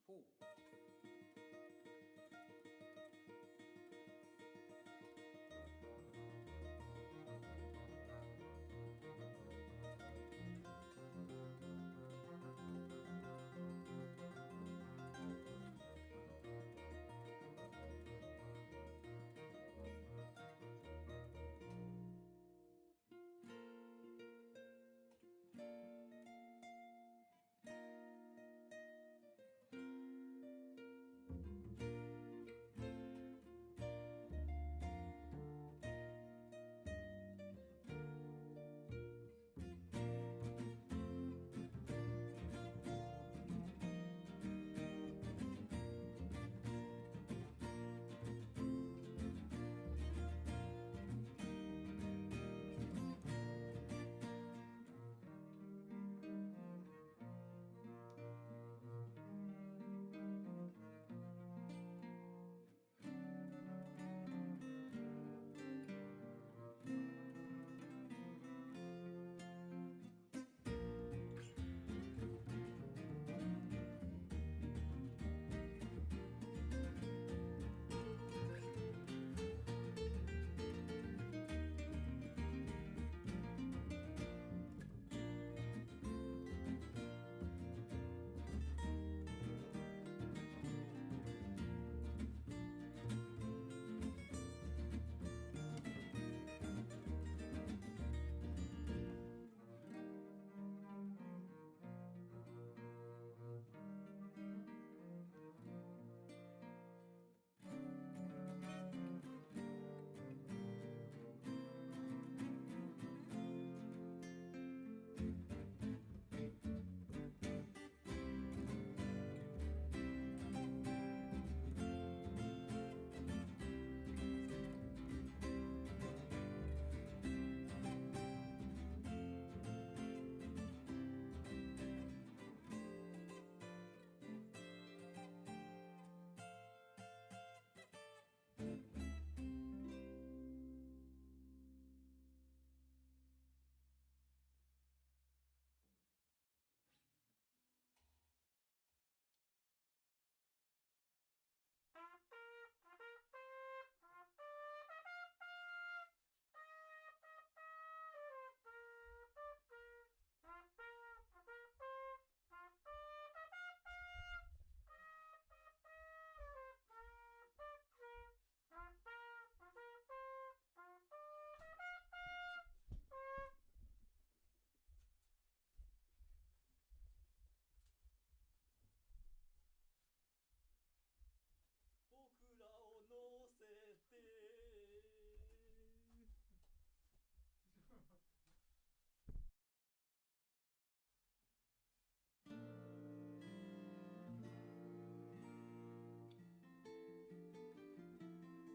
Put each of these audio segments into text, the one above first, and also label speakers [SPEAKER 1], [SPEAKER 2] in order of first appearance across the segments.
[SPEAKER 1] Cool.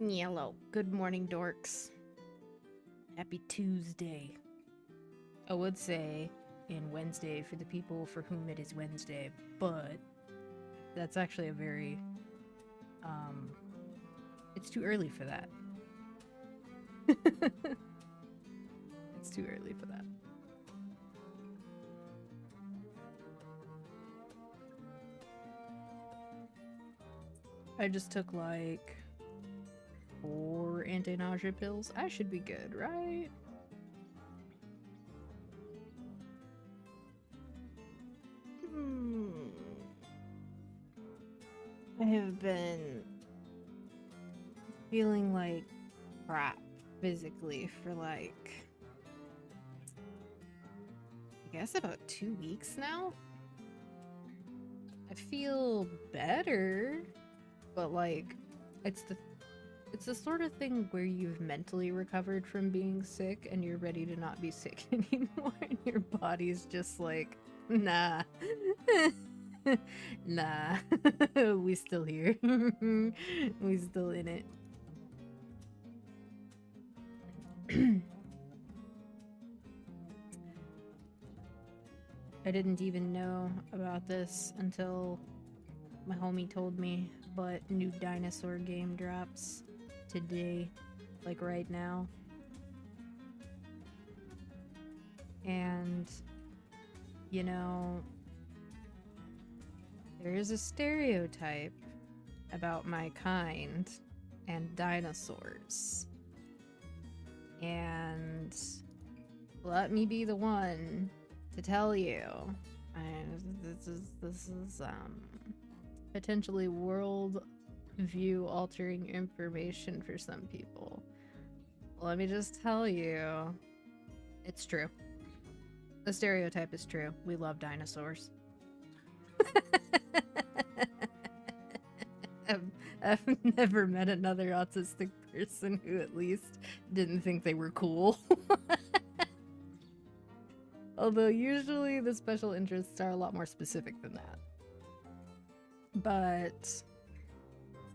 [SPEAKER 2] Yellow. Good morning, dorks. Happy Tuesday. I would say in Wednesday for the people for whom it is Wednesday, but that's actually a very, it's too early for that. It's too early for that. I just took like 4 anti-nausea pills. I should be good, right? I have been feeling like crap physically for like, I guess about 2 weeks now. I feel better, but like it's the sort of thing where you've mentally recovered from being sick and you're ready to not be sick anymore, and your body's just like, nah. Nah. We still here. We still in it. I didn't even know about this until my homie told me, but new dinosaur game drops today, like right now. And, you know, there there's a stereotype about my kind and dinosaurs. And let me be the one to tell you. And this is potentially world view altering information for some people. Let me just tell you, it's true. The stereotype is true. We love dinosaurs. I've never met another autistic person who at least didn't think they were cool. Although usually the special interests are a lot more specific than that. But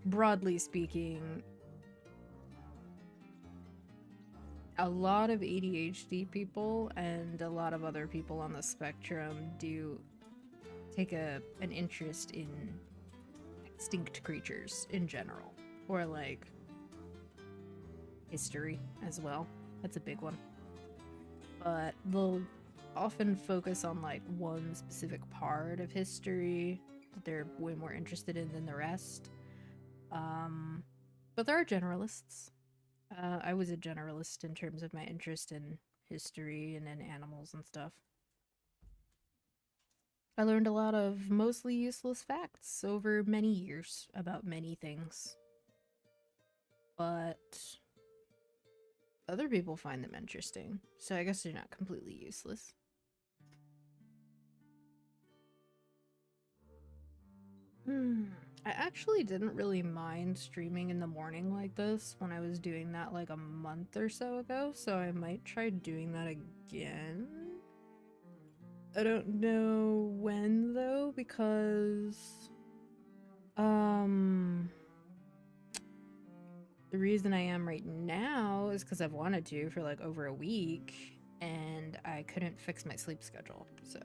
[SPEAKER 2] broadly speaking, a lot of ADHD people and a lot of other people on the spectrum do take an interest in extinct creatures in general, or like history as well. That's a big one. But they'll often focus on like one specific part of history that they're way more interested in than the rest. But there are generalists. I was a generalist in terms of my interest in history and in animals and stuff. I learned a lot of mostly useless facts over many years about many things. But other people find them interesting, so I guess they're not completely useless. I actually didn't really mind streaming in the morning like this when I was doing that like a month or so ago, so I might try doing that again. I don't know when though, because the reason I am right now is because I've wanted to for like over a week and I couldn't fix my sleep schedule. So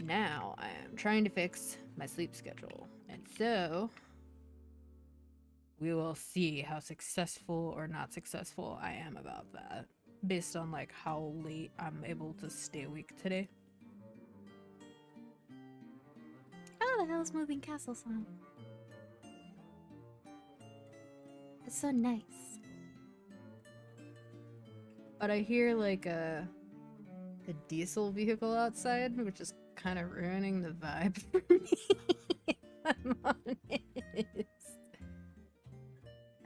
[SPEAKER 2] now I am trying to fix my sleep schedule. And so we will see how successful or not successful I am about that based on like how late I'm able to stay awake today. Oh, the hell's Moving Castle song? It's so nice. But I hear like a diesel vehicle outside, which is kind of ruining the vibe for me. If I'm honest.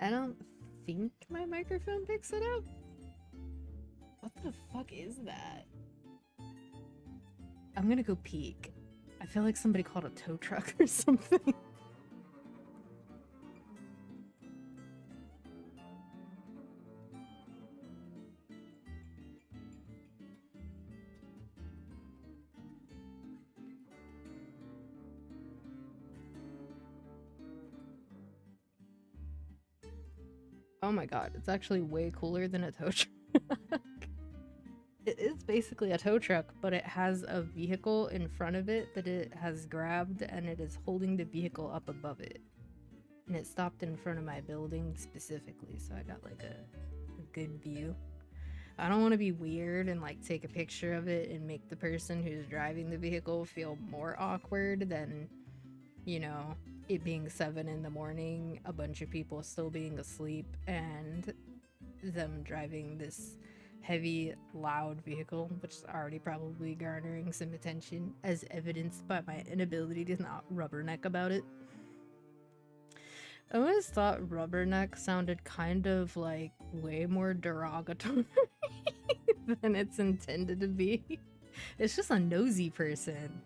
[SPEAKER 2] I don't think my microphone picks it up. What the fuck is that? I'm gonna go peek. I feel like somebody called a tow truck or something. Oh my god, it's actually way cooler than a tow truck. It is basically a tow truck, but it has a vehicle in front of it that it has grabbed and it is holding the vehicle up above it. And it stopped in front of my building specifically, so I got like a good view. I don't want to be weird and like take a picture of it and make the person who's driving the vehicle feel more awkward than, you know, it being 7 in the morning, a bunch of people still being asleep, and them driving this heavy, loud vehicle, which is already probably garnering some attention, as evidenced by my inability to not rubberneck about it. I always thought rubberneck sounded kind of like way more derogatory than it's intended to be. It's just a nosy person.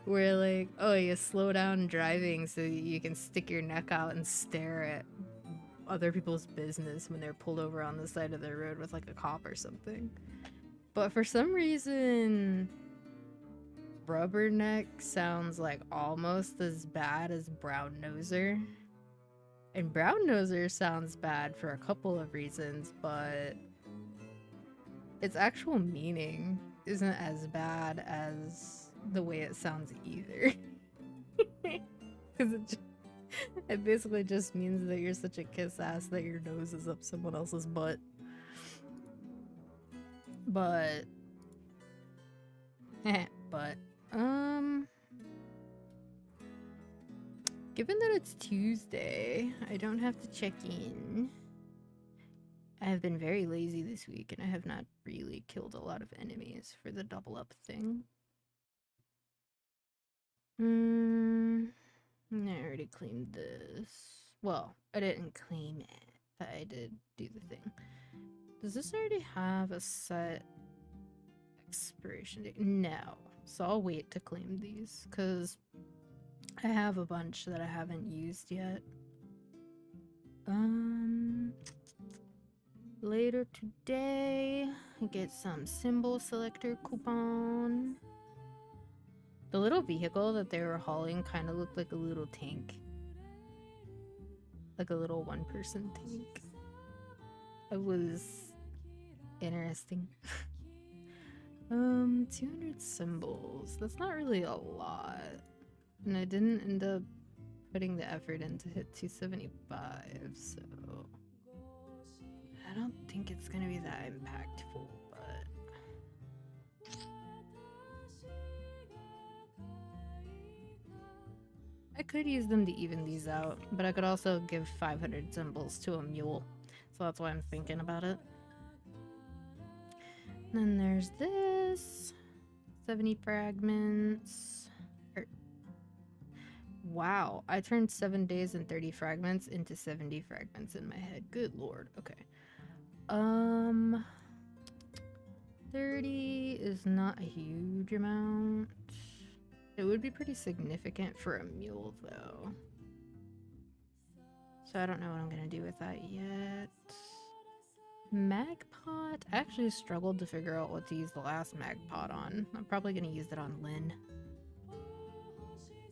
[SPEAKER 2] Where like, oh, you slow down driving so you can stick your neck out and stare at other people's business when they're pulled over on the side of the road with like a cop or something. But for some reason, rubberneck sounds like almost as bad as brown noser. And brown noser sounds bad for a couple of reasons, but its actual meaning isn't as bad as the way it sounds either. Because it basically just means that you're such a kiss ass that your nose is up someone else's butt. But Given that it's Tuesday, I don't have to check in. I have been very lazy this week and I have not really killed a lot of enemies for the double up thing. I already claimed this. Well, I didn't claim it, but I did do the thing. Does this already have a set expiration date? No. So I'll wait to claim these because I have a bunch that I haven't used yet. Later today, I get some symbol selector coupon. The little vehicle that they were hauling kind of looked like a little tank. Like a little one-person tank. It was interesting. 200 symbols. That's not really a lot. And I didn't end up putting the effort in to hit 275, so I don't think it's gonna be that impactful, but I could use them to even these out, but I could also give 500 symbols to a mule, so that's why I'm thinking about it. And then there's this 70 fragments. Wow, I turned 7 days and 30 fragments into 70 fragments in my head. Good lord. Okay. 30 is not a huge amount. It would be pretty significant for a mule, though. So I don't know what I'm gonna do with that yet. Magpot? I actually struggled to figure out what to use the last Magpot on. I'm probably gonna use it on Lynn.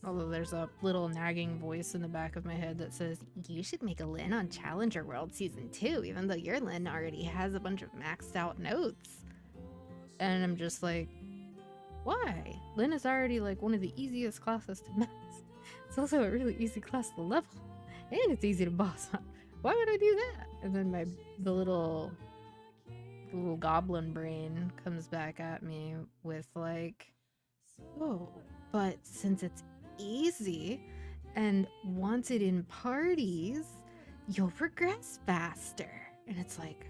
[SPEAKER 2] Although there's a little nagging voice in the back of my head that says, you should make a Lynn on Challenger World Season 2, even though your Lynn already has a bunch of maxed out notes. And I'm just like, why? Lynn is already like one of the easiest classes to max. It's also a really easy class to level. And it's easy to boss on. Why would I do that? And then the little goblin brain comes back at me with like, oh, but since it's easy and wanted in parties, you'll progress faster. And it's like,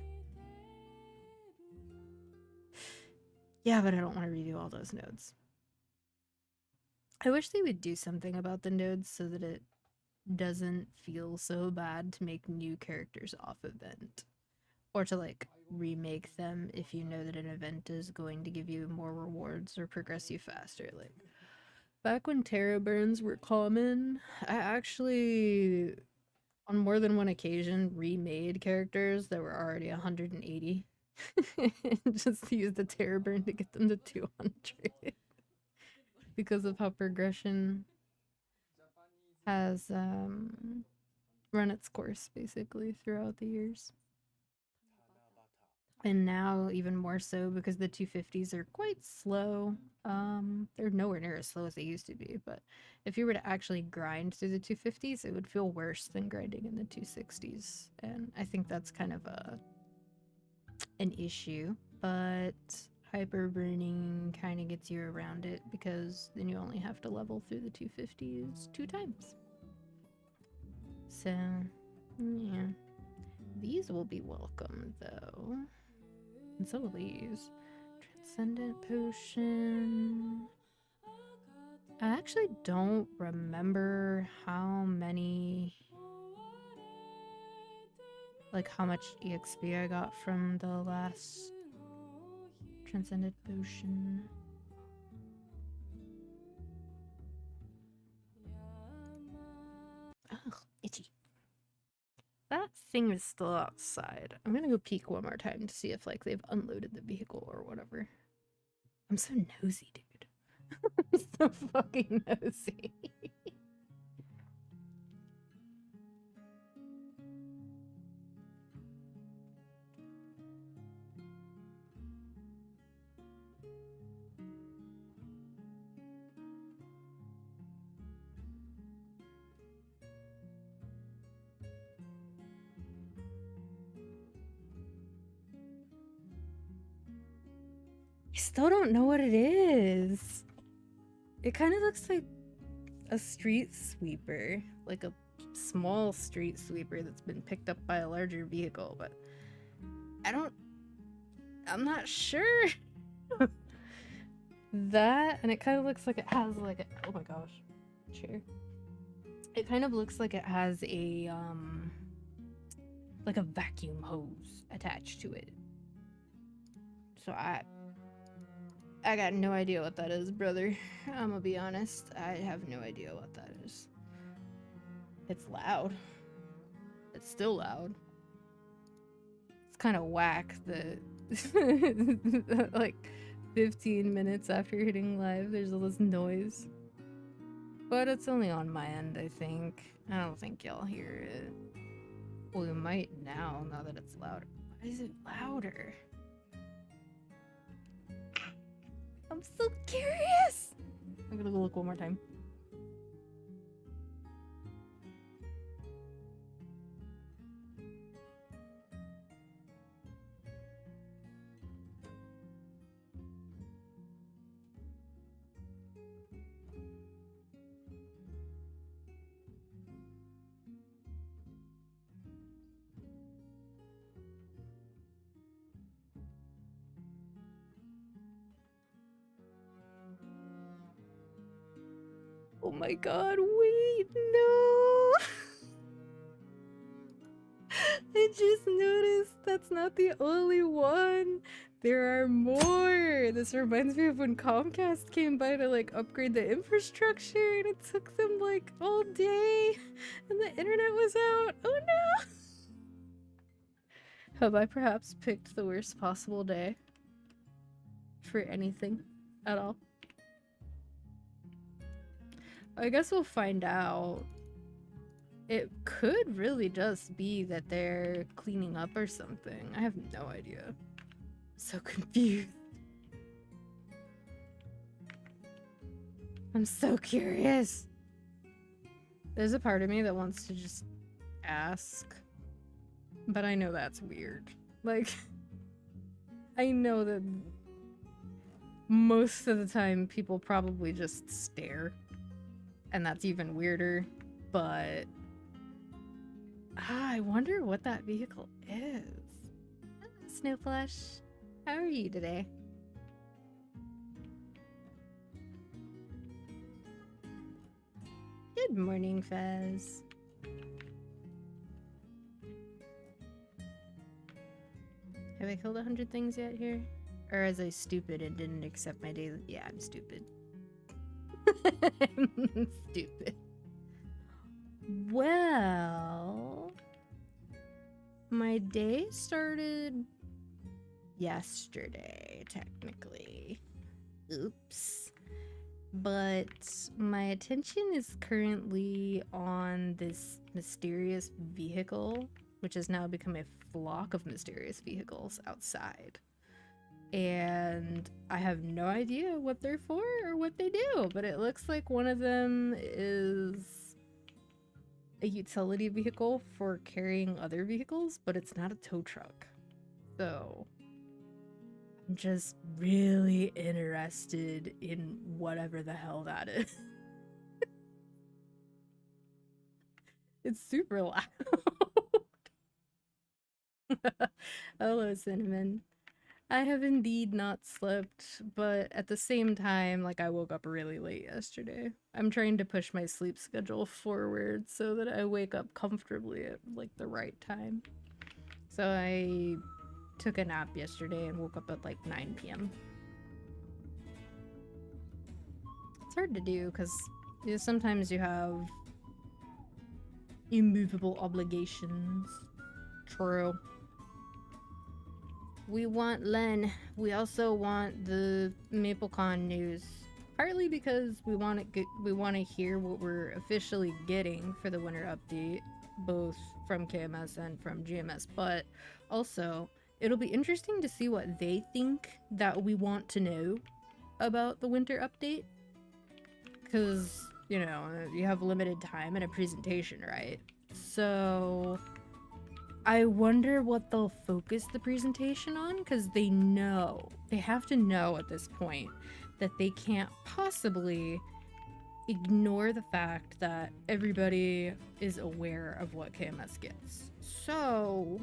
[SPEAKER 2] yeah, but I don't want to redo all those nodes. I wish they would do something about the nodes so that it doesn't feel so bad to make new characters off event. Or to like remake them if you know that an event is going to give you more rewards or progress you faster. Like back when Terra burns were common, I actually on more than one occasion remade characters that were already 180 just to use the Terra burn to get them to 200 because of how progression has run its course basically throughout the years. And now even more so because the 250s are quite slow. They're nowhere near as slow as they used to be, but if you were to actually grind through the 250s, it would feel worse than grinding in the 260s. And I think that's kind of an issue, but hyper burning kind of gets you around it because then you only have to level through the 250s 2 times. So, yeah. These will be welcome, though. And so will these. Transcendent Potion. I actually don't remember how many... like how much EXP I got from the last Transcendent Potion. Ugh, itchy. That thing is still outside. I'm gonna go peek one more time to see if like they've unloaded the vehicle or whatever. I'm so nosy, dude. I'm so fucking nosy. I still don't know what it is. It kind of looks like a street sweeper, like a small street sweeper that's been picked up by a larger vehicle, but I'm not sure. That, and it kind of looks like it has like a, oh my gosh, chair. It kind of looks like it has a like a vacuum hose attached to it. So I got no idea what that is, brother. I'm gonna be honest. I have no idea what that is. It's loud. It's still loud. It's kind of whack that like 15 minutes after hitting live, there's all this noise. But it's only on my end, I think. I don't think y'all hear it. Well, you might now that it's louder. Why is it louder? I'm so curious! I'm gonna go look one more time. Oh my god, wait, no! I just noticed that's not the only one. There are more. This reminds me of when Comcast came by to like upgrade the infrastructure and it took them like all day and the internet was out. Oh no! Have I perhaps picked the worst possible day for anything at all? I guess we'll find out. It could really just be that they're cleaning up or something. I have no idea. So confused. I'm so curious. There's a part of me that wants to just ask, but I know that's weird. Like, I know that most of the time people probably just stare, and that's even weirder, but I wonder what that vehicle is. Hello, Snowflush. How are you today? Good morning, Fez. Have I killed 100 things yet here? Or is I stupid and didn't accept my daily? Yeah, I'm stupid. I'm stupid. Well, my day started yesterday, technically. Oops. But my attention is currently on this mysterious vehicle, which has now become a flock of mysterious vehicles outside. And I have no idea what they're for or what they do, but it looks like one of them is a utility vehicle for carrying other vehicles, but it's not a tow truck. So I'm just really interested in whatever the hell that is. It's super loud. Hello, Cinnamon. I have indeed not slept, but at the same time, like, I woke up really late yesterday. I'm trying to push my sleep schedule forward so that I wake up comfortably at, like, the right time. So I took a nap yesterday and woke up at, like, 9 p.m. It's hard to do, because sometimes you have immovable obligations. True. We want Len. We also want the MapleCon news. Partly because we want to hear what we're officially getting for the winter update, both from KMS and from GMS, but also it'll be interesting to see what they think that we want to know about the winter update. Because, you know, you have limited time and a presentation, right? So I wonder what they'll focus the presentation on, because they have to know at this point that they can't possibly ignore the fact that everybody is aware of what KMS gets. So,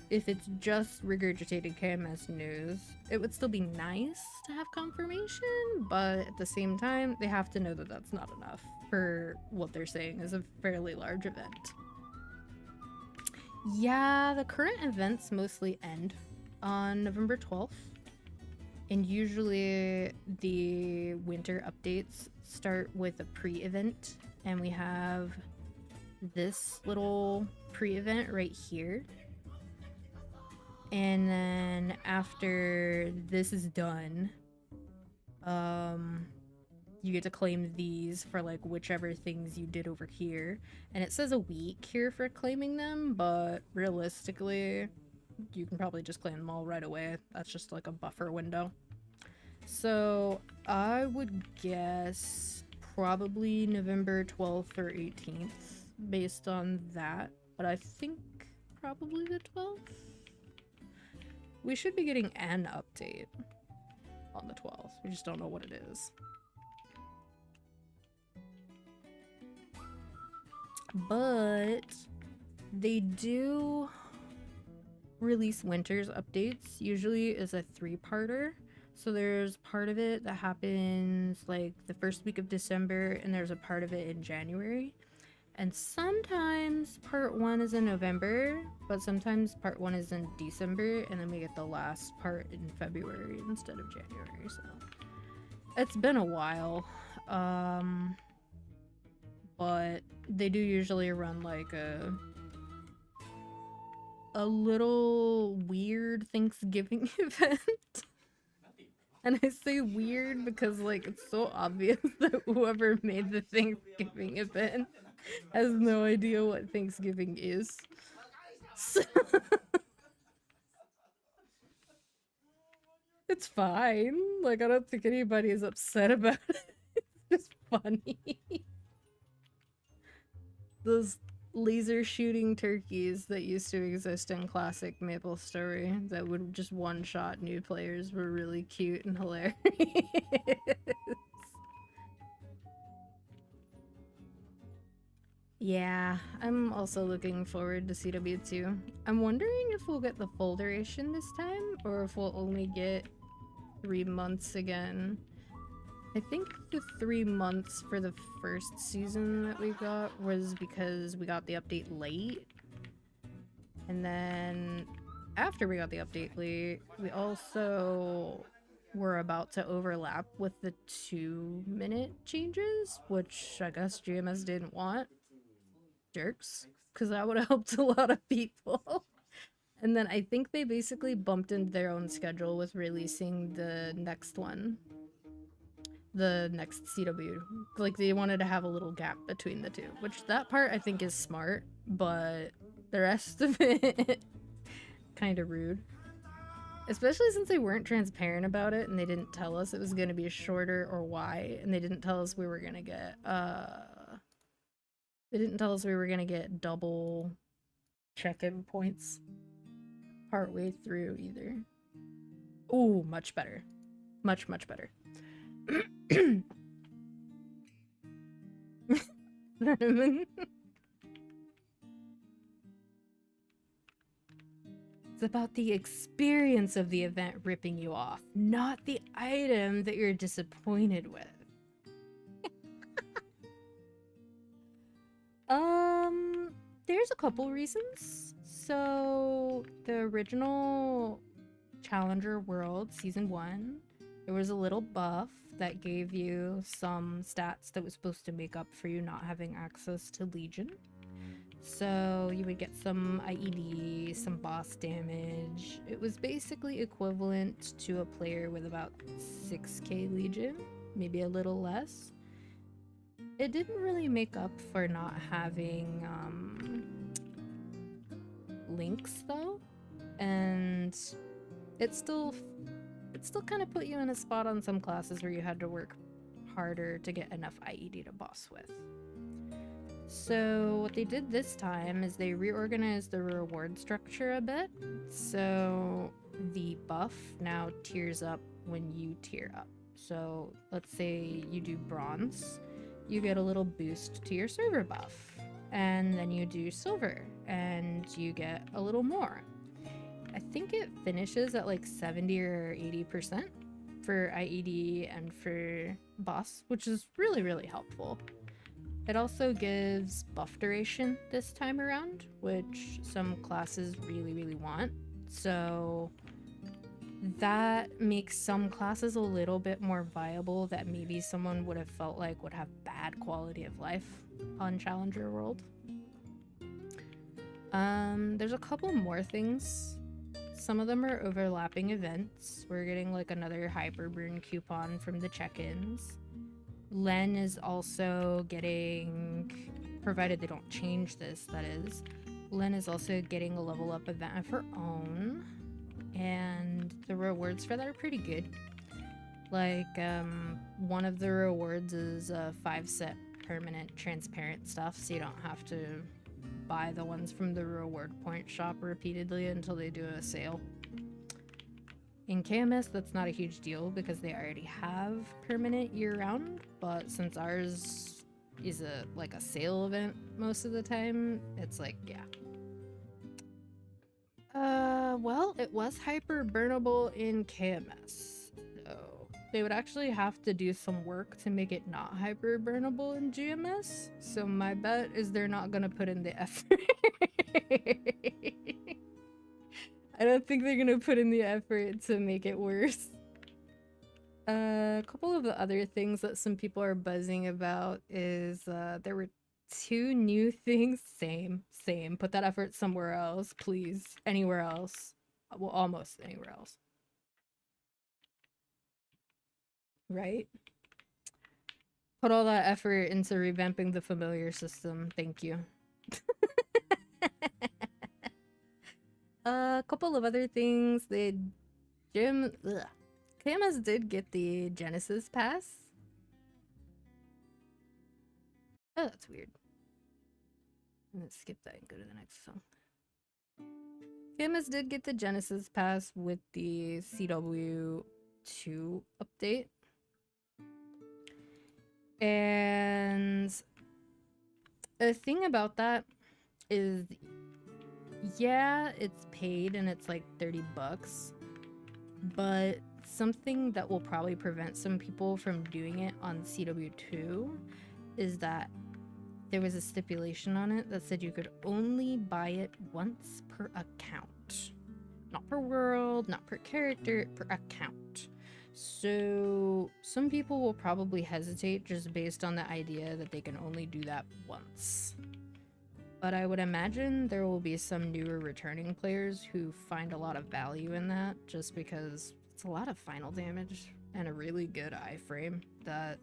[SPEAKER 2] if it's just regurgitated KMS news, it would still be nice to have confirmation, but at the same time, they have to know that that's not enough for what they're saying is a fairly large event. Yeah, the current events mostly end on November 12th. And usually the winter updates start with a pre-event, and we have this little pre-event right here. And then after this is done, you get to claim these for like whichever things you did over here. And it says a week here for claiming them, but realistically, you can probably just claim them all right away. That's just like a buffer window. So I would guess probably November 12th or 18th based on that, but I think probably the 12th. We should be getting an update on the 12th. We just don't know what it is. But they do release winter's updates. Usually is a 3-parter. So there's part of it that happens like the first week of December, and there's a part of it in January. And sometimes part 1 is in November, but sometimes part 1 is in December, and then we get the last part in February instead of January. So it's been a while. But they do usually run like a little weird Thanksgiving event. And I say weird because like it's so obvious that whoever made the Thanksgiving event has no idea what Thanksgiving is. So it's fine. Like I don't think anybody is upset about it. It's just funny. Those laser shooting turkeys that used to exist in classic MapleStory that would just one-shot new players were really cute and hilarious. Yeah, I'm also looking forward to CW2. I'm wondering if we'll get the full duration this time, or if we'll only get 3 months again. I think the 3 months for the first season that we got was because we got the update late. And then after we got the update late, we also were about to overlap with the 2-minute changes, which I guess GMS didn't want. Jerks. Because that would have helped a lot of people. And then I think they basically bumped into their own schedule with releasing the next one. The next CW. Like, they wanted to have a little gap between the two, which that part I think is smart, but the rest of it kind of rude. Especially since they weren't transparent about it and they didn't tell us it was going to be shorter or why, and they didn't tell us we were going to get double check-in points partway through either. Ooh, much better. Much, much better. It's about the experience of the event ripping you off, not the item that you're disappointed with. There's a couple reasons. So, the original Challenger World Season 1, there was a little buff that gave you some stats that was supposed to make up for you not having access to Legion. So you would get some IED, some boss damage. It was basically equivalent to a player with about 6k Legion, maybe a little less. It didn't really make up for not having links though, and it still kind of put you in a spot on some classes where you had to work harder to get enough IED to boss with. So what they did this time is they reorganized the reward structure a bit. So the buff now tiers up when you tier up. So let's say you do bronze, you get a little boost to your server buff. And then you do silver, and you get a little more. I think it finishes at like 70 or 80% for IED and for boss, which is really, really helpful. It also gives buff duration this time around, which some classes really, really want. So that makes some classes a little bit more viable that maybe someone would have felt like would have bad quality of life on Challenger World. There's a couple more things. Some of them are overlapping events. We're getting like another Hyperburn coupon from the check-ins. Len is also getting, provided they don't change this, that is, Len is also getting a level up event of her own. And the rewards for that are pretty good. Like, one of the rewards is a 5-set permanent transparent stuff, so you don't have to buy the ones from the reward point shop repeatedly until they do a sale. In KMS, that's not a huge deal because they already have permanent year-round, but since ours is like a sale event most of the time, it's like, yeah. Well, it was hyper burnable in KMS, so they would actually have to do some work to make it not hyper burnable in GMS. So my bet is they're not gonna put in the effort. I don't think they're gonna put in the effort to make it worse. A couple of the other things that some people are buzzing about is there were 2 new things. Same. Put that effort somewhere else, please. Anywhere else. Well, almost anywhere else. Right? Put all that effort into revamping the familiar system. Thank you. A couple of other things. KMS did get the Genesis Pass. Oh, that's weird. I'm gonna skip that and go to the next song. KMS did get the Genesis Pass with the CW2 update. And the thing about that is, yeah, it's paid and it's like $30, but something that will probably prevent some people from doing it on CW2 is that there was a stipulation on it that said you could only buy it once per account. Not per world, not per character, per account. So some people will probably hesitate just based on the idea that they can only do that once. But I would imagine there will be some newer returning players who find a lot of value in that just because it's a lot of final damage and a really good iframe that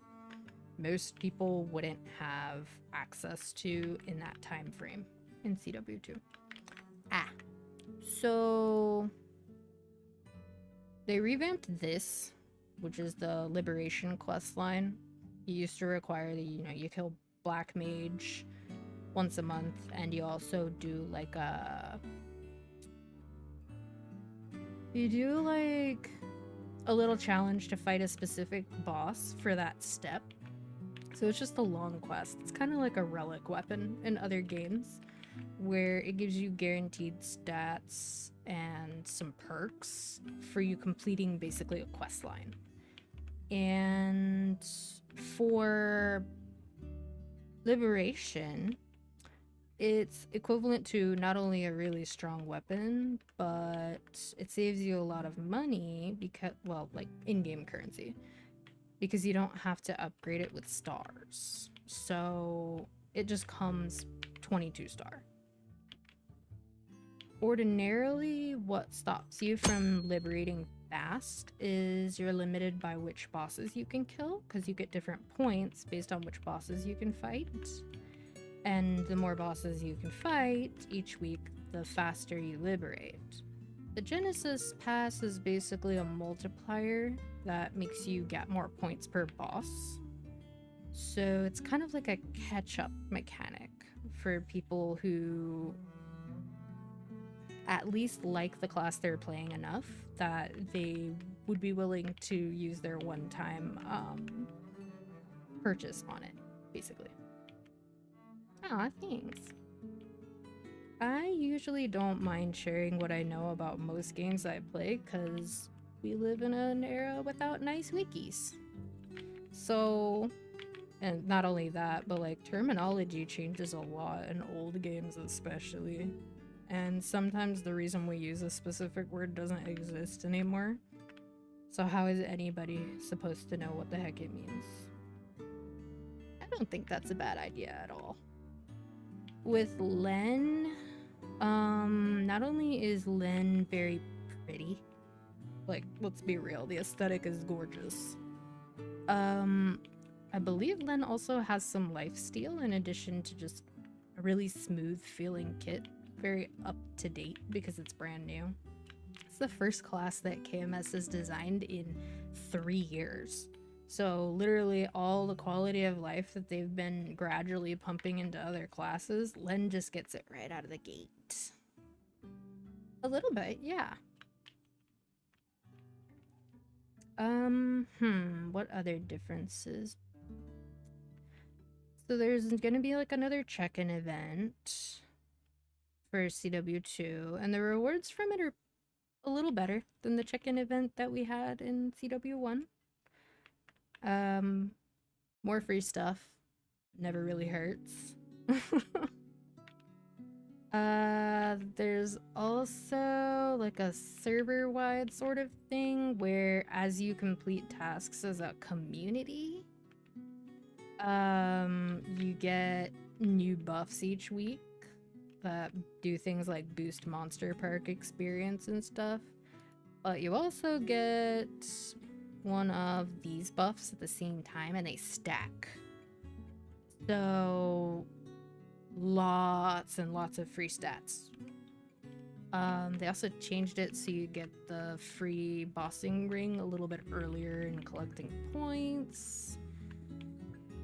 [SPEAKER 2] most people wouldn't have access to in that time frame in CW2. So they revamped this, which is the Liberation quest line. It used to require that, you kill Black Mage once a month, and you also do like a little challenge to fight a specific boss for that step. So it's just a long quest. It's kind of like a relic weapon in other games, where it gives you guaranteed stats and some perks for you completing basically a quest line. And for Liberation, it's equivalent to not only a really strong weapon, but it saves you a lot of money because, well, like in-game currency, because you don't have to upgrade it with stars. So it just comes 22 star. Ordinarily, what stops you from liberating fast is you're limited by which bosses you can kill, because you get different points based on which bosses you can fight. And the more bosses you can fight each week, the faster you liberate. The Genesis Pass is basically a multiplier that makes you get more points per boss. So it's kind of like a catch-up mechanic for people who at least like the class they're playing enough that they would be willing to use their one-time purchase on it, basically. Aw, thanks. I usually don't mind sharing what I know about most games I play, because we live in an era without nice wikis. So, and not only that, but like terminology changes a lot in old games especially. And sometimes the reason we use a specific word doesn't exist anymore. So how is anybody supposed to know what the heck it means? I don't think that's a bad idea at all. With Len, not only is Len very pretty, like, let's be real, the aesthetic is gorgeous. I believe Len also has some lifesteal in addition to just a really smooth feeling kit. Very up to date because it's brand new. It's the first class that KMS has designed in 3 years. So literally all the quality of life that they've been gradually pumping into other classes, Len just gets it right out of the gate. A little bit, yeah. What other differences? So there's gonna be like another check-in event for CW2, and the rewards from it are a little better than the check-in event that we had in CW1. More free stuff. Never really hurts. There's also like a server-wide sort of thing where as you complete tasks as a community, you get new buffs each week that do things like boost monster park experience and stuff. But you also get one of these buffs at the same time and they stack. So lots and lots of free stats. They also changed it so you get the free bossing ring a little bit earlier in collecting points.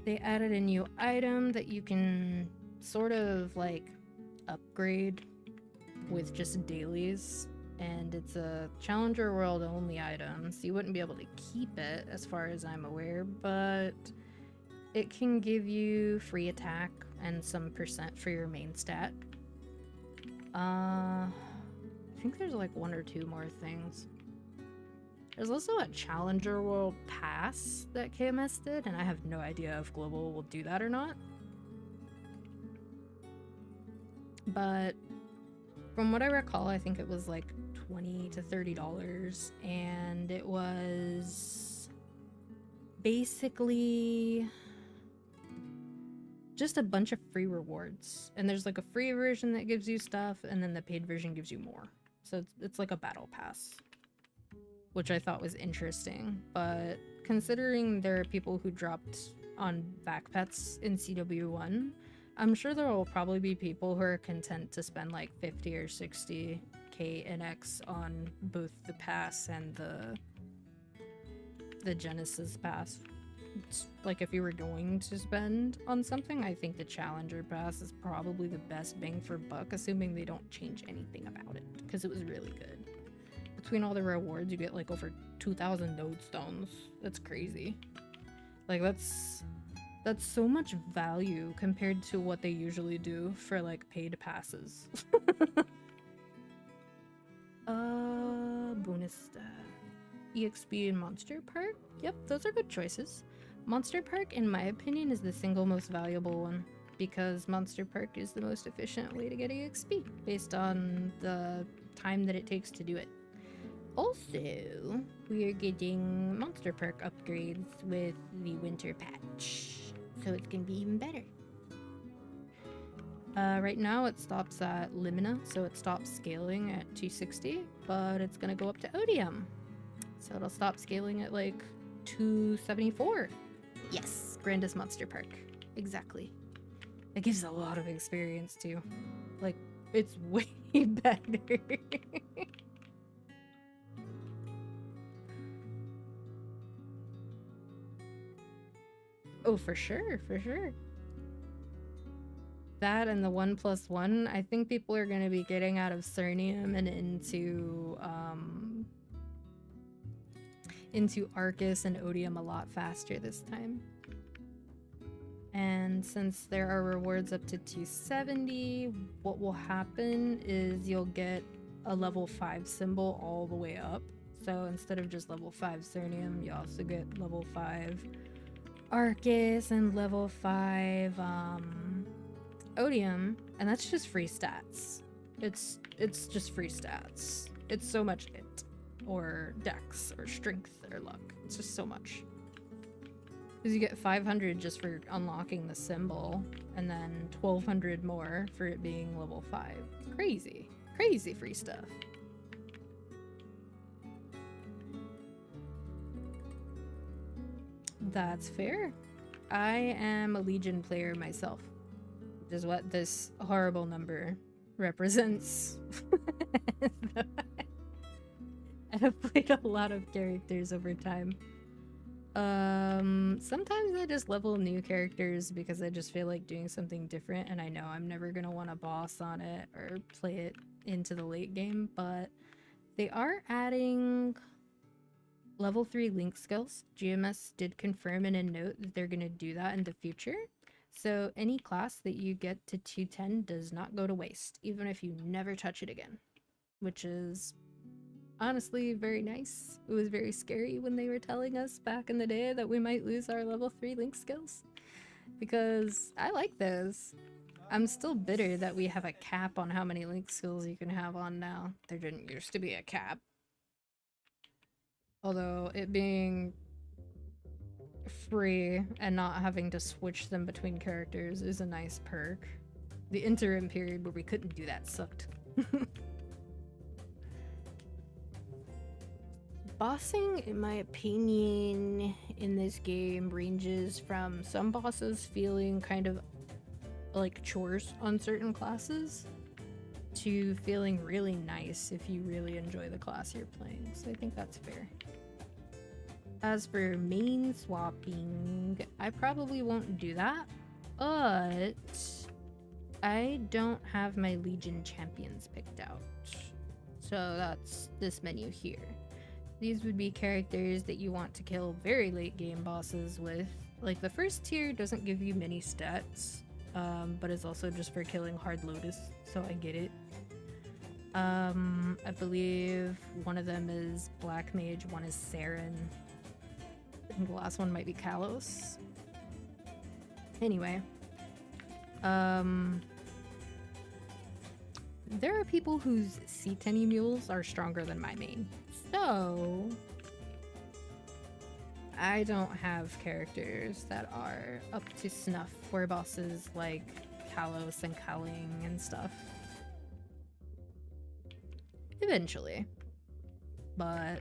[SPEAKER 2] They added a new item that you can sort of like upgrade with just dailies, and it's a Challenger World only item, so you wouldn't be able to keep it as far as I'm aware, but it can give you free attack and some percent for your main stat. I think there's like 1 or 2 more things. There's also a Challenger World Pass that KMS did, and I have no idea if Global will do that or not. But from what I recall, I think it was like $20 to $30, and it was basically just a bunch of free rewards. And there's like a free version that gives you stuff, and then the paid version gives you more. So it's like a battle pass, which I thought was interesting. But considering there are people who dropped on back pets in CW1, I'm sure there will probably be people who are content to spend like 50 or 60k NX on both the pass and the Genesis pass. It's like if you were going to spend on something, I think the Challenger pass is probably the best bang for buck, assuming they don't change anything about it, because it was really good. Between all the rewards, you get like over 2,000 node stones. That's crazy. Like that's so much value compared to what they usually do for like paid passes. Bonus stuff. EXP and Monster Park? Yep, those are good choices. Monster Park, in my opinion, is the single most valuable one, because Monster Park is the most efficient way to get EXP based on the time that it takes to do it. Also, we are getting Monster Park upgrades with the winter patch, so it's gonna be even better. Right now it stops at Limina, so it stops scaling at 260, but it's gonna go up to Odium. So it'll stop scaling at like 274. Yes, Grandest Monster Park. Exactly. It gives a lot of experience too. Like, it's way better. Oh, for sure, for sure. That and the 1+1, I think people are going to be getting out of Cernium and into into Arcus and Odium a lot faster this time. And since there are rewards up to 270, what will happen is you'll get a level 5 symbol all the way up. So instead of just level 5 Cernium, you also get level 5 Arcus and level 5 Odium, and that's just free stats. It's just free stats. It's so much int, or dex, or strength, or luck. It's just so much. Because you get 500 just for unlocking the symbol, and then 1200 more for it being level 5. Crazy. Crazy free stuff. That's fair. I am a Legion player myself, which is what this horrible number represents. I have played a lot of characters over time. Sometimes I just level new characters because I just feel like doing something different, and I know I'm never gonna want to boss on it or play it into the late game, but they are adding level 3 link skills. GMS did confirm in a note that they're gonna do that in the future. So any class that you get to 210 does not go to waste, even if you never touch it again, which is honestly very nice. It was very scary when they were telling us back in the day that we might lose our level 3 link skills, because I like those. I'm still bitter that we have a cap on how many link skills you can have on now. There didn't used to be a cap. Although it being free and not having to switch them between characters is a nice perk. The interim period where we couldn't do that sucked. Bossing, in my opinion, in this game ranges from some bosses feeling kind of like chores on certain classes to feeling really nice if you really enjoy the class you're playing. So I think that's fair. As for main swapping, I probably won't do that, but I don't have my Legion champions picked out. So that's this menu here. These would be characters that you want to kill very late game bosses with. Like, the first tier doesn't give you many stats, but it's also just for killing Hard Lotus, so I get it. I believe one of them is Black Mage, one is Saren. I think the last one might be Kalos. Anyway. There are people whose C10 mules are stronger than my main. So I don't have characters that are up to snuff for bosses like Kalos and Kaling and stuff. Eventually. But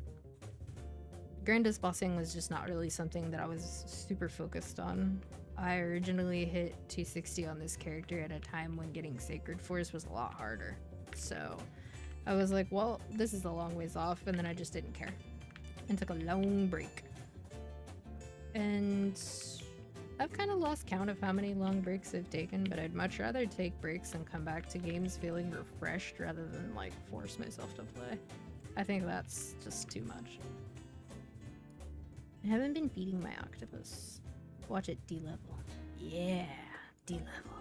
[SPEAKER 2] Grandis bossing was just not really something that I was super focused on. I originally hit 260 on this character at a time when getting Sacred Force was a lot harder. So I was like, well, this is a long ways off, and then I just didn't care. And took a long break. And I've kind of lost count of how many long breaks I've taken, but I'd much rather take breaks and come back to games feeling refreshed rather than, like, force myself to play. I think that's just too much. I haven't been feeding my octopus. Watch it D-level. Yeah, D-level.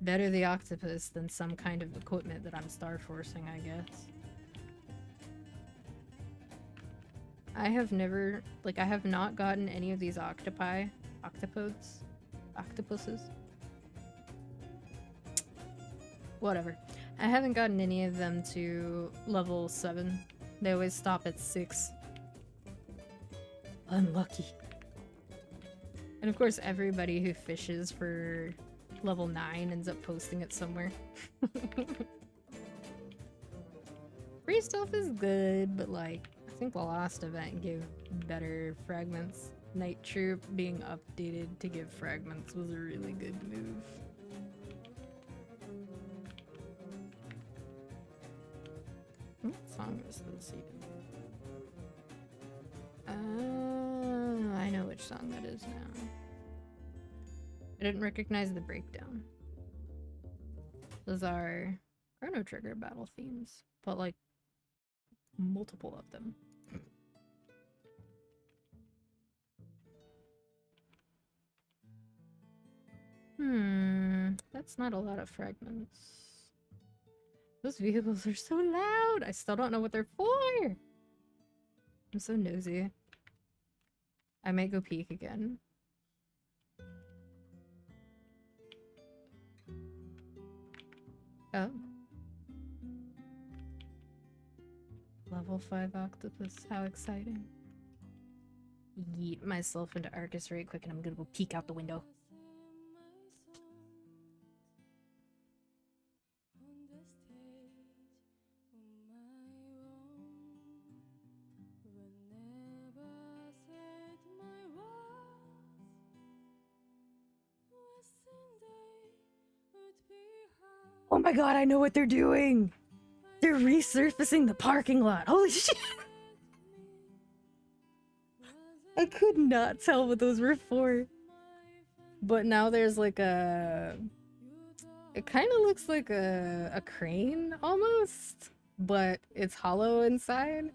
[SPEAKER 2] Better the octopus than some kind of equipment that I'm star forcing, I guess. I have never, like, I have not gotten any of these octopuses. Whatever. I haven't gotten any of them to level 7. They always stop at 6. Unlucky. And of course, everybody who fishes for level 9 ends up posting it somewhere. Free stuff is good, but like, I think the last event gave better fragments. Night Troop being updated to give fragments was a really good move. What song is this even? I know which song that is now. I didn't recognize the breakdown. Those are Chrono Trigger battle themes, but like multiple of them. That's not a lot of fragments. Those vehicles are so loud! I still don't know what they're for! I'm so nosy. I might go peek again. Oh. Level 5 octopus, how exciting. Yeet myself into Arcus right quick and I'm gonna go peek out the window. Oh my god, I know what they're doing! They're resurfacing the parking lot. Holy shit! I could not tell what those were for. But now there's like a... It kind of looks like a crane almost, but it's hollow inside.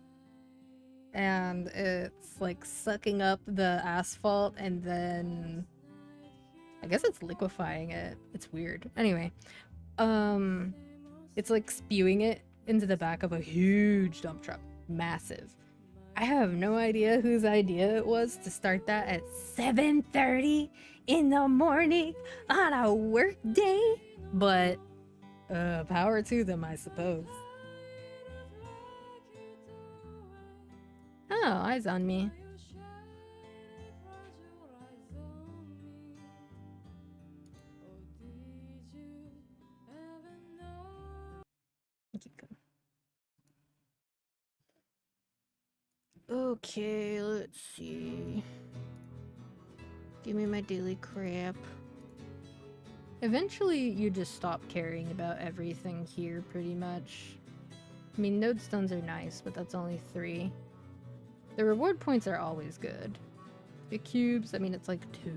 [SPEAKER 2] And it's like sucking up the asphalt and then... I guess it's liquefying it. It's weird. Anyway, it's like spewing it into the back of a huge dump truck. Massive. I have no idea whose idea it was to start that at 7:30 in the morning on a work day, but power to them, I suppose. Oh, eyes on me. Keep going. Okay, let's see. Give me my daily crap. Eventually, you just stop caring about everything here, pretty much. I mean, node stones are nice, but that's only 3. The reward points are always good. The cubes, I mean, it's like 2.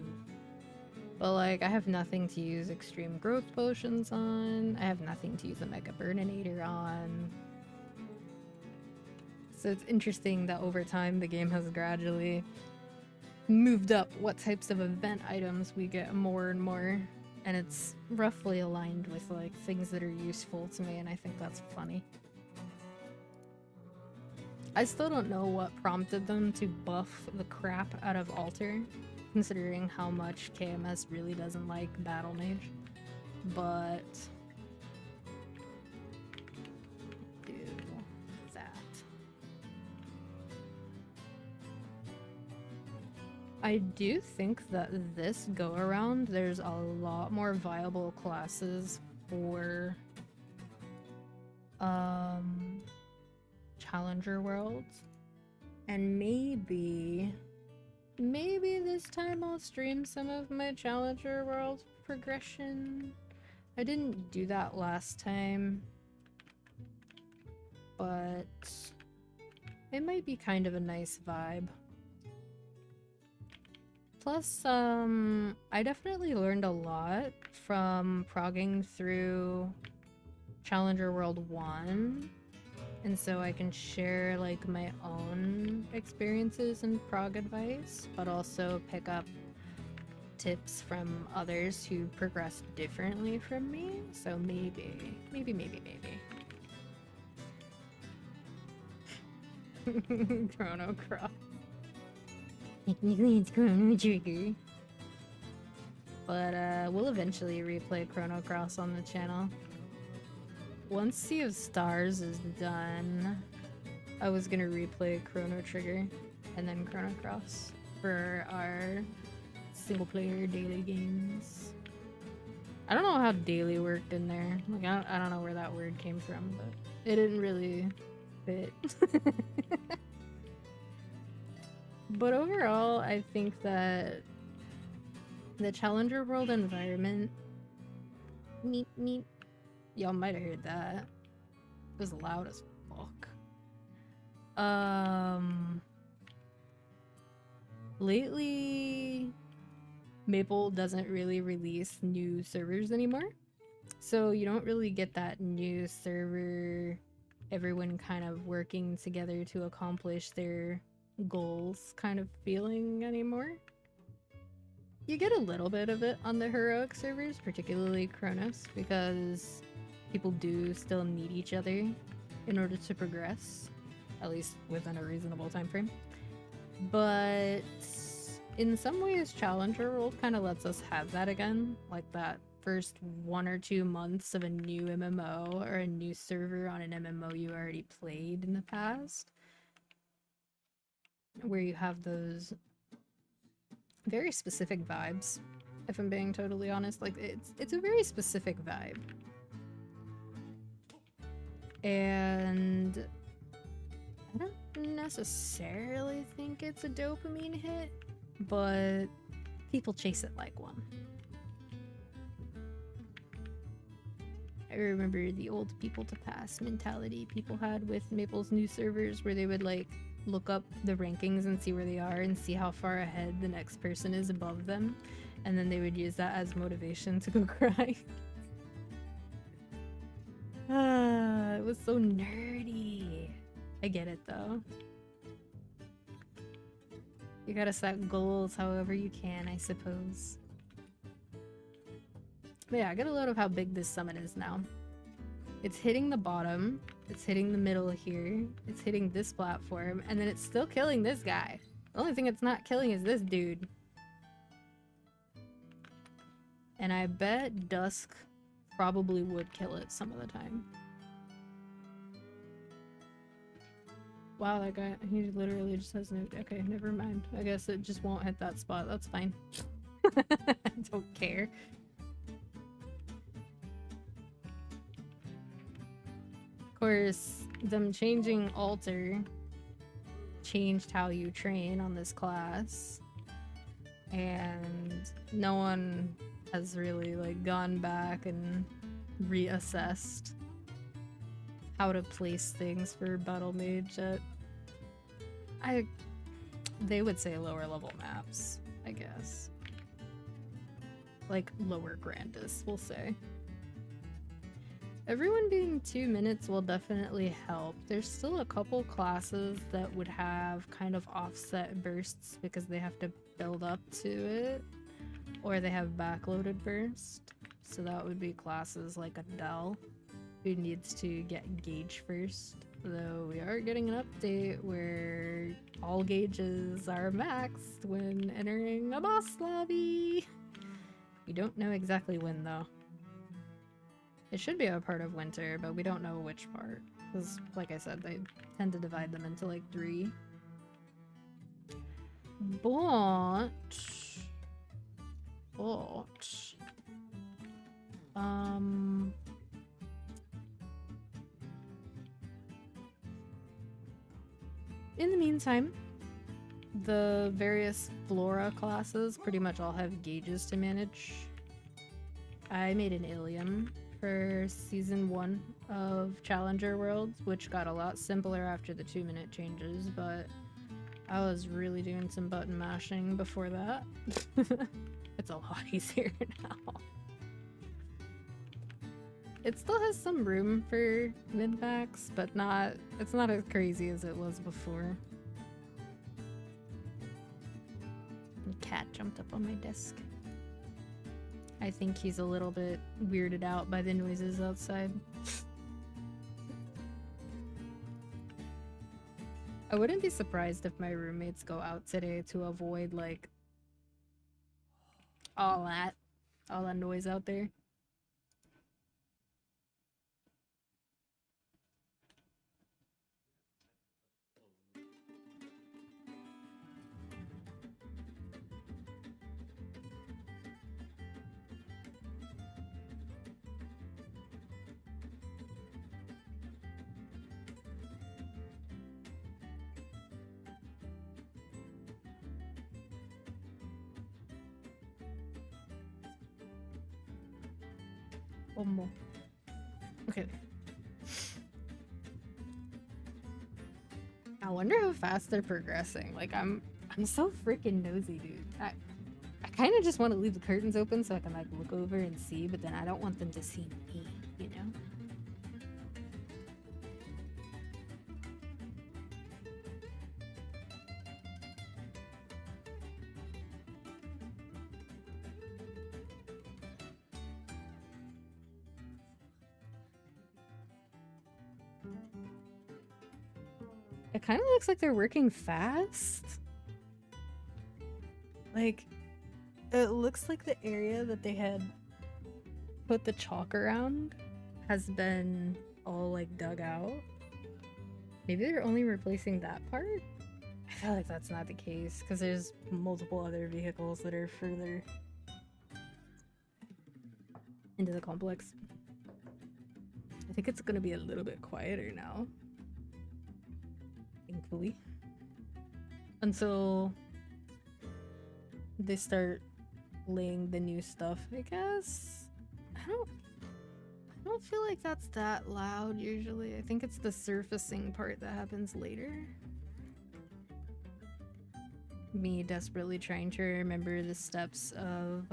[SPEAKER 2] But, like, I have nothing to use extreme growth potions on. I have nothing to use a mega burninator on. So it's interesting that over time the game has gradually moved up what types of event items we get more and more. And it's roughly aligned with like things that are useful to me, and I think that's funny. I still don't know what prompted them to buff the crap out of Alter, considering how much KMS really doesn't like Battle Mage. But... do that. I do think that this go-around, there's a lot more viable classes for Challenger Worlds. And maybe this time I'll stream some of my Challenger World progression. I didn't do that last time, but it might be kind of a nice vibe. Plus, I definitely learned a lot from progging through Challenger World 1, and so I can share, like, my own experiences and prog advice, but also pick up tips from others who progressed differently from me, so maybe. Chrono Cross. Technically, it's Chrono Trigger. But, we'll eventually replay Chrono Cross on the channel. Once Sea of Stars is done, I was gonna replay Chrono Trigger and then Chrono Cross for our single-player daily games. I don't know how daily worked in there. Like, I don't know where that word came from, but it didn't really fit. But overall, I think that the Challenger World environment... Meep, meep. Y'all might have heard that. It was loud as fuck. Lately, Maple doesn't really release new servers anymore. So you don't really get that new server, everyone kind of working together to accomplish their goals kind of feeling anymore. You get a little bit of it on the heroic servers, particularly Kronos, because people do still need each other in order to progress, at least within a reasonable time frame. But in some ways, Challenger World kind of lets us have that again, like that first 1 or 2 months of a new MMO or a new server on an MMO you already played in the past, where you have those very specific vibes, if I'm being totally honest. Like, it's a very specific vibe. And I don't necessarily think it's a dopamine hit, but people chase it like one. I remember the old people to pass mentality people had with Maple's new servers, where they would like look up the rankings and see where they are and see how far ahead the next person is above them, and then they would use that as motivation to go cry. It was so nerdy. I get it though. You gotta set goals however you can, I suppose. But yeah, I get a load of how big this summon is now. It's hitting the bottom, it's hitting the middle here, it's hitting this platform, and then it's still killing this guy. The only thing it's not killing is this dude. And I bet Dusk probably would kill it some of the time. Wow, that guy, he literally just has no... Okay, never mind. I guess it just won't hit that spot. That's fine. I don't care. Of course, them changing Alter changed how you train on this class. And no one has really, like, gone back and reassessed how to place things for Battle Mage at... They would say lower level maps, I guess. Like, lower Grandis, we'll say. Everyone being 2 minutes will definitely help. There's still a couple classes that would have kind of offset bursts because they have to build up to it, or they have backloaded burst. So that would be classes like Adele, who needs to get gauge first. Though we are getting an update where all gauges are maxed when entering a boss lobby. We don't know exactly when though. It should be a part of winter, but we don't know which part. Because, like I said, they tend to divide them into like 3. But... in the meantime, the various Flora classes pretty much all have gauges to manage. I made an Ilium for Season 1 of Challenger Worlds, which got a lot simpler after the 2-minute changes, but I was really doing some button mashing before that. It's a lot easier now. It still has some room for min-max, but it's not as crazy as it was before. The cat jumped up on my desk. I think he's a little bit weirded out by the noises outside. I wouldn't be surprised if my roommates go out today to avoid, like, all that noise out there. One more. Okay. I wonder how fast they're progressing. Like, I'm so freaking nosy, dude. I kind of just want to leave the curtains open so I can, like, look over and see, but then I don't want them to see me, you know? It kind of looks like they're working fast. Like, it looks like the area that they had put the chalk around has been all like dug out. Maybe they're only replacing that part? I feel like that's not the case because there's multiple other vehicles that are further into the complex. I think it's gonna be a little bit quieter now. Thankfully. Until they start laying the new stuff, I guess. I don't feel like that's that loud usually. I think it's the surfacing part that happens later. Me desperately trying to remember the steps of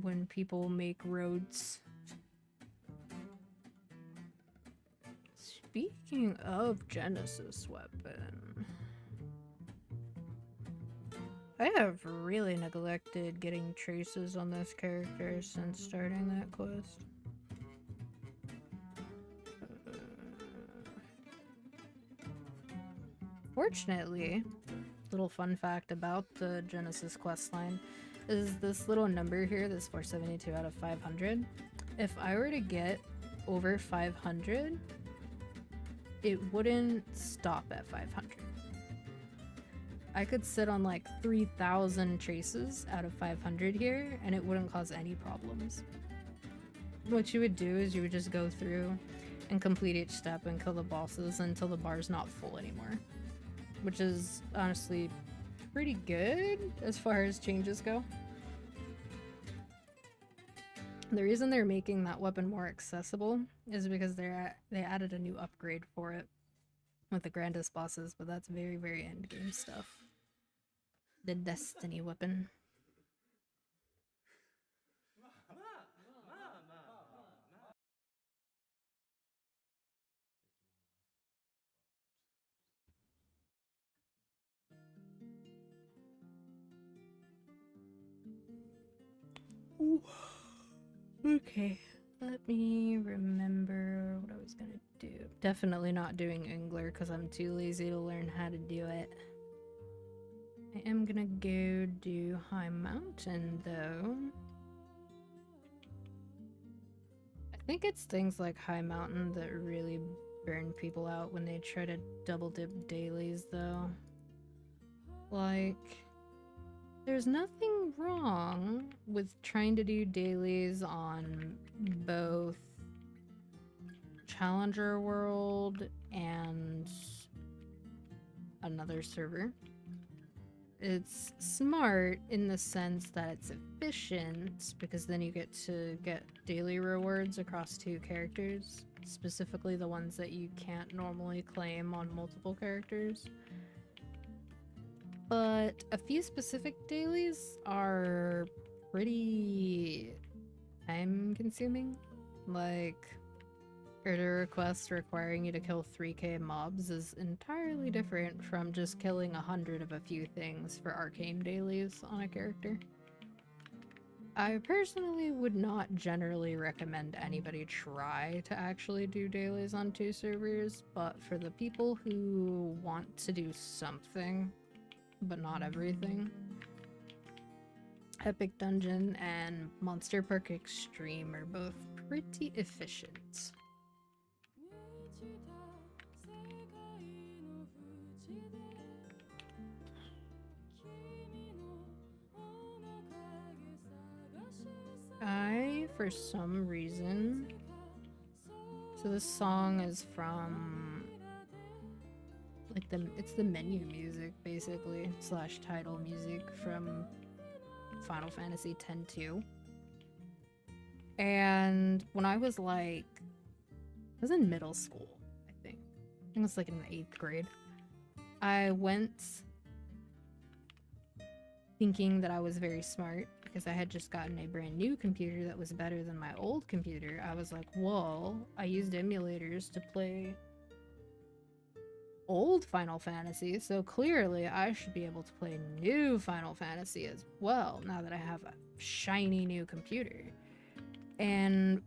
[SPEAKER 2] when people make roads. Speaking of Genesis weapon, I have really neglected getting traces on this character since starting that quest. Fortunately, little fun fact about the Genesis questline is this little number here, this 472 out of 500. If I were to get over 500, it wouldn't stop at 500. I could sit on like 3,000 traces out of 500 here and it wouldn't cause any problems. What you would do is you would just go through and complete each step and kill the bosses until the bar's not full anymore. Which is honestly pretty good as far as changes go. The reason they're making that weapon more accessible is because they added a new upgrade for it with the grandest bosses, but that's very, very end game stuff. The Destiny weapon. Ooh. Okay, let me remember what I was gonna do. Definitely not doing Angler because I'm too lazy to learn how to do it. I am gonna go do High Mountain though. I think it's things like High Mountain that really burn people out when they try to double dip dailies though. Like, there's nothing wrong with trying to do dailies on both Challenger World and another server. It's smart in the sense that it's efficient because then you get to get daily rewards across 2 characters, specifically the ones that you can't normally claim on multiple characters. But a few specific dailies are pretty time consuming. Like, Herder request requiring you to kill 3k mobs is entirely different from just killing 100 of a few things for arcane dailies on a character. I personally would not generally recommend anybody try to actually do dailies on 2 servers, but for the people who want to do something, but not everything, Epic Dungeon and Monster Park Extreme are both pretty efficient. For some reason, so this song is from like it's the menu music basically slash title music from Final Fantasy X-2. And when I was like, I was in middle school, I think it was like in the 8th grade, I went thinking that I was very smart because I had just gotten a brand new computer that was better than my old computer. I was like, well, I used emulators to play old Final Fantasy, so clearly I should be able to play new Final Fantasy as well now that I have a shiny new computer. And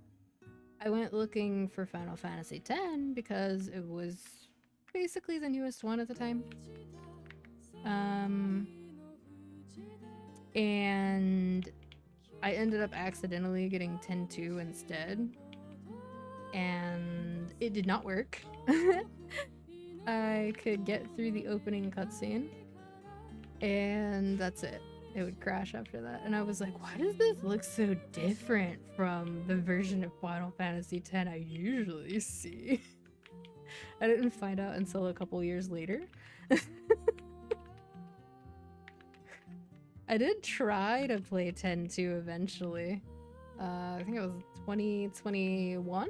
[SPEAKER 2] I went looking for Final Fantasy X because it was basically the newest one at the time. And I ended up accidentally getting 10-2 instead. And it did not work. I could get through the opening cutscene, and that's it. It would crash after that. And I was like, why does this look so different from the version of Final Fantasy X I usually see? I didn't find out until a couple years later. I did try to play 10-2 eventually. I think it was 2021.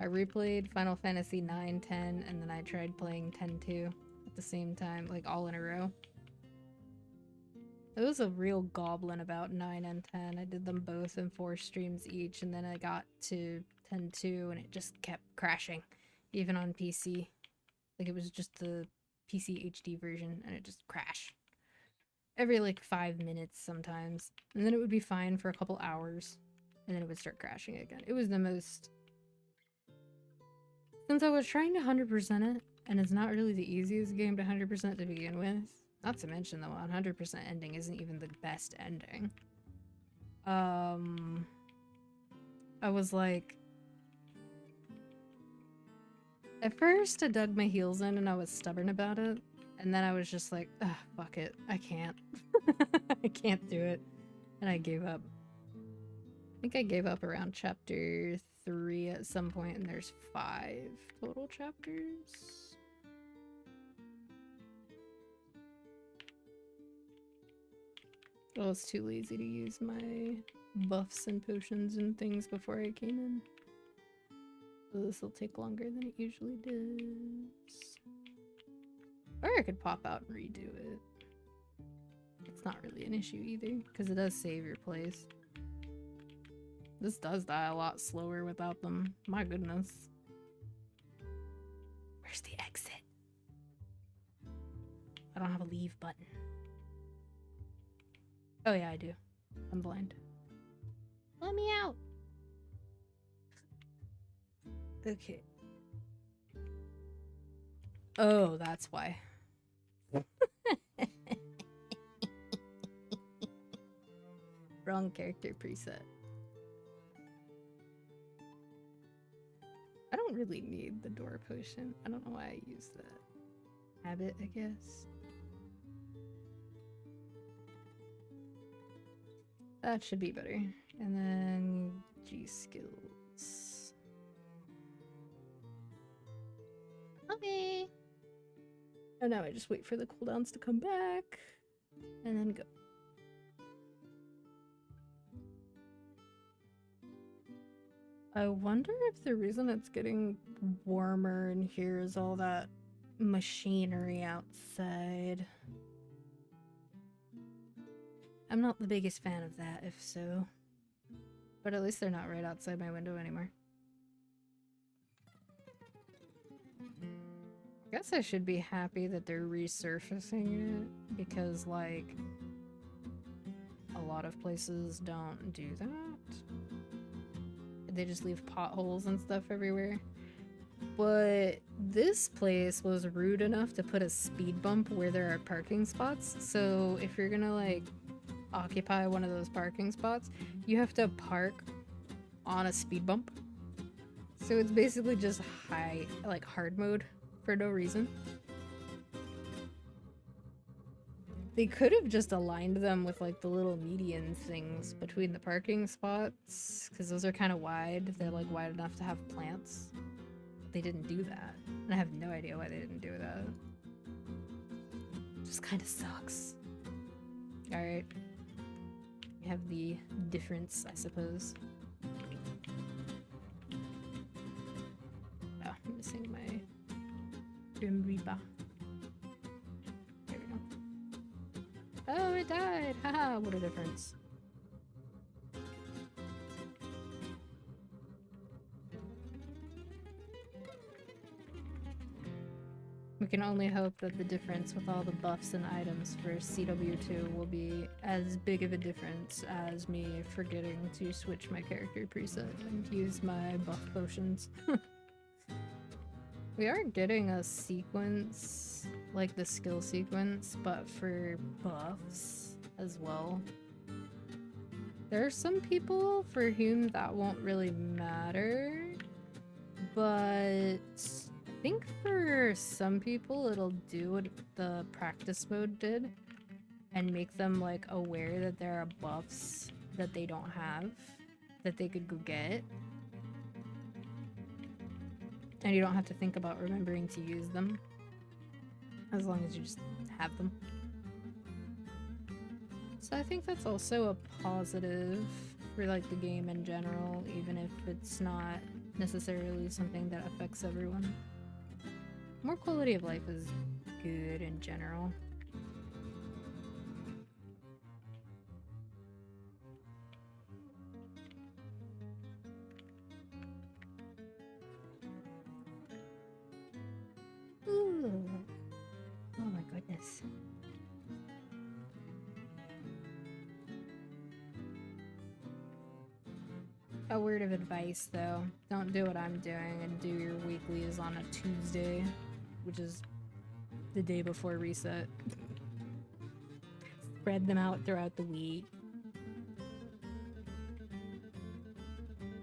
[SPEAKER 2] I replayed Final Fantasy 9, 10, and then I tried playing 10-2 at the same time, like all in a row. It was a real goblin about 9 and 10. I did them both in 4 streams each, and then I got to 10-2 and it just kept crashing, even on PC. Like it was just the PC HD version and it just crashed. Every like 5 minutes sometimes. And then it would be fine for a couple hours, and then it would start crashing again. It was the most... Since I was trying to 100% it, and it's not really the easiest game to 100% to begin with, not to mention the 100% ending isn't even the best ending. I was like... At first I dug my heels in and I was stubborn about it, and then I was just like, ugh, fuck it, I can't. I can't do it. And I gave up. I think I gave up around chapter 3 at some point, and there's 5 total chapters. I was too lazy to use my buffs and potions and things before I came in. So this will take longer than it usually does. Or I could pop out and redo it. It's not really an issue either, because it does save your place. This does die a lot slower without them. My goodness. Where's the exit? I don't have a leave button. Oh yeah, I do. I'm blind. Let me out! Okay. Oh, that's why. Wrong character preset. I don't really need the door potion. I don't know why I use that. Habit, I guess. That should be better. And then G skills. Okay. Oh, now I just wait for the cooldowns to come back and then go. I wonder if the reason it's getting warmer in here is all that machinery outside. I'm not the biggest fan of that, if so. But at least they're not right outside my window anymore. I guess I should be happy that they're resurfacing it, because, like, a lot of places don't do that. They just leave potholes and stuff everywhere. But this place was rude enough to put a speed bump where there are parking spots. So if you're gonna, like, occupy one of those parking spots, you have to park on a speed bump. So it's basically just hard mode for no reason. They could have just aligned them with like the little median things between the parking spots, because those are kind of wide. They're like wide enough to have plants. They didn't do that. And I have no idea why they didn't do that. Just kind of sucks. Alright. We have the difference, I suppose. Oh, I'm missing my Grim Reaper. There we go. Oh, it died! Haha, what a difference. We can only hope that the difference with all the buffs and items for CW2 will be as big of a difference as me forgetting to switch my character preset and use my buff potions. We are getting a sequence, like the skill sequence, but for buffs as well. There are some people for whom that won't really matter, but I think for some people it'll do what the practice mode did and make them like aware that there are buffs that they don't have that they could go get. And you don't have to think about remembering to use them, as long as you just have them. So I think that's also a positive for like the game in general, even if it's not necessarily something that affects everyone. More quality of life is good in general. Ooh. Oh my goodness. A word of advice though, don't do what I'm doing and do your weeklies on a Tuesday, which is the day before reset. Spread them out throughout the week.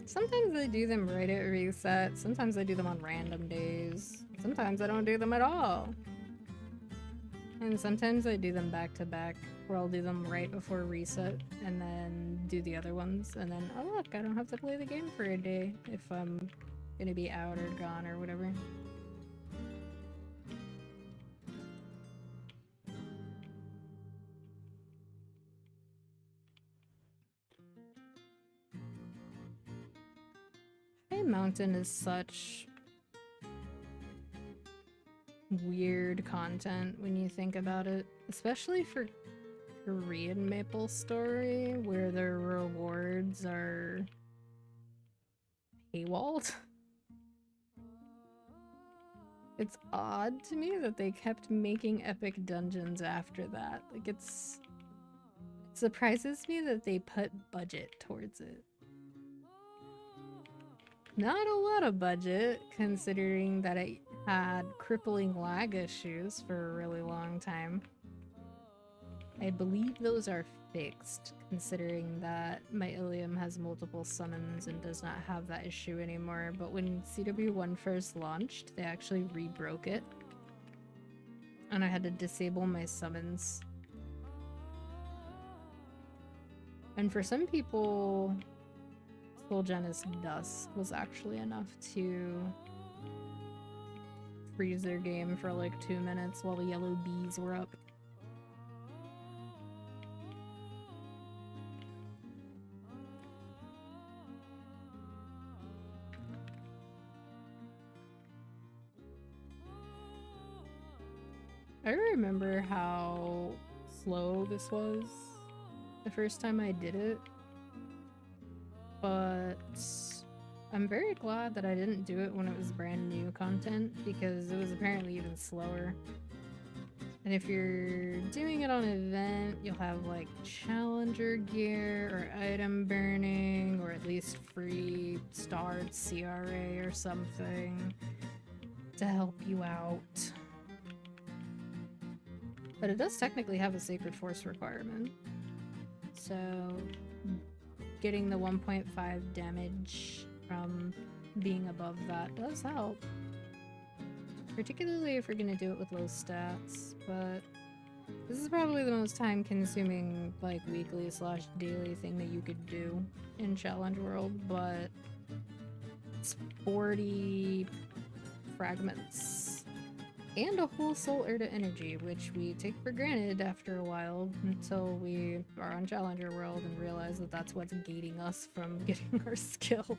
[SPEAKER 2] Sometimes I do them right at reset, sometimes I do them on random days, sometimes I don't do them at all. And sometimes I do them back to back, where I'll do them right before reset and then do the other ones, and then, oh look, I don't have to play the game for a day if I'm gonna be out or gone or whatever. High Mountain is such weird content when you think about it, especially for Korean maplestory, where their rewards are paywalled. It's odd to me that they kept making epic dungeons after that. Like, it surprises me that they put budget towards it. Not a lot of budget, considering that it had crippling lag issues for a really long time. I believe those are fixed, considering that my Ilium has multiple summons and does not have that issue anymore, but when CW1 first launched, they actually rebroke it, and I had to disable my summons. And for some people, Soul Janus Dust was actually enough to freeze their game for like 2 minutes while the yellow bees were up. I remember how slow this was the first time I did it, but I'm very glad that I didn't do it when it was brand new content, because it was apparently even slower. And if you're doing it on an event, you'll have like challenger gear or item burning, or at least free starred CRA or something to help you out. But it does technically have a Sacred Force requirement, so getting the 1.5 damage from being above that does help. Particularly if you're gonna do it with low stats, but this is probably the most time-consuming, like, weekly/daily thing that you could do in Challenge World, but it's 40 fragments. And a whole soul Erda energy, which we take for granted after a while until we are on Challenger World and realize that that's what's gating us from getting our skills.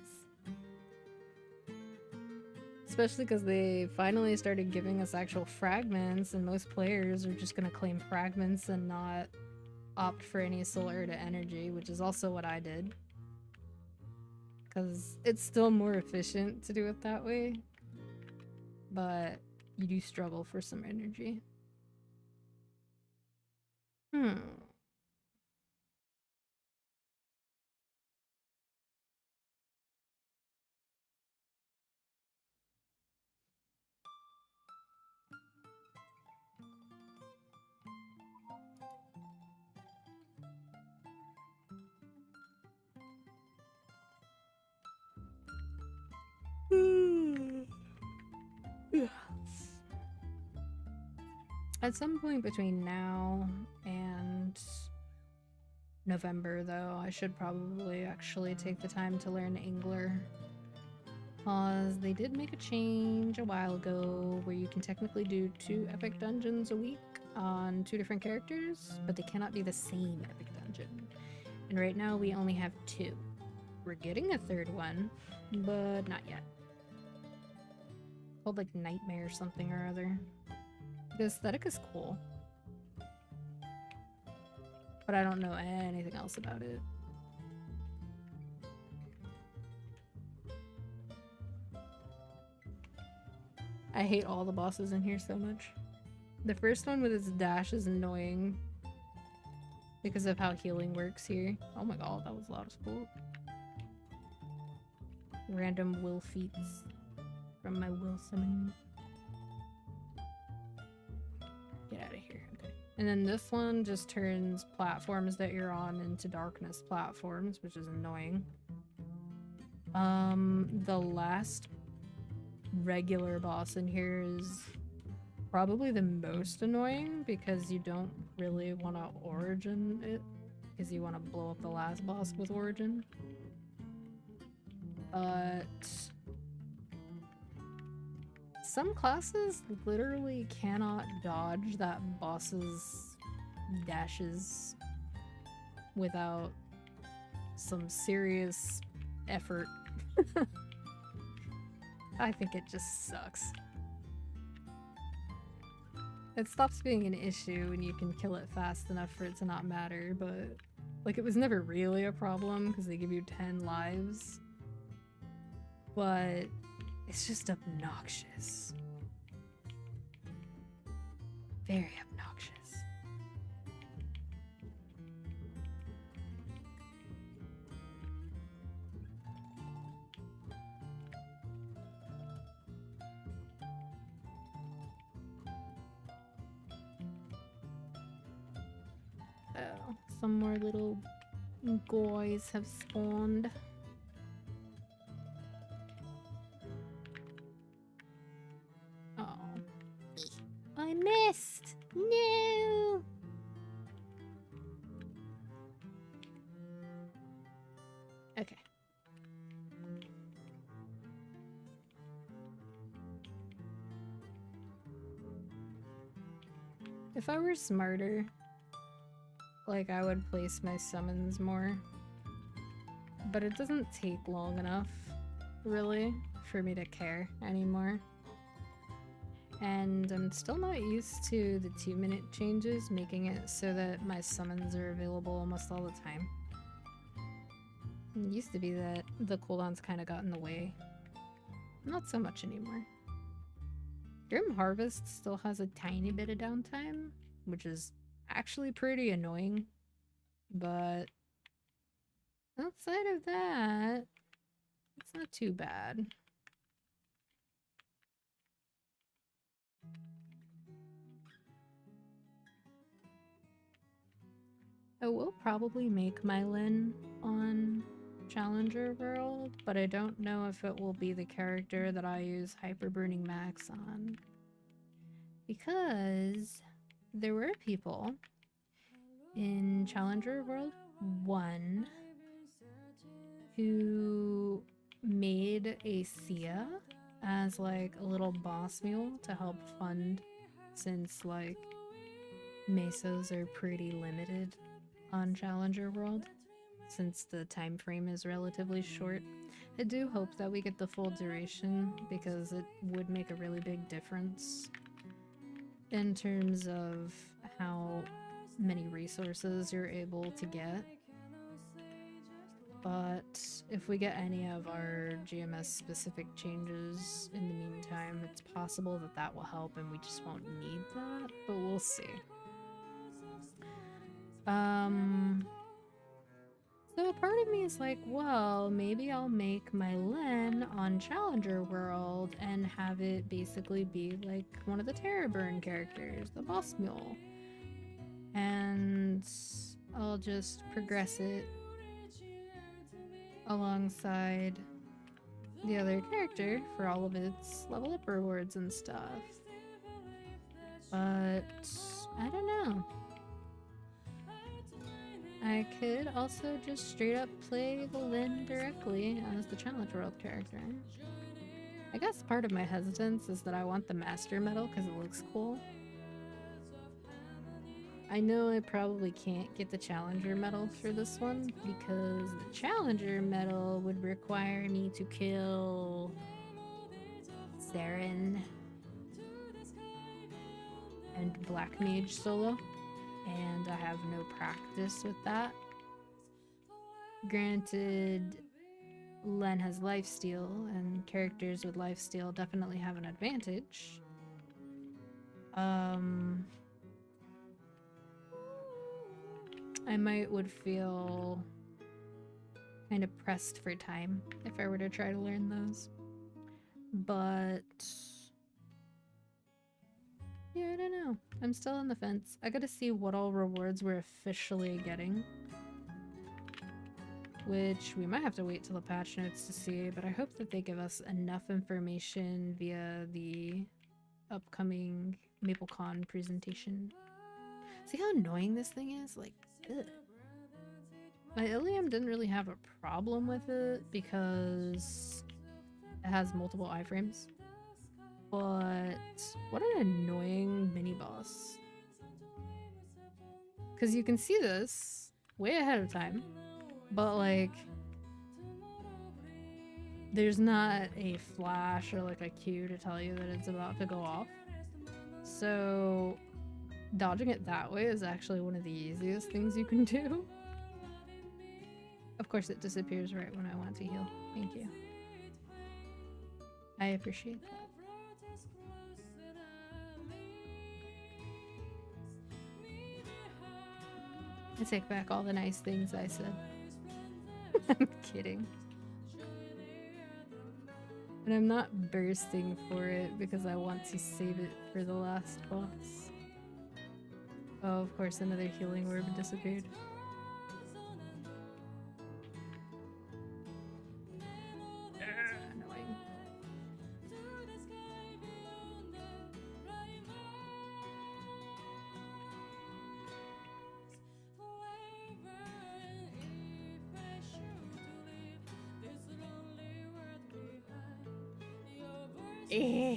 [SPEAKER 2] Especially because they finally started giving us actual fragments, and most players are just gonna claim fragments and not opt for any soul Erda energy, which is also what I did. Because it's still more efficient to do it that way. But You do struggle for some energy. At some point between now and November, though, I should probably actually take the time to learn Angler. Because they did make a change a while ago where you can technically do 2 epic dungeons a week on 2 different characters, but they cannot be the same epic dungeon. And right now we only have 2. We're getting a 3rd one, but not yet. It's called like Nightmare or something or other. The aesthetic is cool, but I don't know anything else about it. I hate all the bosses in here so much. The first one with its dash is annoying because of how healing works here. Oh my god, that was loud as fuck. Random will feats from my will summon. Get out of here. Okay. And then this one just turns platforms that you're on into darkness platforms, which is annoying. The last regular boss in here is probably the most annoying because you don't really want to origin it because you want to blow up the last boss with origin. But some classes literally cannot dodge that boss's dashes without some serious effort. I think it just sucks. It stops being an issue when you can kill it fast enough for it to not matter, but like it was never really a problem because they give you 10 lives. But it's just obnoxious. Very obnoxious. Oh, some more little guys have spawned. Oh. I missed! No! Okay. If I were smarter, like I would place my summons more. But it doesn't take long enough, really, for me to care anymore. And I'm still not used to the 2-minute changes, making it so that my summons are available almost all the time. It used to be that the cooldowns kind of got in the way. Not so much anymore. Grim Harvest still has a tiny bit of downtime, which is actually pretty annoying. But outside of that, it's not too bad. I will probably make my Lyn on Challenger World, but I don't know if it will be the character that I use Hyper Burning Max on. Because there were people in Challenger World 1 who made a Sia as like a little boss mule to help fund, since like mesos are pretty limited on Challenger World since the time frame is relatively short. I do hope that we get the full duration because it would make a really big difference in terms of how many resources you're able to get. But if we get any of our GMS specific changes in the meantime, it's possible that that will help and we just won't need that, but we'll see. So a part of me is like, well, maybe I'll make my Len on Challenger World and have it basically be like one of the Terrorburn characters, the boss mule. And I'll just progress it alongside the other character for all of its level up rewards and stuff. But I don't know. I could also just straight up play the Lyn directly as the Challenge World character. I guess part of my hesitance is that I want the Master Medal because it looks cool. I know I probably can't get the Challenger Medal for this one because the Challenger Medal would require me to kill Saren and Black Mage solo, and I have no practice with that. Granted, Len has lifesteal, and characters with lifesteal definitely have an advantage. I would feel kind of pressed for time if I were to try to learn those. But yeah, I don't know. I'm still on the fence. I gotta see what all rewards we're officially getting. Which we might have to wait till the patch notes to see, but I hope that they give us enough information via the upcoming MapleCon presentation. See how annoying this thing is? Like, ugh. My Ilium didn't really have a problem with it because it has multiple iframes. But what an annoying mini-boss. Because you can see this way ahead of time, but like there's not a flash or like a cue to tell you that it's about to go off. So dodging it that way is actually one of the easiest things you can do. Of course it disappears right when I want to heal. Thank you. I appreciate that. I take back all the nice things I said. I'm kidding. And I'm not bursting for it because I want to save it for the last boss. Oh, of course, another healing orb disappeared. Annoying. Eh.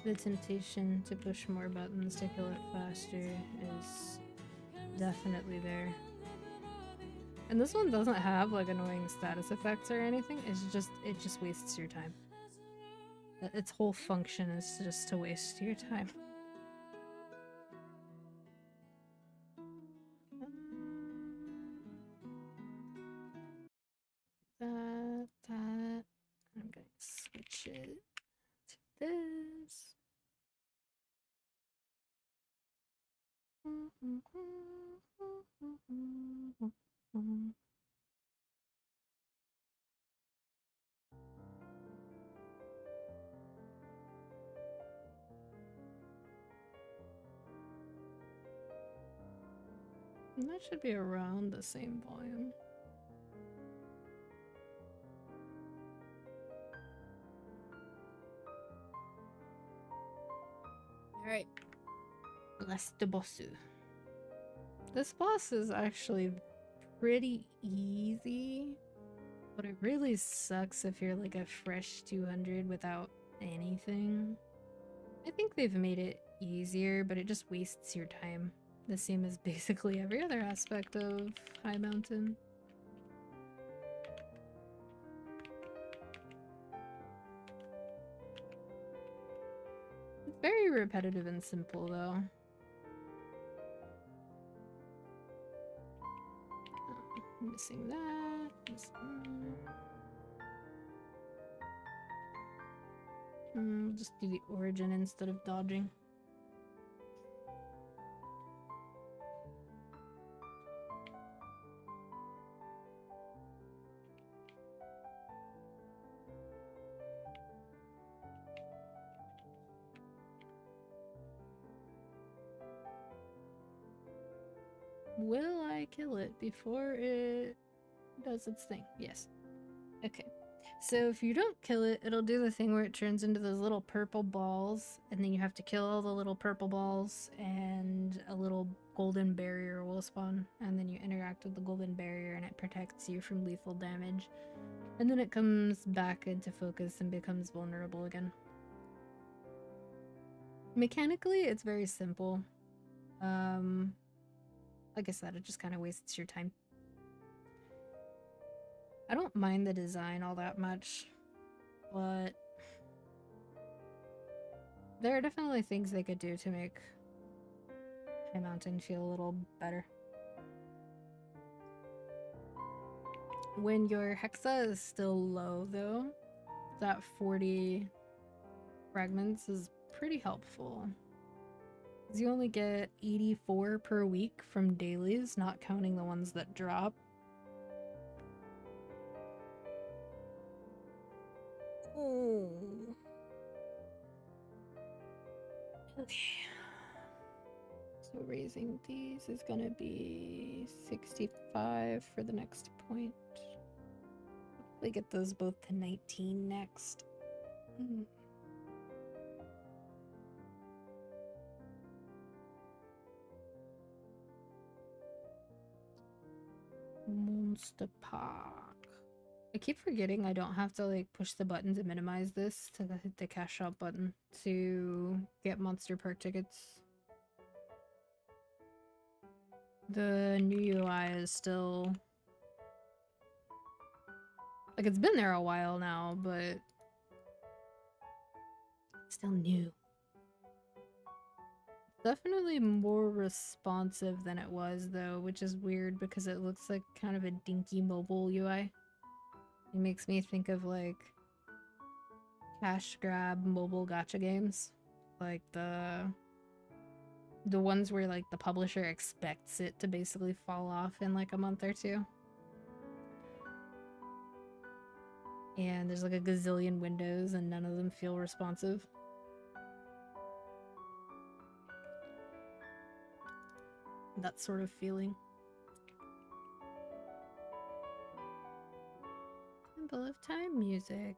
[SPEAKER 2] The temptation to push more buttons to kill it faster is definitely there. And this one doesn't have like annoying status effects or anything. It just wastes your time. Its whole function is just to waste your time. That. I'm gonna switch it to this. And that should be around the same volume. Alright. Last boss. This boss is actually pretty easy, but it really sucks if you're like a fresh 200 without anything. I think they've made it easier, but it just wastes your time. The same as basically every other aspect of High Mountain. It's very repetitive and simple, though. Missing that. Just do the origin instead of dodging. Will I kill it before it does its thing? Yes. Okay. So if you don't kill it, it'll do the thing where it turns into those little purple balls, and then you have to kill all the little purple balls, and a little golden barrier will spawn, and then you interact with the golden barrier and it protects you from lethal damage. And then it comes back into focus and becomes vulnerable again. Mechanically, it's very simple. Like I said, it just kind of wastes your time. I don't mind the design all that much, but there are definitely things they could do to make High Mountain feel a little better. When your hexa is still low, though, that 40 fragments is pretty helpful. Because you only get 84 per week from dailies, not counting the ones that drop. Oh. Okay. So raising these is gonna be 65 for the next point. Hopefully get those both to 19 next. Monster Park. I keep forgetting I don't have to like push the button to minimize this to hit the cash shop button to get Monster Park tickets. The new UI is still like, it's been there a while now, but it's still new. Definitely more responsive than it was though, which is weird because it looks like kind of a dinky mobile UI. It makes me think of like cash grab mobile gacha games, like the ones where like the publisher expects it to basically fall off in like a month or two. And there's like a gazillion windows and none of them feel responsive. That sort of feeling. Temple of Time music.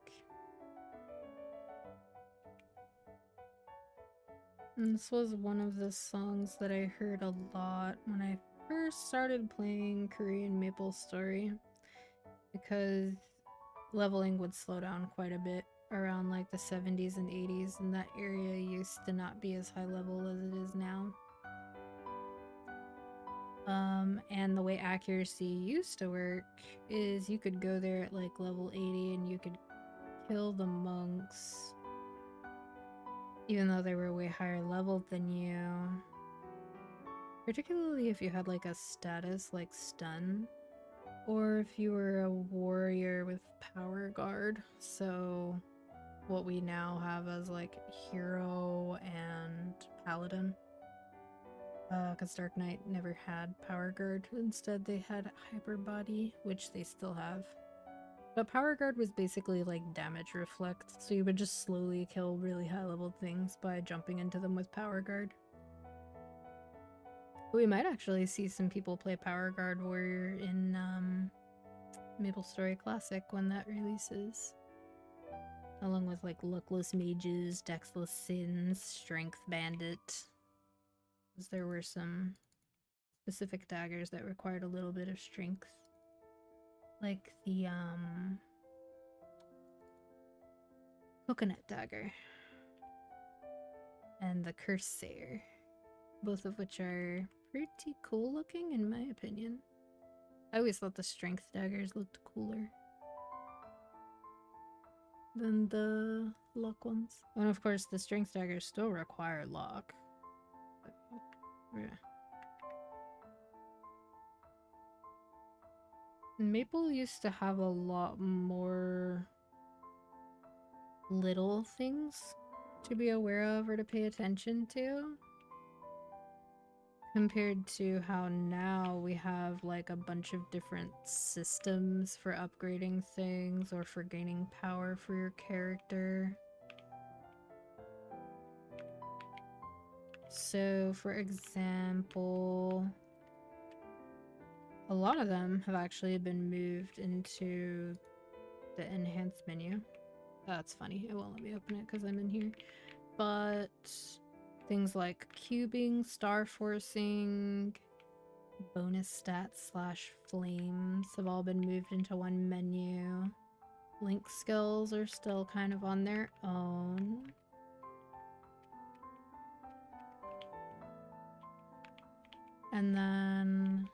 [SPEAKER 2] And this was one of the songs that I heard a lot when I first started playing Korean MapleStory, because leveling would slow down quite a bit around like the 70s and 80s, and that area used to not be as high level as it is now. And the way accuracy used to work is you could go there at like level 80 and you could kill the monks even though they were way higher leveled than you. Particularly if you had like a status like stun, or if you were a warrior with power guard. So what we now have as like hero and paladin. Because Dark Knight never had Power Guard. Instead, they had Hyper Body, which they still have. But Power Guard was basically like damage reflect, so you would just slowly kill really high level things by jumping into them with Power Guard. We might actually see some people play Power Guard Warrior in MapleStory Classic when that releases. Along with like Luckless Mages, Dexless Sins, Strength Bandit. There were some specific daggers that required a little bit of strength. Like the Coconut Dagger and the Cursair. Both of which are pretty cool looking in my opinion. I always thought the strength daggers looked cooler. than the luck ones. And of course, the strength daggers still require luck. Yeah. Maple used to have a lot more little things to be aware of or to pay attention to, compared to how now we have like a bunch of different systems for upgrading things or for gaining power for your character. So, for example, a lot of them have actually been moved into the enhanced menu. That's funny, it won't let me open it because I'm in here. But things like cubing, star forcing, bonus stats / flames have all been moved into one menu. Link skills are still kind of on their own. And then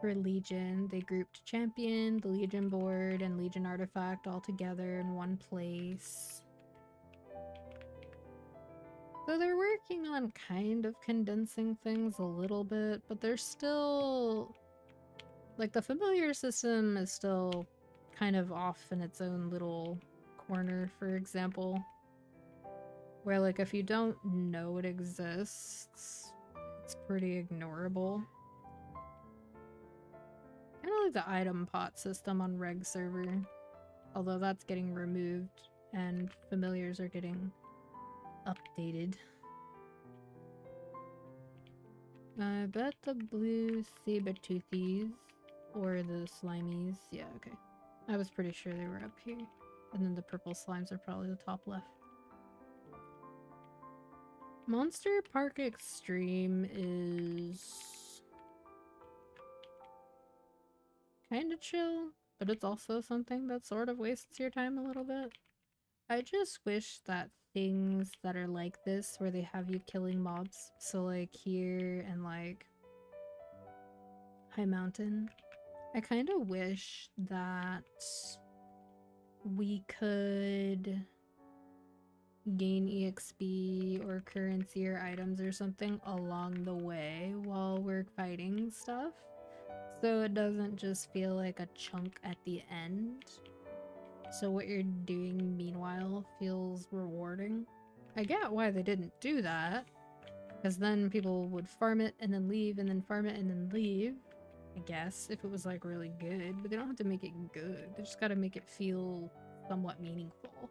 [SPEAKER 2] for Legion, they grouped Champion, the Legion board, and Legion Artifact all together in one place. So they're working on kind of condensing things a little bit, but they're still... like, the familiar system is still kind of off in its own little corner, for example. Where, like, if you don't know it exists, it's pretty ignorable. Kind of like the item pot system on Reg server. Although that's getting removed, and familiars are getting updated. I bet the blue saber-toothies, or the slimies, yeah, okay. I was pretty sure they were up here. And then the purple slimes are probably the top left. Monster Park Extreme is kind of chill, but it's also something that sort of wastes your time a little bit. I just wish that things that are like this, where they have you killing mobs, so like here and like High Mountain, I kind of wish that we could gain EXP or currency or items or something along the way while we're fighting stuff, so it doesn't just feel like a chunk at the end. So what you're doing meanwhile feels rewarding. I get why they didn't do that, because then people would farm it and then leave and then farm it and then leave, I guess, if it was like really good, but they don't have to make it good. They just gotta make it feel somewhat meaningful.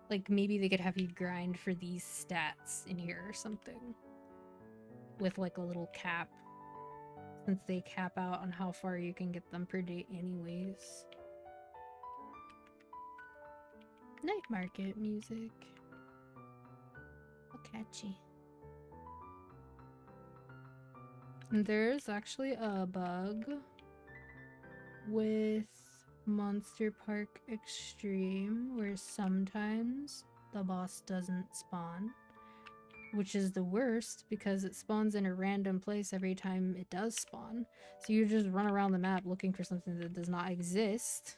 [SPEAKER 2] Like maybe they could have you grind for these stats in here or something, with like a little cap, since they cap out on how far you can get them per day anyways. Night market music. How catchy. There's actually a bug with Monster Park Extreme where sometimes the boss doesn't spawn, which is the worst because it spawns in a random place every time it does spawn. So you just run around the map looking for something that does not exist.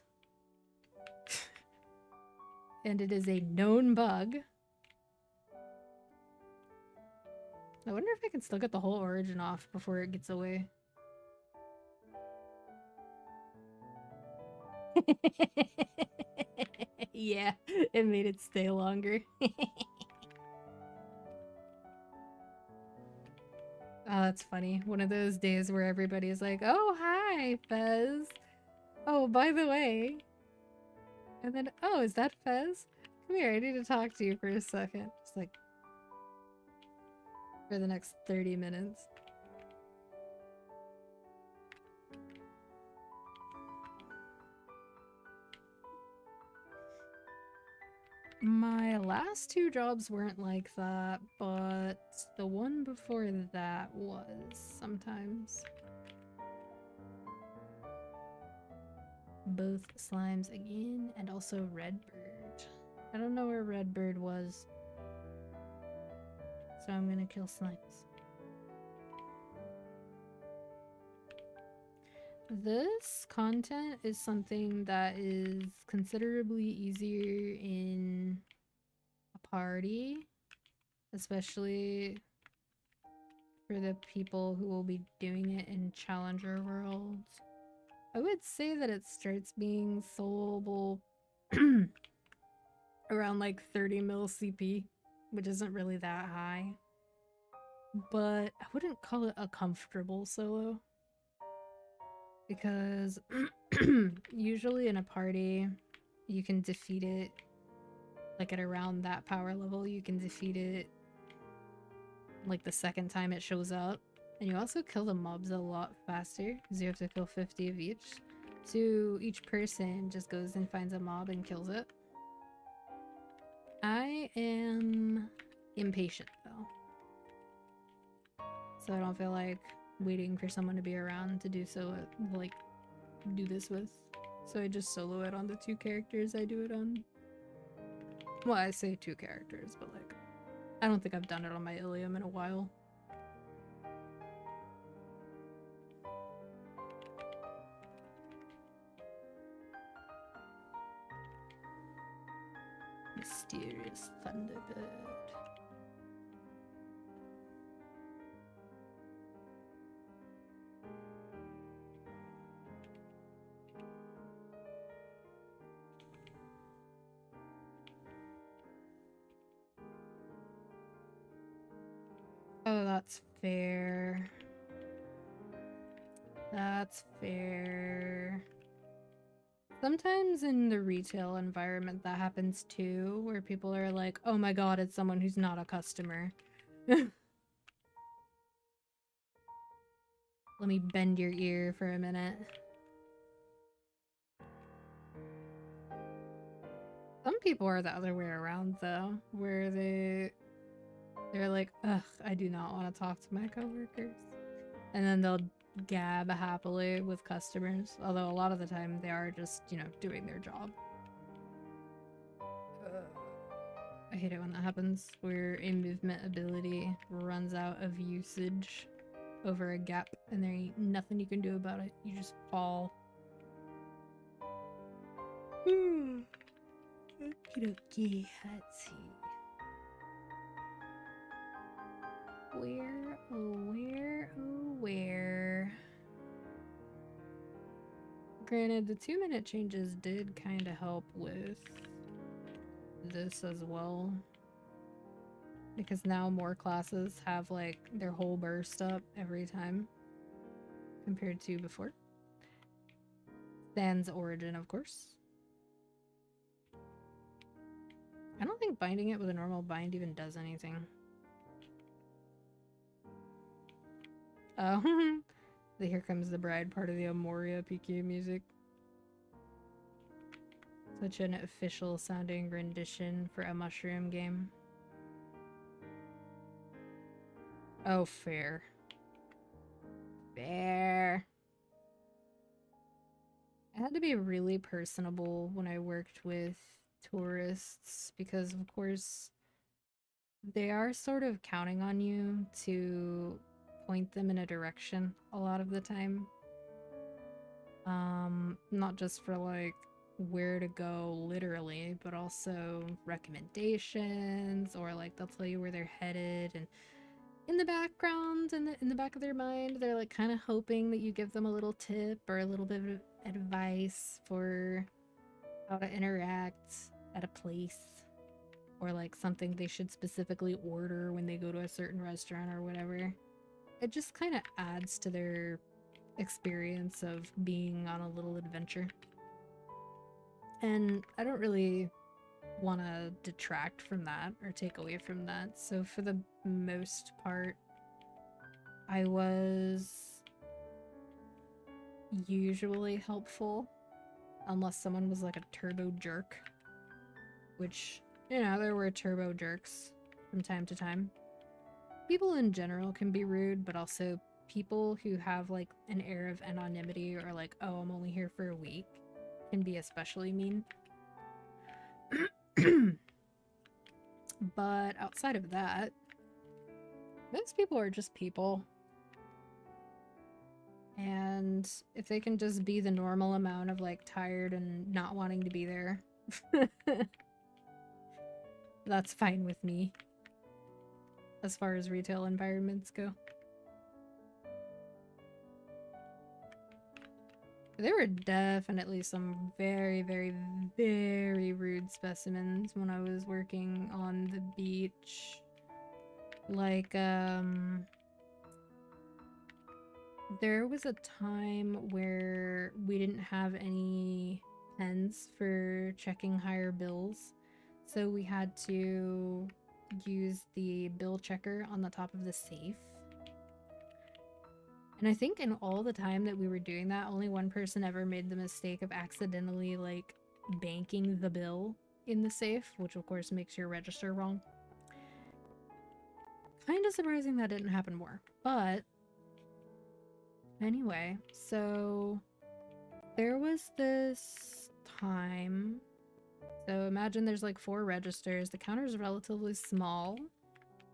[SPEAKER 2] And it is a known bug. I wonder if I can still get the whole origin off before it gets away. Yeah, it made it stay longer. Oh, that's funny. One of those days where everybody's like, oh, hi, Fez. Oh, by the way. And then, oh, is that Fez? Come here, I need to talk to you for a second. Just like, for the next 30 minutes. My last 2 jobs weren't like that, but the one before that was sometimes. Both slimes again, and also Redbird. I don't know where Redbird was, so I'm gonna kill slimes. This content is something that is considerably easier in a party, especially for the people who will be doing it in Challenger worlds. I would say that it starts being soloable around like 30 mil CP, which isn't really that high. But I wouldn't call it a comfortable solo. Because usually in a party, you can defeat it like at around that power level. You can defeat it like the second time it shows up. And you also kill the mobs a lot faster because you have to kill 50 of each. So each person just goes and finds a mob and kills it. I am impatient though. So I don't feel like waiting for someone to be around to do so, like, do this with. So I just solo it on the 2 characters I do it on. Well, I say 2 characters, but like, I don't think I've done it on my Ilium in a while. Mysterious Thunderbird. Oh, that's fair. That's fair. Sometimes in the retail environment that happens too, where people are like, oh my god, it's someone who's not a customer. Let me bend your ear for a minute. Some people are the other way around though, where they're like, ugh, I do not want to talk to my coworkers. And then they'll gab happily with customers, although a lot of the time they are just, you know, doing their job. I hate it when that happens, where a movement ability runs out of usage over a gap and there ain't nothing you can do about it. You just fall. Okie dokie, let's see. Where, oh where, oh where. Granted, the 2-minute changes did kind of help with this as well. Because now more classes have like their whole burst up every time compared to before. Sans origin, of course. I don't think binding it with a normal bind even does anything. Oh, the Here Comes the Bride part of the Amoria PQ music. Such an official sounding rendition for a mushroom game. Oh, fair. Fair. I had to be really personable when I worked with tourists because, of course, they are sort of counting on you to point them in a direction a lot of the time. Not just for like where to go literally, but also recommendations, or like they'll tell you where they're headed, and in the background, in the back of their mind, they're like kind of hoping that you give them a little tip or a little bit of advice for how to interact at a place, or like something they should specifically order when they go to a certain restaurant or whatever. It just kind of adds to their experience of being on a little adventure. And I don't really want to detract from that or take away from that. So for the most part, I was usually helpful unless someone was like a turbo jerk, which, you know, there were turbo jerks from time to time. People in general can be rude, but also people who have like an air of anonymity or like, oh, I'm only here for a week, can be especially mean. But outside of that, most people are just people. And if they can just be the normal amount of like tired and not wanting to be there, that's fine with me as far as retail environments go. There were definitely some very, very, very rude specimens when I was working on the beach. Like, there was a time where we didn't have any pens for checking higher bills, so we had to use the bill checker on the top of the safe. And I think in all the time that we were doing that, only one person ever made the mistake of accidentally, like, banking the bill in the safe, which of course makes your register wrong. Kinda surprising that didn't happen more, but anyway, so there was this time. So imagine there's like 4 registers. The counter is relatively small,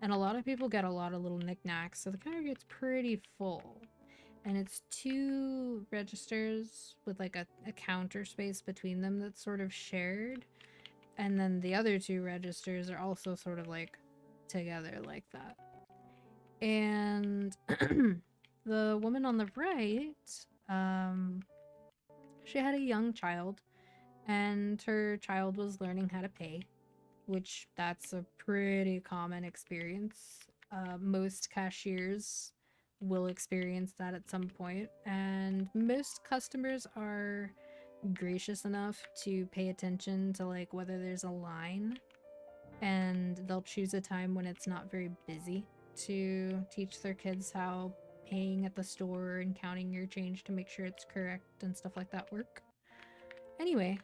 [SPEAKER 2] and a lot of people get a lot of little knickknacks, so the counter gets pretty full. And it's 2 registers with like a counter space between them that's sort of shared. And then the other 2 registers are also sort of like together like that. And the woman on the right, she had a young child, and her child was learning how to pay, which that's a pretty common experience. Most cashiers will experience that at some point, and most customers are gracious enough to pay attention to like whether there's a line, and they'll choose a time when it's not very busy to teach their kids how paying at the store and counting your change to make sure it's correct and stuff like that work. Anyway,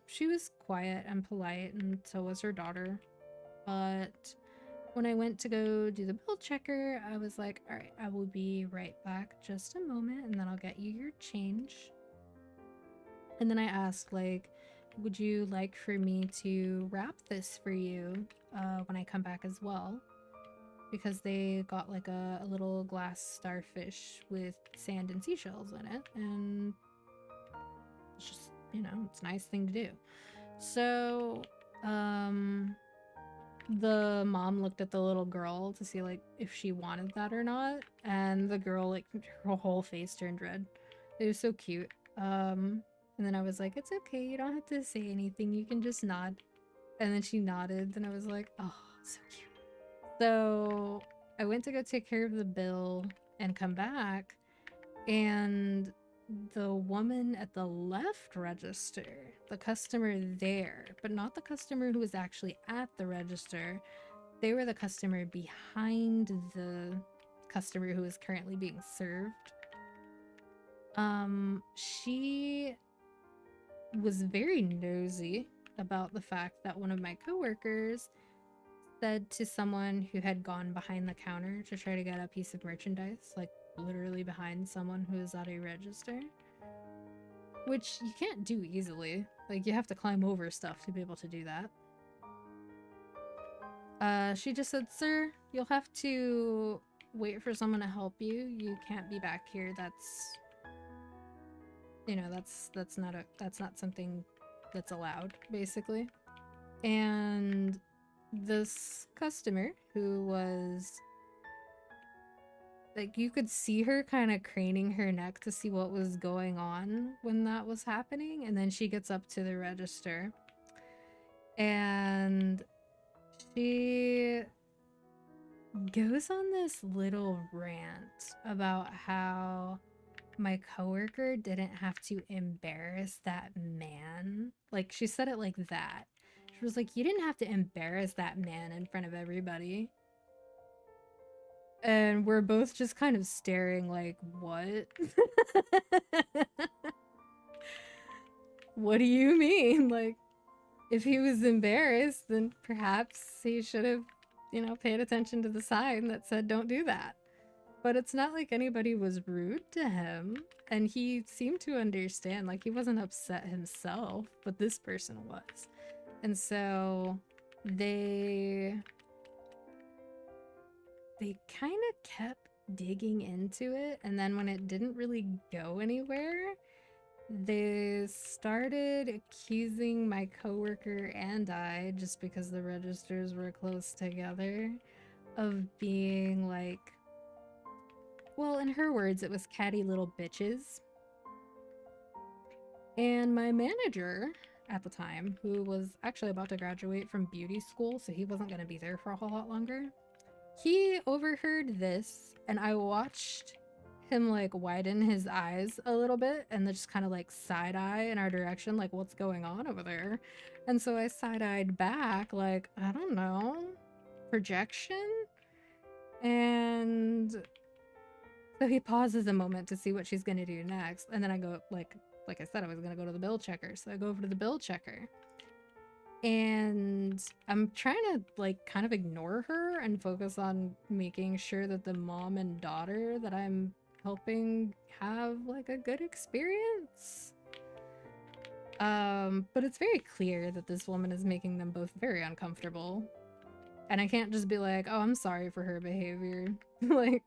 [SPEAKER 2] she was quiet and polite, and so was her daughter. But when I went to go do the bill checker, I was like, alright, I will be right back, just a moment, and then I'll get you your change. And then I asked, like, would you like for me to wrap this for you when I come back as well? Because they got like a little glass starfish with sand and seashells in it, and it's just, you know, it's a nice thing to do. So, the mom looked at the little girl to see like if she wanted that or not, and the girl, like, her whole face turned red. It was so cute. And then I was like, it's okay, you don't have to say anything, you can just nod. And then she nodded, and I was like, oh, so cute. So I went to go take care of the bill and come back, and the woman at the left register, the customer there, but not the customer who was actually at the register, they were the customer behind the customer who is currently being served. She was very nosy about the fact that one of my coworkers said to someone who had gone behind the counter to try to get a piece of merchandise, like literally behind someone who is at a register, which you can't do easily. Like, you have to climb over stuff to be able to do that. She just said, sir, you'll have to wait for someone to help you. You can't be back here. That's, you know, that's not something that's allowed, basically. And this customer who was like, you could see her kind of craning her neck to see what was going on when that was happening, and then she gets up to the register and she goes on this little rant about how my coworker didn't have to embarrass that man. Like, she said it like that. She was like, you didn't have to embarrass that man in front of everybody. And we're both just kind of staring like, what? What do you mean? Like, if he was embarrassed, then perhaps he should have, you know, paid attention to the sign that said don't do that. But it's not like anybody was rude to him, and he seemed to understand. Like, he wasn't upset himself, but this person was. And so they kind of kept digging into it, and then when it didn't really go anywhere, they started accusing my coworker and I, just because the registers were close together, of being like, well, in her words, it was catty little bitches. And my manager at the time, who was actually about to graduate from beauty school, so he wasn't going to be there for a whole lot longer, he overheard this, and I watched him like widen his eyes a little bit and then just kind of like side eye in our direction, like, what's going on over there? And so I side eyed back, like, I don't know, projection? And so he pauses a moment to see what she's gonna do next, and then I go, like I said, I was gonna go to the bill checker, so I go over to the bill checker. And I'm trying to like kind of ignore her and focus on making sure that the mom and daughter that I'm helping have like a good experience. But it's very clear that this woman is making them both very uncomfortable. And I can't just be like, oh, I'm sorry for her behavior. Like,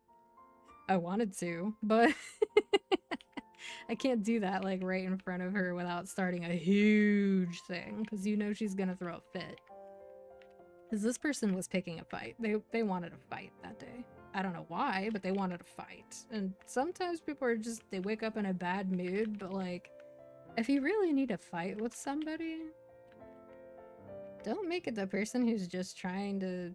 [SPEAKER 2] I wanted to, but I can't do that like right in front of her without starting a huge thing, because you know she's gonna throw a fit. Because this person was picking a fight. They wanted a fight that day. I don't know why, but they wanted a fight. And sometimes people are just, they wake up in a bad mood, but like, if you really need a fight with somebody, don't make it the person who's just trying to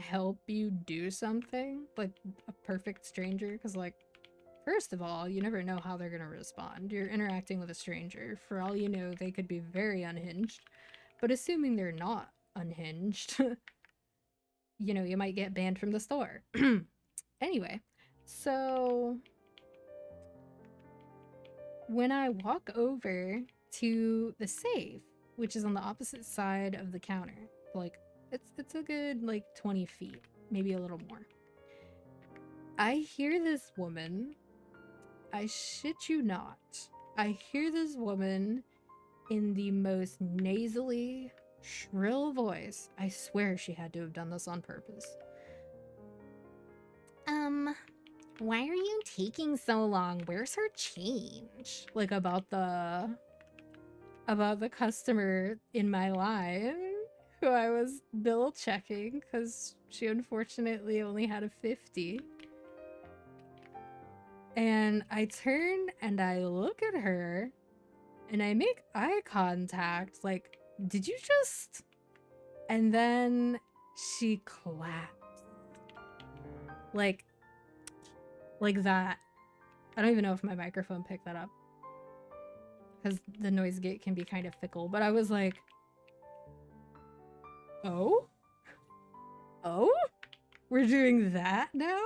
[SPEAKER 2] help you do something, like a perfect stranger, because like, first of all, you never know how they're gonna respond. You're interacting with a stranger. For all you know, they could be very unhinged. But assuming they're not unhinged, you know, you might get banned from the store. Anyway, so when I walk over to the safe, which is on the opposite side of the counter, like it's a good like 20 feet, maybe a little more. I hear this woman, I shit you not, I hear this woman in the most nasally, shrill voice. I swear she had to have done this on purpose. Why are you taking so long? Where's her change? Like about the customer in my line who I was bill checking because she unfortunately only had a 50. And I turn and I look at her and I make eye contact, like, did you just... And then she claps. Like that. I don't even know if my microphone picked that up, because the noise gate can be kind of fickle, but I was like, oh? Oh? We're doing that now?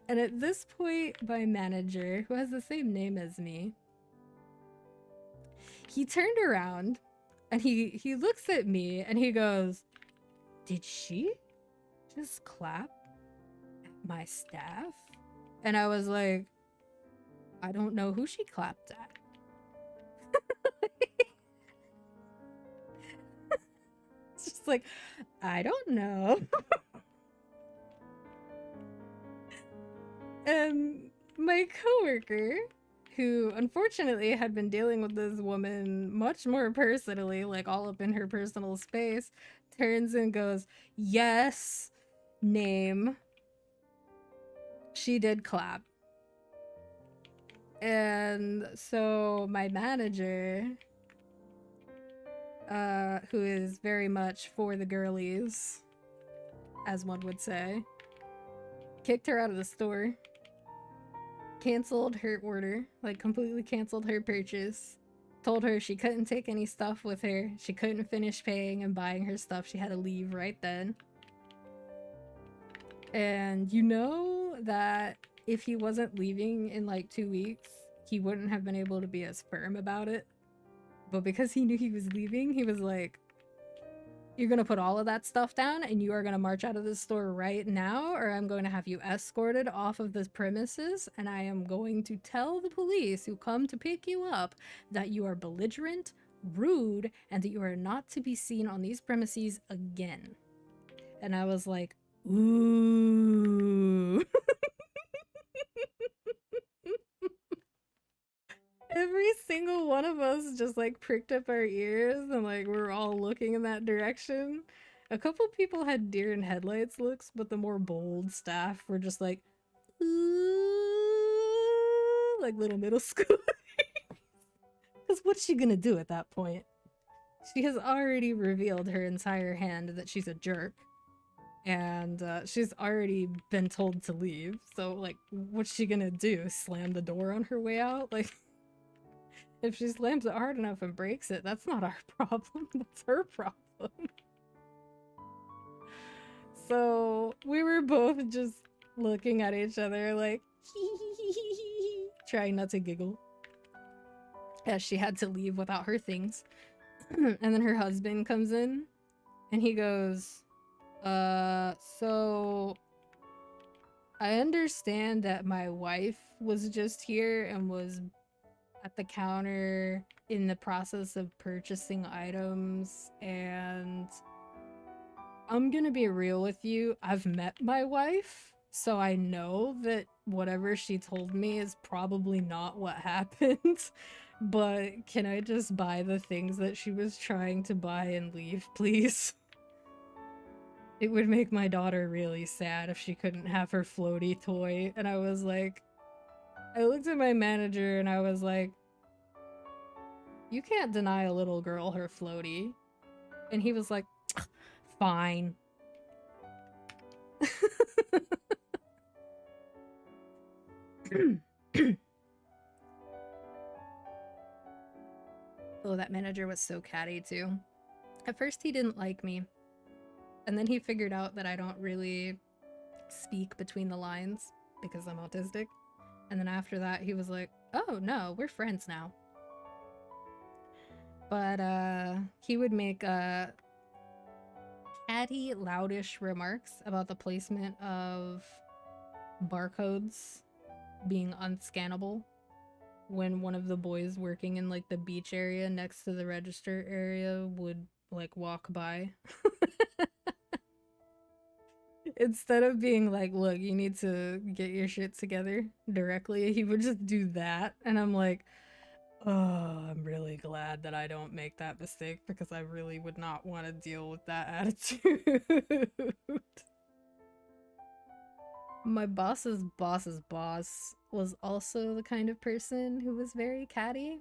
[SPEAKER 2] And at this point, my manager, who has the same name as me, he turned around and he looks at me and he goes, did she just clap at my staff? And I was like, I don't know who she clapped at. It's just like, I don't know. And my coworker, who unfortunately had been dealing with this woman much more personally, like all up in her personal space, turns and goes, yes, name. She did clap. And so my manager, who is very much for the girlies, as one would say, kicked her out of the store, canceled her order, like completely canceled her purchase, told her she couldn't take any stuff with her, she couldn't finish paying and buying her stuff, she had to leave right then. And you know that if he wasn't leaving in like 2 weeks, he wouldn't have been able to be as firm about it. But because he knew he was leaving, he was like, you're gonna put all of that stuff down and you are gonna march out of this store right now, or I'm going to have you escorted off of this premises, and I am going to tell the police who come to pick you up that you are belligerent, rude, and that you are not to be seen on these premises again. And I was like, ooh. one of us just like pricked up our ears and like we're all looking in that direction. A couple people had deer in headlights looks, but the more bold staff were just like, "Ooh," like little middle school. Because what's she gonna do at that point? She has already revealed her entire hand that she's a jerk. And she's already been told to leave. So, like, what's she gonna do? Slam the door on her way out? Like, if she slams it hard enough and breaks it, that's not our problem. That's her problem. So, we were both just looking at each other, like, trying not to giggle. As she had to leave without her things. And then her husband comes in and he goes, so I understand that my wife was just here and was at the counter in the process of purchasing items, and I'm gonna be real with you, I've met my wife, so I know that whatever she told me is probably not what happened. But can I just buy the things that she was trying to buy and leave, please? It would make my daughter really sad if she couldn't have her floaty toy. And I was like, I looked at my manager and I was like, you can't deny a little girl her floaty. And he was like, fine. Oh, that manager was so catty too. At first he didn't like me. And then he figured out that I don't really speak between the lines because I'm autistic. And then after that he was like, oh no, we're friends now. But he would make catty, loudish remarks about the placement of barcodes being unscannable when one of the boys working in like the beach area next to the register area would like walk by. Instead of being like, look, you need to get your shit together directly, he would just do that. And I'm like, oh, I'm really glad that I don't make that mistake because I really would not want to deal with that attitude. My boss's boss's boss was also the kind of person who was very catty.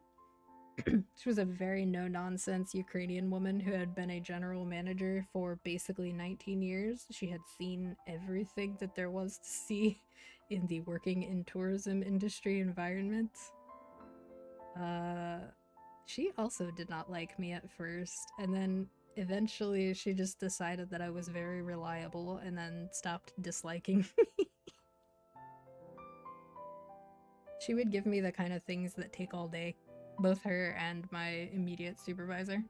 [SPEAKER 2] She was a very no-nonsense Ukrainian woman who had been a general manager for basically 19 years. She had seen everything that there was to see in the working in tourism industry environment. She also did not like me at first, and then eventually she just decided that I was very reliable and then stopped disliking me. She would give me the kind of things that take all day. Both her and my immediate supervisor.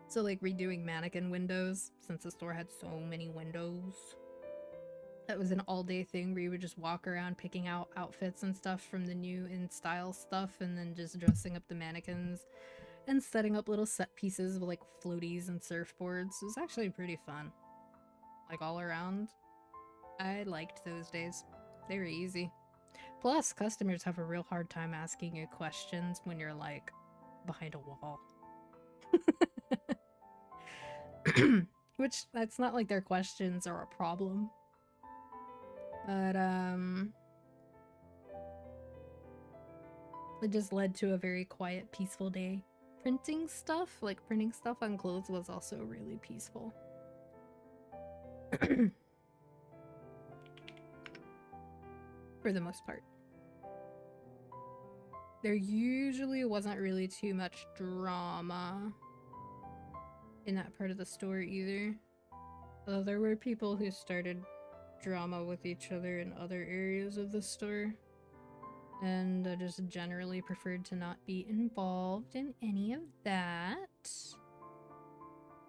[SPEAKER 2] So like redoing mannequin windows, since the store had so many windows. That was an all-day thing where you would just walk around picking out outfits and stuff from the new in-style stuff and then just dressing up the mannequins and setting up little set pieces with like floaties and surfboards. It was actually pretty fun. Like all around. I liked those days. They were easy. Plus, customers have a real hard time asking you questions when you're, like, behind a wall. Which, that's not like their questions are a problem. But, it just led to a very quiet, peaceful day. Printing stuff on clothes was also really peaceful. For the most part. There usually wasn't really too much drama in that part of the store either. Although there were people who started drama with each other in other areas of the store. And I just generally preferred to not be involved in any of that.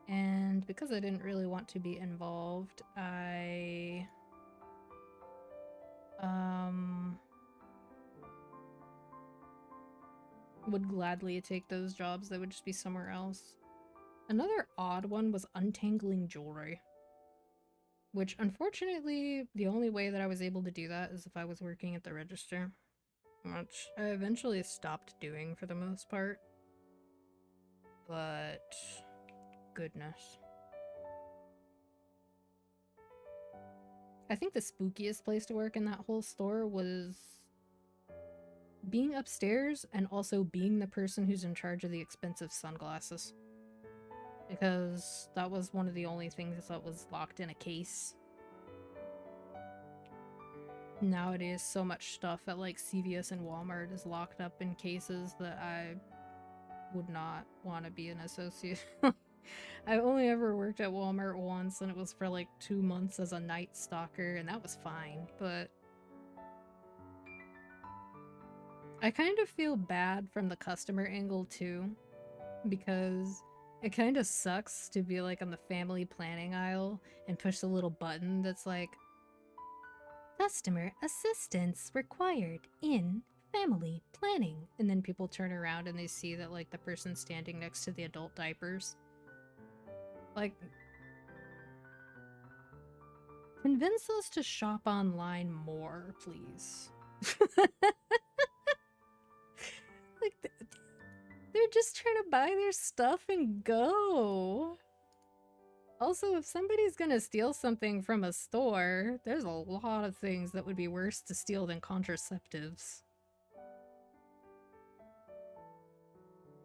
[SPEAKER 2] And because I didn't really want to be involved, I would gladly take those jobs that would just be somewhere else. Another odd one was untangling jewelry. Which, unfortunately, the only way that I was able to do that is if I was working at the register. Which I eventually stopped doing for the most part. But goodness. I think the spookiest place to work in that whole store was being upstairs and also being the person who's in charge of the expensive sunglasses. Because that was one of the only things that was locked in a case. Nowadays, so much stuff at like CVS and Walmart is locked up in cases that I would not want to be an associate. I only ever worked at Walmart once, and it was for like 2 months as a night stalker, and that was fine, but I kind of feel bad from the customer angle too, because it kind of sucks to be like on the family planning aisle and push the little button that's like, customer assistance required in family planning. And then people turn around and they see that like the person standing next to the adult diapers. Like, convince us to shop online more, please. Like, they're just trying to buy their stuff and go. Also, if somebody's gonna steal something from a store, there's a lot of things that would be worse to steal than contraceptives.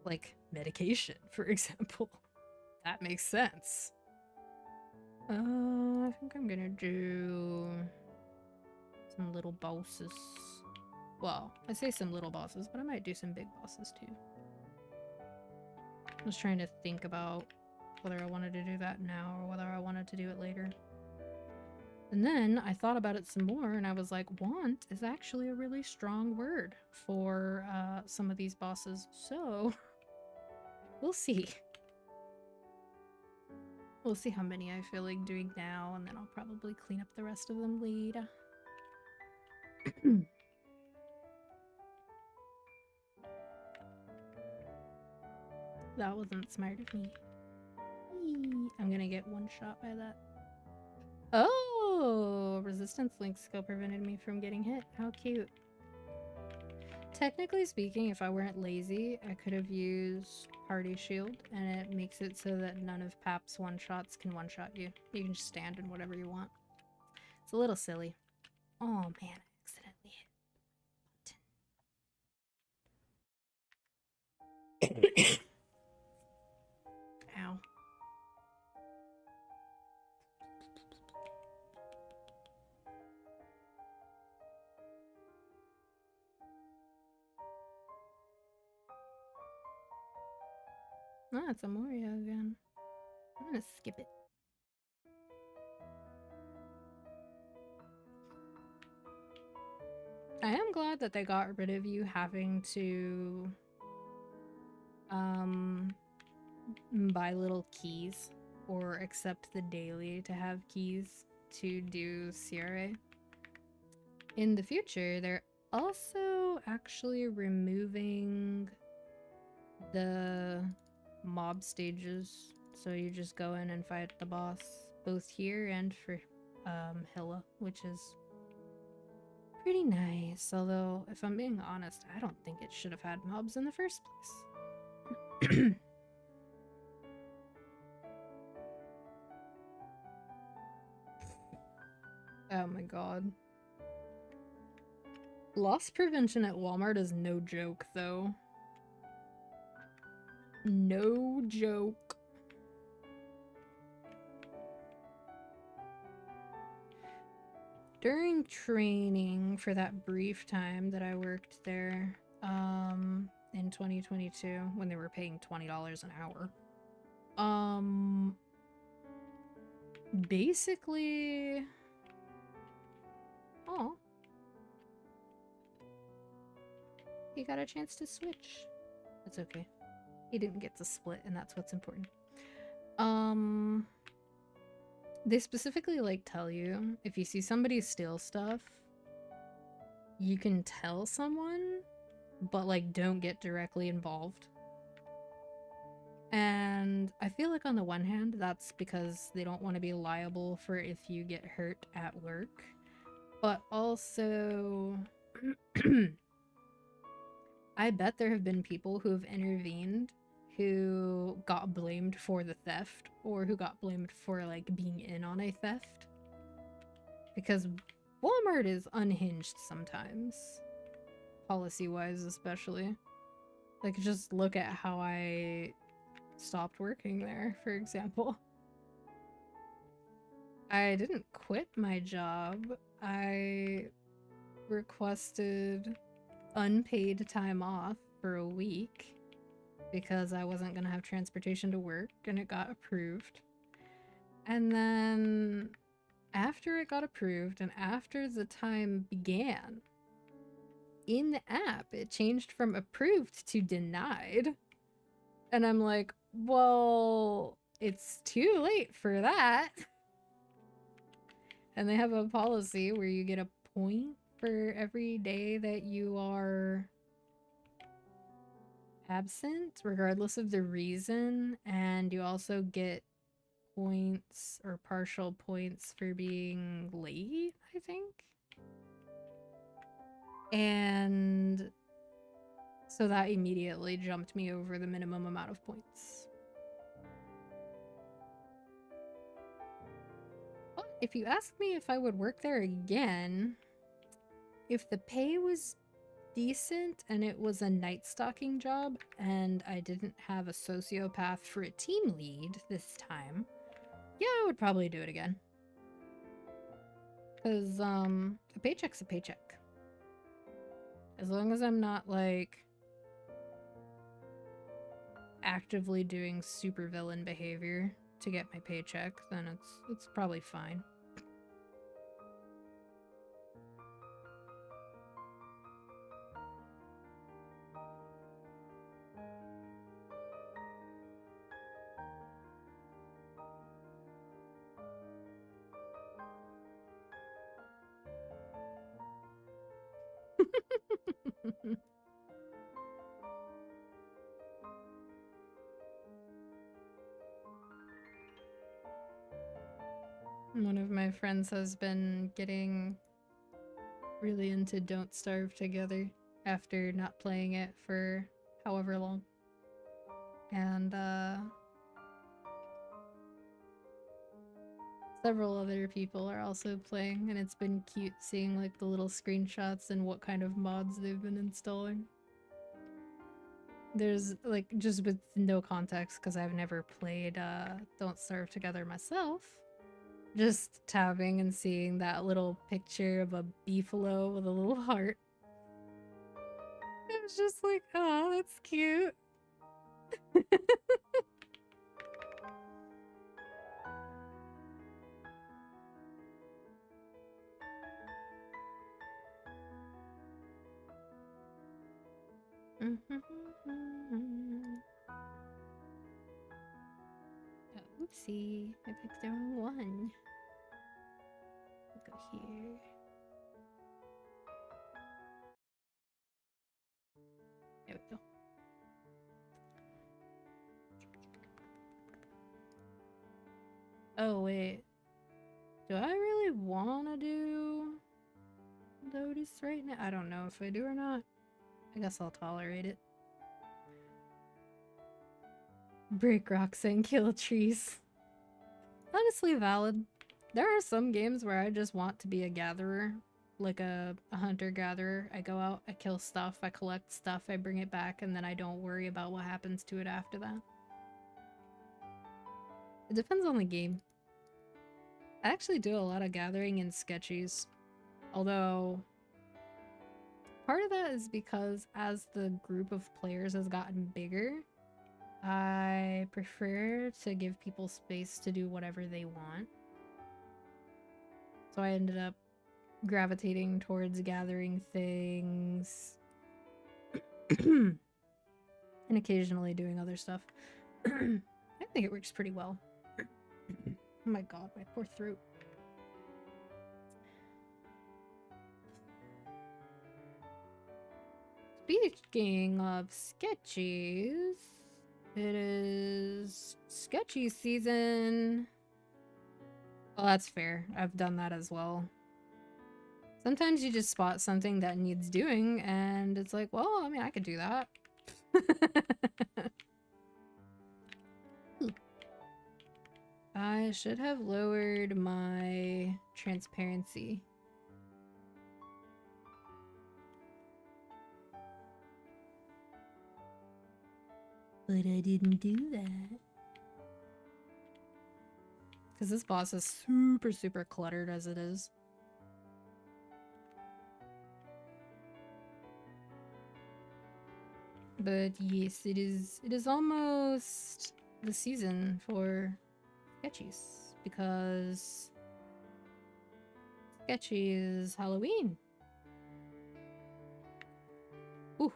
[SPEAKER 2] Like medication, for example. That makes sense. I think I'm gonna do some little bosses. Well, I say some little bosses, but I might do some big bosses too. I was trying to think about whether I wanted to do that now or whether I wanted to do it later. And then I thought about it some more and I was like, want is actually a really strong word for some of these bosses. So we'll see. We'll see how many I feel like doing now, and then I'll probably clean up the rest of them later. That wasn't smart of me. I'm gonna get one shot by that. Oh! Resistance links skill prevented me from getting hit. How cute. Technically speaking, if I weren't lazy, I could have used Party Shield, and it makes it so that none of Pap's one-shots can one-shot you. You can just stand in whatever you want. It's a little silly. Oh man, I accidentally hit. Ow. Oh, it's a Moria again. I'm gonna skip it. I am glad that they got rid of you having to buy little keys or accept the daily to have keys to do CRA. In the future, they're also actually removing the mob stages, so you just go in and fight the boss both here and for Hilla, which is pretty nice. Although, if I'm being honest, I don't think it should have had mobs in the first place. Oh my god. Loss prevention at Walmart is no joke, though. No joke. During training for that brief time that I worked there, in 2022, when they were paying $20 an hour, basically... Oh. He got a chance to switch. It's okay. He didn't get to split, and that's what's important. They specifically, like, tell you, if you see somebody steal stuff, you can tell someone, but, like, don't get directly involved. And I feel like on the one hand, that's because they don't want to be liable for if you get hurt at work. But also... I bet there have been people who have intervened who got blamed for the theft or who got blamed for like being in on a theft. Because Walmart is unhinged sometimes. Policy-wise especially. Like just look at how I stopped working there, for example. I didn't quit my job. I requested unpaid time off for a week because I wasn't gonna have transportation to work, and it got approved. And then after it got approved and after the time began, in the app it changed from approved to denied. And I'm like, well, it's too late for that. And they have a policy where you get a point for every day that you are absent, regardless of the reason, and you also get points or partial points for being late, I think. And so that immediately jumped me over the minimum amount of points. But if you ask me if I would work there again, if the pay was decent and it was a night stalking job and I didn't have a sociopath for a team lead this time, yeah, I would probably do it again. Because, a paycheck's a paycheck. As long as I'm not, like, actively doing supervillain behavior to get my paycheck, then it's probably fine. One of my friends has been getting really into Don't Starve Together after not playing it for however long. And, several other people are also playing, and it's been cute seeing, like, the little screenshots and what kind of mods they've been installing. There's, like, just with no context, because I've never played, Don't Starve Together myself. Just tabbing and seeing that little picture of a beefalo with a little heart. It was just like, oh, that's cute. Oh, oopsie, I picked the wrong one. I'll go here. There we go. Oh, wait. Do I really want to do Lotus right now? I don't know if I do or not. I guess I'll tolerate it. Break rocks and kill trees. Honestly valid. There are some games where I just want to be a gatherer. Like a hunter-gatherer. I go out, I kill stuff, I collect stuff, I bring it back, and then I don't worry about what happens to it after that. It depends on the game. I actually do a lot of gathering in sketchies. Although, part of that is because as the group of players has gotten bigger, I prefer to give people space to do whatever they want. So I ended up gravitating towards gathering things and occasionally doing other stuff. I think it works pretty well. Oh my god, my poor throat. Speaking of sketchies, it is sketchy season. Well, that's fair. I've done that as well. Sometimes you just spot something that needs doing, and it's like, well, I mean, I could do that. I should have lowered my transparency. But I didn't do that. Because this boss is super, super cluttered as it is. But yes, it is almost the season for sketchies. Because sketchy is Halloween. Ooh.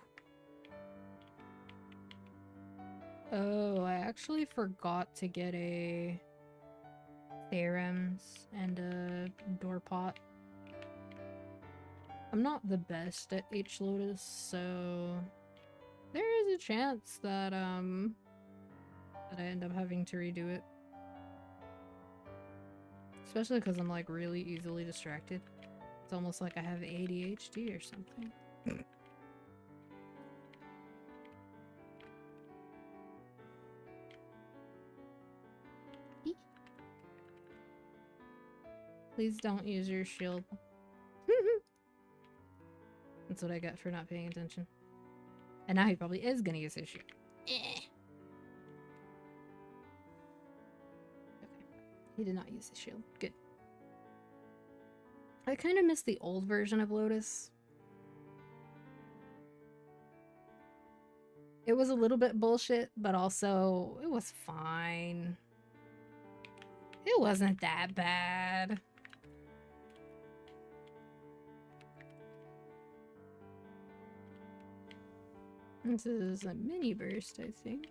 [SPEAKER 2] Oh, I actually forgot to get a theorems and a door pot. I'm not the best at H Lotus, so there is a chance that that I end up having to redo it. Especially because I'm like really easily distracted. It's almost like I have ADHD or something. Please don't use your shield. That's what I got for not paying attention. And now he probably is gonna use his shield. Okay. He did not use his shield. Good. I kind of miss the old version of Lotus. It was a little bit bullshit, but also it was fine. It wasn't that bad. This is a mini burst, I think.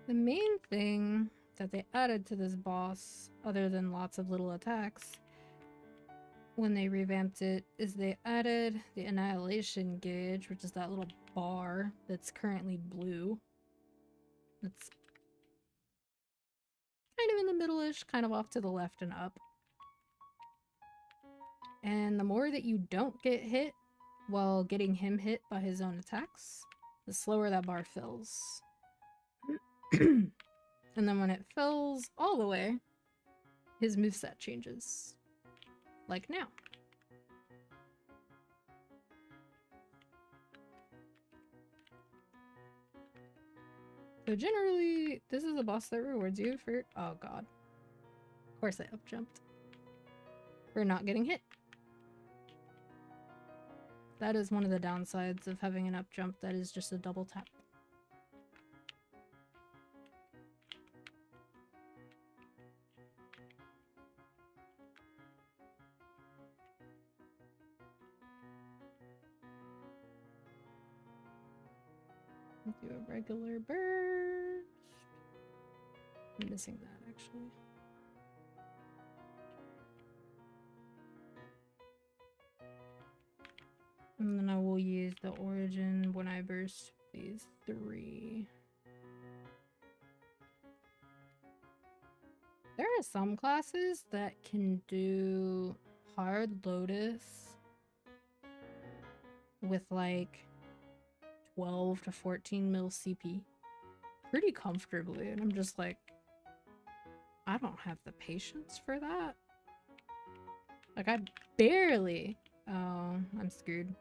[SPEAKER 2] The main thing that they added to this boss, other than lots of little attacks, when they revamped it, is they added the annihilation gauge, which is that little bar that's currently blue. It's kind of in the middle-ish, kind of off to the left and up. And the more that you don't get hit while getting him hit by his own attacks, the slower that bar fills. And then when it fills all the way, his moveset changes. Like now. So generally, this is a boss that rewards you for... Oh god. Of course I up-jumped. For not getting hit. That is one of the downsides of having an up-jump that is just a double tap. Do a regular burst. I'm missing that actually. And then I will use the origin when I burst phase 3. There are some classes that can do hard Lotus with like 12 to 14 mil CP pretty comfortably, and I'm just like, I don't have the patience for that. Like, I barely... Oh, I'm screwed.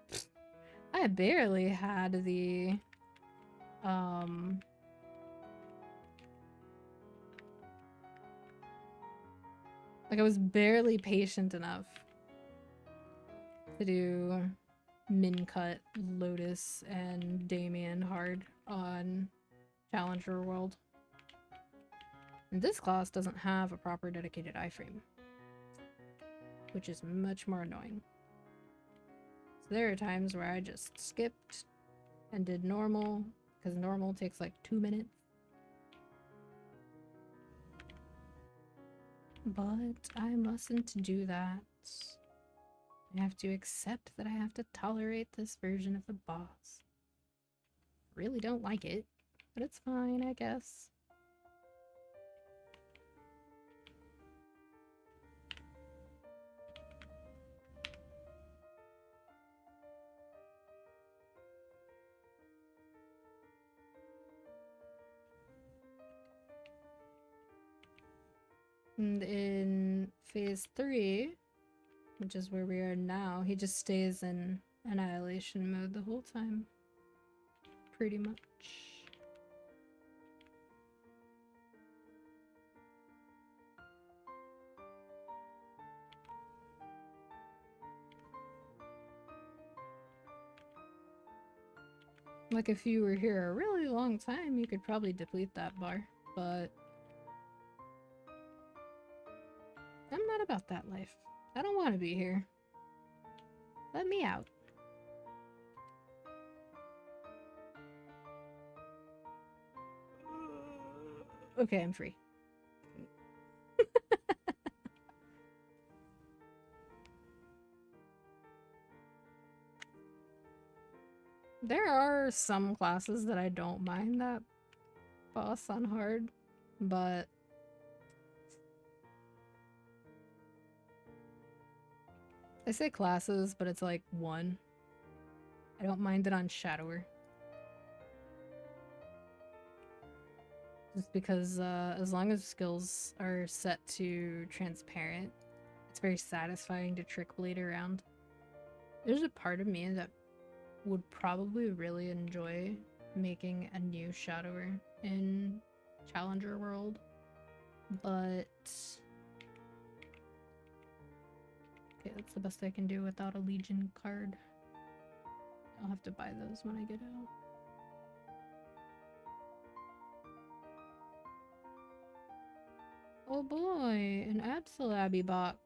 [SPEAKER 2] I barely had the... Like, I was barely patient enough to do min cut Lotus and Damien hard on Challenger World. And this class doesn't have a proper dedicated iframe, which is much more annoying. So there are times where I just skipped and did normal, because normal takes like 2 minutes. But I mustn't do that. I have to accept that I have to tolerate this version of the boss. really don't like it, but it's fine, I guess. And in phase 3, which is where we are now, he just stays in annihilation mode the whole time. Pretty much. Like, if you were here a really long time, you could probably deplete that bar, but I'm not about that life. I don't want to be here. Let me out. Okay, I'm free. There are some classes that I don't mind that boss on hard, but I say classes, but it's like one. I don't mind it on Shadower. Just because as long as skills are set to transparent, it's very satisfying to trick blade around. There's a part of me that would probably really enjoy making a new Shadower in Challenger World, but okay, that's the best I can do without a Legion card. I'll have to buy those when I get out. Oh boy, an Absolabby box.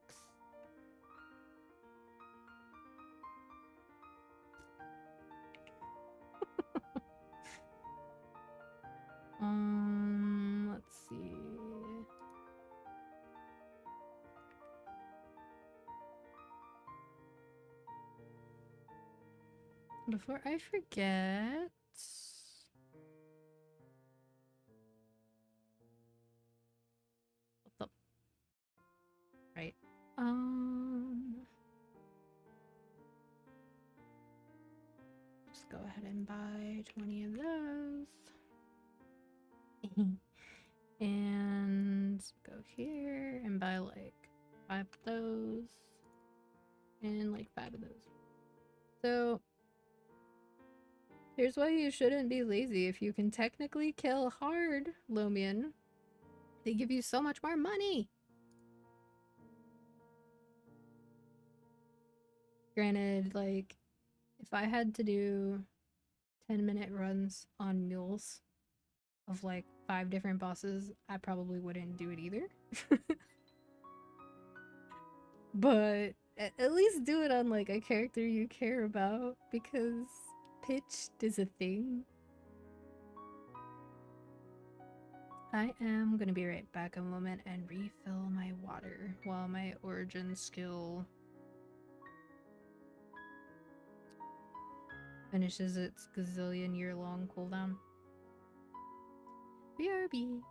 [SPEAKER 2] Let's see. Before I forget... What's up? Right. Just go ahead and buy 20 of those. And go here and buy like 5 of those. And like 5 of those. So here's why you shouldn't be lazy. If you can technically kill hard, Lomian, they give you so much more money. Granted, like, if I had to do 10-minute runs on mules of like 5 different bosses, I probably wouldn't do it either. But at least do it on like a character you care about, because pitched is a thing. I am gonna be right back a moment and refill my water while my origin skill finishes its gazillion year long cooldown. BRB.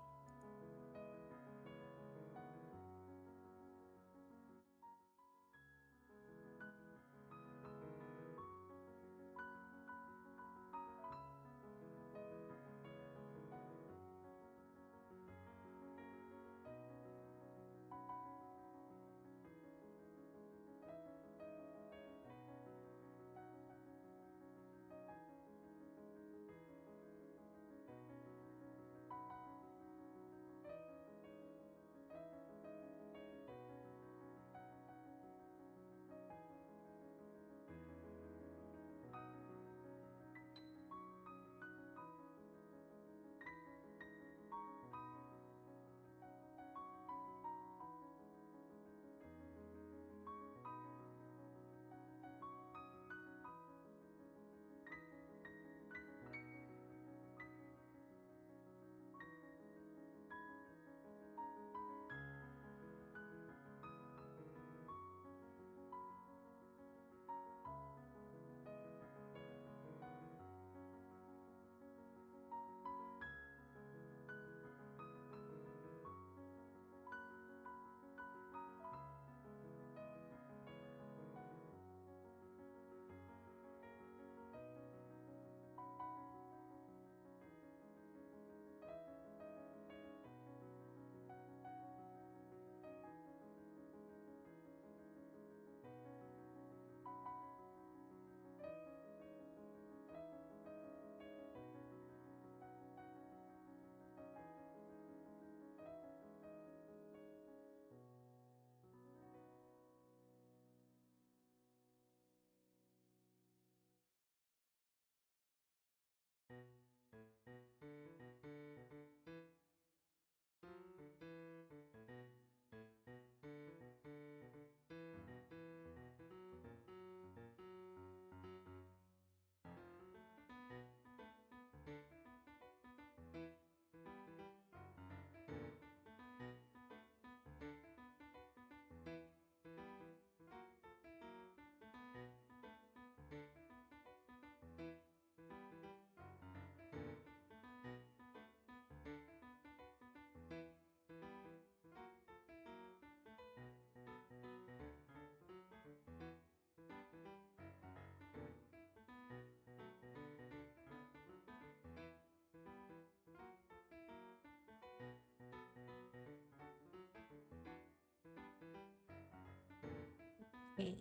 [SPEAKER 2] Okay.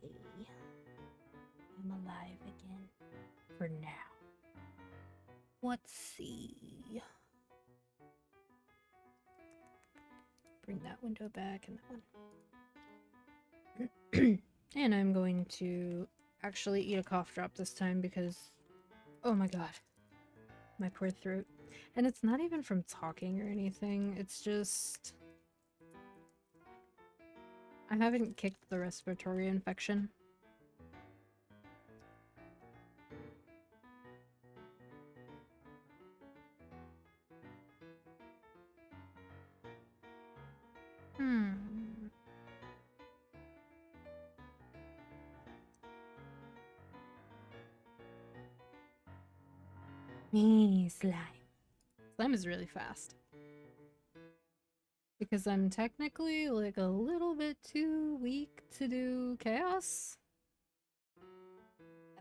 [SPEAKER 2] I'm alive again. For now. Let's see. Bring that window back and that one. And I'm going to actually eat a cough drop this time because, oh my god, my poor throat. And it's not even from talking or anything, it's just... I haven't kicked the respiratory infection. Slime. Slime is really fast. Because I'm technically like a little bit too weak to do chaos.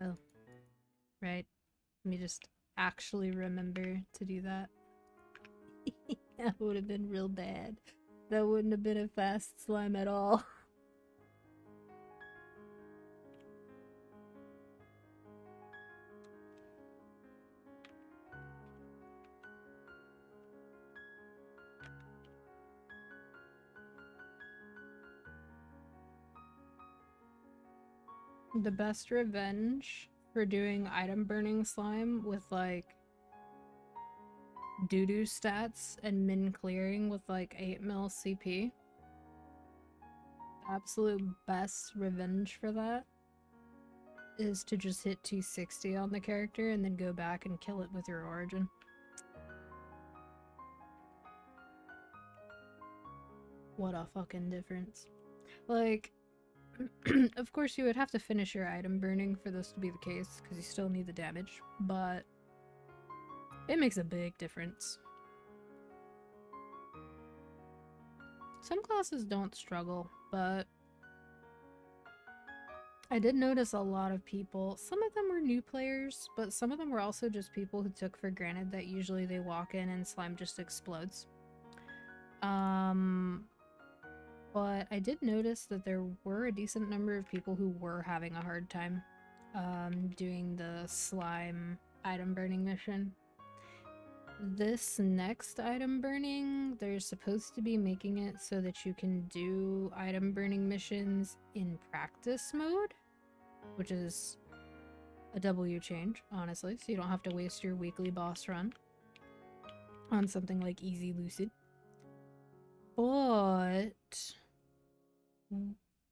[SPEAKER 2] Oh. Right. Let me just actually remember to do that. That would have been real bad. That wouldn't have been a fast slime at all. The best revenge for doing item burning slime with like doo-doo stats and min clearing with like 8 mil CP. Absolute best revenge for that is to just hit 260 on the character and then go back and kill it with your origin. What a fucking difference. Like, of course you would have to finish your item burning for this to be the case, because you still need the damage, but it makes a big difference. Some classes don't struggle, but I did notice a lot of people, some of them were new players, but some of them were also just people who took for granted that usually they walk in and slime just explodes. But I did notice that there were a decent number of people who were having a hard time doing the slime item burning mission. This next item burning, they're supposed to be making it so that you can do item burning missions in practice mode, which is a W change, honestly, so you don't have to waste your weekly boss run on something like Easy Lucid. But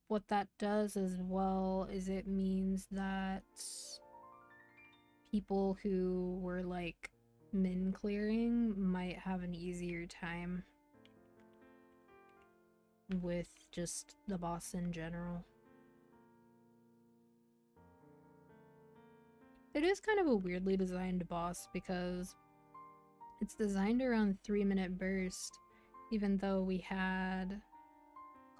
[SPEAKER 2] what that does as well is it means that people who were like min clearing might have an easier time with just the boss in general. It is kind of a weirdly designed boss because it's designed around 3-minute burst, even though we had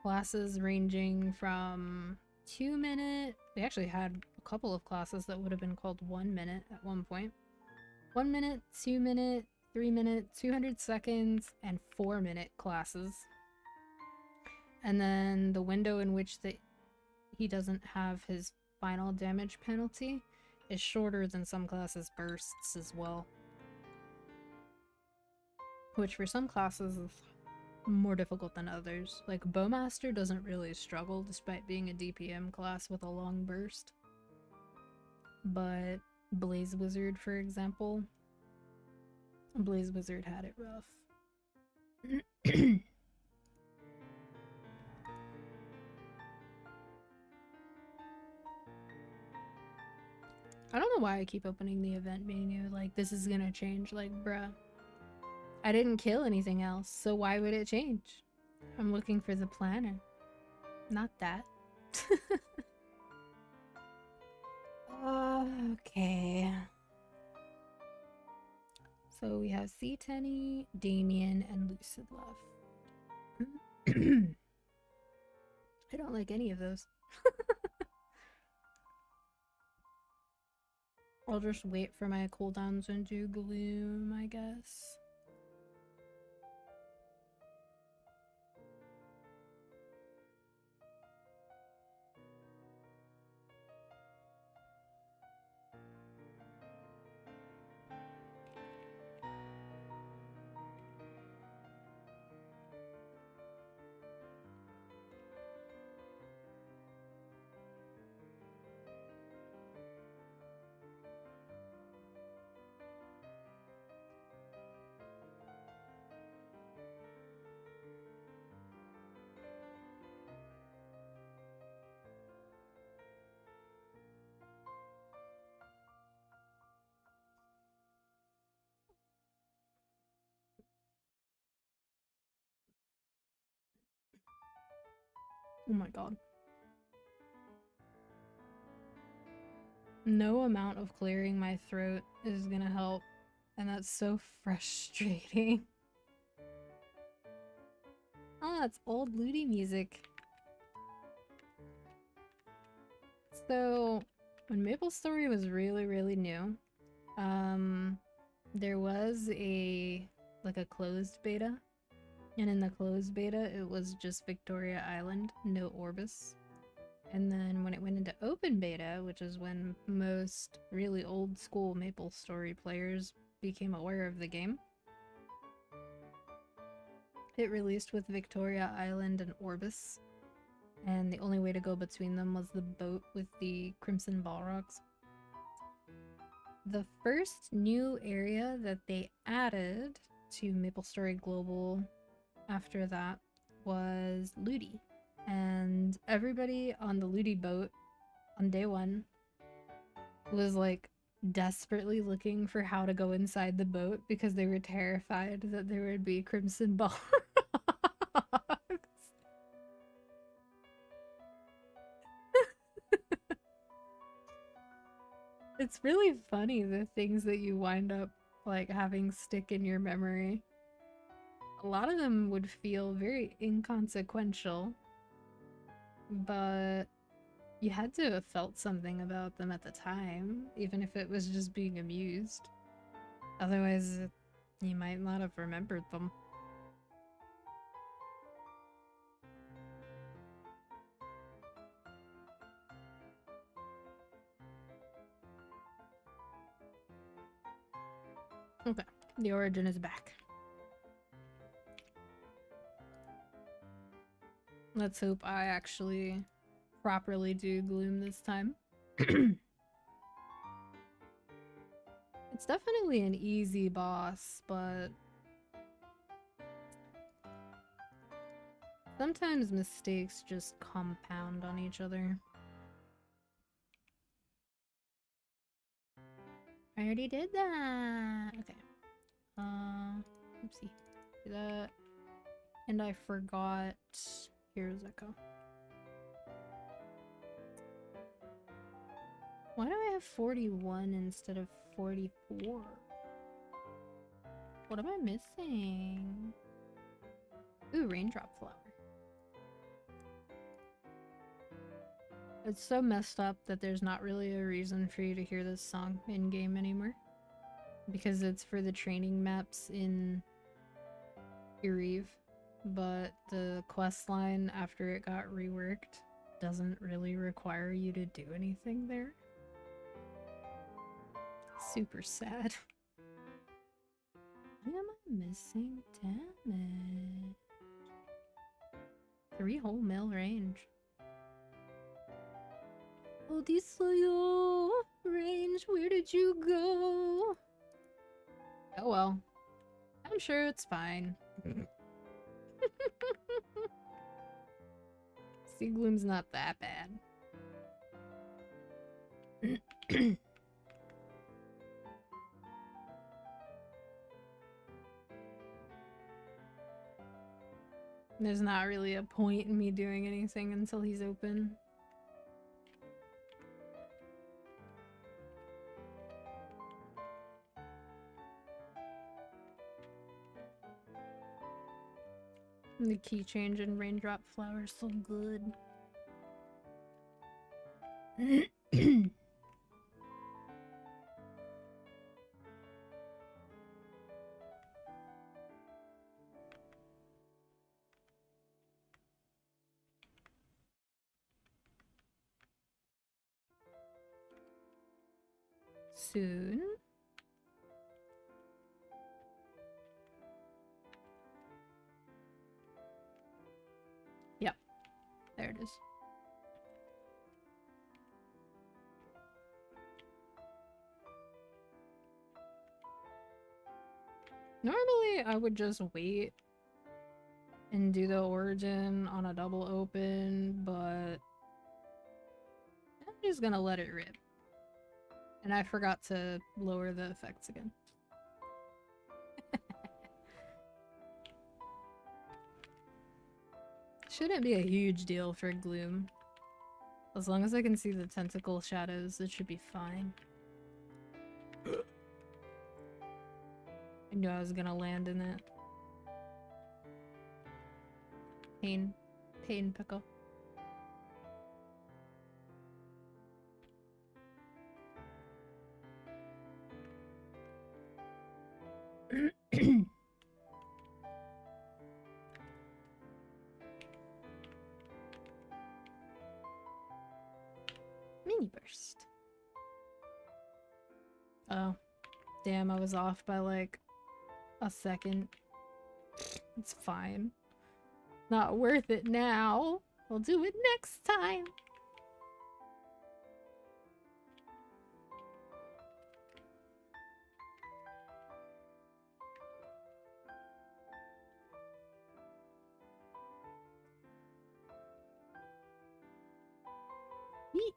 [SPEAKER 2] classes ranging from 2-minute. We actually had a couple of classes that would have been called 1 minute at one point. 1 minute, 2 minute, 3 minute, 200 seconds, and 4-minute classes. And then the window in which he doesn't have his final damage penalty is shorter than some classes' bursts as well. Which for some classes is more difficult than others. Like Bowmaster doesn't really struggle despite being a DPM class with a long burst. But Blaze Wizard, for example, Blaze Wizard had it rough. I don't know why I keep opening the event menu like this is gonna change. Like, bruh, I didn't kill anything else, so why would it change? I'm looking for the planner. Not that. Okay. So we have C-Tenny, Damien, and Lucid left. I don't like any of those. I'll just wait for my cooldowns and do Gloom, I guess. Oh my god. No amount of clearing my throat is gonna help, and that's so frustrating. Oh, it's old looty music. So, when MapleStory was really new, there was a closed beta, and in the closed beta it was just Victoria Island, no Orbis. And then when it went into open beta, which is when most really old school MapleStory players became aware of the game, it released with Victoria Island and Orbis, and the only way to go between them was the boat with the Crimson Balrogs. The first new area that they added to MapleStory Global after that was Ludi. And everybody on the Ludi boat on day one was like desperately looking for how to go inside the boat because they were terrified that there would be Crimson Balrogs. It's really funny the things that you wind up like having stick in your memory. A lot of them would feel very inconsequential, but you had to have felt something about them at the time, even if it was just being amused. Otherwise, you might not have remembered them. Okay, the origin is back. Let's hope I actually properly do Gloom this time. It's definitely an easy boss, but sometimes mistakes just compound on each other. I already did that! Okay. Oopsie. Do that. And I forgot... Here's Echo. Why do I have 41 instead of 44? What am I missing? Ooh, raindrop flower. It's so messed up that there's not really a reason for you to hear this song in-game anymore. Because it's for the training maps in Irive, but the quest line after it got reworked doesn't really require you to do anything there. Super sad. Why am I missing damage? 3 whole mil range. Odysseus, range, where did you go? Oh well. I'm sure it's fine. Sea Gloom's not that bad. There's not really a point in me doing anything until he's open. And the key change in raindrop flower is so good. Soon. Yep, there it is. Normally, I would just wait and do the origin on a double open, but I'm just gonna let it rip. And I forgot to lower the effects again. shouldn't be a huge deal for gloom. As long as I can see the tentacle shadows, it should be fine. I knew I was gonna land in that. Pain pickle. Mini burst. Oh, damn, I was off by like a second. It's fine. Not worth it now. I'll do it next time. Yeet.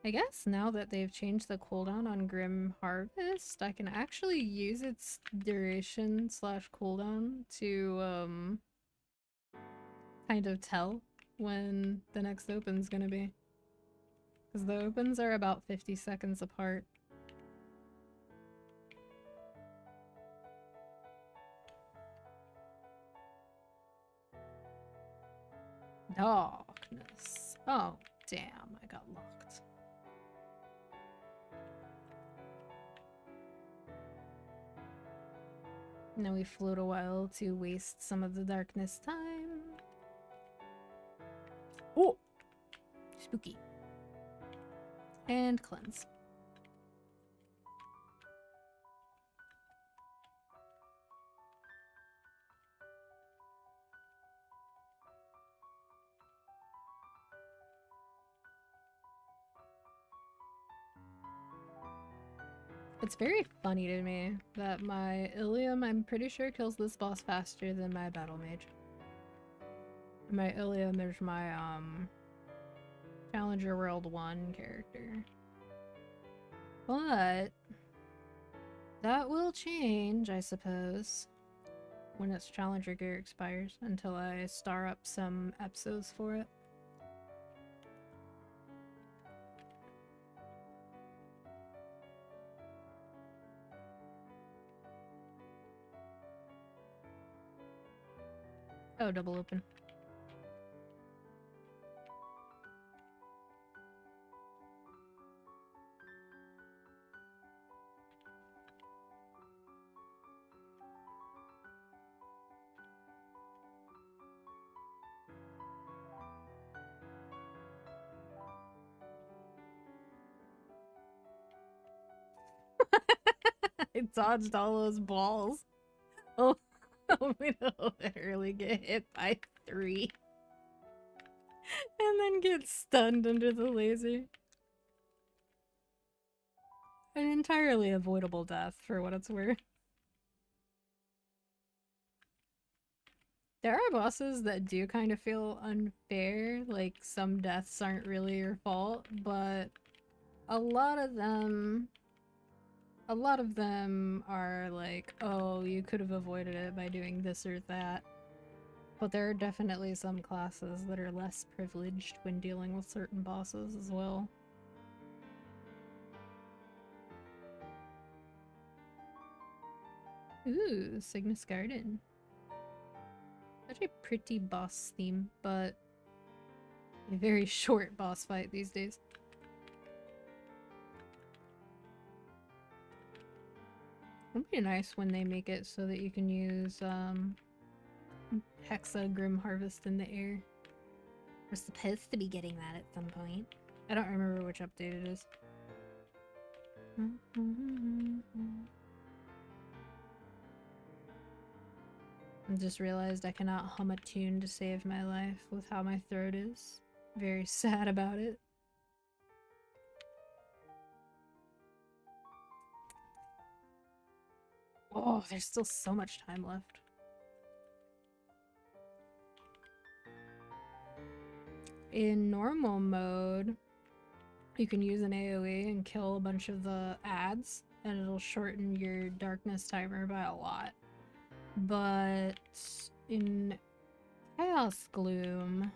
[SPEAKER 2] I guess now that they've changed the cooldown on Grim Harvest, I can actually use its duration slash cooldown to kind of tell when the next open's gonna be. Because the opens are about 50 seconds apart. Darkness. Oh, damn, I got locked. Now we float a while to waste some of the darkness time. Oh! Spooky. And cleanse. It's very funny to me that my Ilium, I'm pretty sure, kills this boss faster than my Battle Mage. My Ilium is my, Challenger World 1 character. But that will change, I suppose, when its Challenger gear expires, until I star up some Epsos for it. Oh, double open. I dodged all those balls. Oh, we don't literally get hit by 3. And then get stunned under the laser. An entirely avoidable death, for what it's worth. There are bosses that do kind of feel unfair, like some deaths aren't really your fault, but a lot of them are like, oh, you could have avoided it by doing this or that. But there are definitely some classes that are less privileged when dealing with certain bosses as well. Ooh, Cygnus Garden. Such a pretty boss theme, but a very short boss fight these days. It'd be nice when they make it so that you can use Hexa Grim Harvest in the air. We're supposed to be getting that at some point. I don't remember which update it is. I just realized I cannot hum a tune to save my life with how my throat is. Very sad about it. Oh, there's still so much time left. in normal mode, you can use an AoE and kill a bunch of the ads, and it'll shorten your darkness timer by a lot. But in Chaos Gloom,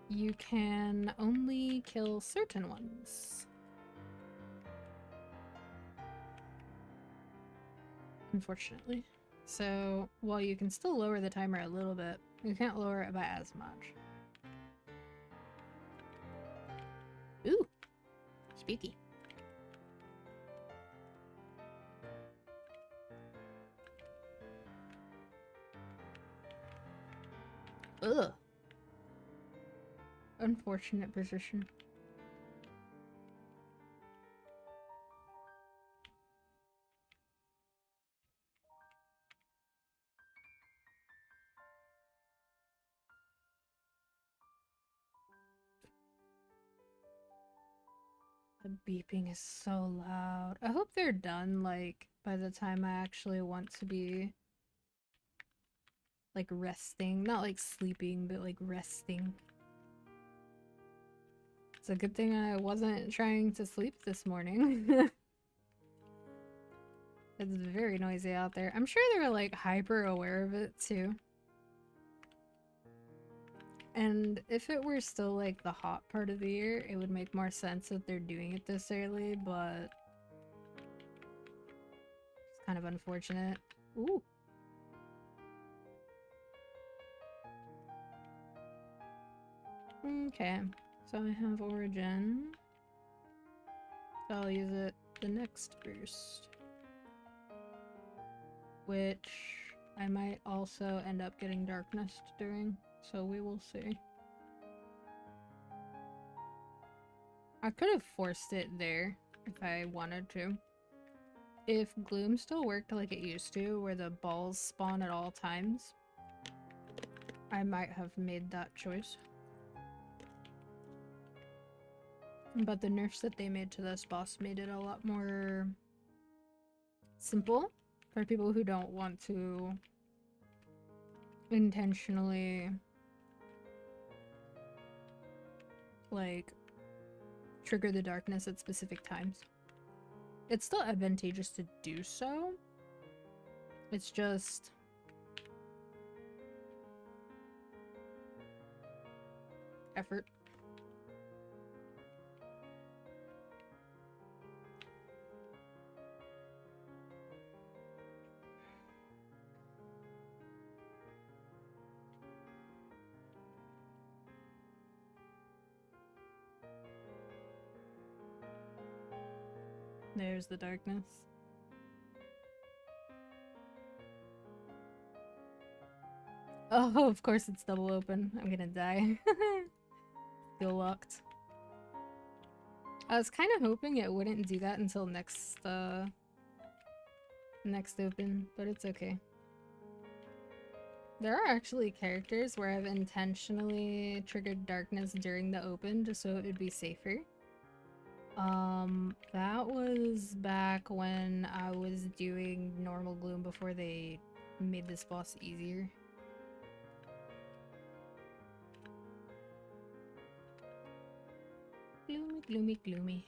[SPEAKER 2] you can only kill certain ones. Unfortunately. So, while you can still lower the timer a little bit, you can't lower it by as much. Ooh! Spooky. Ugh. Unfortunate position. The beeping is so loud. I hope they're done, like, by the time I actually want to be, like, resting. Not, like, sleeping, but, like, resting. It's a good thing I wasn't trying to sleep this morning. It's very noisy out there. I'm sure they were, like, hyper aware of it, too. And if it were still, like, the hot part of the year, it would make more sense that they're doing it this early, but it's kind of unfortunate. Ooh. Okay, so I have Origin. So I'll use it the next burst. Which I might also end up getting Darkness during, so we will see. I could have forced it there if I wanted to. If Gloom still worked like it used to, where the balls spawn at all times, I might have made that choice. But the nerfs that they made to this boss made it a lot more simple for people who don't want to intentionally, like, trigger the darkness at specific times. It's still advantageous to do so. It's just effort. There's the darkness. Oh, of course it's double open. I'm gonna die. Still locked. I was kind of hoping it wouldn't do that until next open, but it's okay. There are actually characters where I've intentionally triggered darkness during the open just so it would be safer. That was back when I was doing normal Gloom before they made this boss easier. Gloomy, gloomy, gloomy.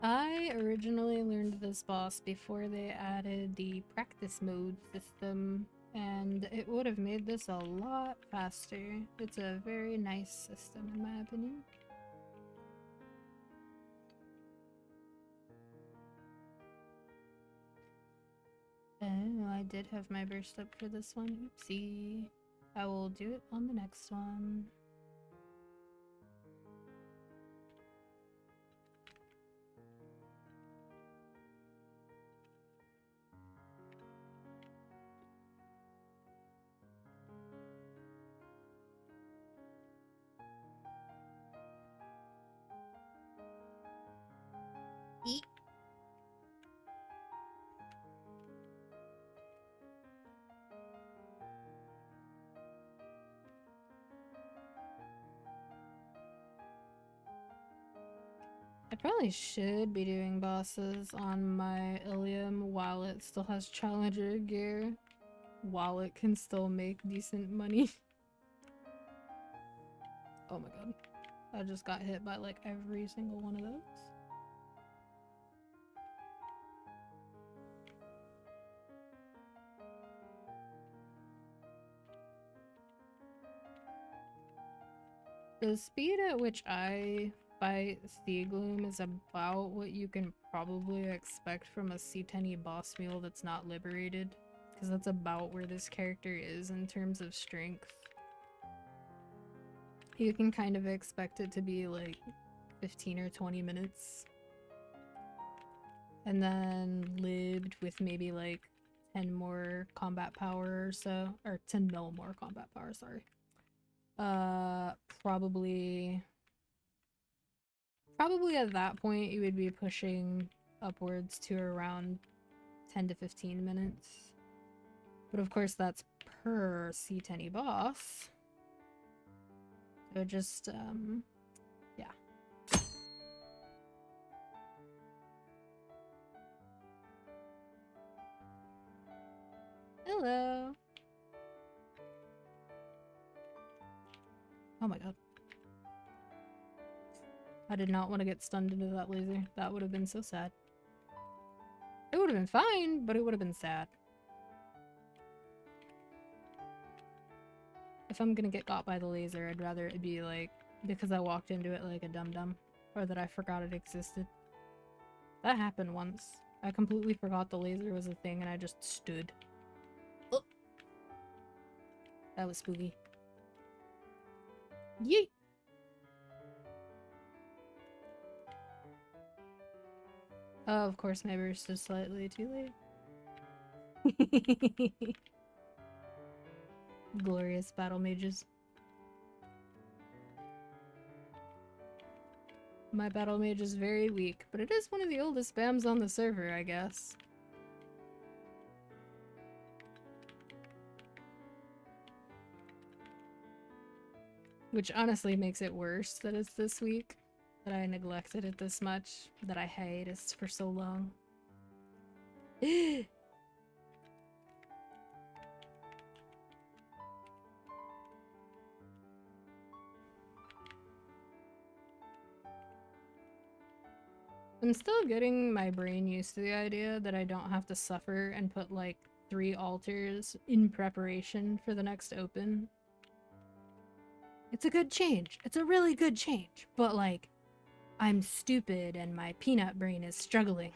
[SPEAKER 2] I originally learned this boss before they added the practice mode system, and it would have made this a lot faster. It's a very nice system in my opinion. Oh, I did have my burst up for this one. Oopsie. I will do it on the next one. Eat. I probably should be doing bosses on my Ilium while it still has challenger gear, while it can still make decent money. Oh my god. I just got hit by like every single one of those. The speed at which I fight Gloom is about what you can probably expect from a C10 boss mule that's not liberated, because that's about where this character is in terms of strength. You can kind of expect it to be like 15 or 20 minutes. And then libbed with maybe like 10 more combat power or so. Or 10 mil more combat power, sorry. Probably at that point you would be pushing upwards to around 10 to 15 minutes. But of course that's per C10 boss. So just, yeah. Hello! Oh my god. I did not want to get stunned into that laser. That would have been so sad. It would have been fine, but it would have been sad. If I'm gonna get got by the laser, I'd rather it be like because I walked into it like a dum-dum, or that I forgot it existed. That happened once. I completely forgot the laser was a thing and I just stood. Oh! That was spooky. Yeet! Oh, of course my burst is slightly too late. Glorious battle mages. My battle mage is very weak, but it is one of the oldest spams on the server, I guess. Which honestly makes it worse that it's this week. That I neglected it this much. That I hiatused for so long. I'm still getting my brain used to the idea that I don't have to suffer and put like 3 altars in preparation for the next open. It's a good change. It's a really good change. But like, I'm stupid and my peanut brain is struggling.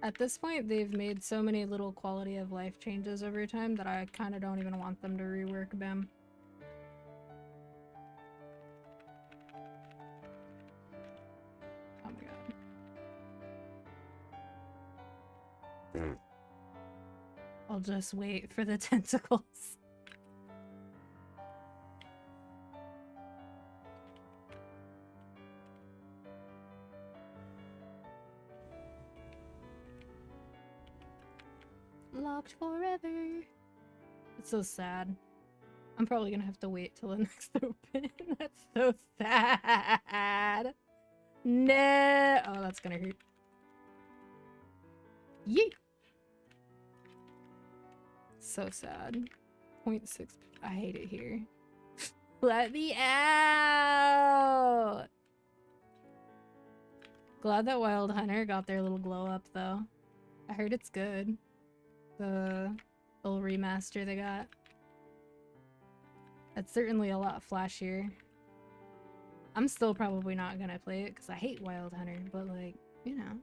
[SPEAKER 2] At this point, they've made so many little quality of life changes over time that I kind of don't even want them to rework them. Oh my god. I'll just wait for the tentacles. Locked forever. It's so sad. I'm probably gonna have to wait till the next open. That's so sad. No. Oh, that's gonna hurt. Yeet. So sad. 0.6. I hate it here. Let me out. Glad that Wild Hunter got their little glow up though. I heard it's good. The little remaster they got. It's certainly a lot flashier. I'm still probably not gonna play it because I hate Wild Hunter, but like, you know.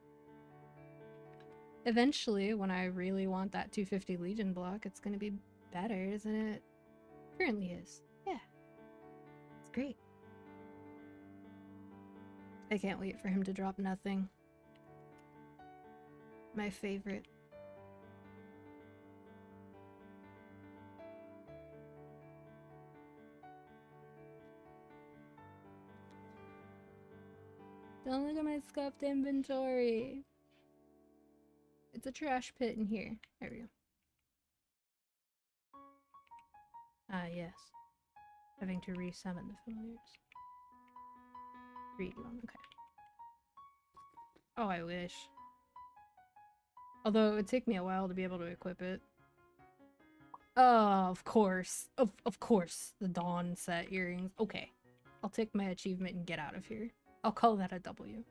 [SPEAKER 2] Eventually, when I really want that 250 Legion block, it's gonna be better, isn't it? Currently is. Yeah. It's great. I can't wait for him to drop nothing. My favorite. Don't look at my scuffed inventory. It's a trash pit in here. There we go. Ah, yes. Having to re-summon the familiars. Read one, okay. Oh, I wish. Although it would take me a while to be able to equip it. Oh, of course. Of course. The Dawn set earrings. Okay. I'll take my achievement and get out of here. I'll call that a W.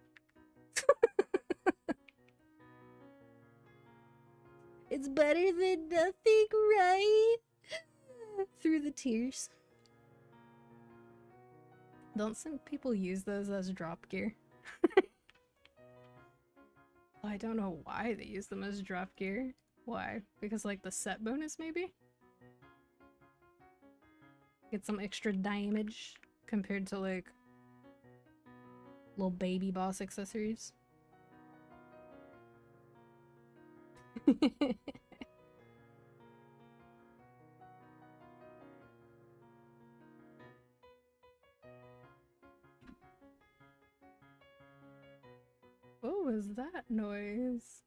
[SPEAKER 2] It's better than nothing, right? Through the tears. Don't some people use those as drop gear? I don't know why they use them as drop gear. Why? Because like the set bonus maybe? Get some extra damage compared to like little baby boss accessories. What was that noise?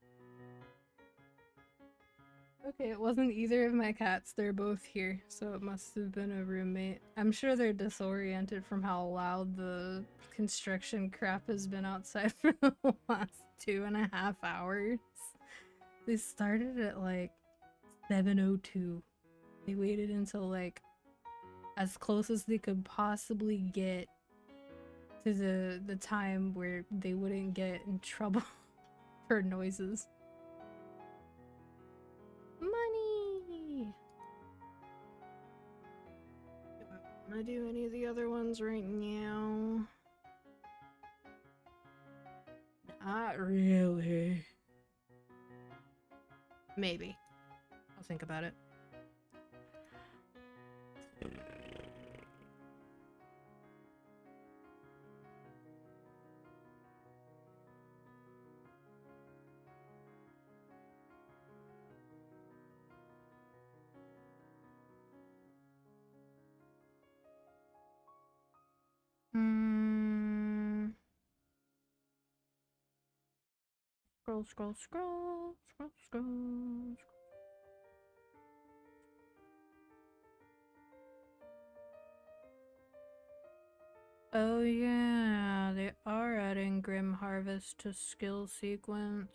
[SPEAKER 2] Okay, it wasn't either of my cats. They're both here, so it must have been a roommate. I'm sure they're disoriented from how loud the construction crap has been outside for the last 2.5 hours. They started at like 7:02. They waited until like as close as they could possibly get to the time where they wouldn't get in trouble for noises. Money! Do I want to do any of the other ones right now? Not really. Maybe. I'll think about it. Scroll, scroll, scroll, scroll, scroll. Oh yeah, they are adding Grim Harvest to skill sequence.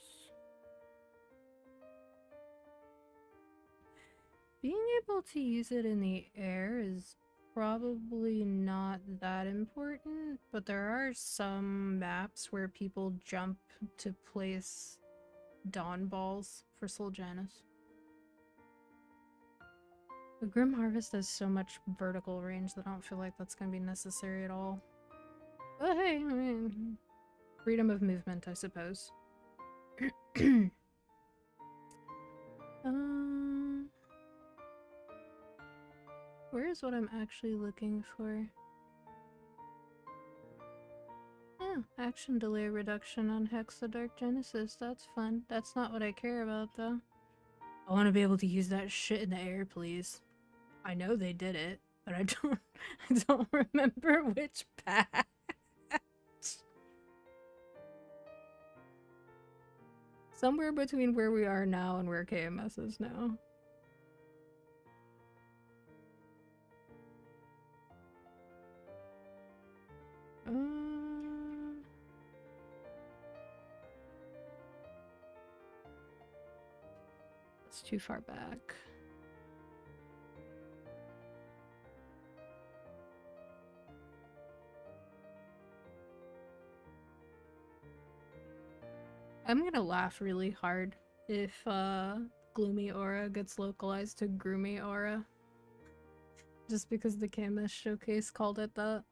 [SPEAKER 2] Being able to use it in the air is probably not that important, but there are some maps where people jump to place dawn balls for Soljanus. The Grim Harvest has so much vertical range that I don't feel like that's going to be necessary at all. But hey, I mean, freedom of movement, I suppose. Where's what I'm actually looking for? Oh, action delay reduction on Hexa Dark Genesis. That's fun. That's not what I care about, though. I want to be able to use that shit in the air, please. I know they did it, but I don't remember which patch. Somewhere between where we are now and where KMS is now. That's too far back. I'm gonna laugh really hard if Gloomy Aura gets localized to Groomy Aura. Just because the KMS showcase called it that.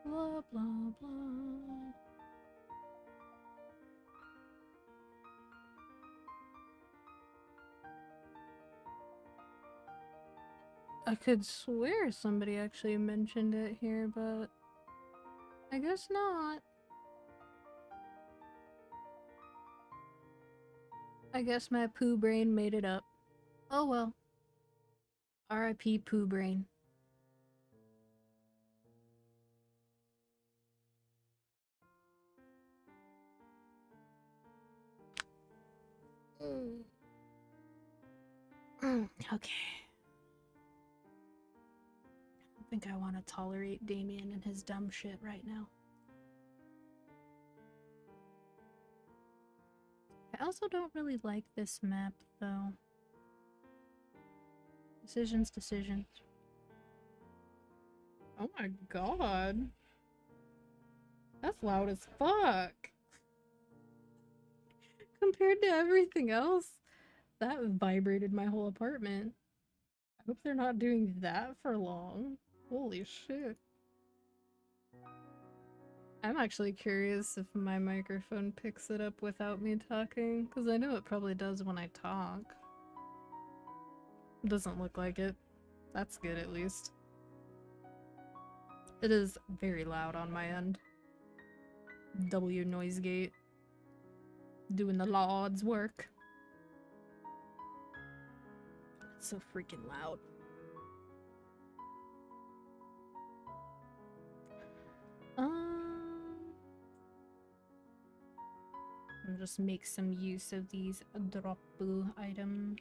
[SPEAKER 2] Blah blah blah. I could swear somebody actually mentioned it here, but I guess not. I guess my poo brain made it up. Oh well. R.I.P. poo brain. Okay. I think I want to tolerate Damien and his dumb shit right now. I also don't really like this map, though. Decisions. Oh my god. That's loud as fuck. Compared to everything else, that vibrated my whole apartment. I hope they're not doing that for long. Holy shit. I'm actually curious if my microphone picks it up without me talking, because I know it probably does when I talk. It doesn't look like it. That's good, at least. It is very loud on my end. W noise gate. Doing the Lord's work. It's so freaking loud. I'll just make some use of these droppu items.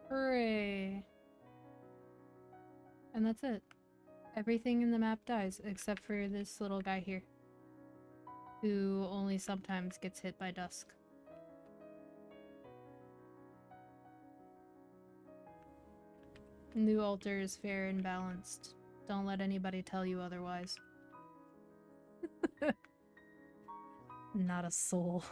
[SPEAKER 2] Hooray! And that's it. Everything in the map dies, except for this little guy here, who only sometimes gets hit by dusk. New altar is fair and balanced. Don't let anybody tell you otherwise. Not a soul.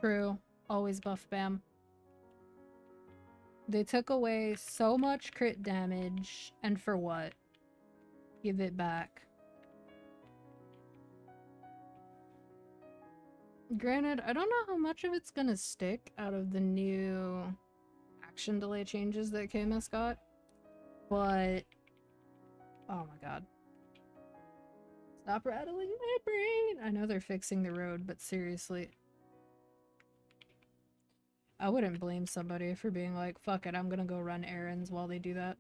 [SPEAKER 2] True. Always buff Bam. They took away so much crit damage, and for what? Give it back. Granted, I don't know how much of it's gonna stick out of the new action delay changes that KMS got, but oh my god. Stop rattling my brain! I know they're fixing the road, but seriously. I wouldn't blame somebody for being like, fuck it, I'm gonna go run errands while they do that.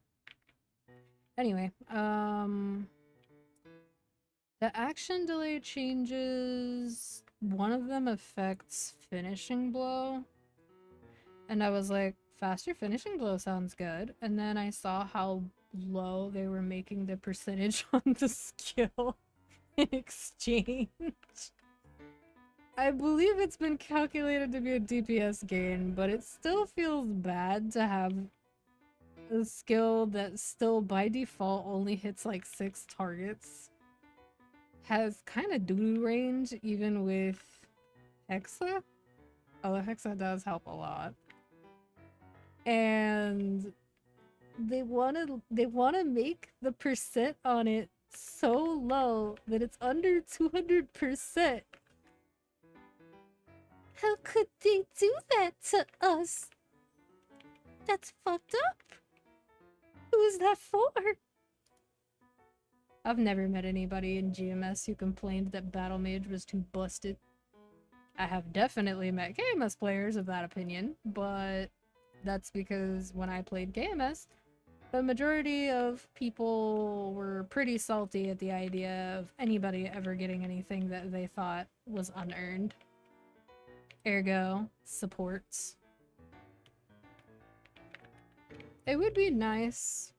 [SPEAKER 2] Anyway, the action delay changes, one of them affects finishing blow. And I was like, faster finishing blow sounds good. And then I saw how low they were making the percentage on the skill in exchange. I believe it's been calculated to be a DPS gain, but it still feels bad to have a skill that still by default only hits like 6 targets. Has kind of doo-doo range even with Hexa. Although Hexa does help a lot. And they wanna make the percent on it so low that it's under 200%. How could they do that to us? That's fucked up. Who is that for? I've never met anybody in GMS who complained that Battle Mage was too busted. I have definitely met KMS players of that opinion, but that's because when I played KMS, the majority of people were pretty salty at the idea of anybody ever getting anything that they thought was unearned. Ergo, supports. It would be nice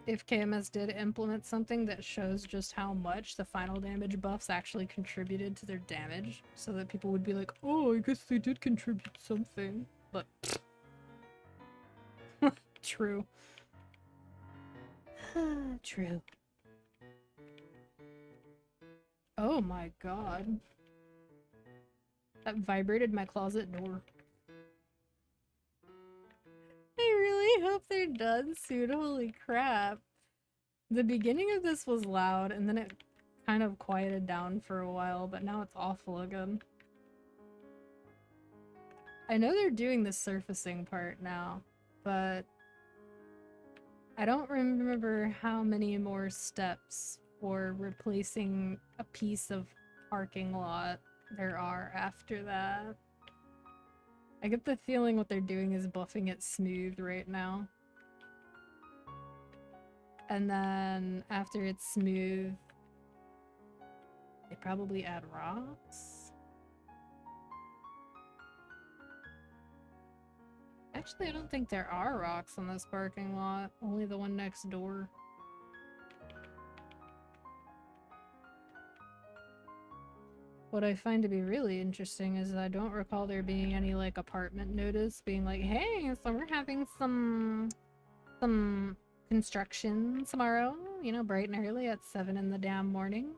[SPEAKER 2] if KMS did implement something that shows just how much the final damage buffs actually contributed to their damage, so that people would be like, oh, I guess they did contribute something. But true. True. Oh my god. That vibrated my closet door. really hope they're done soon. Holy crap. The beginning of this was loud, and then it kind of quieted down for a while, but now it's awful again. I know they're doing the surfacing part now, but I don't remember how many more steps for replacing a piece of parking lot there are after that. I get the feeling what they're doing is buffing it smooth right now. And then after it's smooth, they probably add rocks? Actually, I don't think there are rocks on this parking lot. Only the one next door. What I find to be really interesting is I don't recall there being any, like, apartment notice being like, hey, so we're having some construction tomorrow, you know, bright and early at 7 in the damn morning.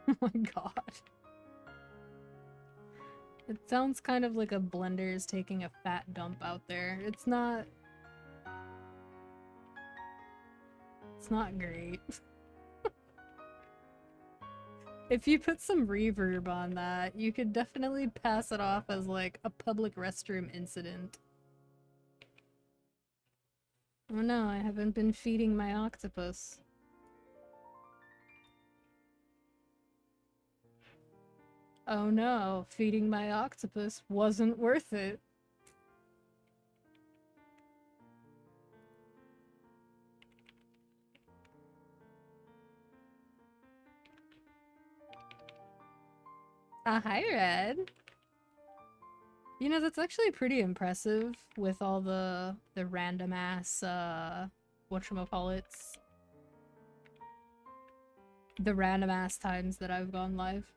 [SPEAKER 2] Oh my god. It sounds kind of like a blender is taking a fat dump out there. It's not great. If you put some reverb on that, you could definitely pass it off as like a public restroom incident. Oh no, I haven't been feeding my octopus. Oh no, feeding my octopus wasn't worth it. Hi, Red. You know, that's actually pretty impressive with all the random ass, whatchamacallits. The random ass times that I've gone live.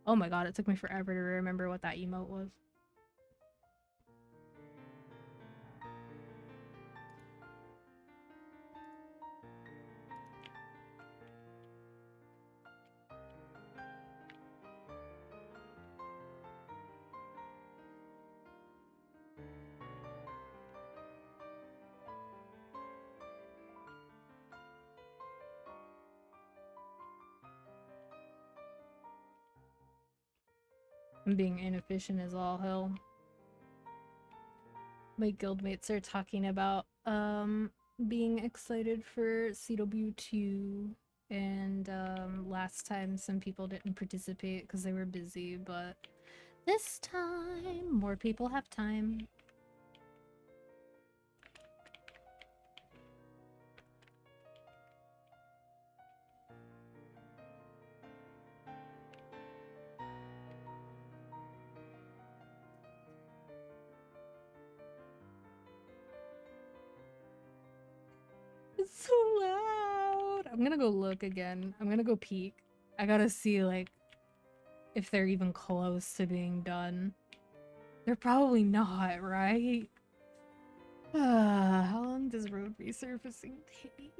[SPEAKER 2] Oh my god, it took me forever to remember what that emote was. I'm being inefficient as all hell. My guildmates are talking about being excited for CW2, and last time some people didn't participate because they were busy, but this time more people have time. It's so loud. I'm gonna go look again. I'm gonna go peek. I gotta see, like, if they're even close to being done. They're probably not, right? How long does road resurfacing take?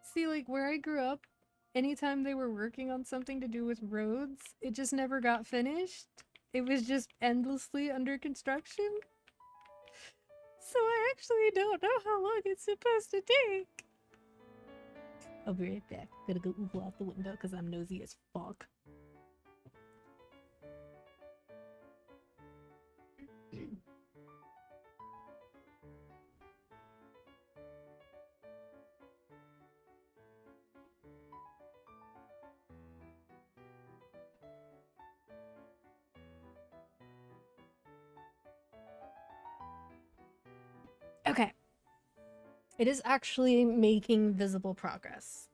[SPEAKER 2] See, like, where I grew up, anytime they were working on something to do with roads, it just never got finished. It was just endlessly under construction. So I actually don't know how long it's supposed to take. I'll be right back. Gotta go oogle out the window because I'm nosy as fuck. Okay. It is actually making visible progress.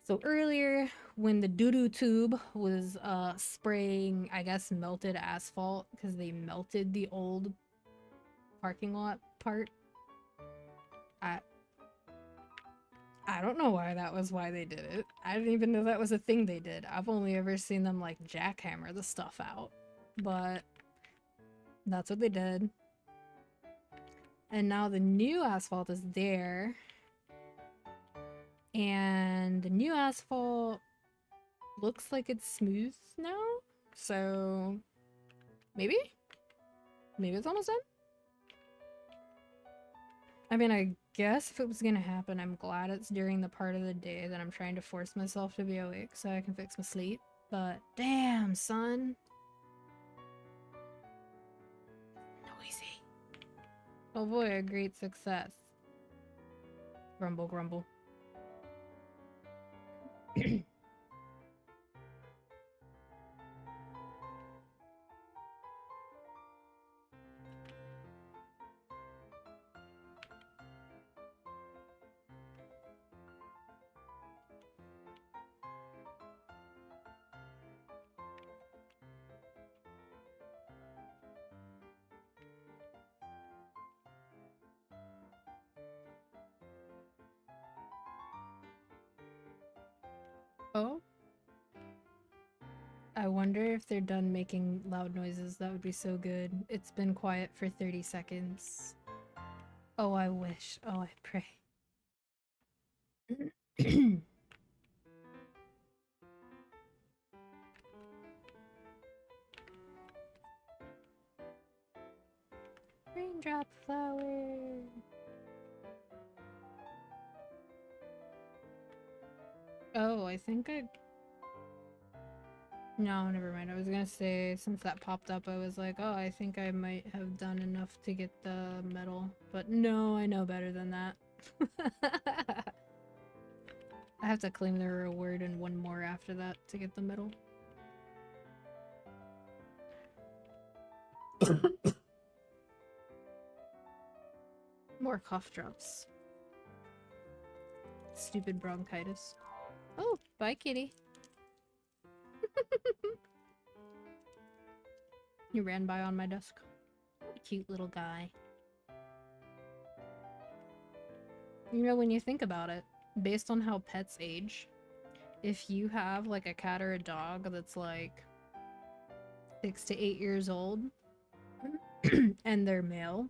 [SPEAKER 2] So earlier, when the doo-doo tube was spraying, I guess, melted asphalt because they melted the old parking lot part. I I don't know why they did it. I didn't even know that was a thing they did. I've only ever seen them like jackhammer the stuff out. But that's what they did. And now the new asphalt is there. And the new asphalt looks like it's smooth now. So maybe? Maybe it's almost done? I mean, I guess if it was gonna happen, I'm glad it's during the part of the day that I'm trying to force myself to be awake so I can fix my sleep. But damn, son. Noisy. Oh boy, a great success. Grumble, grumble. Oh? I wonder if they're done making loud noises. That would be so good. It's been quiet for 30 seconds. Oh, I wish. Oh, I pray. Raindrop flower. Oh, I think I... No, never mind. I was gonna say, since that popped up, I was like, oh, I think I might have done enough to get the medal. But no, I know better than that. I have to claim the reward and one more after that to get the medal. More cough drops. Stupid bronchitis. Oh, bye, kitty. He ran by on my desk. Cute little guy. You know, when you think about it, based on how pets age, if you have like a cat or a dog that's like 6 to 8 years old and they're male,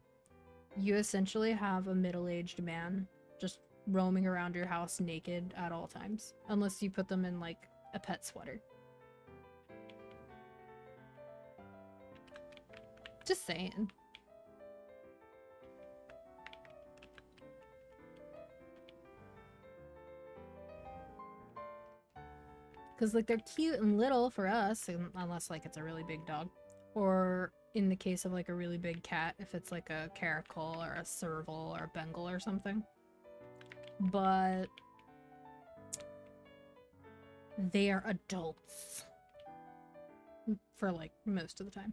[SPEAKER 2] you essentially have a middle-aged man just roaming around your house naked at all times, unless you put them in like a pet sweater. Just saying. Because, like, they're cute and little for us, unless, like, it's a really big dog. Or, in the case of, like, a really big cat, if it's, like, a caracal or a serval or a Bengal or something. But... they are adults. For, like, most of the time.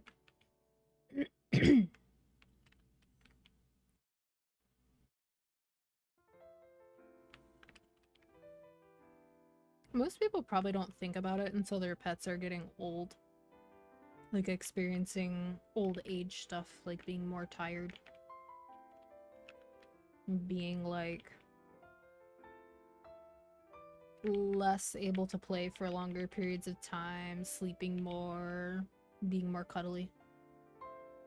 [SPEAKER 2] Most people probably don't think about it until their pets are getting old. Like experiencing old age stuff, like being more tired. Being like less able to play for longer periods of time, sleeping more, being more cuddly.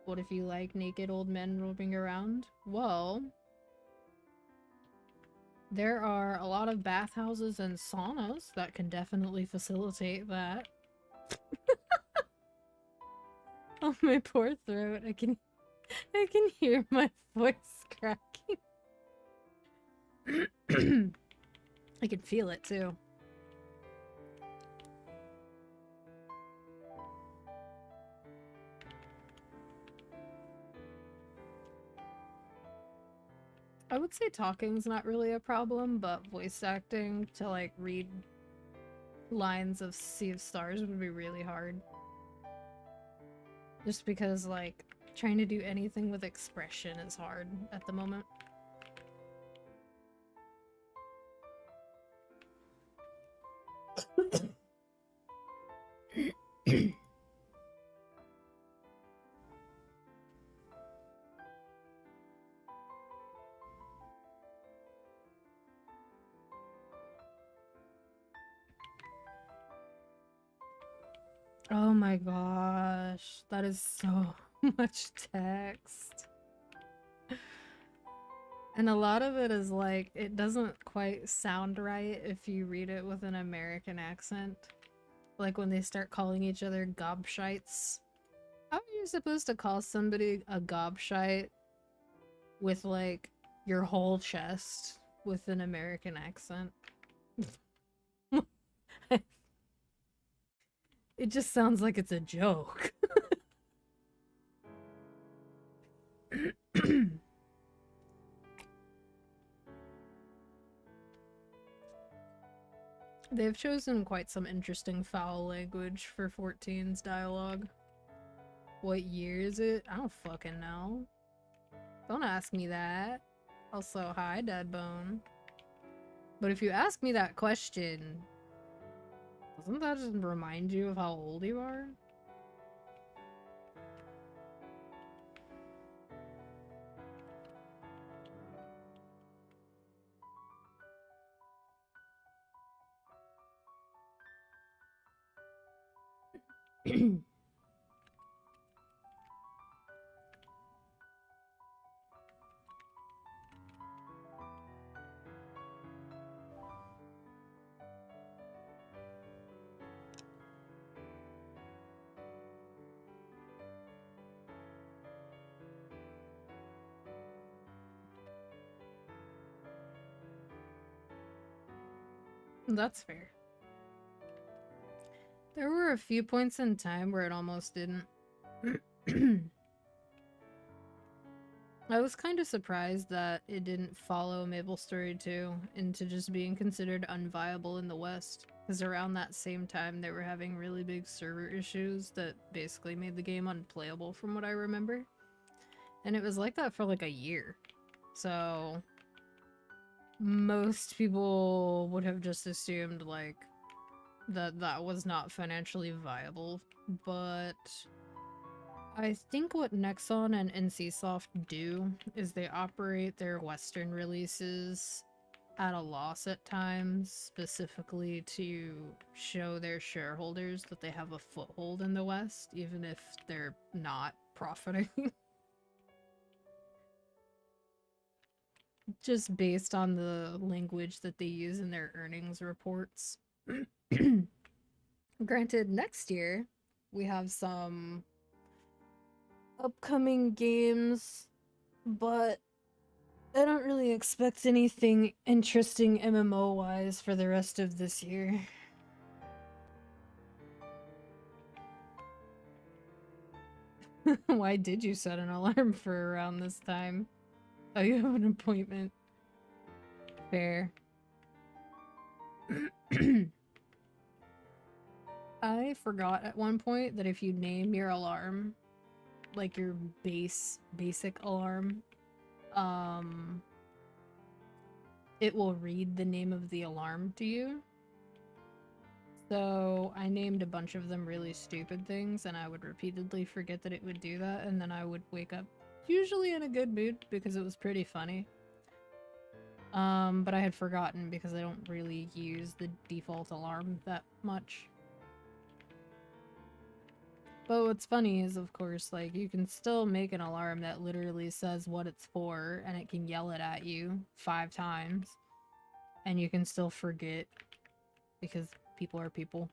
[SPEAKER 2] What if you like naked old men roaming around? Well, there are a lot of bathhouses and saunas that can definitely facilitate that. Oh, my poor throat. I can hear my voice cracking. I can feel it too. I would say talking's not really a problem, but voice acting to like read lines of Sea of Stars would be really hard. Just because like Trying to do anything with expression is hard at the moment. Oh my gosh, that is so much text. And a lot of it is like, it doesn't quite sound right if you read it with an American accent. Like when they start calling each other gobshites. How are you supposed to call somebody a gobshite with like your whole chest with an American accent? It just sounds like it's a joke. They've chosen quite some interesting foul language for 14's dialogue. What year is it? I don't fucking know. Don't ask me that. Also, hi, Deadbone. But if you ask me that question, doesn't that just remind you of how old you are? That's fair. There were a few points in time where it almost didn't. I was kind of surprised that it didn't follow MapleStory 2 into just being considered unviable in the West, because around that same time they were having really big server issues that basically made the game unplayable from what I remember. And it was like that for like a year. So most people would have just assumed like that was not financially viable, but I think what Nexon and NCSoft do is they operate their Western releases at a loss at times, specifically to show their shareholders that they have a foothold in the West, even if they're not profiting. Just based on the language that they use in their earnings reports. Granted, next year we have some upcoming games, but I don't really expect anything interesting MMO-wise for the rest of this year. Why did you set an alarm for around this time? Oh, you have an appointment. Fair. I forgot at one point that if you name your alarm, like your basic alarm, it will read the name of the alarm to you. So I named a bunch of them really stupid things, and I would repeatedly forget that it would do that, and then I would wake up usually in a good mood because it was pretty funny. But I had forgotten because I don't really use the default alarm that much. But what's funny is, of course, like, you can still make an alarm that literally says what it's for, and it can yell it at you 5 times, and you can still forget, because people are people.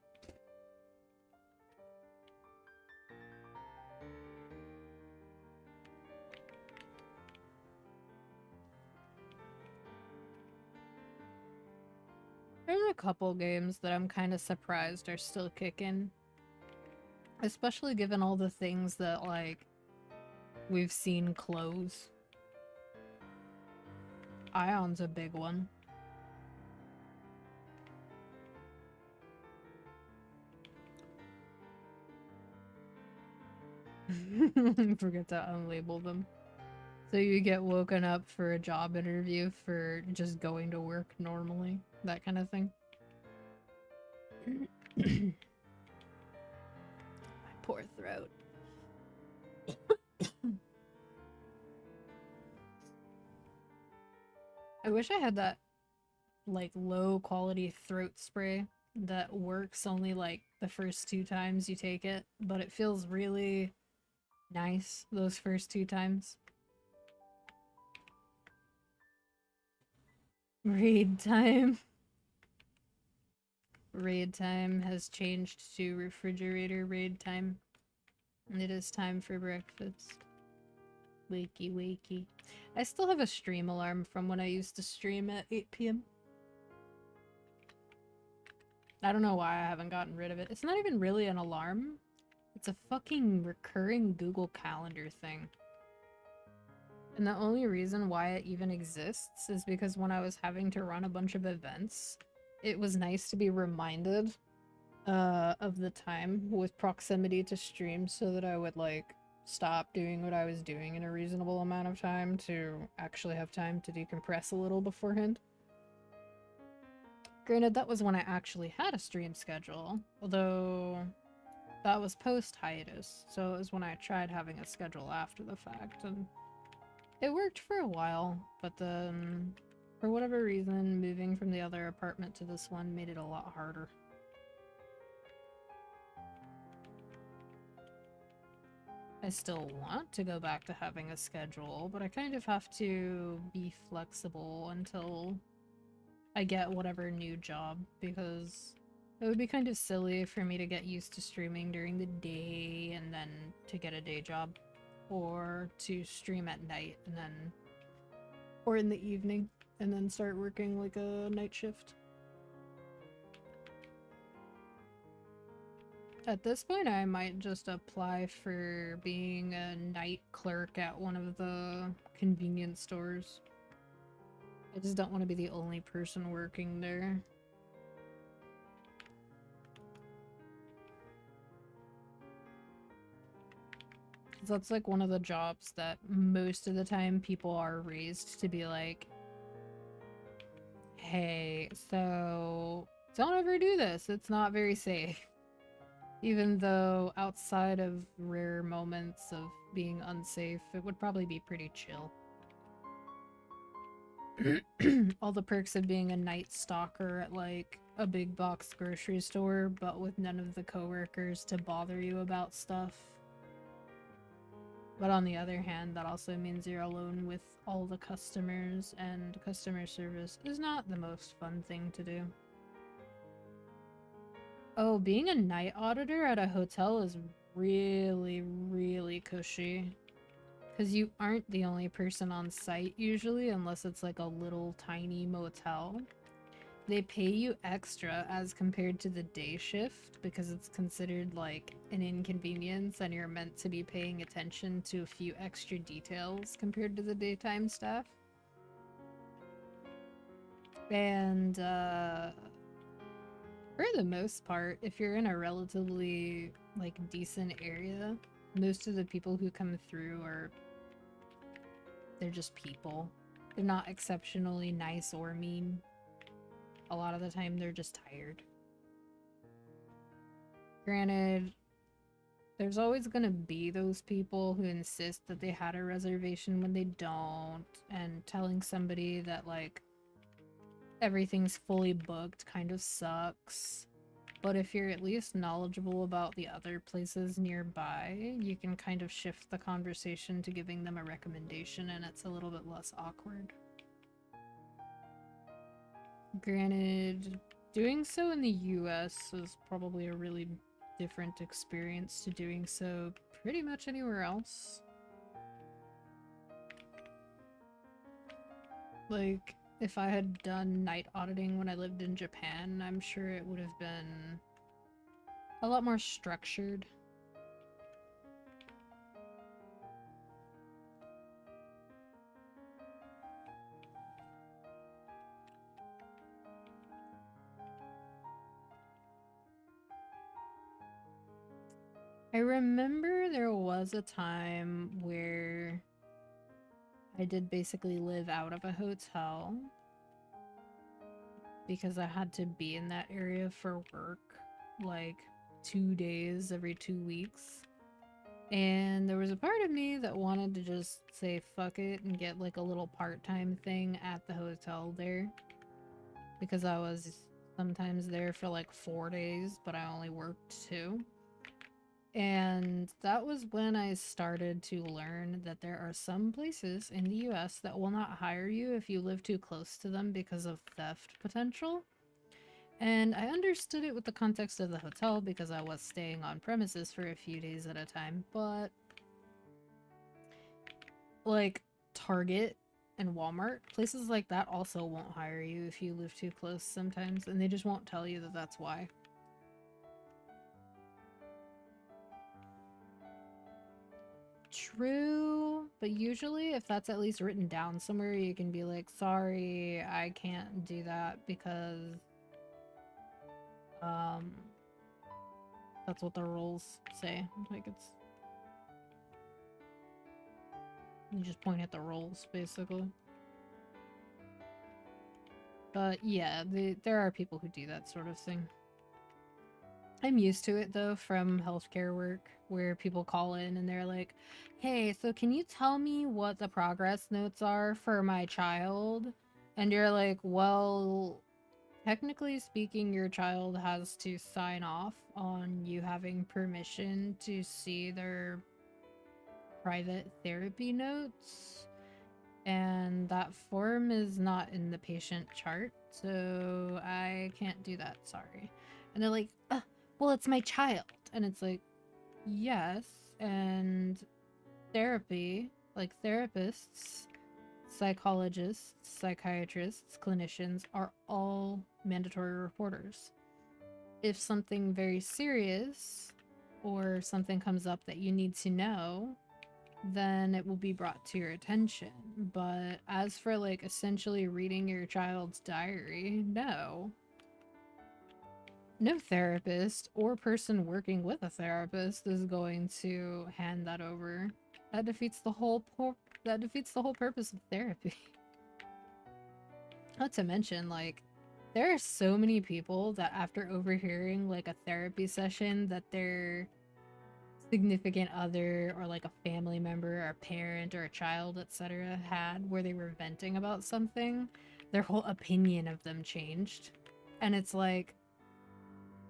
[SPEAKER 2] There's a couple games that I'm kind of surprised are still kicking. Especially given all the things that, like, we've seen close. Ion's a big one. Forget to unlabel them. So you get woken up for a job interview for just going to work normally. That kind of thing. My poor throat. I wish I had that, like, low quality throat spray that works only like the first 2 times you take it, but it feels really nice those first 2 times. Raid time. Raid time has changed to refrigerator raid time. And it is time for breakfast. Wakey wakey. I still have a stream alarm from when I used to stream at 8 p.m. I don't know why I haven't gotten rid of it. It's not even really an alarm. It's a fucking recurring Google Calendar thing. And the only reason why it even exists is because when I was having to run a bunch of events, it was nice to be reminded of the time with proximity to stream so that I would, like, stop doing what I was doing in a reasonable amount of time to actually have time to decompress a little beforehand. Granted, that was when I actually had a stream schedule, although that was post-hiatus, so it was when I tried having a schedule after the fact, and it worked for a while, but then, for whatever reason, moving from the other apartment to this one made it a lot harder. I still want to go back to having a schedule, but I kind of have to be flexible until I get whatever new job, because it would be kind of silly for me to get used to streaming during the day and then to get a day job, or to stream at night and then, or in the evening, and then start working like a night shift. At this point, I might just apply for being a night clerk at one of the convenience stores. I just don't want to be the only person working there. That's like one of the jobs that most of the time people are raised to be like, hey, so don't ever do this, it's not very safe. Even though outside of rare moments of being unsafe, it would probably be pretty chill. All the perks of being a night stalker at like a big box grocery store, but with none of the coworkers to bother you about stuff. But on the other hand, that also means you're alone with all the customers, and customer service is not the most fun thing to do. Oh, being a night auditor at a hotel is really, really cushy. Because you aren't the only person on site usually, unless it's like a little tiny motel. They pay you extra as compared to the day shift because it's considered like an inconvenience and you're meant to be paying attention to a few extra details compared to the daytime staff. And for the most part, if you're in a relatively like decent area, most of the people who come through they're just people. They're not exceptionally nice or mean. A lot of the time, they're just tired. Granted, there's always gonna be those people who insist that they had a reservation when they don't, and telling somebody that, like, everything's fully booked kind of sucks. But if you're at least knowledgeable about the other places nearby, you can kind of shift the conversation to giving them a recommendation, and it's a little bit less awkward. Granted, doing so in the US is probably a really different experience to doing so pretty much anywhere else. Like, if I had done night auditing when I lived in Japan, I'm sure it would have been a lot more structured. I remember there was a time where I did basically live out of a hotel because I had to be in that area for work like 2 days every 2 weeks. And there was a part of me that wanted to just say fuck it and get like a little part-time thing at the hotel there because I was sometimes there for like 4 days, but I only worked 2. And that was when I started to learn that there are some places in the US that will not hire you if you live too close to them because of theft potential. And I understood it with the context of the hotel because I was staying on premises for a few days at a time, but like Target and Walmart, places like that also won't hire you if you live too close sometimes, and they just won't tell you that that's why. True, but usually if that's at least written down somewhere, you can be like, sorry, I can't do that because, um, that's what the rules say. Like, it's... You just point at the rules, basically. But yeah, there are people who do that sort of thing. I'm used to it though from healthcare work where people call in and they're like, hey, so can you tell me what the progress notes are for my child? And you're like, well, technically speaking, your child has to sign off on you having permission to see their private therapy notes. And that form is not in the patient chart, so I can't do that, sorry. And they're like, well, it's my child. And it's like, yes, and therapy, like therapists, psychologists, psychiatrists, clinicians are all mandatory reporters. If something very serious or something comes up that you need to know, then it will be brought to your attention. But as for like essentially reading your child's diary, no. No therapist or person working with a therapist is going to hand that over. That defeats the whole purpose of therapy. Not to mention, like, there are so many people that after overhearing like a therapy session that their significant other or like a family member or a parent or a child, etc., had where they were venting about something, their whole opinion of them changed. And it's like,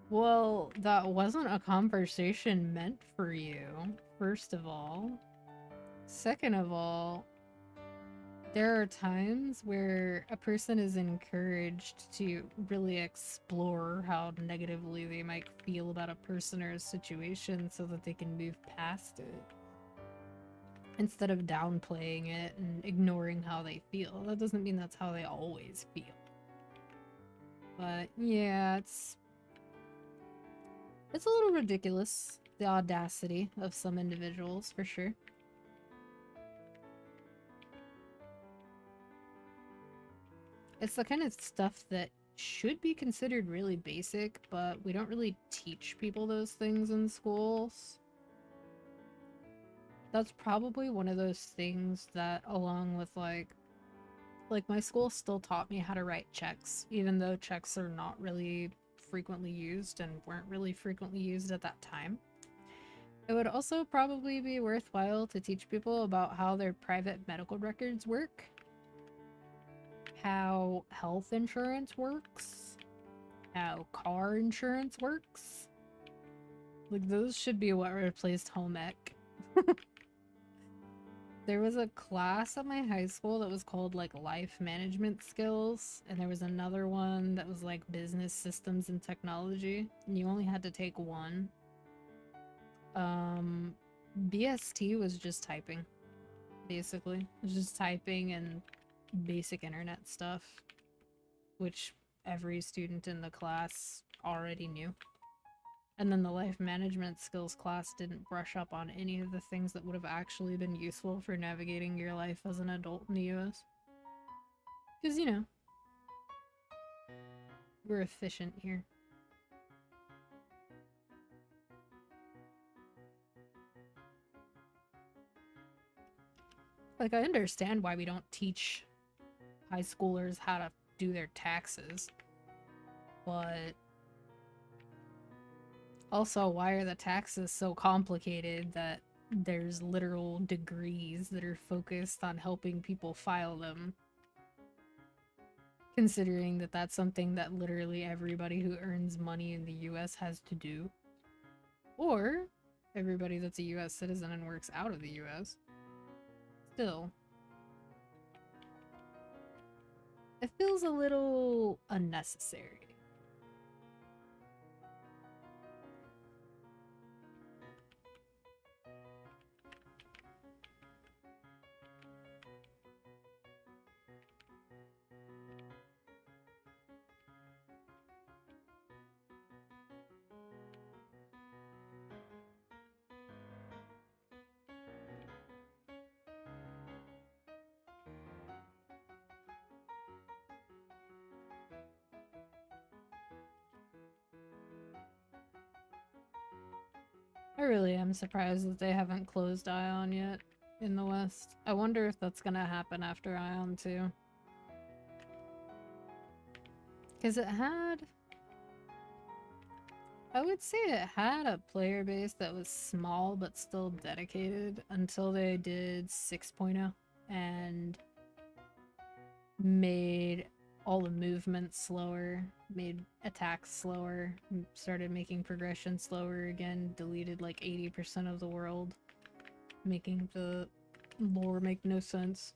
[SPEAKER 2] well, that wasn't a conversation meant for you, first of all. Second of all, there are times where a person is encouraged to really explore how negatively they might feel about a person or a situation so that they can move past it. Instead of downplaying it and ignoring how they feel. That doesn't mean that's how they always feel. But yeah, it's a little ridiculous, the audacity of some individuals, for sure. It's the kind of stuff that should be considered really basic, but we don't really teach people those things in schools. That's probably one of those things that, along with like my school still taught me how to write checks, even though checks are not really frequently used and weren't really frequently used at that time. It would also probably be worthwhile to teach people about how their private medical records work, how health insurance works, how car insurance works. Like, those should be what replaced home ec. There was a class at my high school that was called like life management skills, and there was another one that was like business systems and technology, and you only had to take one. BST was just typing, basically. It was just typing and basic internet stuff, which every student in the class already knew. And then the life management skills class didn't brush up on any of the things that would have actually been useful for navigating your life as an adult in the US. Because, you know, we're efficient here. Like, I understand why we don't teach high schoolers how to do their taxes, but also, why are the taxes so complicated that there's literal degrees that are focused on helping people file them? Considering that that's something that literally everybody who earns money in the US has to do. Or everybody that's a US citizen and works out of the US. Still, it feels a little unnecessary. I really am surprised that they haven't closed Ion yet in the West. I wonder if that's gonna happen after Ion too. Because it had... I would say it had a player base that was small but still dedicated until they did 6.0 and made all the movements slower, made attacks slower, started making progression slower again, deleted like 80% of the world, making the lore make no sense.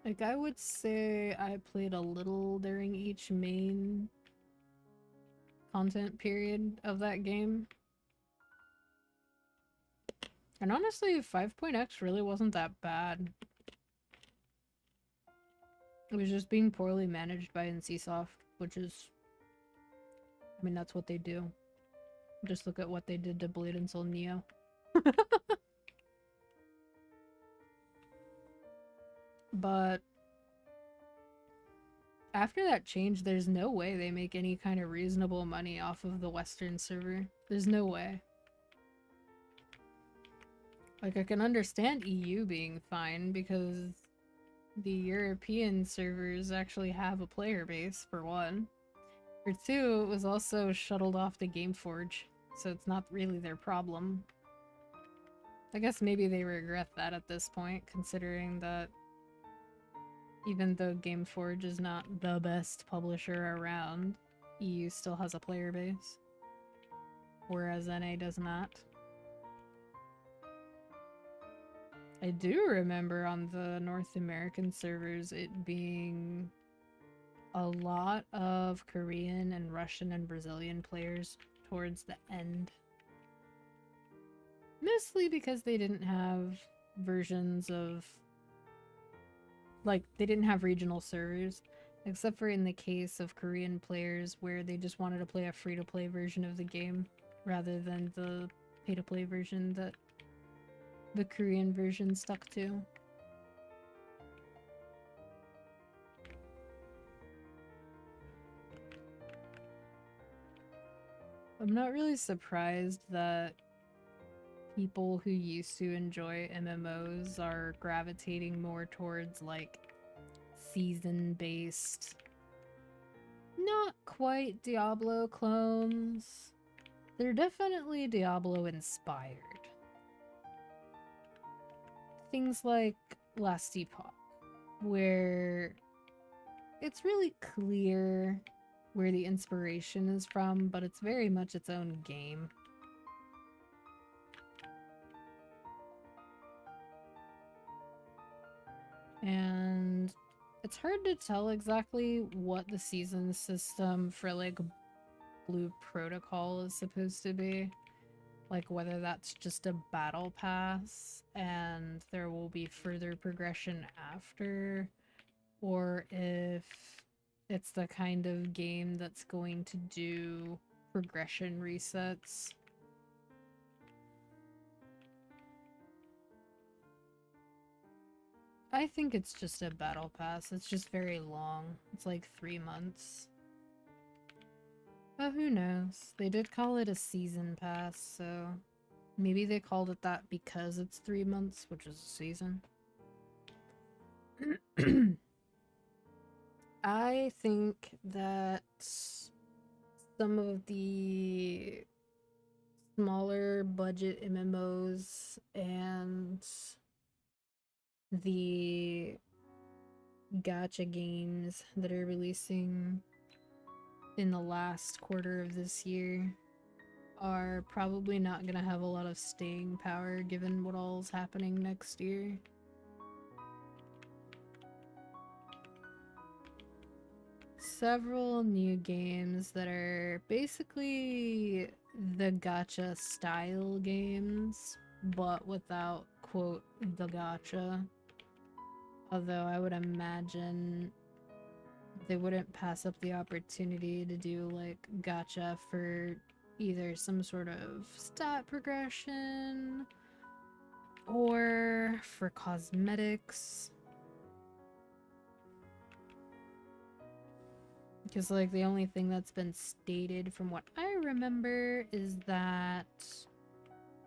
[SPEAKER 2] Like, I would say I played a little during each main content period of that game. And honestly, 5.x really wasn't that bad. It was just being poorly managed by NCSoft, which is... I mean, that's what they do. Just look at what they did to Blade and Soul Neo. But after that change, there's no way they make any kind of reasonable money off of the Western server. There's no way. Like, I can understand EU being fine because the European servers actually have a player base, for one. For two, it was also shuttled off to Gameforge, so it's not really their problem. I guess maybe they regret that at this point, considering that even though Gameforge is not the best publisher around, EU still has a player base, whereas NA does not. I do remember on the North American servers it being a lot of Korean and Russian and Brazilian players towards the end. Mostly because they didn't have versions of... like, they didn't have regional servers, except for in the case of Korean players where they just wanted to play a free-to-play version of the game rather than the pay-to-play version that the Korean version stuck to. I'm not really surprised that people who used to enjoy MMOs are gravitating more towards, like, season-based, not quite Diablo clones. They're definitely Diablo-inspired. Things like Last Epoch, where it's really clear where the inspiration is from, but it's very much its own game. And it's hard to tell exactly what the season system for, like, Blue Protocol is supposed to be. Like, whether that's just a battle pass and there will be further progression after, or if it's the kind of game that's going to do progression resets. I think it's just a battle pass. It's just very long. It's like 3 months. But who knows? They did call it a season pass, so Maybe they called it that because it's 3 months, which is a season. I think that some of the smaller budget MMOs and the gacha games that are releasing in the last quarter of this year are probably not gonna have a lot of staying power given what all's happening next year. Several new games that are basically the gacha style games, but without, quote, the gacha. Although I would imagine they wouldn't pass up the opportunity to do like gacha for either some sort of stat progression or for cosmetics. Because like the only thing that's been stated from what I remember is that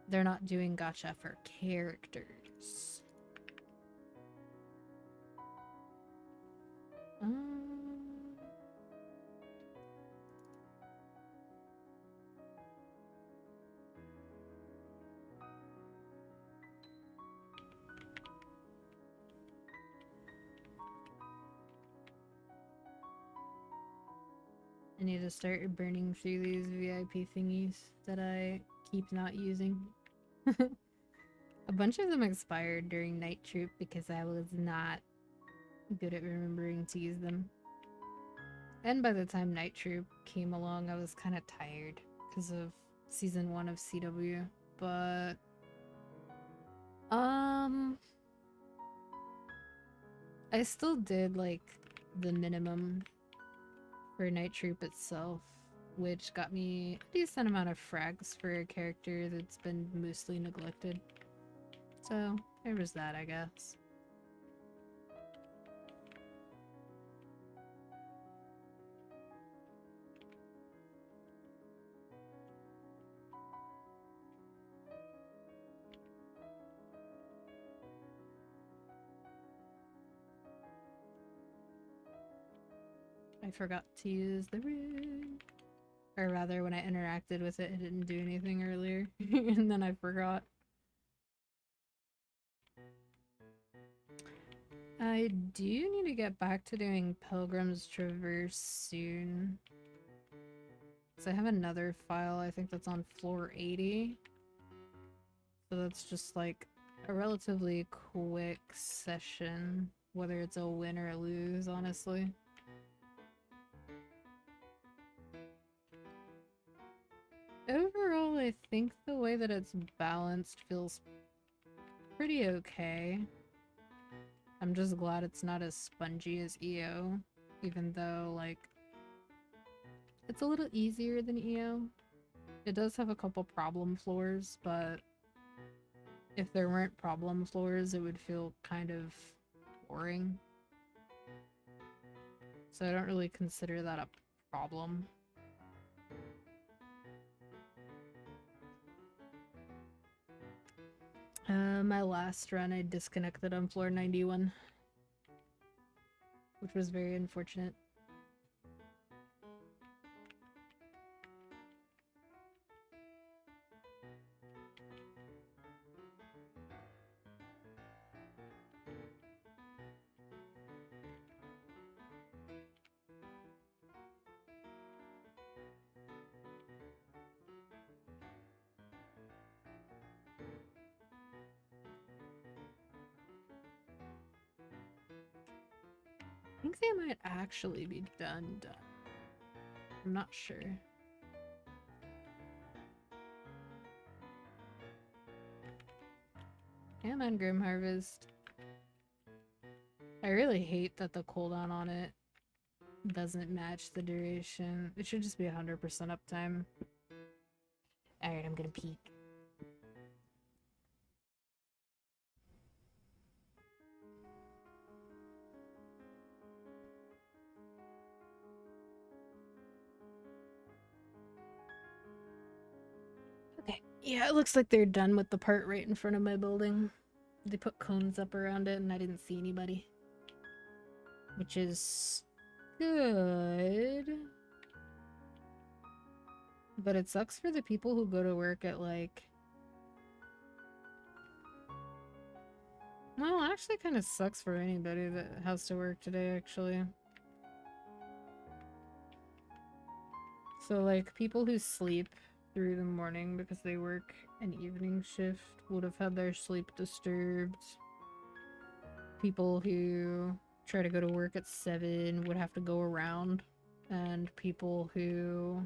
[SPEAKER 2] they're not doing gacha for characters. I need to start burning through these VIP thingies that I keep not using. A bunch of them expired during Night Troop because I was not good at remembering to use them. And by the time Night Troop came along, I was kind of tired because of season 1 of CW. But I still did like the minimum for Night Troop itself, which got me a decent amount of frags for a character that's been mostly neglected. So there was that, I guess. I forgot to use the rig. Or rather, when I interacted with it, it didn't do anything earlier. And then I forgot. I do need to get back to doing Pilgrim's Traverse soon. So I have another file, I think that's on floor 80. So that's just like a relatively quick session, whether it's a win or a lose, honestly. Overall, I think the way that it's balanced feels pretty okay. I'm just glad it's not as spongy as EO, even though, like, it's a little easier than EO. It does have a couple problem floors, but if there weren't problem floors, it would feel kind of boring. So I don't really consider that a problem. My last run, I disconnected on floor 91, which was very unfortunate. I think they might actually be done. I'm not sure. And on Grim Harvest. I really hate that the cooldown on it doesn't match the duration. It should just be 100% uptime. Alright, I'm gonna peek. Okay. Yeah, it looks like they're done with the part right in front of my building. They put cones up around it and I didn't see anybody. Which is good. But it sucks for the people who go to work at like... Well, it actually kind of sucks for anybody that has to work today, actually. So, like, people who sleep through the morning because they work an evening shift would have had their sleep disturbed. People who try to go to work at 7 would have to go around. And people who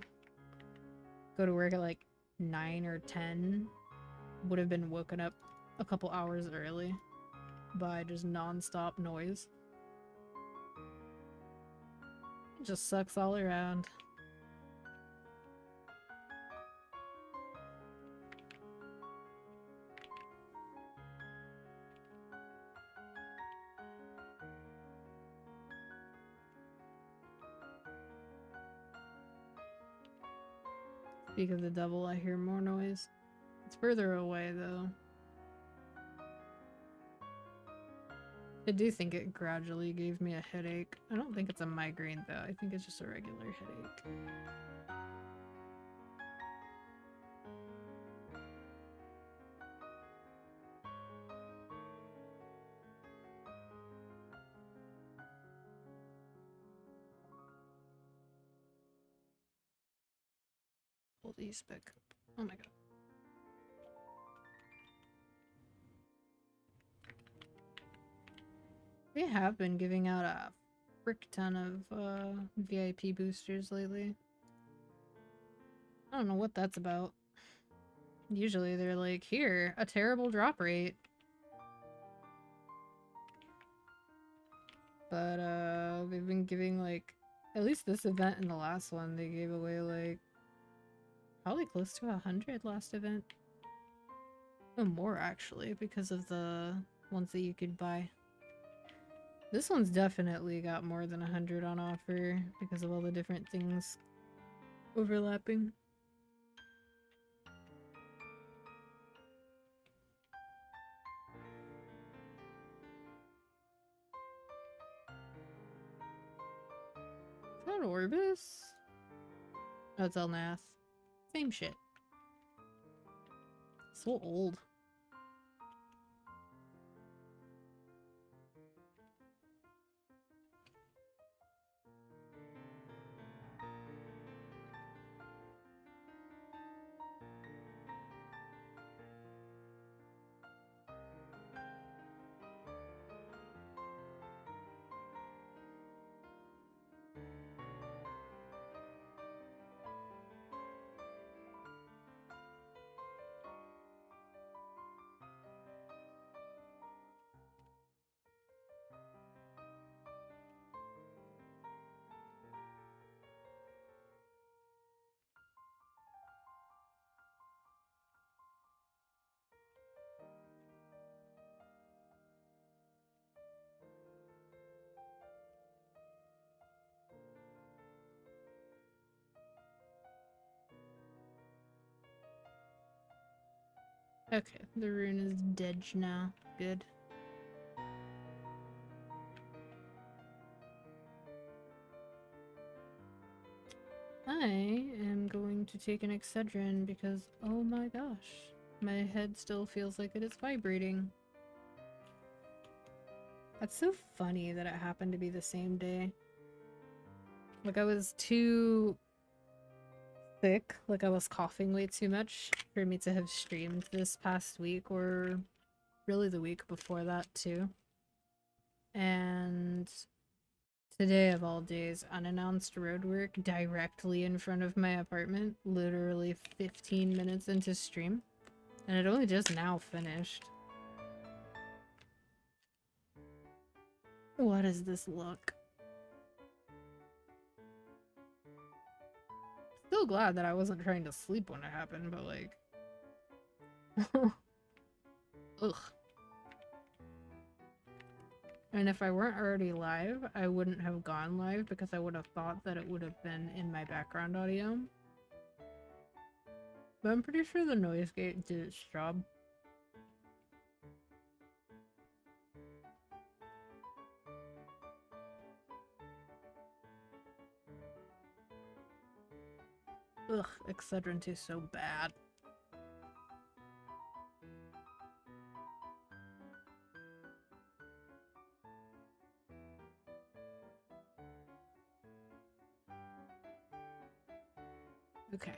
[SPEAKER 2] go to work at like 9 or 10 would have been woken up a couple hours early by just non-stop noise. It just sucks all around. Speak of the devil, I hear more noise. It's further away, though. I do think it gradually gave me a headache. I don't think it's a migraine, though. I think it's just a regular headache. Pull these back up. Oh my god. They have been giving out a frick ton of VIP boosters lately. I don't know what that's about. Usually they're like, here, a terrible drop rate. But they've been giving like, at least this event and the last one, they gave away like probably close to 100 last event. No, more actually, because of the ones that you could buy. This one's definitely got more than 100 on offer because of all the different things overlapping. Is that Orbis? Oh, it's Elnath. Same shit. So old. Okay, the rune is dead now. Good. I am going to take an Excedrin because, oh my gosh, my head still feels like it is vibrating. That's so funny that it happened to be the same day. Like, I was too sick, like I was coughing way too much for me to have streamed this past week, or really the week before that too. And today of all days, unannounced roadwork directly in front of my apartment, literally 15 minutes into stream. And it only just now finished. What is this look? Still glad that I wasn't trying to sleep when it happened, but like... Ugh. And if I weren't already live, I wouldn't have gone live because I would have thought that it would have been in my background audio. But I'm pretty sure the noise gate did its job. Ugh, Excedrin is so bad. Okay.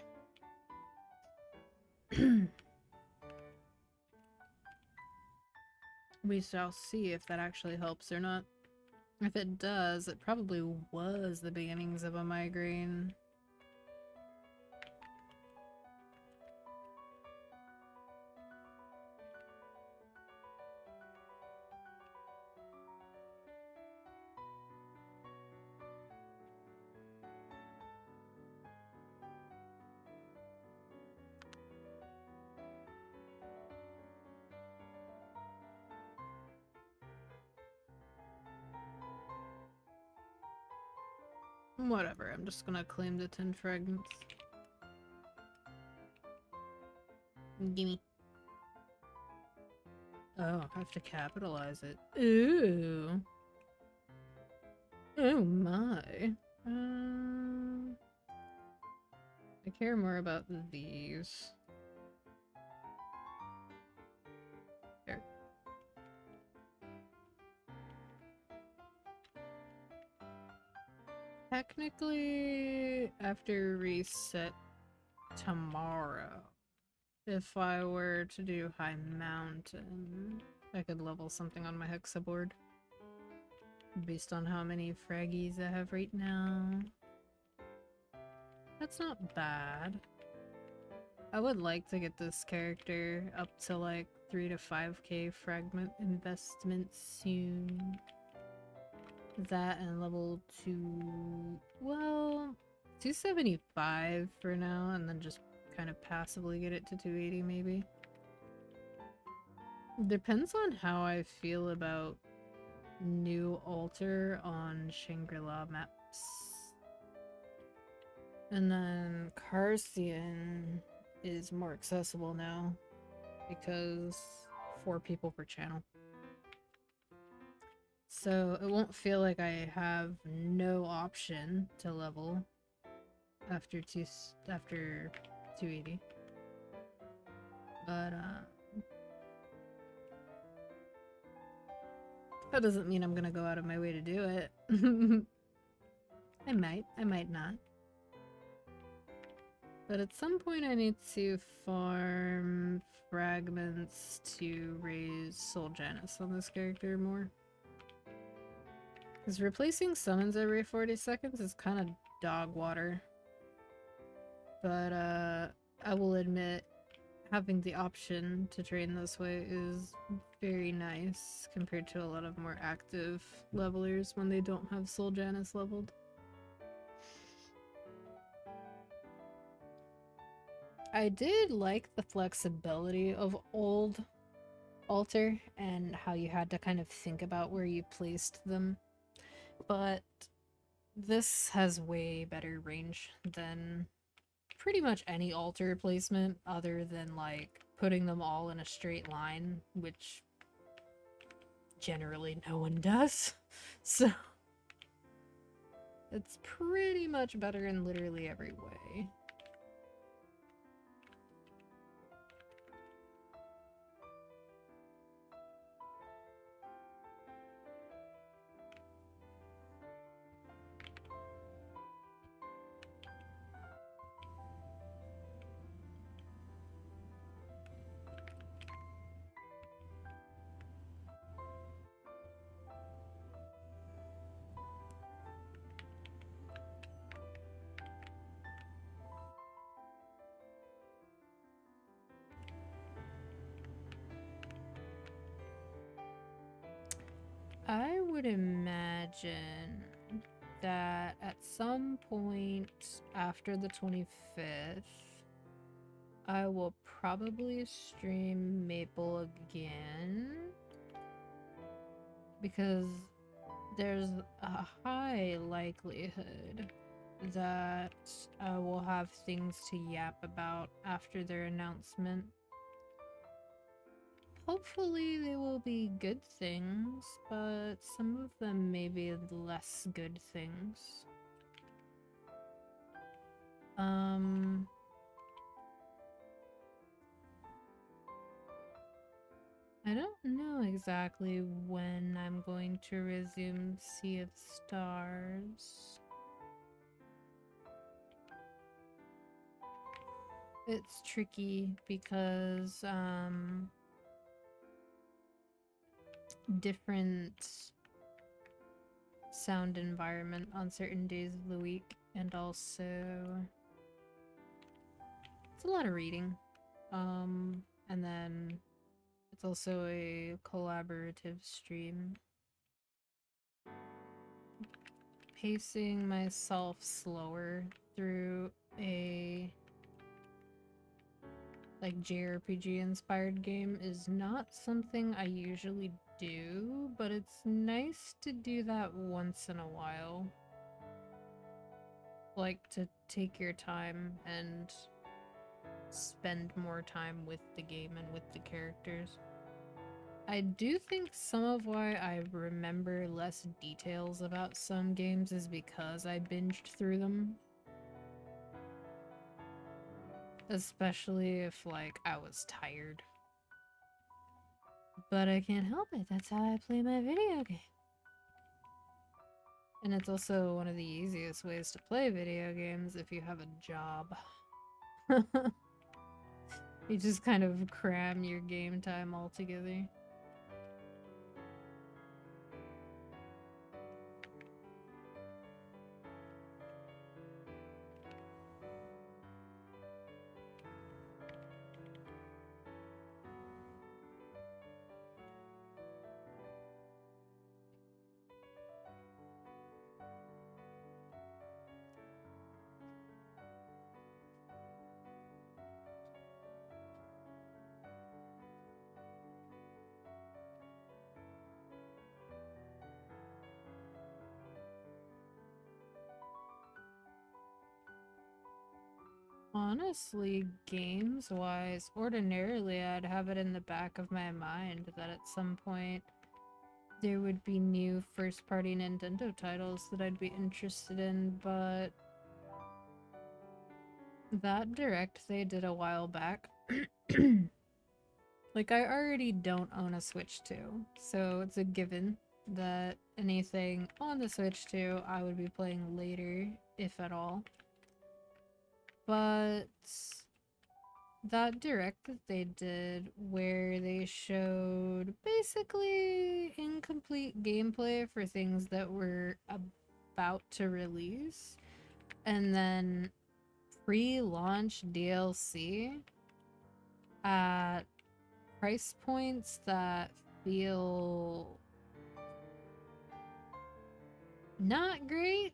[SPEAKER 2] We shall see if that actually helps or not. If it does, it probably was the beginnings of a migraine. Whatever, I'm just gonna claim the 10 fragments. Gimme. Oh, I have to capitalize it. Ooh. Oh my. I care more about these. There. Technically, after reset tomorrow, if I were to do High Mountain, I could level something on my Hexa board. Based on how many fraggies I have right now. That's not bad. I would like to get this character up to like 3 to 5k fragment investment soon. That and level 2... well... 275 for now, and then just kind of passively get it to 280 maybe. Depends on how I feel about new altar on Shangri-La maps. And then Carcian is more accessible now because 4 people per channel. So it won't feel like I have no option to level after 280. But that doesn't mean I'm gonna go out of my way to do it. I might not. But at some point I need to farm fragments to raise Soul Janus on this character more. Because replacing summons every 40 seconds is kind of dog water. But I will admit, having the option to train this way is very nice compared to a lot of more active levelers when they don't have Soul Janus leveled. I did like the flexibility of old altar and how you had to kind of think about where you placed them, but this has way better range than pretty much any altar placement other than like putting them all in a straight line, which generally no one does. So it's pretty much better in literally every way. I would imagine that at some point after the 25th, I will probably stream Maple again. Because there's a high likelihood that will have things to yap about after their announcement. Hopefully they will be good things, but some of them may be less good things. I don't know exactly when I'm going to resume Sea of Stars. It's tricky because, different sound environment on certain days of the week, and also it's a lot of reading. And then it's also a collaborative stream. Pacing myself slower through a like JRPG inspired game is not something I usually do, but it's nice to do that once in a while. Like to take your time and spend more time with the game and with the characters. I do think some of why I remember less details about some games is because I binged through them. Especially if, like, I was tired. But I can't help it, that's how I play my video game. And it's also one of the easiest ways to play video games if you have a job. You just kind of cram your game time all together. Honestly, games-wise, ordinarily I'd have it in the back of my mind that at some point there would be new first-party Nintendo titles that I'd be interested in, but that direct they did a while back, like, I already don't own a Switch 2, so it's a given that anything on the Switch 2 I would be playing later, if at all. But that direct that they did where they showed basically incomplete gameplay for things that were about to release, and then pre-launch DLC at price points that feel not great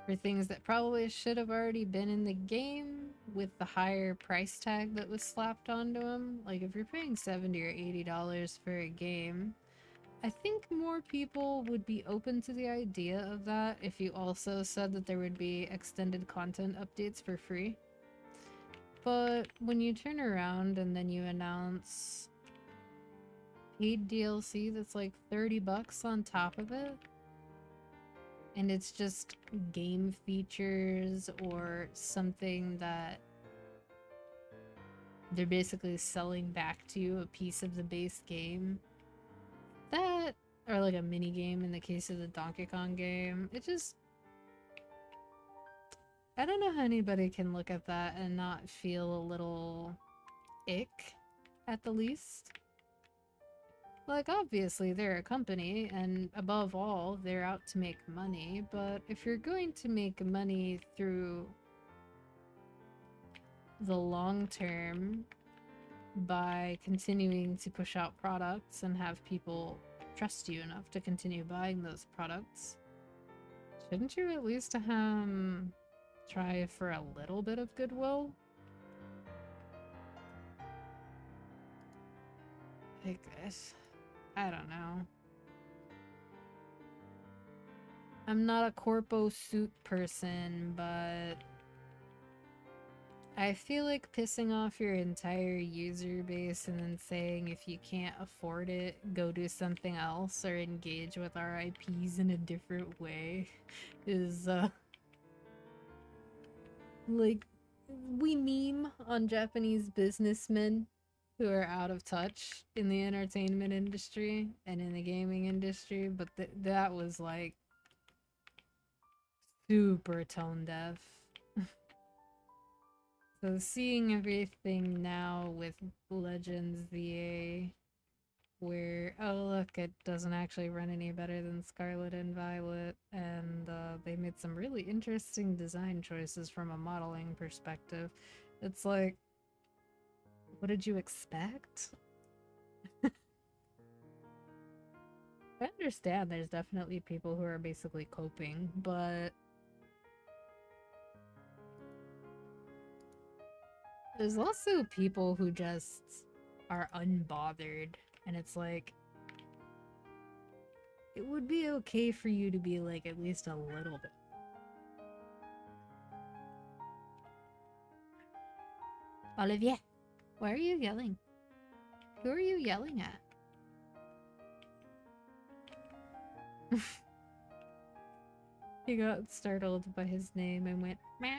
[SPEAKER 2] for things that probably should have already been in the game with the higher price tag that was slapped onto them. Like, if you're paying $70 or $80 for a game, I think more people would be open to the idea of that if you also said that there would be extended content updates for free. But when you turn around and then you announce paid DLC that's like $30 on top of it, and it's just game features or something that they're basically selling back to you, a piece of the base game, that, or like a mini game in the case of the Donkey Kong game, it just, I don't know how anybody can look at that and not feel a little ick, at the least. Like, obviously, they're a company, and above all, they're out to make money, but if you're going to make money through the long term by continuing to push out products and have people trust you enough to continue buying those products, shouldn't you at least try for a little bit of goodwill? I guess. I don't know. I'm not a corpo suit person, but I feel like pissing off your entire user base and then saying if you can't afford it, go do something else or engage with our IPs in a different way is, like, we meme on Japanese businessmen who are out of touch in the entertainment industry and in the gaming industry, but that was, like, super tone deaf. So seeing everything now with Legends VA, where, oh look, it doesn't actually run any better than Scarlet and Violet, and they made some really interesting design choices from a modeling perspective. It's like, what did you expect? I understand there's definitely people who are basically coping, but there's also people who just are unbothered, and it's like, it would be okay for you to be like at least a little bit. Olivier, why are you yelling? Who are you yelling at? He got startled by his name and went, meow.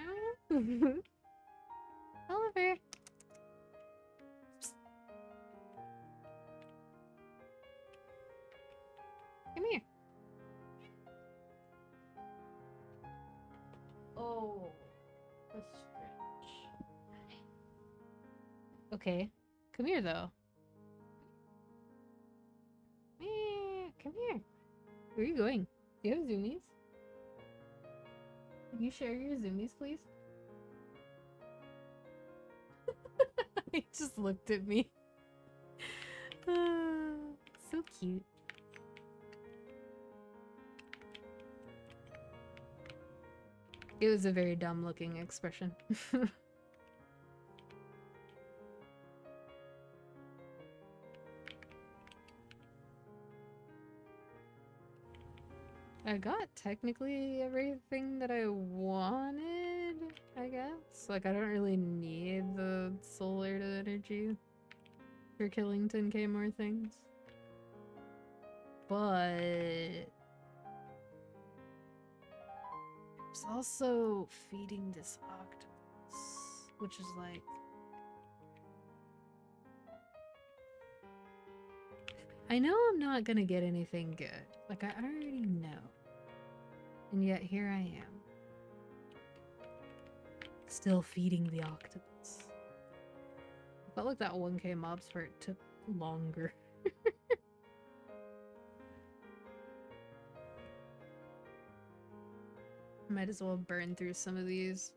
[SPEAKER 2] Oliver. Psst. Come here. Oh, a stretch. Okay, come here though. Come here. Where are you going? Do you have zoomies? Can you share your zoomies, please? He just looked at me. So cute. It was a very dumb looking expression. I got technically everything that I wanted, I guess. Like, I don't really need the solar energy for killing 10k more things. But there's also feeding this octopus, which is like, I know I'm not gonna get anything good. Like, I already know. And yet here I am. Still feeding the octopus. I felt like that 1k mob spurt took longer. Might as well burn through some of these.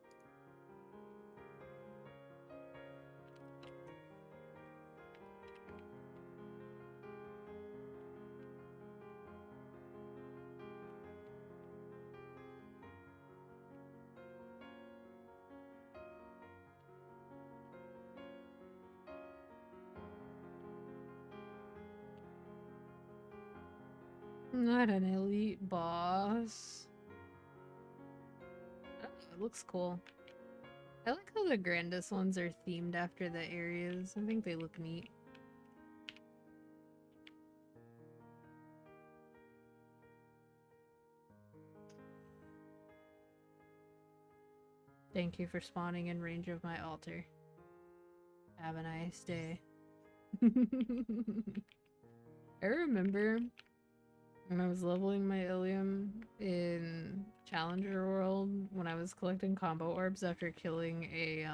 [SPEAKER 2] Not an elite boss. Oh, it looks cool. I like how the grandest ones are themed after the areas. I think they look neat. Thank you for spawning in range of my altar. Have a nice day. I remember when I was leveling my Ilium in Challenger World, when I was collecting combo orbs after killing a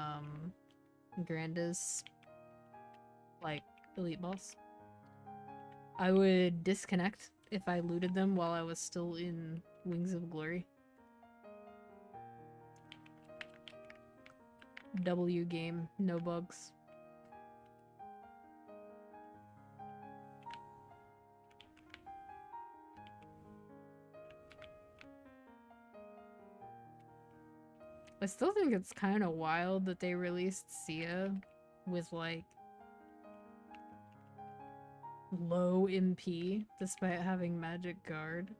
[SPEAKER 2] Grandis, like, elite boss, I would disconnect if I looted them while I was still in Wings of Glory. W game, no bugs. I still think it's kind of wild that they released Sia with, like, low MP despite having Magic Guard.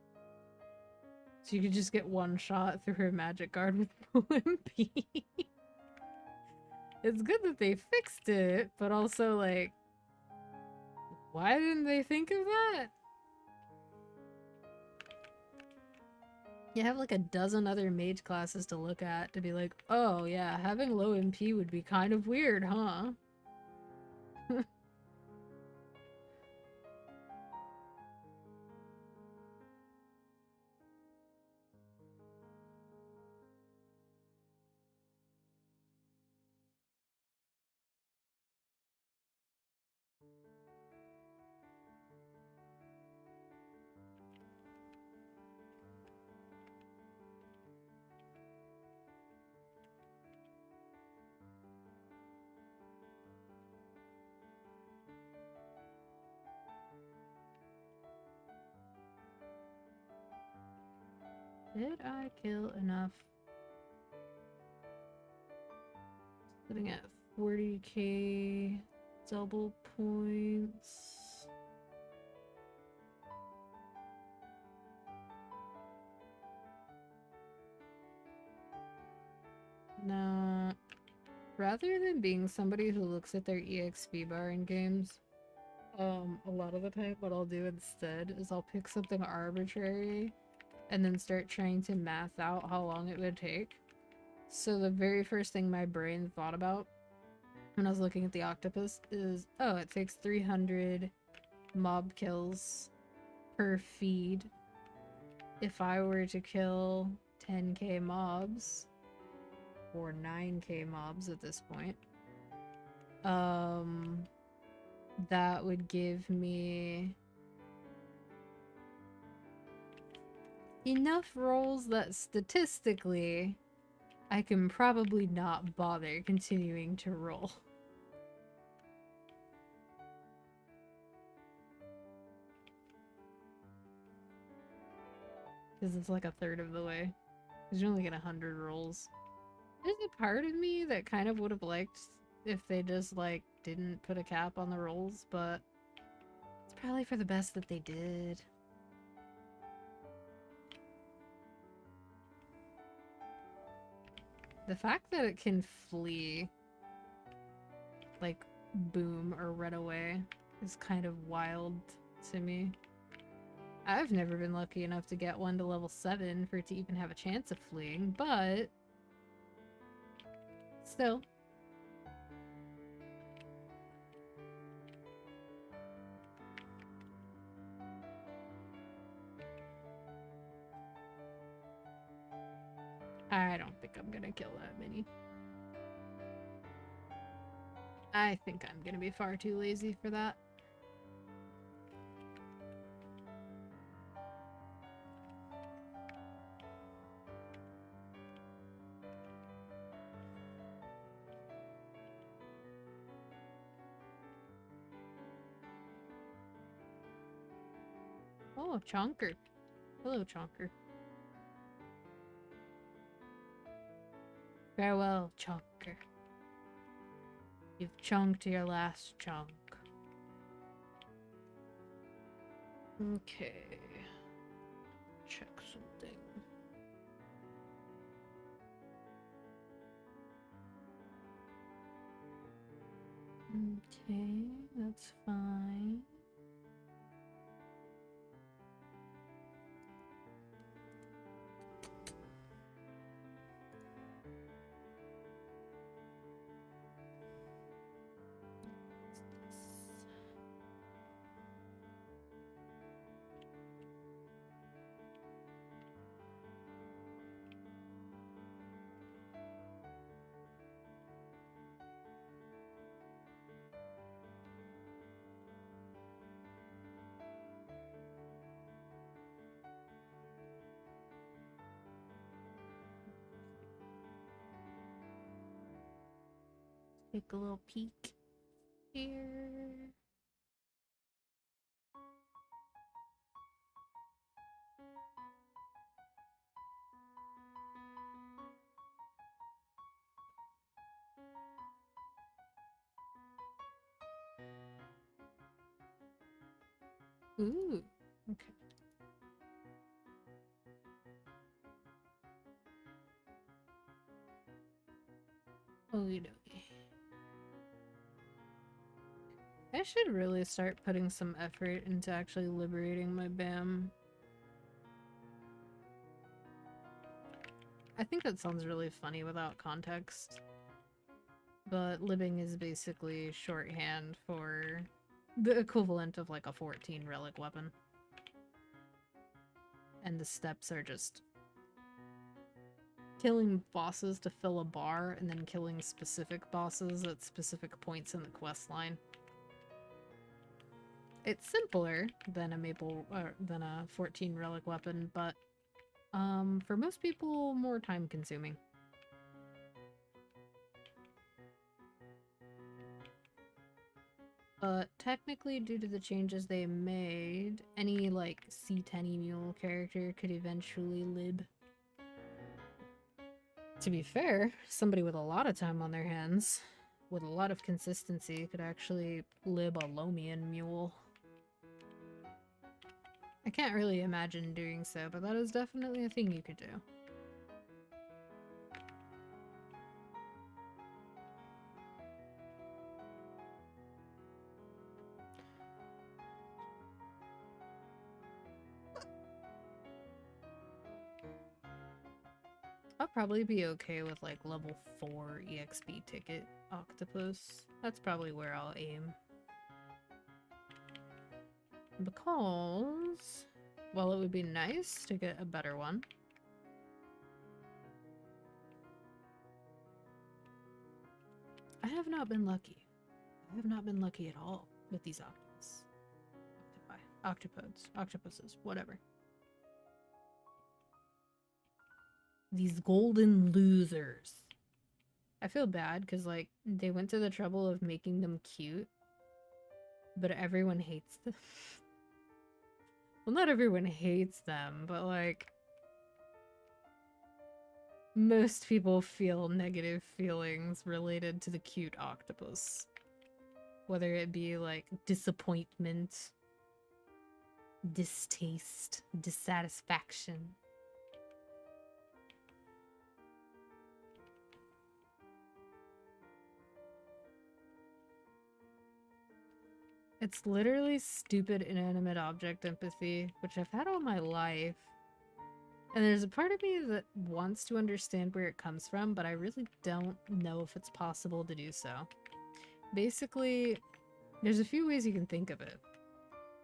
[SPEAKER 2] So you could just get one shot through her magic guard with OMP. It's good that they fixed it, but also, like, why didn't they think of that? You have like a dozen other mage classes to look at to be like, oh yeah, having low MP would be kind of weird, huh? Did I kill enough? Sitting at 40k double points. No. Rather than being somebody who looks at their EXP bar in games, a lot of the time what I'll do instead is I'll pick something arbitrary and then start trying to math out how long it would take. So the very first thing my brain thought about when I was looking at the octopus is, oh, it takes 300 mob kills per feed. If I were to kill 10k mobs, or 9k mobs at this point, that would give me enough rolls that statistically I can probably not bother continuing to roll. Because it's like a third of the way. Because you only get 100 rolls. There's a part of me that kind of would have liked if they just, like, didn't put a cap on the rolls, but it's probably for the best that they did. The fact that it can flee, like, boom or run away is kind of wild to me. I've never been lucky enough to get one to level 7 for it to even have a chance of fleeing, but still. I don't think I'm gonna kill that many. I think I'm gonna be far too lazy for that. Oh, Chonker. Hello, Chonker. Farewell, Chonker. You've chunked your last chunk. Okay. Check something. Okay, that's fine. Take a little peek here. Ooh, okay. Okie dokie. I should really start putting some effort into actually liberating my BAM. I think that sounds really funny without context. But libbing is basically shorthand for the equivalent of like a 14 relic weapon. And the steps are just killing bosses to fill a bar and then killing specific bosses at specific points in the quest line. It's simpler than a 14 relic weapon, but for most people, more time consuming. But technically, due to the changes they made, any like C10 mule character could eventually lib. To be fair, somebody with a lot of time on their hands, with a lot of consistency, could actually lib a Lomian mule. I can't really imagine doing so, but that is definitely a thing you could do. I'll probably be okay with like level 4 EXP ticket octopus. That's probably where I'll aim. Because, well, it would be nice to get a better one. I have not been lucky. I have not been lucky at all with these octopus. Octopodes. Octopuses. Whatever. These golden losers. I feel bad because, like, they went to the trouble of making them cute, but everyone hates them. Well, not everyone hates them, but, like, most people feel negative feelings related to the cute octopus. Whether it be, like, disappointment, distaste, dissatisfaction. It's literally stupid inanimate object empathy, which I've had all my life. And there's a part of me that wants to understand where it comes from, but I really don't know if it's possible to do so. Basically, there's a few ways you can think of it.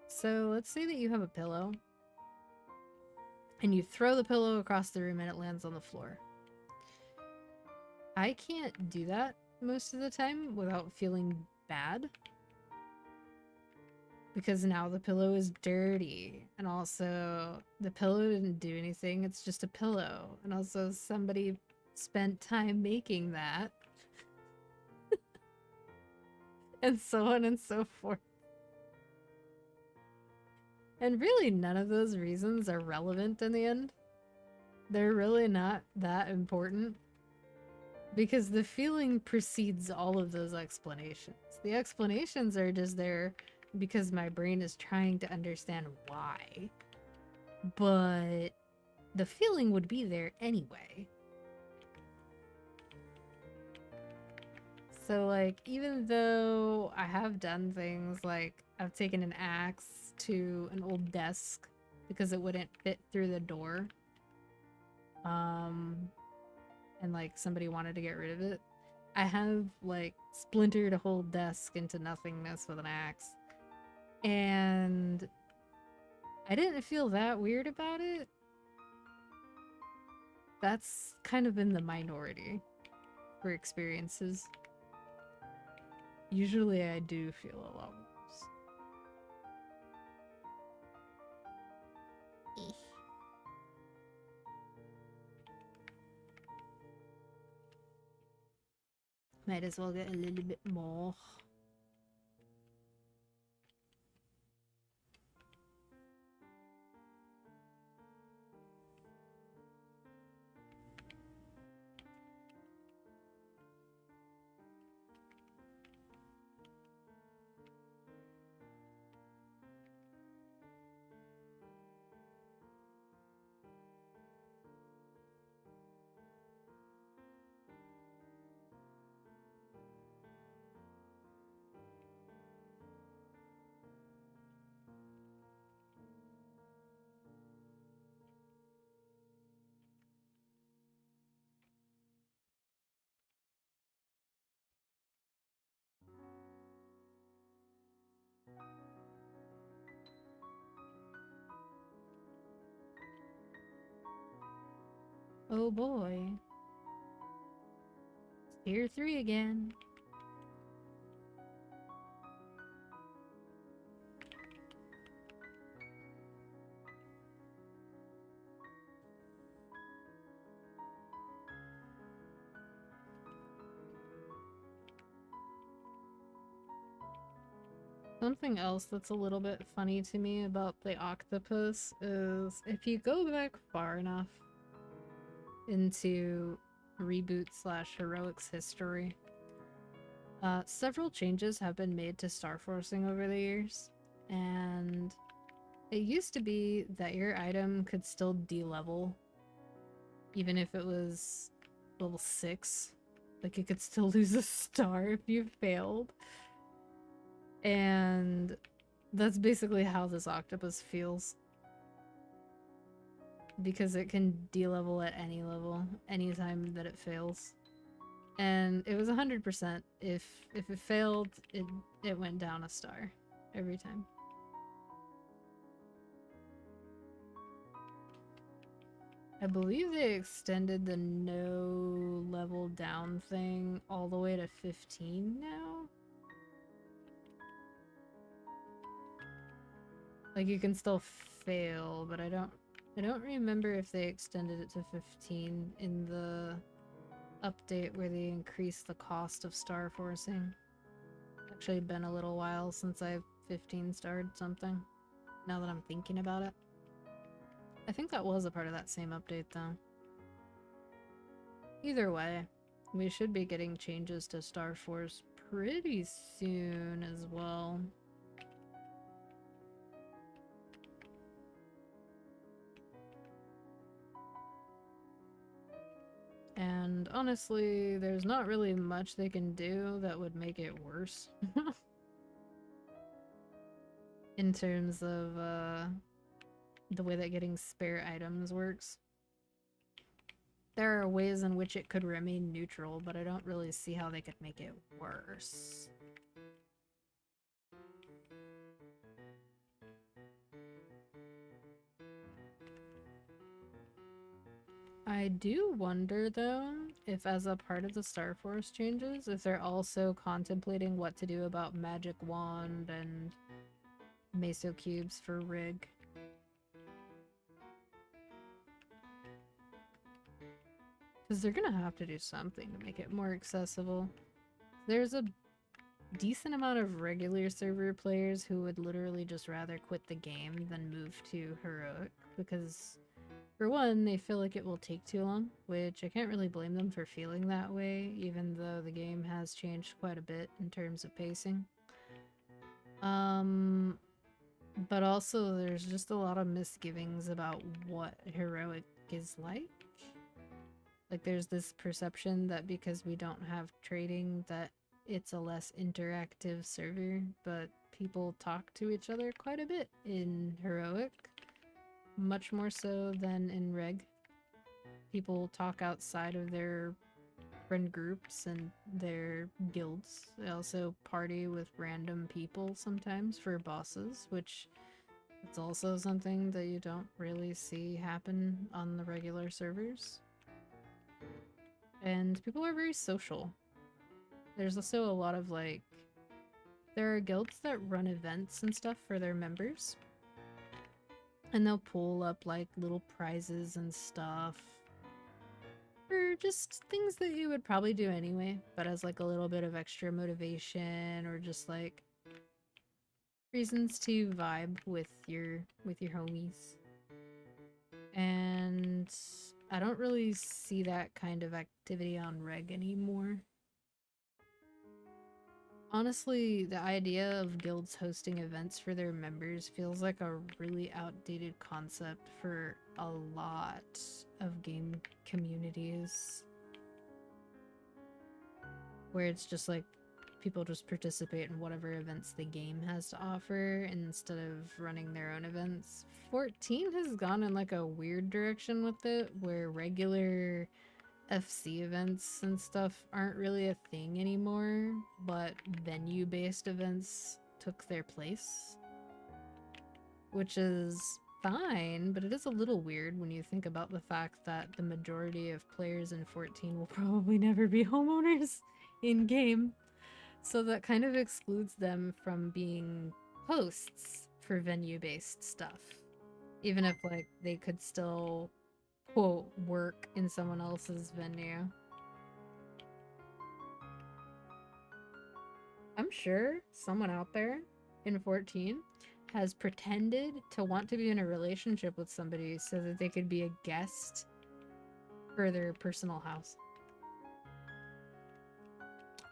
[SPEAKER 2] So let's say that you have a pillow, and you throw the pillow across the room and it lands on the floor. I can't do that most of the time without feeling bad. Because now the pillow is dirty, and also the pillow didn't do anything, it's just a pillow, and also somebody spent time making that, and so on and so forth. And really none of those reasons are relevant in the end. They're really not that important, because the feeling precedes all of those explanations. The explanations are just there because my brain is trying to understand why. But the feeling would be there anyway. So, like, even though I have done things like I've taken an axe to an old desk because it wouldn't fit through the door, and like somebody wanted to get rid of it, I have like splintered a whole desk into nothingness with an axe. And I didn't feel that weird about it. That's kind of in the minority for experiences. Usually I do feel a lot worse. Might as well get a little bit more. Oh boy. Tier 3 again. Something else that's a little bit funny to me about the octopus is if you go back far enough into reboot slash heroics history, several changes have been made to star forcing over the years, and it used to be that your item could still de-level even if it was level 6. Like, you could still lose a star if you failed. And that's basically how this octopus feels. Because it can de-level at any level, anytime that it fails. And it was 100%. If it failed, it went down a star every time. I believe they extended the no level down thing all the way to 15 now. Like, you can still fail, but I don't remember if they extended it to 15 in the update where they increased the cost of star forcing. Actually been a little while since I've 15 starred something, now that I'm thinking about it. I think that was a part of that same update though. Either way, we should be getting changes to Star Force pretty soon as well. And honestly, there's not really much they can do that would make it worse. In terms of the way that getting spare items works. There are ways in which it could remain neutral, but I don't really see how they could make it worse. I do wonder, though, if as a part of the Star Force changes, if they're also contemplating what to do about Magic Wand and Meso Cubes for Rig. Because they're gonna have to do something to make it more accessible. There's a decent amount of regular server players who would literally just rather quit the game than move to Heroic, because for one, they feel like it will take too long, which I can't really blame them for feeling that way, even though the game has changed quite a bit in terms of pacing. But also there's just a lot of misgivings about what Heroic is like. Like, there's this perception that because we don't have trading that it's a less interactive server, but people talk to each other quite a bit in Heroic. Much more so than in Reg. People talk outside of their friend groups and their guilds. They also party with random people sometimes for bosses, which it's also something that you don't really see happen on the regular servers. And people are very social. There's also a lot of, like, there are guilds that run events and stuff for their members. And they'll pull up, like, little prizes and stuff. Or just things that you would probably do anyway, but as, like, a little bit of extra motivation, or just, like, reasons to vibe with your homies. And I don't really see that kind of activity on Reg anymore. Honestly, the idea of guilds hosting events for their members feels like a really outdated concept for a lot of game communities. Where it's just like, people just participate in whatever events the game has to offer instead of running their own events. 14 has gone in like a weird direction with it, where regular FC events and stuff aren't really a thing anymore, but venue-based events took their place. Which is fine, but it is a little weird when you think about the fact that the majority of players in 14 will probably never be homeowners in game. So that kind of excludes them from being hosts for venue-based stuff. Even if, like, they could still, quote, work in someone else's venue. I'm sure someone out there in 14 has pretended to want to be in a relationship with somebody so that they could be a guest for their personal house.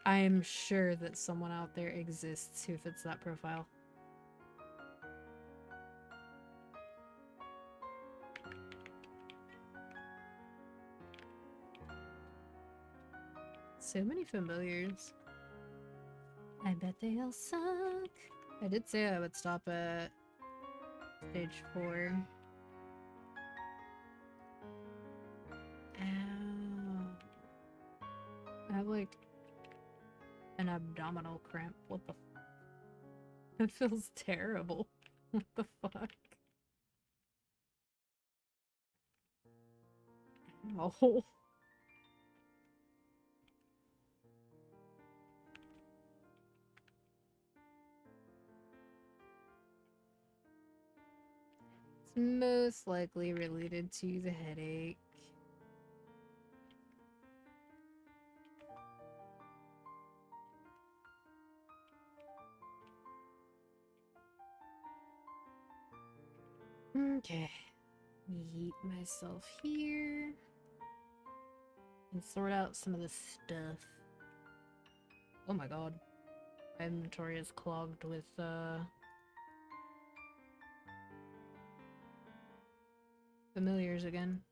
[SPEAKER 2] I am sure that someone out there exists who fits that profile. So many familiars. I bet they all suck. I did say I would stop at stage 4. Ow. I have like an abdominal cramp. What the f- That feels terrible. What the fuck? Oh. It's most likely related to the headache. Okay. Yeet myself here. And sort out some of this stuff. Oh my god. My inventory is clogged with, familiars again.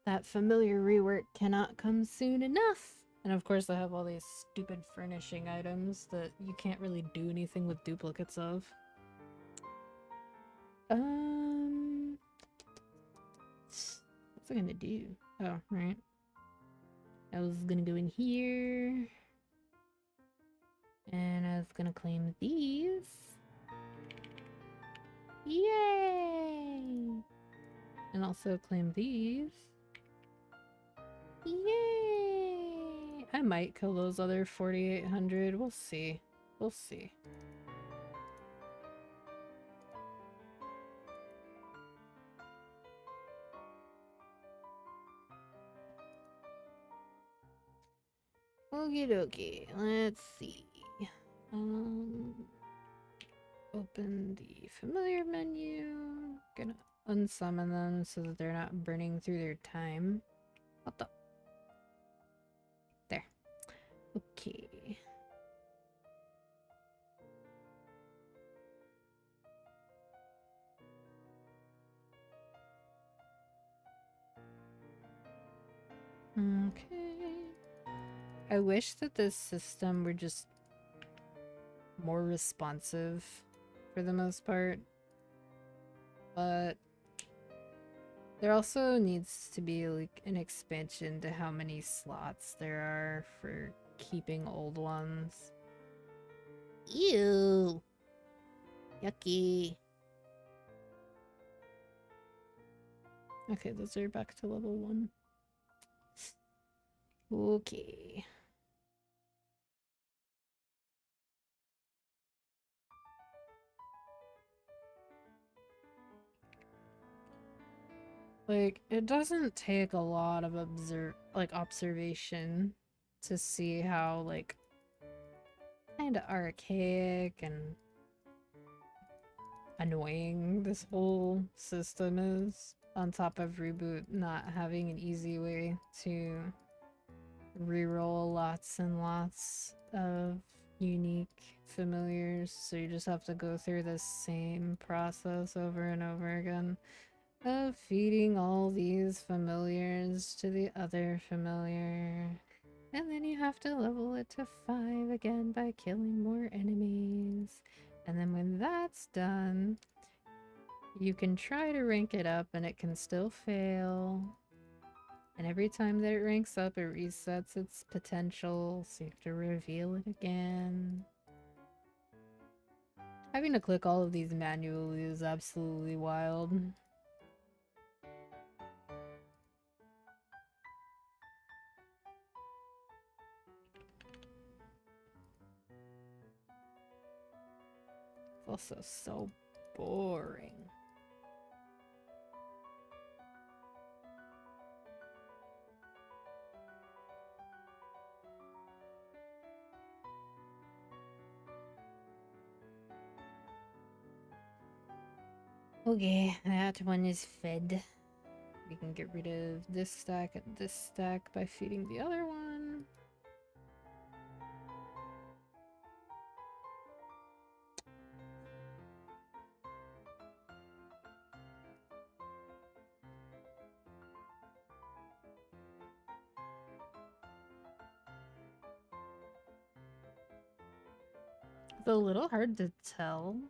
[SPEAKER 2] That familiar rework cannot come soon enough! And of course I have all these stupid furnishing items that you can't really do anything with duplicates of. What's it gonna do? Oh, right. I was gonna go in here. And I was gonna claim these. Yay! And also claim these. Yay! I might kill those other 4,800. We'll see. We'll see. Okie dokie. Let's see. Open the familiar menu. Gonna unsummon them so that they're not burning through their time. What the? There. Okay. Okay. I wish that this system were just more responsive for the most part. But there also needs to be like an expansion to how many slots there are for keeping old ones. Ew. Yucky. Okay, those are back to level 1. Okay. Like, it doesn't take a lot of observation to see how, like, kinda archaic and annoying this whole system is, on top of Reboot not having an easy way to reroll lots and lots of unique familiars, so you just have to go through the same process over and over again of feeding all these familiars to the other familiar. And then you have to level it to 5 again by killing more enemies. And then when that's done, you can try to rank it up and it can still fail. And every time that it ranks up, it resets its potential, so you have to reveal it again. Having to click all of these manually is absolutely wild. It's also so boring. Okay, that one is fed. We can get rid of this stack and this stack by feeding the other one. It's a little hard to tell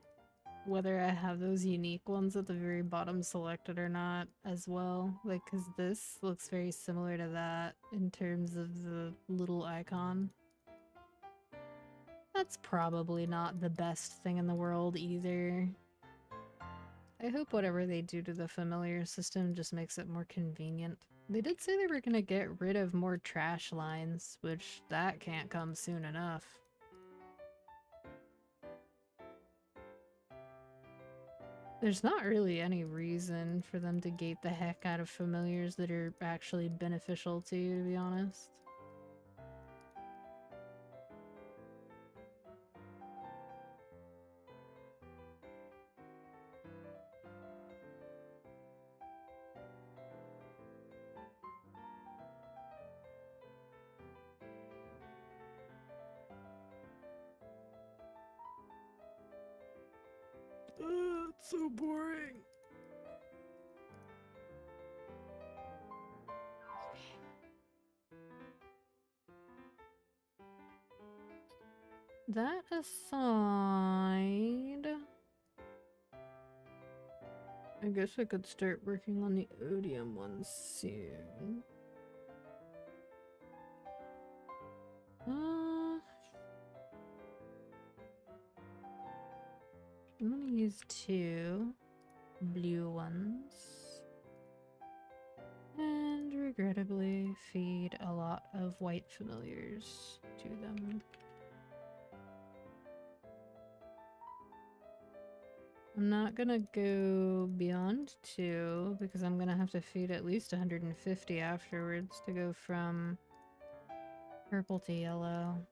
[SPEAKER 2] whether I have those unique ones at the very bottom selected or not as well. Like, because this looks very similar to that in terms of the little icon. That's probably not the best thing in the world either. I hope whatever they do to the familiar system just makes it more convenient. They did say they were gonna get rid of more trash lines, which that can't come soon enough. There's not really any reason for them to gate the heck out of familiars that are actually beneficial to you, to be honest. It's so boring. That aside, I guess I could start working on the odium one soon. I'm gonna use 2 blue ones. And regrettably feed a lot of white familiars to them. I'm not gonna go beyond 2 because I'm gonna have to feed at least 150 afterwards to go from purple to yellow.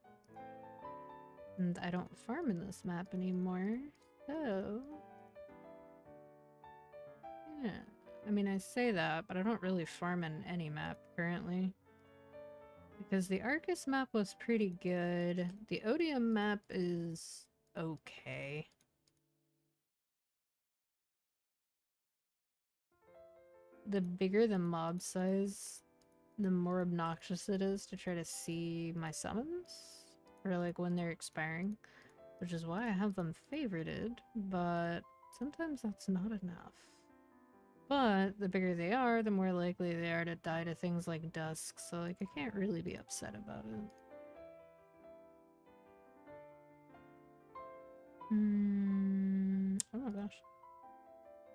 [SPEAKER 2] And I don't farm in this map anymore, so... yeah. I mean, I say that, but I don't really farm in any map currently. Because the Arcus map was pretty good. The Odium map is okay. The bigger the mob size, the more obnoxious it is to try to see my summons. Or like when they're expiring. Which is why I have them favorited, but sometimes that's not enough. But the bigger they are, the more likely they are to die to things like dusk, so like I can't really be upset about it. Oh my gosh.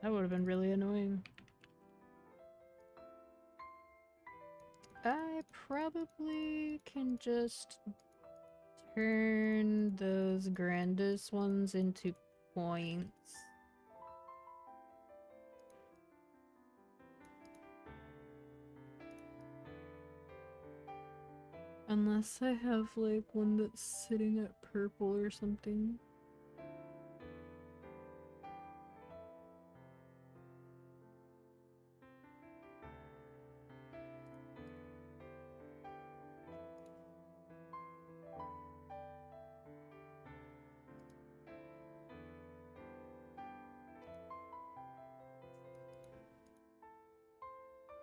[SPEAKER 2] That would have been really annoying. I probably can just turn those grandest ones into points. Unless I have like one that's sitting at purple or something.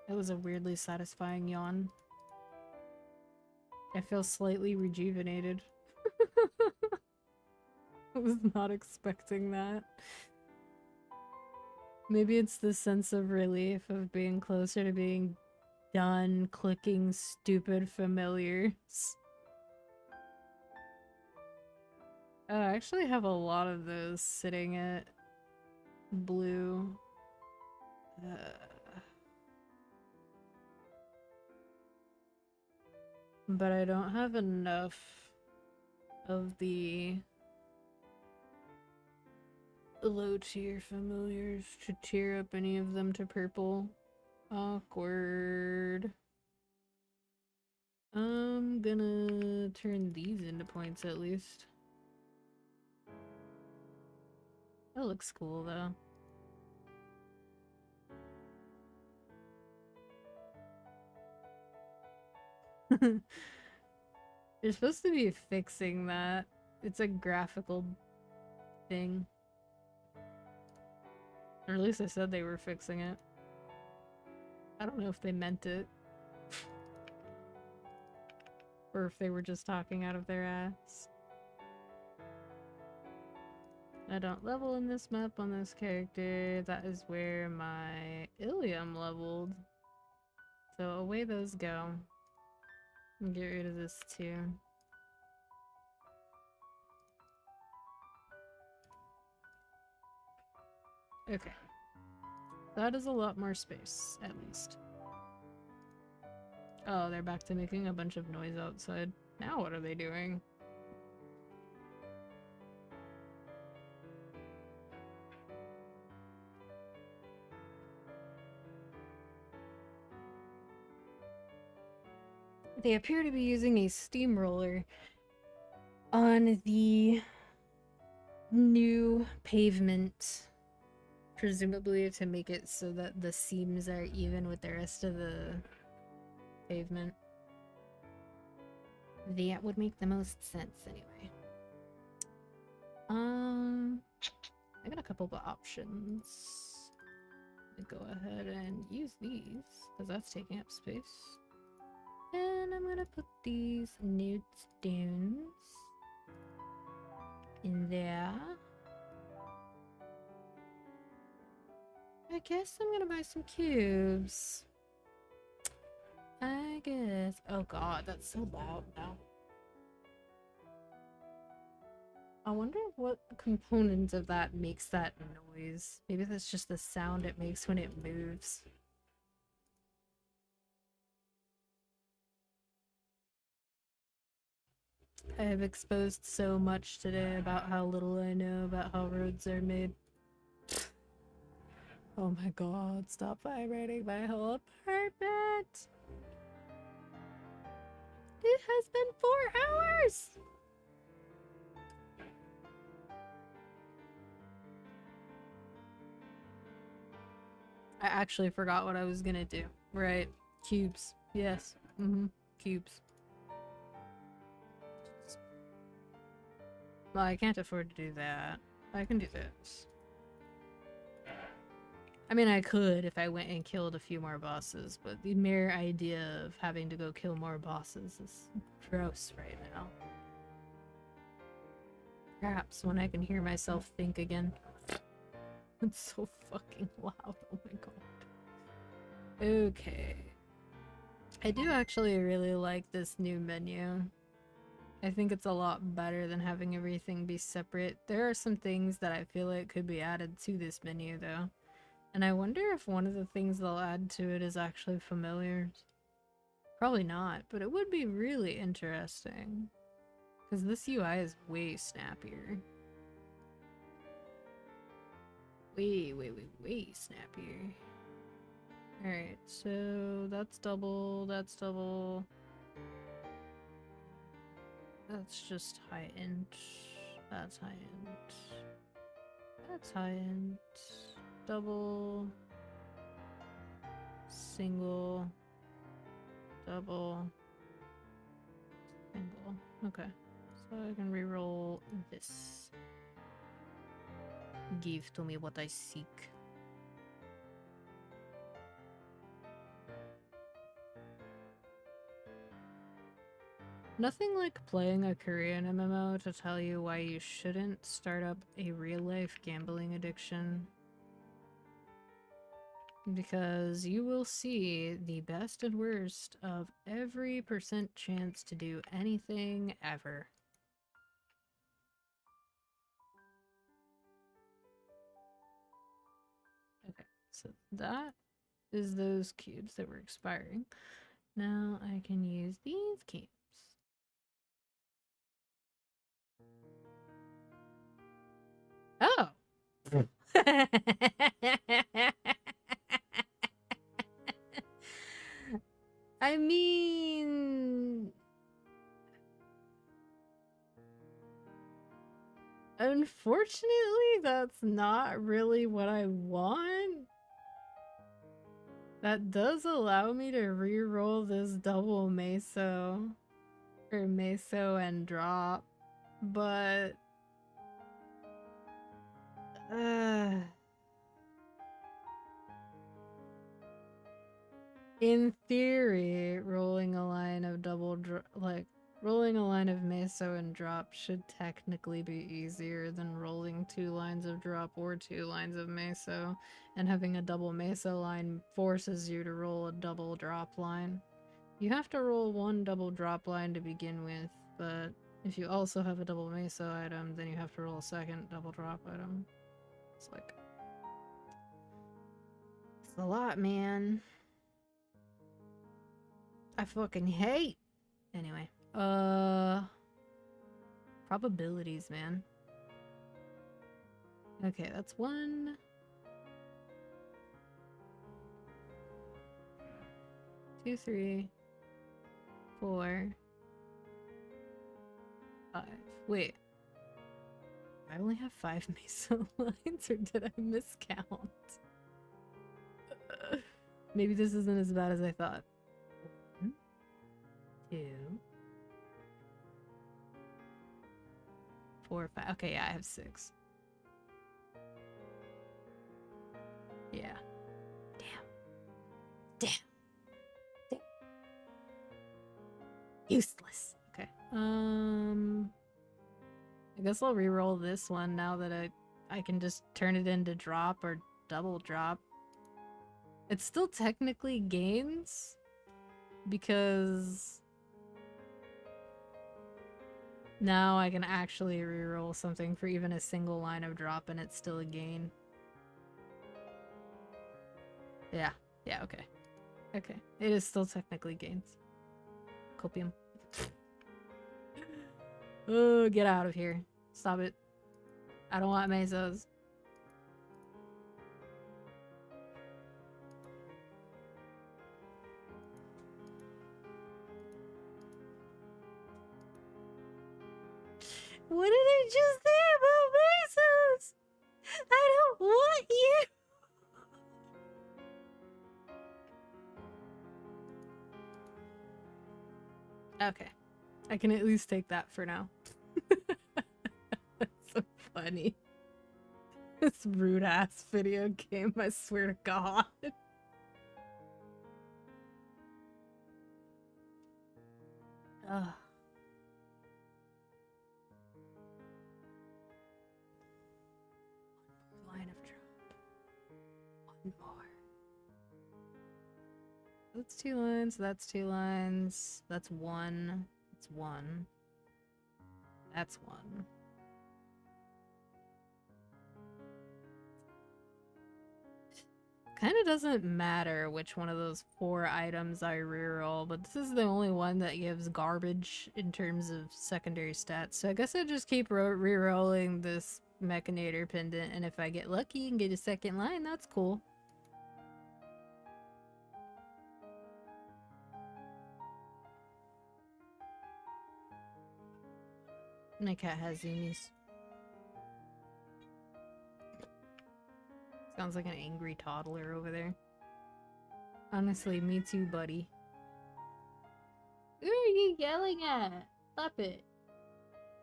[SPEAKER 2] That was a weirdly satisfying yawn. I feel slightly rejuvenated. I was not expecting that. Maybe it's the sense of relief of being closer to being done clicking stupid familiars. I actually have a lot of those sitting at blue. But I don't have enough of the low tier familiars to tier up any of them to purple. Awkward. I'm gonna turn these into points at least. That looks cool though. You're supposed to be fixing that. It's a graphical thing. Or at least I said they were fixing it. I don't know if they meant it. Or if they were just talking out of their ass. I don't level in this map on this character. That is where my Ilium leveled. So away those go. Get rid of this too. Okay. That is a lot more space, at least. Oh, they're back to making a bunch of noise outside. Now what are they doing? They appear to be using a steamroller on the new pavement, presumably to make it so that the seams are even with the rest of the pavement. That would make the most sense anyway. I got a couple of options. Go ahead and use these because that's taking up space. And I'm gonna put these nude stones in there. I guess I'm gonna buy some cubes. I guess. Oh god, that's so loud now. I wonder what component of that makes that noise. Maybe that's just the sound it makes when it moves. I have exposed so much today about how little I know about how roads are made. Oh my god, stop vibrating my whole apartment! It has been 4 hours! I actually forgot what I was gonna do. Right. Cubes. Yes. Cubes. Well, I can't afford to do that. I can do this. I mean, I could if I went and killed a few more bosses, but the mere idea of having to go kill more bosses is gross right now. Perhaps when I can hear myself think again. It's so fucking loud, oh my god. Okay. I do actually really like this new menu. I think it's a lot better than having everything be separate. There are some things that I feel like could be added to this menu though. And I wonder if one of the things they'll add to it is actually familiars. Probably not, but it would be really interesting. Because this UI is way snappier. Way snappier. Alright, so that's double, that's double. That's just high int. That's high int. That's high int. Double. Single. Double. Single. Okay. So I can reroll this. Give to me what I seek. Nothing like playing a Korean MMO to tell you why you shouldn't start up a real-life gambling addiction. Because you will see the best and worst of every % chance to do anything ever. So that is those cubes that were expiring. Now I can use these cubes. Oh! I mean... Unfortunately, that's not really what I want. That does allow me to re-roll this double meso. Or meso and drop. But... in theory, rolling a line of rolling a line of meso and drop should technically be easier than rolling 2 lines of drop or 2 lines of meso, and having a double meso line forces you to roll a double drop line. You have to roll 1 double drop line to begin with, but if you also have a double meso item, then you have to roll a 2nd double drop item. It's like... it's a lot, man. I fucking hate. Anyway, probabilities, man. Okay, that's 1, 2, 3, 4, 5. Wait, I only have 5 meso lines, or did I miscount? Maybe this isn't as bad as I thought. 1, 2, 4, 5. Okay, yeah, I have 6. Yeah. Damn. Useless. Okay. I guess I'll re-roll this one now that I can just turn it into drop or double drop. It still technically gains because now I can actually re-roll something for even a single line of drop and it's still a gain. Yeah. Yeah, okay. Okay. It is still technically gains. Copium. Oh, get out of here. Stop it. I don't want mesos. What did I just say about mesos? I don't want you. Okay. I can at least take that for now. That's so funny. This rude ass video game, I swear to God. Ugh. One more line of drop. One more. That's 2 lines, that's 2 lines. That's 1. That's 1. That's 1. Kind of doesn't matter which one of those 4 items I reroll, but this is the only one that gives garbage in terms of secondary stats. So I guess I just keep rerolling this Mechanator pendant, and if I get lucky and get a 2nd line, that's cool. My cat has zoomies. Sounds like an angry toddler over there. Honestly, me too, buddy. Who are you yelling at? Stop it.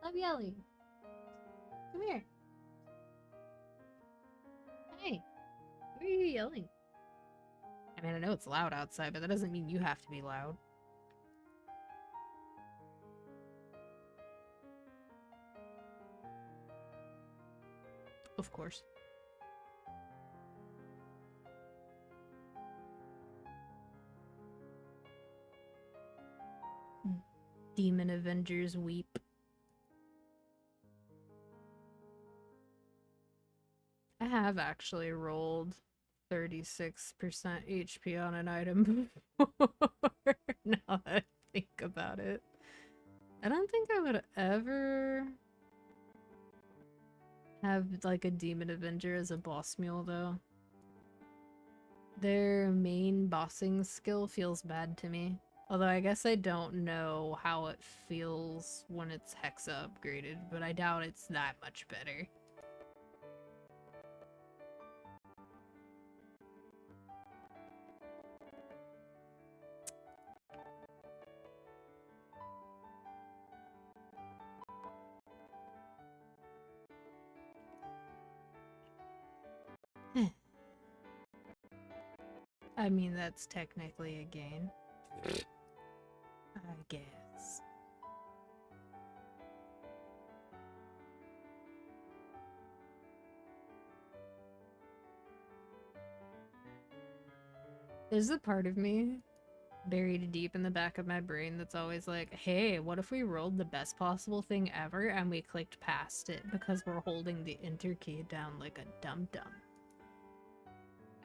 [SPEAKER 2] Stop yelling. Come here. Hey. Who are you yelling? I mean, I know it's loud outside, but that doesn't mean you have to be loud. Of course. Demon Avengers weep. I have actually rolled 36% HP on an item before. Now that I think about it. I don't think I would ever have like a Demon Avenger as a boss mule though. Their main bossing skill feels bad to me. Although I guess I don't know how it feels when it's Hexa upgraded, but I doubt it's that much better. I mean, that's technically a gain. I guess. There's a part of me buried deep in the back of my brain that's always like, hey, what if we rolled the best possible thing ever and we clicked past it because we're holding the enter key down like a dum-dum.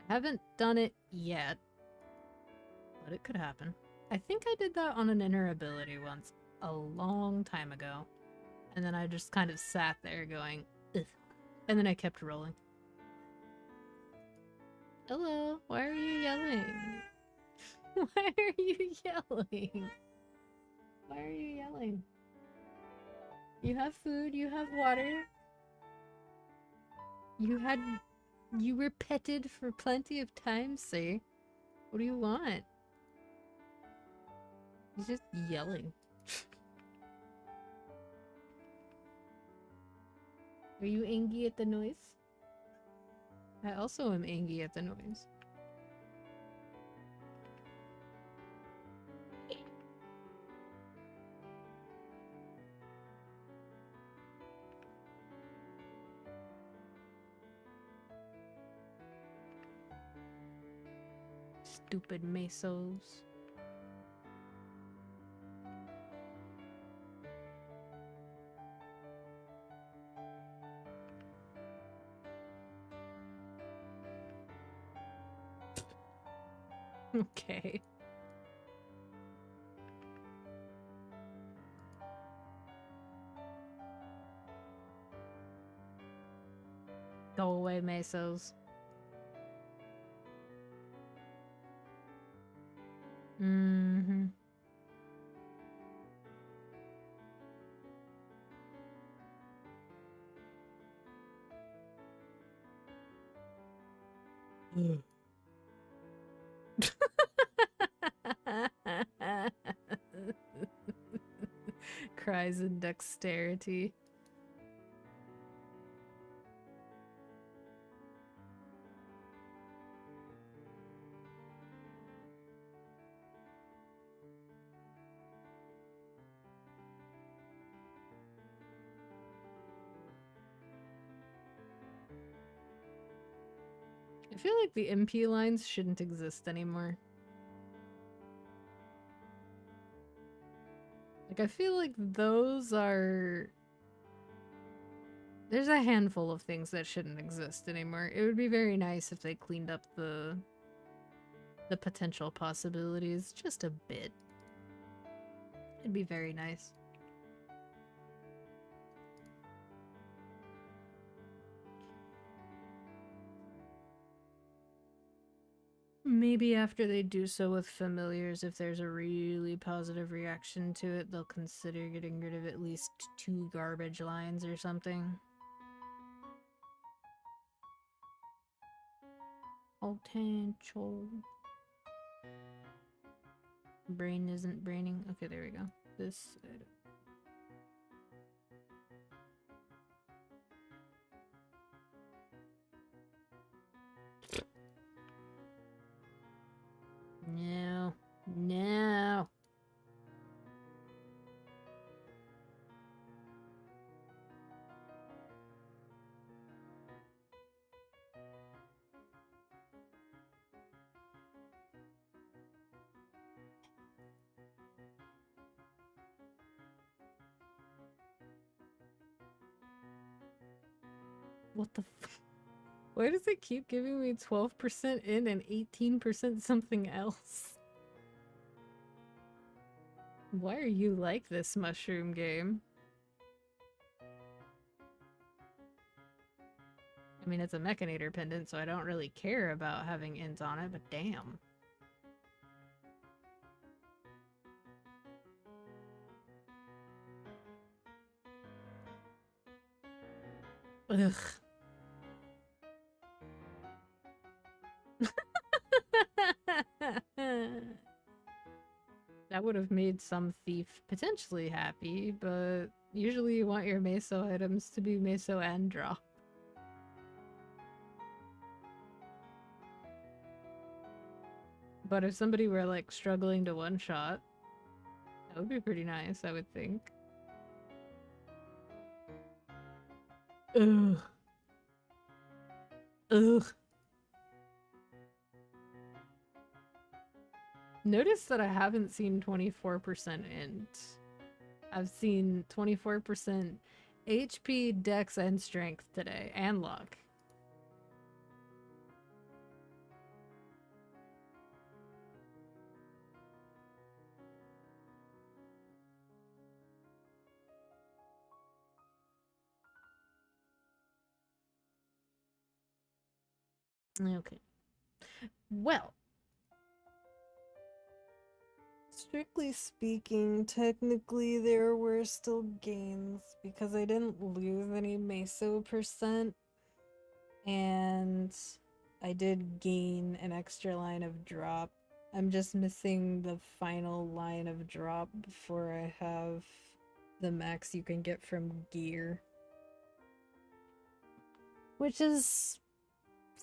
[SPEAKER 2] I haven't done it yet, but it could happen. I think I did that on an inner ability once, a long time ago. And then I just kind of sat there going, ugh. And then I kept rolling. Hello, why are you yelling? Why are you yelling? Why are you yelling? You have food, you have water. You were petted for plenty of time, sir. What do you want? He's just yelling. Are you angry at the noise? I also am angry at the noise. Stupid mesos. Okay. Go away, mesos. Mm-hmm. Cries in dexterity. I feel like the MP lines shouldn't exist anymore. Like, I feel like those are... There's a handful of things that shouldn't exist anymore. It would be very nice if they cleaned up the potential possibilities just a bit. It'd be very nice. Maybe after they do so with familiars, if there's a really positive reaction to it, they'll consider getting rid of at least 2 garbage lines or something. Potential. Brain isn't braining. Okay, there we go. This side. No. No. What the f- Why does it keep giving me 12% in and 18% something else? Why are you like this, mushroom game? I mean, it's a Mechanator pendant, so I don't really care about having ins on it, but damn. Ugh. That would have made some thief potentially happy, but usually you want your meso items to be meso and drop. But if somebody were like struggling to one shot, that would be pretty nice, I would think. Ugh. Ugh. Notice that I haven't seen 24% int. I've seen 24% HP, Dex, and Strength today, and Luck. Okay. Well, strictly speaking, technically there were still gains because I didn't lose any meso percent, and I did gain an extra line of drop. I'm just missing the final line of drop before I have the max you can get from gear, which is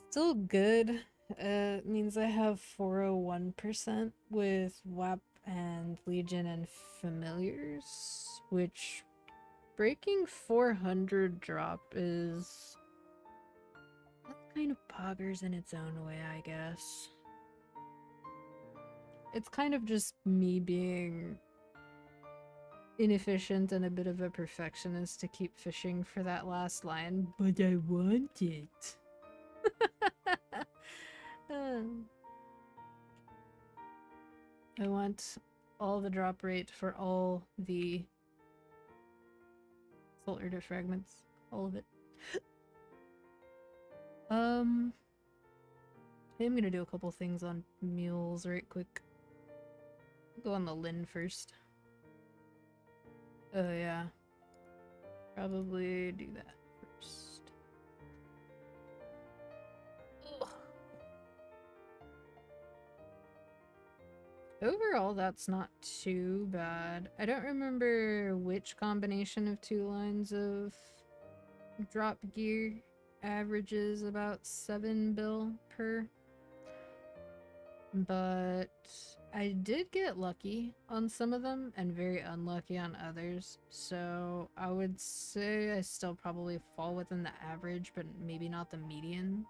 [SPEAKER 2] still good. It means I have 401% with WAP and Legion and Familiars, which breaking 400 drop is... that's kind of poggers in its own way, I guess. It's kind of just me being inefficient and a bit of a perfectionist to keep fishing for that last line, but I want it. I want all the drop rate for all the soul Erda fragments. All of it. I'm gonna do a couple things on mules right quick. Go on the Lin first. Oh yeah. Probably do that first. Ugh. Overall, that's not too bad. I don't remember which combination of two lines of drop gear averages about 7 bill per, but I did get lucky on some of them and very unlucky on others, so I would say I still probably fall within the average, but maybe not the median.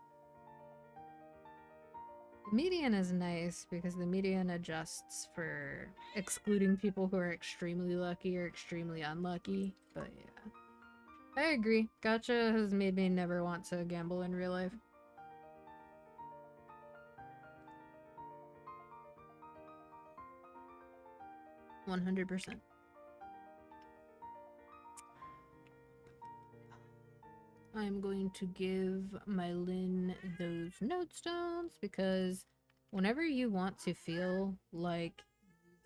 [SPEAKER 2] The median is nice because the median adjusts for excluding people who are extremely lucky or extremely unlucky, but yeah. I agree. Gacha has made me never want to gamble in real life. $100%. I'm going to give my Lin those nodestones because whenever you want to feel like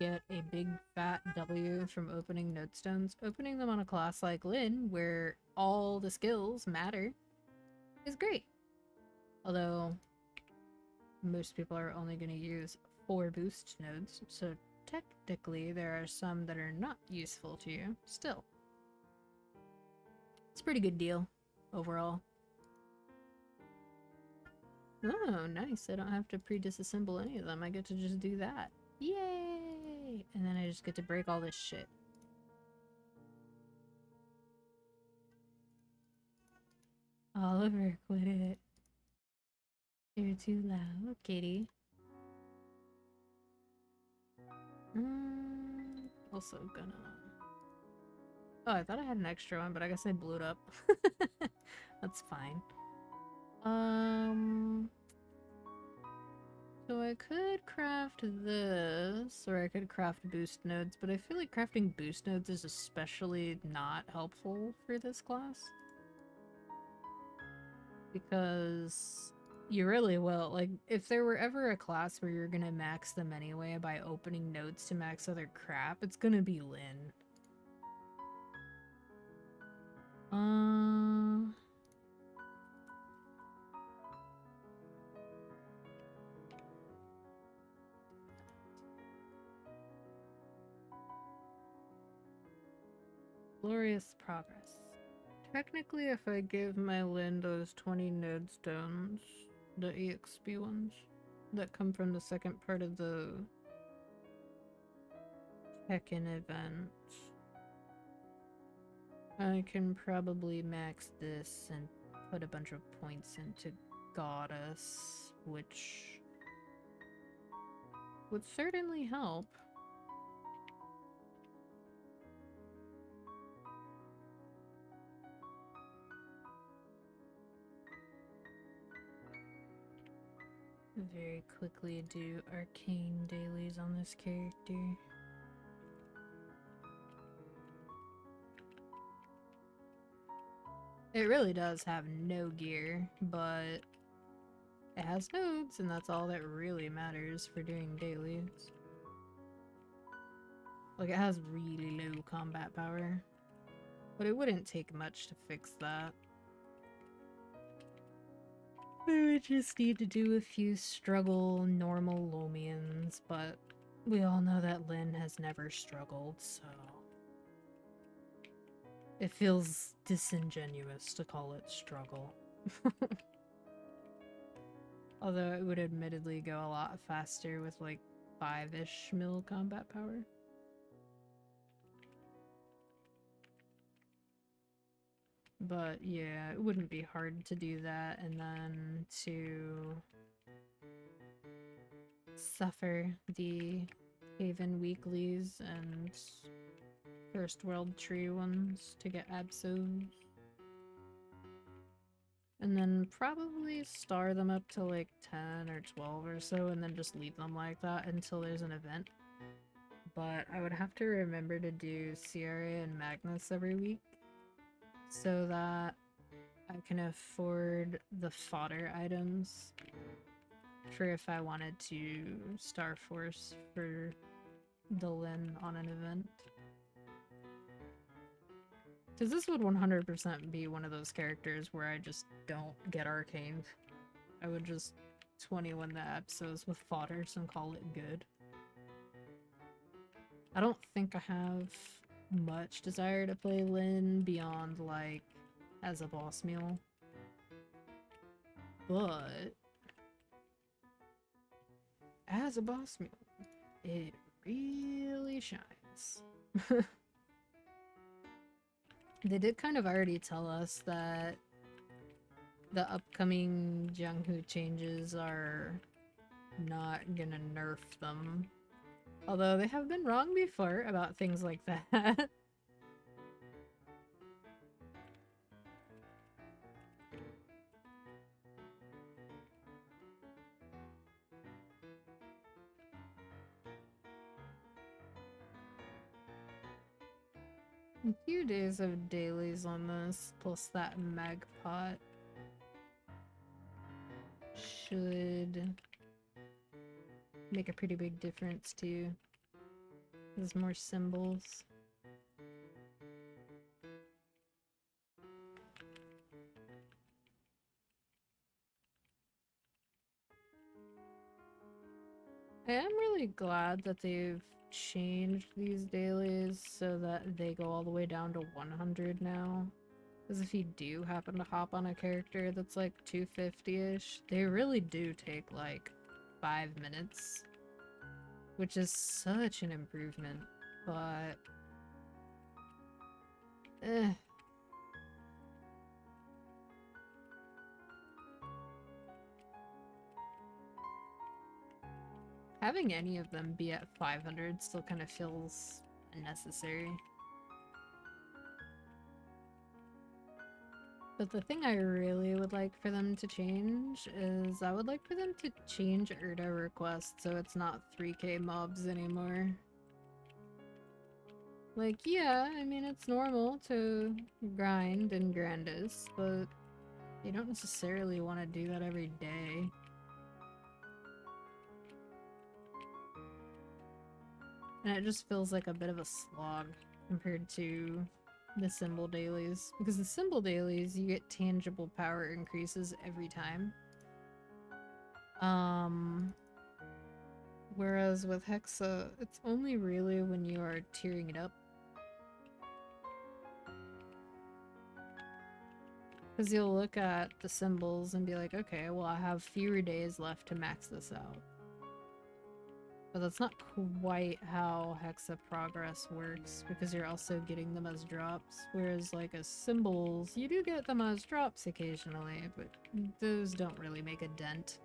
[SPEAKER 2] you get a big fat W from opening nodestones, opening them on a class like Lin, where all the skills matter, is great. Although most people are only going to use 4 boost nodes, so technically there are some that are not useful to you still. It's a pretty good deal overall. Oh, nice. I don't have to pre-disassemble any of them. I get to just do that. Yay! And then I just get to break all this shit. Oliver, quit it. You're too loud, kitty. Also gonna... oh, I thought I had an extra one, but I guess I blew it up. That's fine. So I could craft this, or I could craft boost nodes, but I feel like crafting boost nodes is especially not helpful for this class. Because you really will. Like, if there were ever a class where you're gonna max them anyway by opening nodes to max other crap, it's gonna be Lynn. Glorious progress. Technically, if I give my Lynn those 20 node stones, the EXP ones, that come from the second part of the Tekken event, I can probably max this and put a bunch of points into Goddess, which would certainly help. Very quickly do arcane dailies on this character. It really does have no gear, but it has nodes, and that's all that really matters for doing dailies. Like, it has really low combat power, but it wouldn't take much to fix that. We would just need to do a few struggle normal Lomians, but we all know that Lynn has never struggled, so it feels disingenuous to call it struggle. Although it would admittedly go a lot faster with like 5-ish mil combat power. But yeah, it wouldn't be hard to do that and then to suffer the Haven weeklies and First World Tree ones to get Absols. And then probably star them up to like 10 or 12 or so and then just leave them like that until there's an event. But I would have to remember to do Sierra and Magnus every week so that I can afford the fodder items for if I wanted to Star Force for the Lin on an event. Because this would 100% be one of those characters where I just don't get arcaned. I would just 21 the episodes with fodders and call it good. I don't think I have much desire to play Lin beyond, like, as a boss meal. But as a boss meal, it really shines. They did kind of already tell us that the upcoming Jianghu changes are not gonna nerf them. Although they have been wrong before about things like that. A few days of dailies on this, plus that mag pot, should make a pretty big difference too. There's more symbols. I am really glad that they've changed these dailies so that they go all the way down to 100 now. Because if you do happen to hop on a character that's like 250-ish, they really do take like 5 minutes. Which is such an improvement, but... Having any of them be at 500 still kind of feels unnecessary. But the thing I really would like for them to change is I would like for them to change Urda requests so it's not 3k mobs anymore. Like, yeah, I mean, it's normal to grind in Grandis, but you don't necessarily want to do that every day. And it just feels like a bit of a slog compared to the symbol dailies. Because the symbol dailies, you get tangible power increases every time. Whereas with Hexa, it's only really when you are tearing it up. Because you'll look at the symbols and be like, okay, well I have fewer days left to max this out. But that's not quite how Hexa progress works, because you're also getting them as drops, whereas like as symbols, you do get them as drops occasionally, but those don't really make a dent.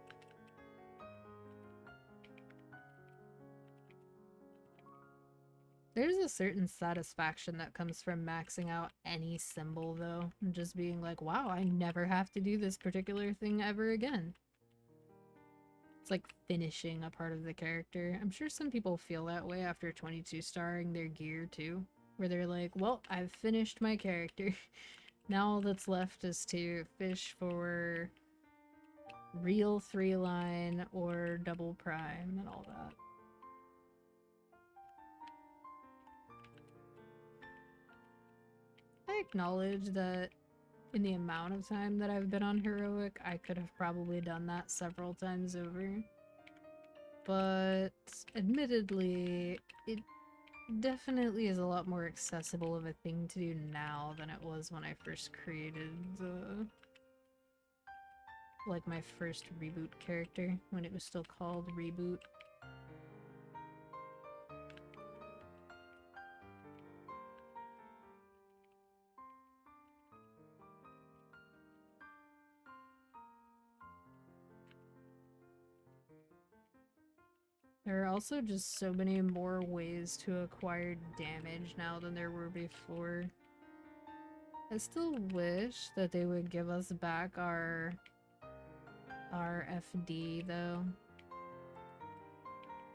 [SPEAKER 2] There's a certain satisfaction that comes from maxing out any symbol though, and just being like, wow, I never have to do this particular thing ever again. It's like finishing a part of the character. I'm sure some people feel that way after 22 starring their gear too, where they're like, well, I've finished my character. Now all that's left is to fish for real 3-line or double prime and all that. I acknowledge that in the amount of time that I've been on Heroic, I could have probably done that several times over. But admittedly, it definitely is a lot more accessible of a thing to do now than it was when I first created like my first Reboot character, when it was still called Reboot. There are also just so many more ways to acquire damage now than there were before. I still wish that they would give us back our FD though,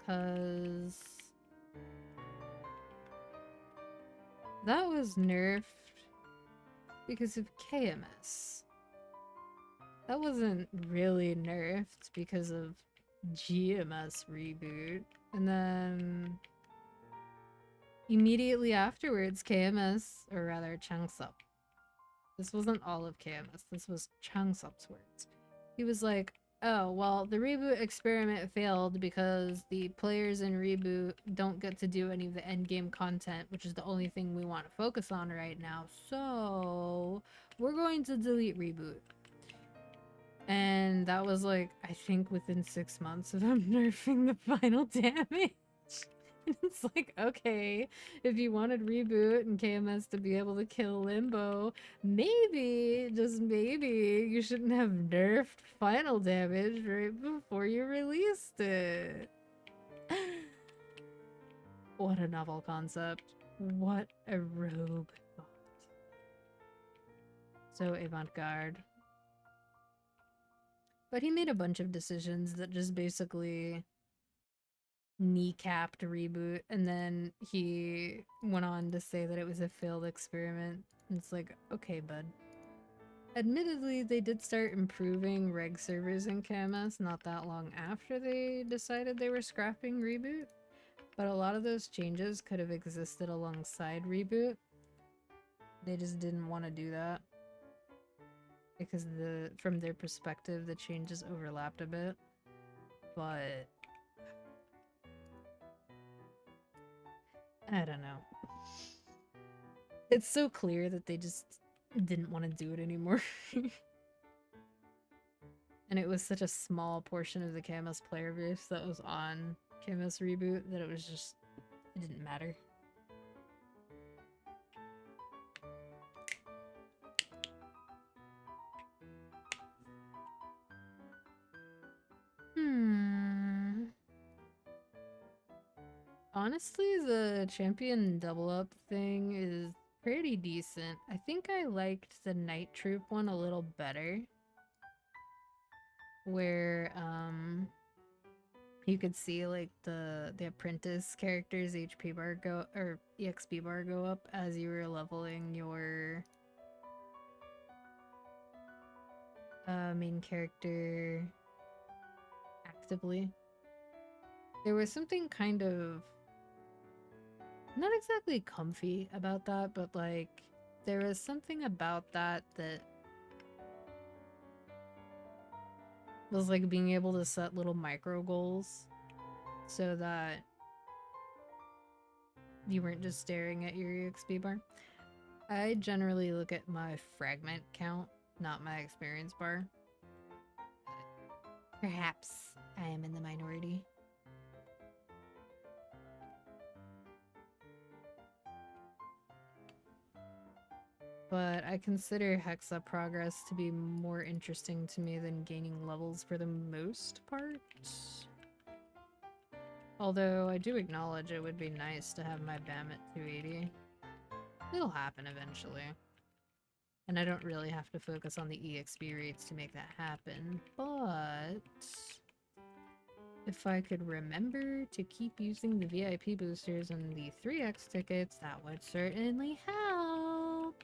[SPEAKER 2] cause that was nerfed because of KMS. That wasn't really nerfed because of GMS reboot. And then immediately afterwards, KMS, or rather Changsup. This wasn't all of KMS, this was Changsup's words. He was like, oh, well, the reboot experiment failed because the players in reboot don't get to do any of the endgame content, which is the only thing we want to focus on right now. So we're going to delete reboot. And that was like, I think within 6 months of him nerfing the final damage. And it's like, okay, if you wanted Reboot and KMS to be able to kill Limbo, maybe, just maybe, you shouldn't have nerfed final damage right before you released it. What a novel concept. What a rogue thought. So avant-garde. But he made a bunch of decisions that just basically kneecapped Reboot, and then he went on to say that it was a failed experiment. And it's like, okay, bud. Admittedly, they did start improving reg servers in KMS not that long after they decided they were scrapping Reboot, but a lot of those changes could have existed alongside Reboot. They just didn't want to do that because from their perspective, the changes overlapped a bit. But I don't know. It's so clear that they just didn't want to do it anymore. And it was such a small portion of the KMS player base that was on KMS Reboot that it was just, it didn't matter. Honestly, the champion double up thing is pretty decent. I think I liked the Night Troop one a little better, where you could see like the apprentice character's HP bar go or EXP bar go up as you were leveling your main character actively. There was something kind of not exactly comfy about that, but like there was something about that that was like being able to set little micro goals so that you weren't just staring at your EXP bar. I generally look at my fragment count, not my experience bar. Perhaps I am in the minority. But I consider Hexa progress to be more interesting to me than gaining levels for the most part. Although I do acknowledge it would be nice to have my BAM at 280. It'll happen eventually. And I don't really have to focus on the EXP rates to make that happen, but if I could remember to keep using the VIP boosters and the 3x tickets, that would certainly help!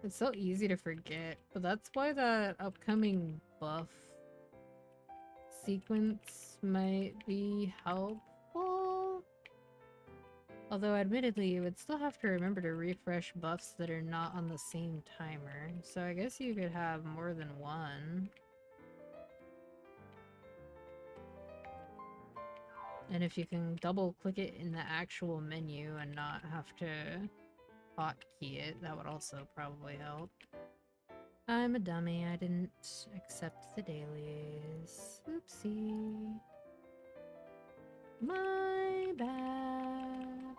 [SPEAKER 2] It's so easy to forget, but that's why that upcoming buff sequence might be helpful. Although admittedly, you would still have to remember to refresh buffs that are not on the same timer, so I guess you could have more than one. And if you can double click it in the actual menu and not have to hotkey it, that would also probably help. I'm a dummy, I didn't accept the dailies. Oopsie. My bad.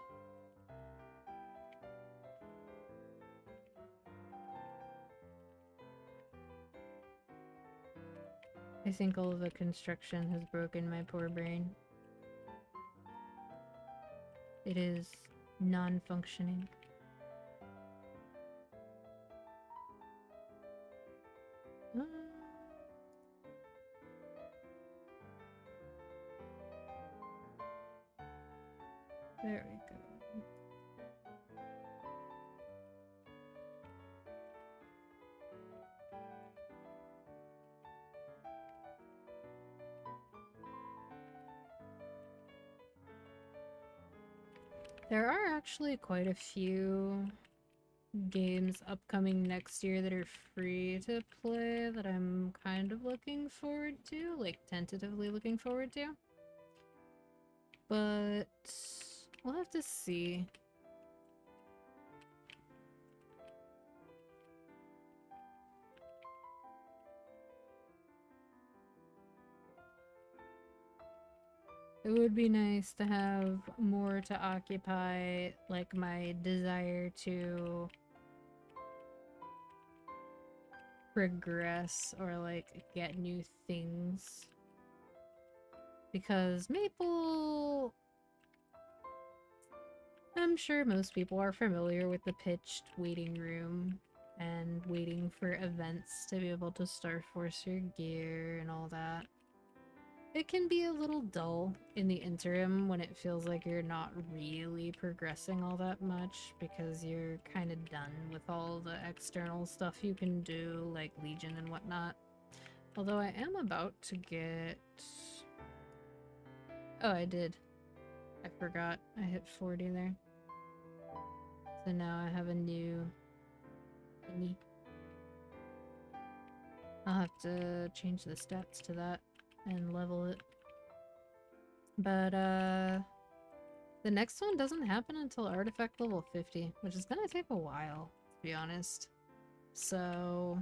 [SPEAKER 2] I think all of the construction has broken my poor brain. It is non-functioning. There we go. There are actually quite a few games upcoming next year that are free to play that I'm kind of looking forward to, like tentatively looking forward to. But we'll have to see. It would be nice to have more to occupy, like my desire to progress or like get new things. Because Maple, I'm sure most people are familiar with the pitched waiting room and waiting for events to be able to Star Force your gear and all that. It can be a little dull in the interim when it feels like you're not really progressing all that much because you're kind of done with all the external stuff you can do, like Legion and whatnot. Although I am about to get... Oh, I did. I forgot. I hit 40 there. So now I have a new thingy. I'll have to change the stats to that and level it. But, the next one doesn't happen until artifact level 50, which is gonna take a while, to be honest. So...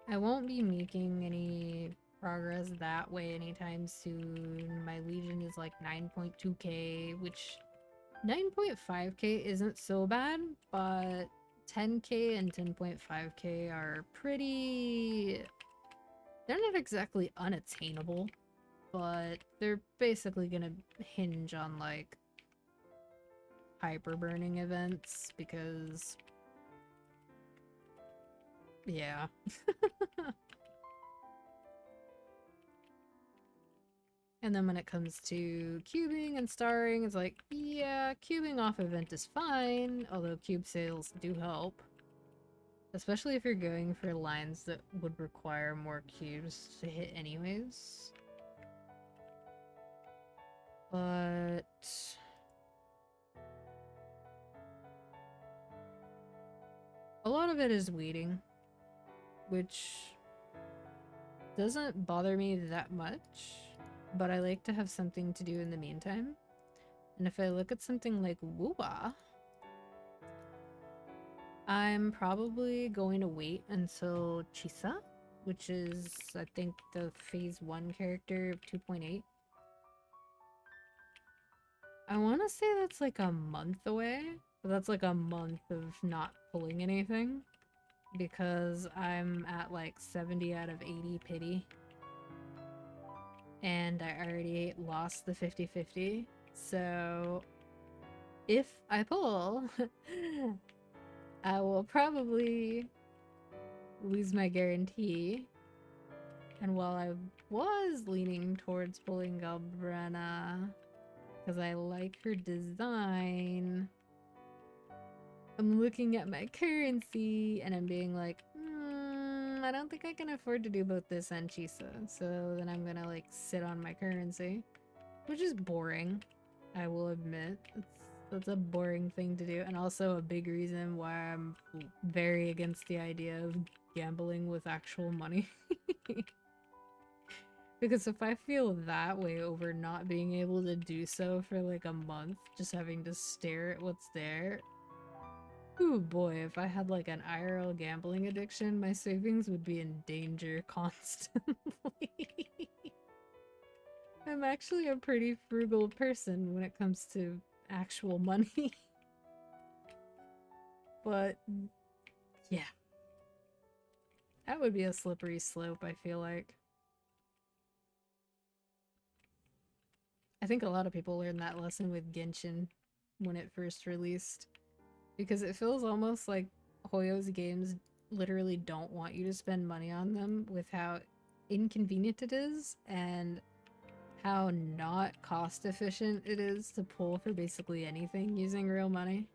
[SPEAKER 2] I won't be making any progress that way anytime soon. My Legion is like 9.2k, which 9.5k isn't so bad, but 10k and 10.5k are pretty... They're not exactly unattainable, but they're basically gonna hinge on, like, hyper burning events, because... yeah. And then when it comes to cubing and starring, it's like, yeah, cubing off event is fine, although cube sales do help. Especially if you're going for lines that would require more cubes to hit anyways. But... a lot of it is waiting, which doesn't bother me that much, but I like to have something to do in the meantime. And if I look at something like Woowa, I'm probably going to wait until Chisa, which is, I think, the phase 1 character of 2.8. I want to say that's like a month away, but that's like a month of not pulling anything, because I'm at like 70 out of 80 pity. And I already lost the 50-50, so if I pull, I will probably lose my guarantee. And while I was leaning towards pulling Galbrana, because I like her design, I'm looking at my currency and I'm being like, I don't think I can afford to do both this and Chisa, so then I'm gonna like sit on my currency, which is boring, I will admit. That's a boring thing to do, and also a big reason why I'm very against the idea of gambling with actual money. Because if I feel that way over not being able to do so for like a month, just having to stare at what's there, ooh boy, if I had like an IRL gambling addiction, my savings would be in danger constantly. I'm actually a pretty frugal person when it comes to actual money. But yeah. That would be a slippery slope, I feel like. I think a lot of people learned that lesson with Genshin when it first released. Because it feels almost like Hoyo's games literally don't want you to spend money on them, with how inconvenient it is and how not cost efficient it is to pull for basically anything using real money.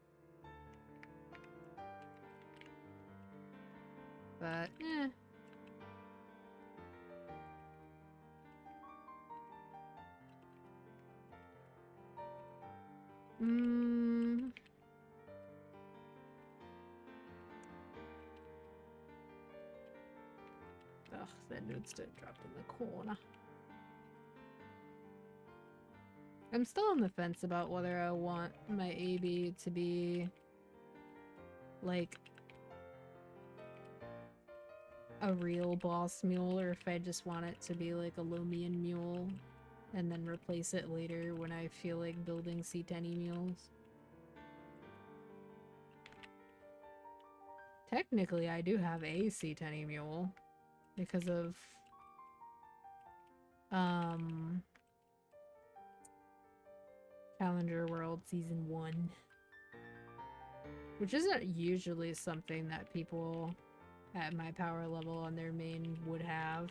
[SPEAKER 2] But, eh. Ugh, that note's still dropped in the corner. I'm still on the fence about whether I want my AB to be like a real boss mule, or if I just want it to be like a Lomian mule and then replace it later when I feel like building C10 mules. Technically, I do have a C10 mule because of Challenger World Season 1. Which isn't usually something that people at my power level on their main would have.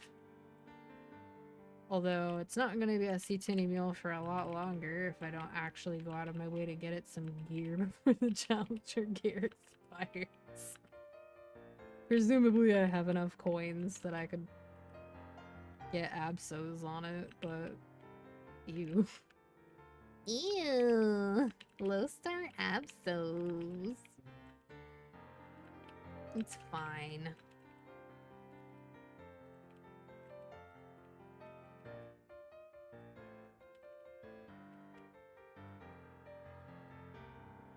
[SPEAKER 2] Although it's not going to be a C10 mule for a lot longer if I don't actually go out of my way to get it some gear before the Challenger gear expires. Presumably I have enough coins that I could get Absols on it, but ew. Ew! Low star Absols. It's fine.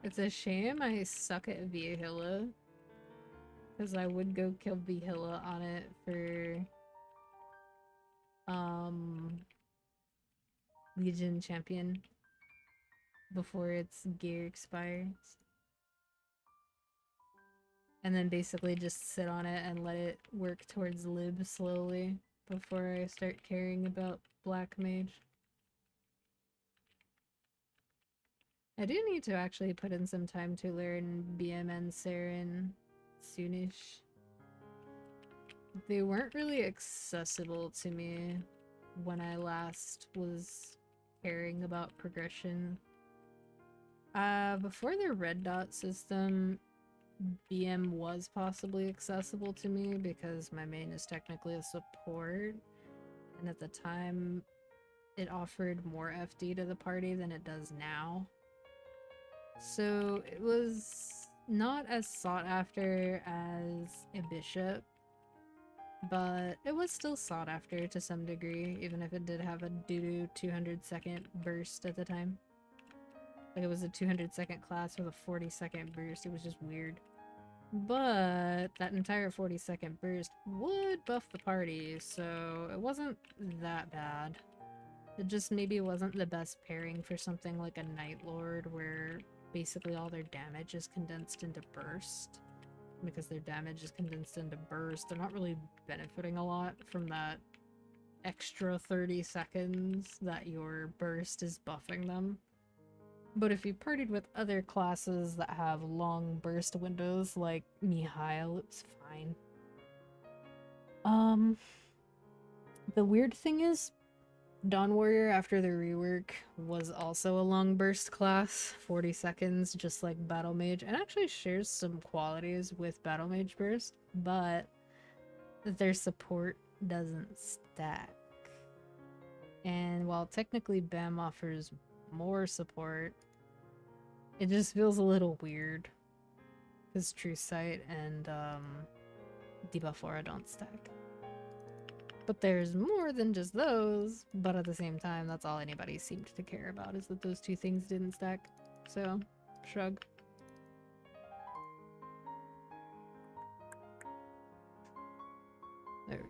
[SPEAKER 2] It's a shame I suck at Viahilla, because I would go kill Viahilla on it for Legion Champion before its gear expires. and then basically just sit on it and let it work towards lib slowly before I start caring about black mage. I do need to actually put in some time to learn BMN Saren soonish. They weren't really accessible to me when I last was caring about progression. Before the red dot system, BM was possibly accessible to me because my main is technically a support, and at the time it offered more FD to the party than it does now. So it was not as sought after as a bishop, but it was still sought after to some degree, even if it did have a doo-doo 200-second burst at the time. Like, it was a 200-second class with a 40-second burst. It was just weird. But that entire 40-second burst would buff the party, so it wasn't that bad. It just maybe wasn't the best pairing for something like a Night Lord, where basically all their damage is condensed into burst. Because their damage is condensed into burst, they're not really benefiting a lot from that extra 30 seconds that your burst is buffing them. But if you partied with other classes that have long burst windows, like Mihail, it's fine. The weird thing is, Dawn Warrior after the rework was also a long burst class, 40 seconds, just like Battle Mage, and actually shares some qualities with Battle Mage burst, but their support doesn't stack. And while technically BAM offers more support, it just feels a little weird because True Sight and Debuff Aura don't stack. But there's more than just those, but at the same time, that's all anybody seemed to care about, is that those two things didn't stack. So, shrug. There we go.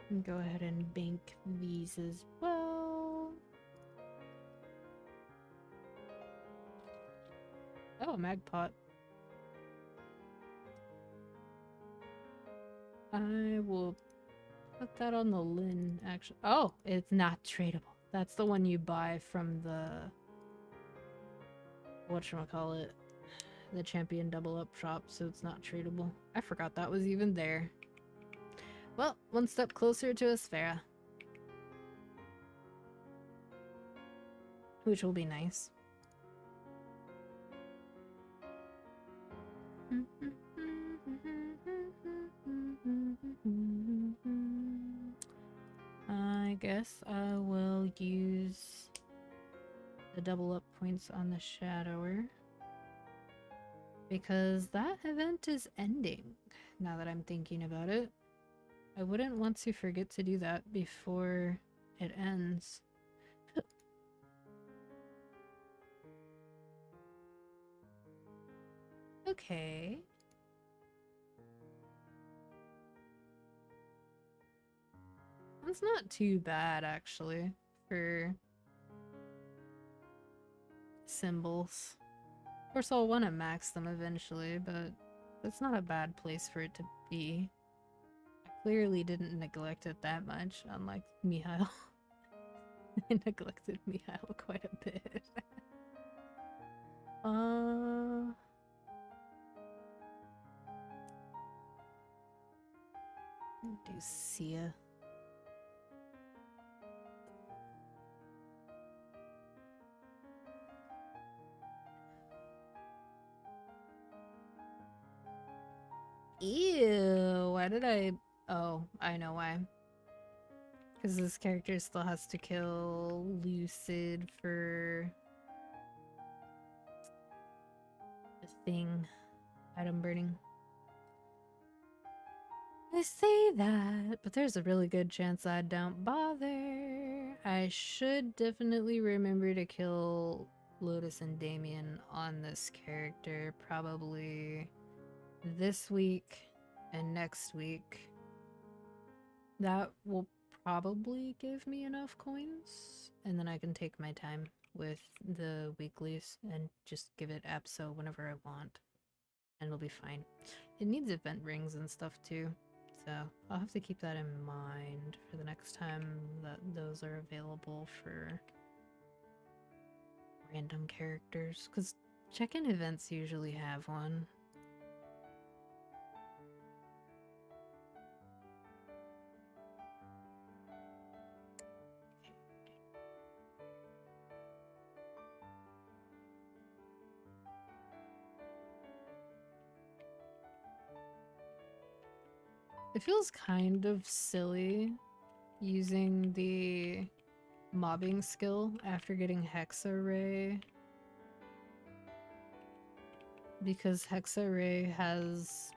[SPEAKER 2] And go ahead and bank these as well. Oh, a Magpot. I will put that on the Lin, actually. Oh, it's not tradable. That's the one you buy from the... whatchamacallit? The Champion Double Up shop, so it's not tradable. I forgot that was even there. Well, one step closer to a Sphera. Which will be nice. I guess I will use the double up points on the Shadower, because that event is ending, now that I'm thinking about it. I wouldn't want to forget to do that before it ends. Okay. That's not too bad, actually, for symbols. Of course, I'll want to max them eventually, but that's not a bad place for it to be. I clearly didn't neglect it that much, unlike Mihail. I neglected Mihail quite a bit. Do Sia. Ew, why did I... Oh, I know why. Because this character still has to kill Lucid for... the thing. Item burning. I say that, but there's a really good chance I don't bother. I should definitely remember to kill Lotus and Damien on this character, probably this week and next week. That will probably give me enough coins, and then I can take my time with the weeklies and just give it APSO whenever I want, and it'll be fine. It needs event rings and stuff too, so I'll have to keep that in mind for the next time that those are available for random characters, because check-in events usually have one. It feels kind of silly using the mobbing skill after getting Hexa Ray, because Hexa Ray has,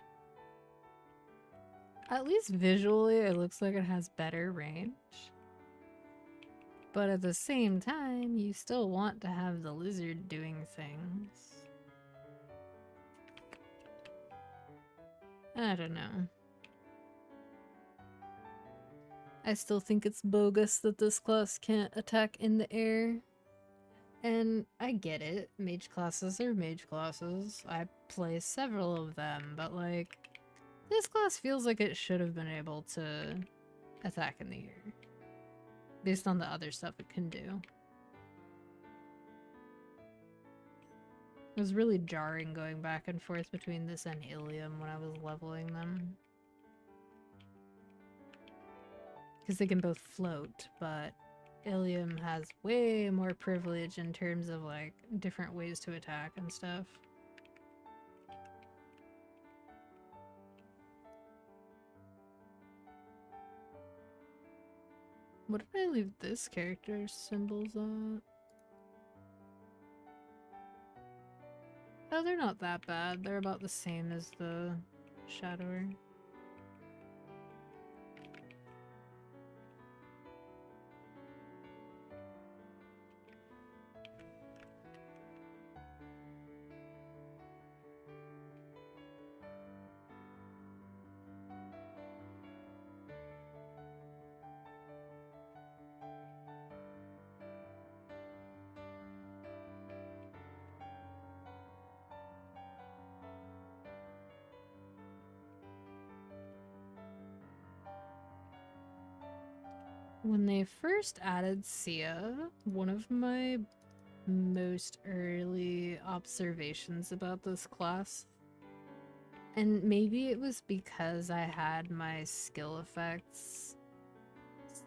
[SPEAKER 2] at least visually, it looks like it has better range. But at the same time, you still want to have the lizard doing things. I don't know. I still think it's bogus that this class can't attack in the air. And I get it, mage classes are mage classes. I play several of them, but like, this class feels like it should have been able to attack in the air, based on the other stuff it can do. It was really jarring going back and forth between this and Ilium when I was leveling them. Because they can both float, but Ilium has way more privilege in terms of like different ways to attack and stuff. What did I leave this character's symbols on? Oh, they're not that bad. They're about the same as the Shadower. When they first added Sia, one of my most early observations about this class, and maybe it was because I had my skill effects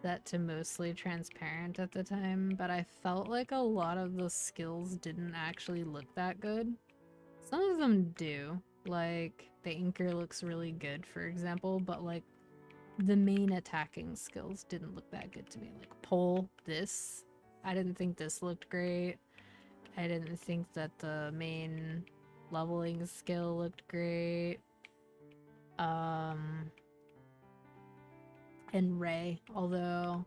[SPEAKER 2] set to mostly transparent at the time, but I felt like a lot of the skills didn't actually look that good. Some of them do, like the Inker looks really good, for example, but like the main attacking skills didn't look that good to me. Like pole, this, I didn't think this looked great. I didn't think that the main leveling skill looked great. And Ray, although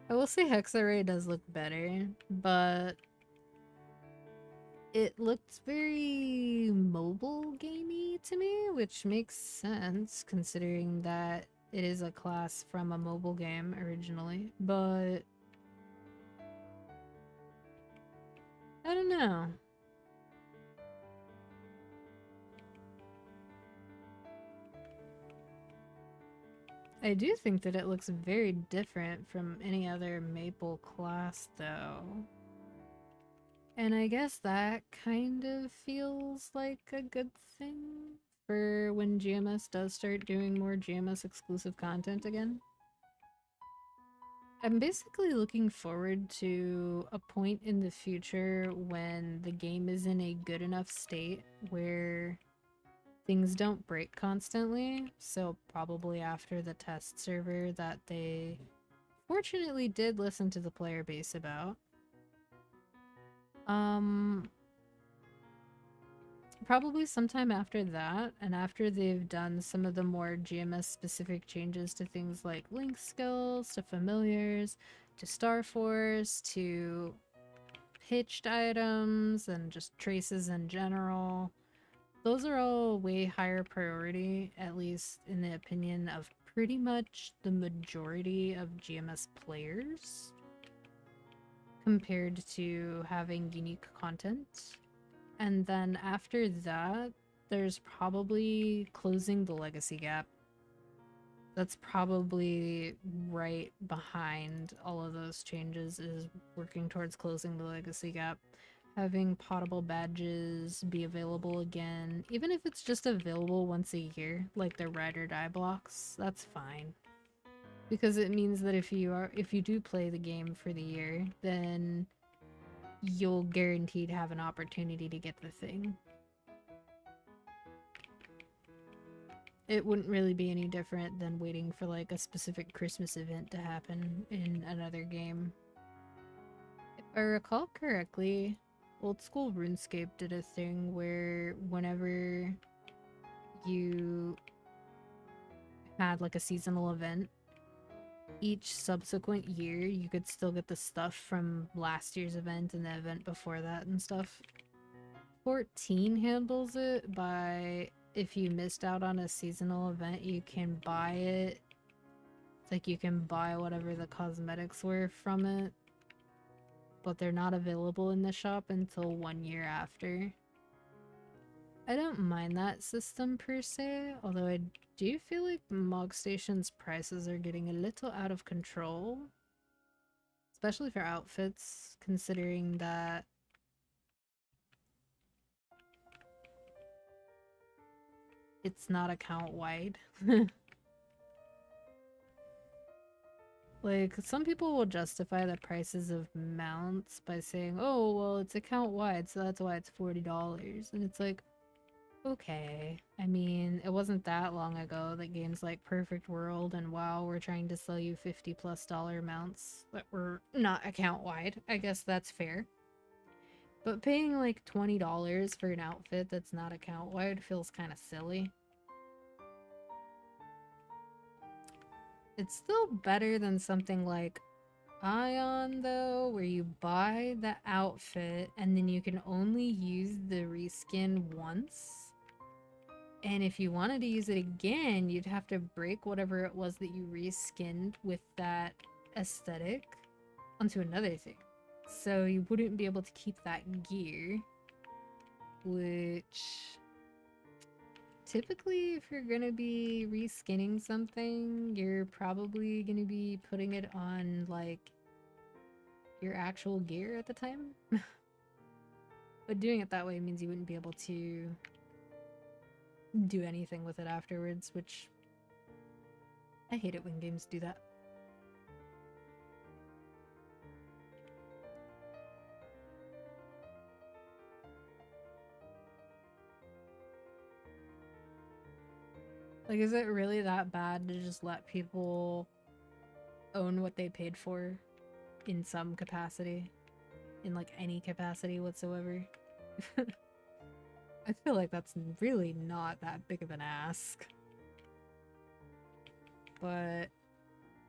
[SPEAKER 2] I will say Hexa Ray does look better, but it looked very mobile gamey to me, which makes sense considering that it is a class from a mobile game originally, but I don't know. I do think that it looks very different from any other Maple class, though. And I guess that kind of feels like a good thing for when GMS does start doing more GMS exclusive content again. I'm basically looking forward to a point in the future when the game is in a good enough state where things don't break constantly, so probably after the test server that they fortunately did listen to the player base about. Probably sometime after that, and after they've done some of the more GMS specific changes to things like link skills, to familiars, to Star Force, to pitched items, and just traces in general. Those are all way higher priority, at least in the opinion of pretty much the majority of GMS players. compared to having unique content. And then after that, there's probably closing the legacy gap. That's probably right behind all of those changes, is working towards closing the legacy gap. Having potable badges be available again, even if it's just available once a year, like the ride or die blocks, that's fine. Because it means that if you do play the game for the year, then you'll guaranteed have an opportunity to get the thing. It wouldn't really be any different than waiting for like a specific Christmas event to happen in another game. If I recall correctly, old school RuneScape did a thing where whenever you had like a seasonal event, each subsequent year you could still get the stuff from last year's event and the event before that and stuff. 14 handles it by if you missed out on a seasonal event, you can buy it. It's like you can buy whatever the cosmetics were from it, but they're not available in the shop until 1 year after. I don't mind that system per se, although I do feel like Mog Station's prices are getting a little out of control. Especially for outfits, considering that it's not account-wide. Like, some people will justify the prices of mounts by saying, oh, well, it's account-wide, so that's why it's $40. And it's like, okay. I mean, it wasn't that long ago that games like Perfect World and WoW were trying to sell you $50+ mounts that were not account-wide. I guess that's fair. But paying like $20 for an outfit that's not account-wide feels kind of silly. It's still better than something like Ion, though, where you buy the outfit and then you can only use the reskin once. And if you wanted to use it again, you'd have to break whatever it was that you reskinned with that aesthetic onto another thing. So you wouldn't be able to keep that gear, which typically if you're gonna be reskinning something, you're probably gonna be putting it on like your actual gear at the time. But doing it that way means you wouldn't be able to do anything with it afterwards, which I hate it when games do that. Like, is it really that bad to just let people own what they paid for in some capacity? In, like, any capacity whatsoever? I feel like that's really not that big of an ask. But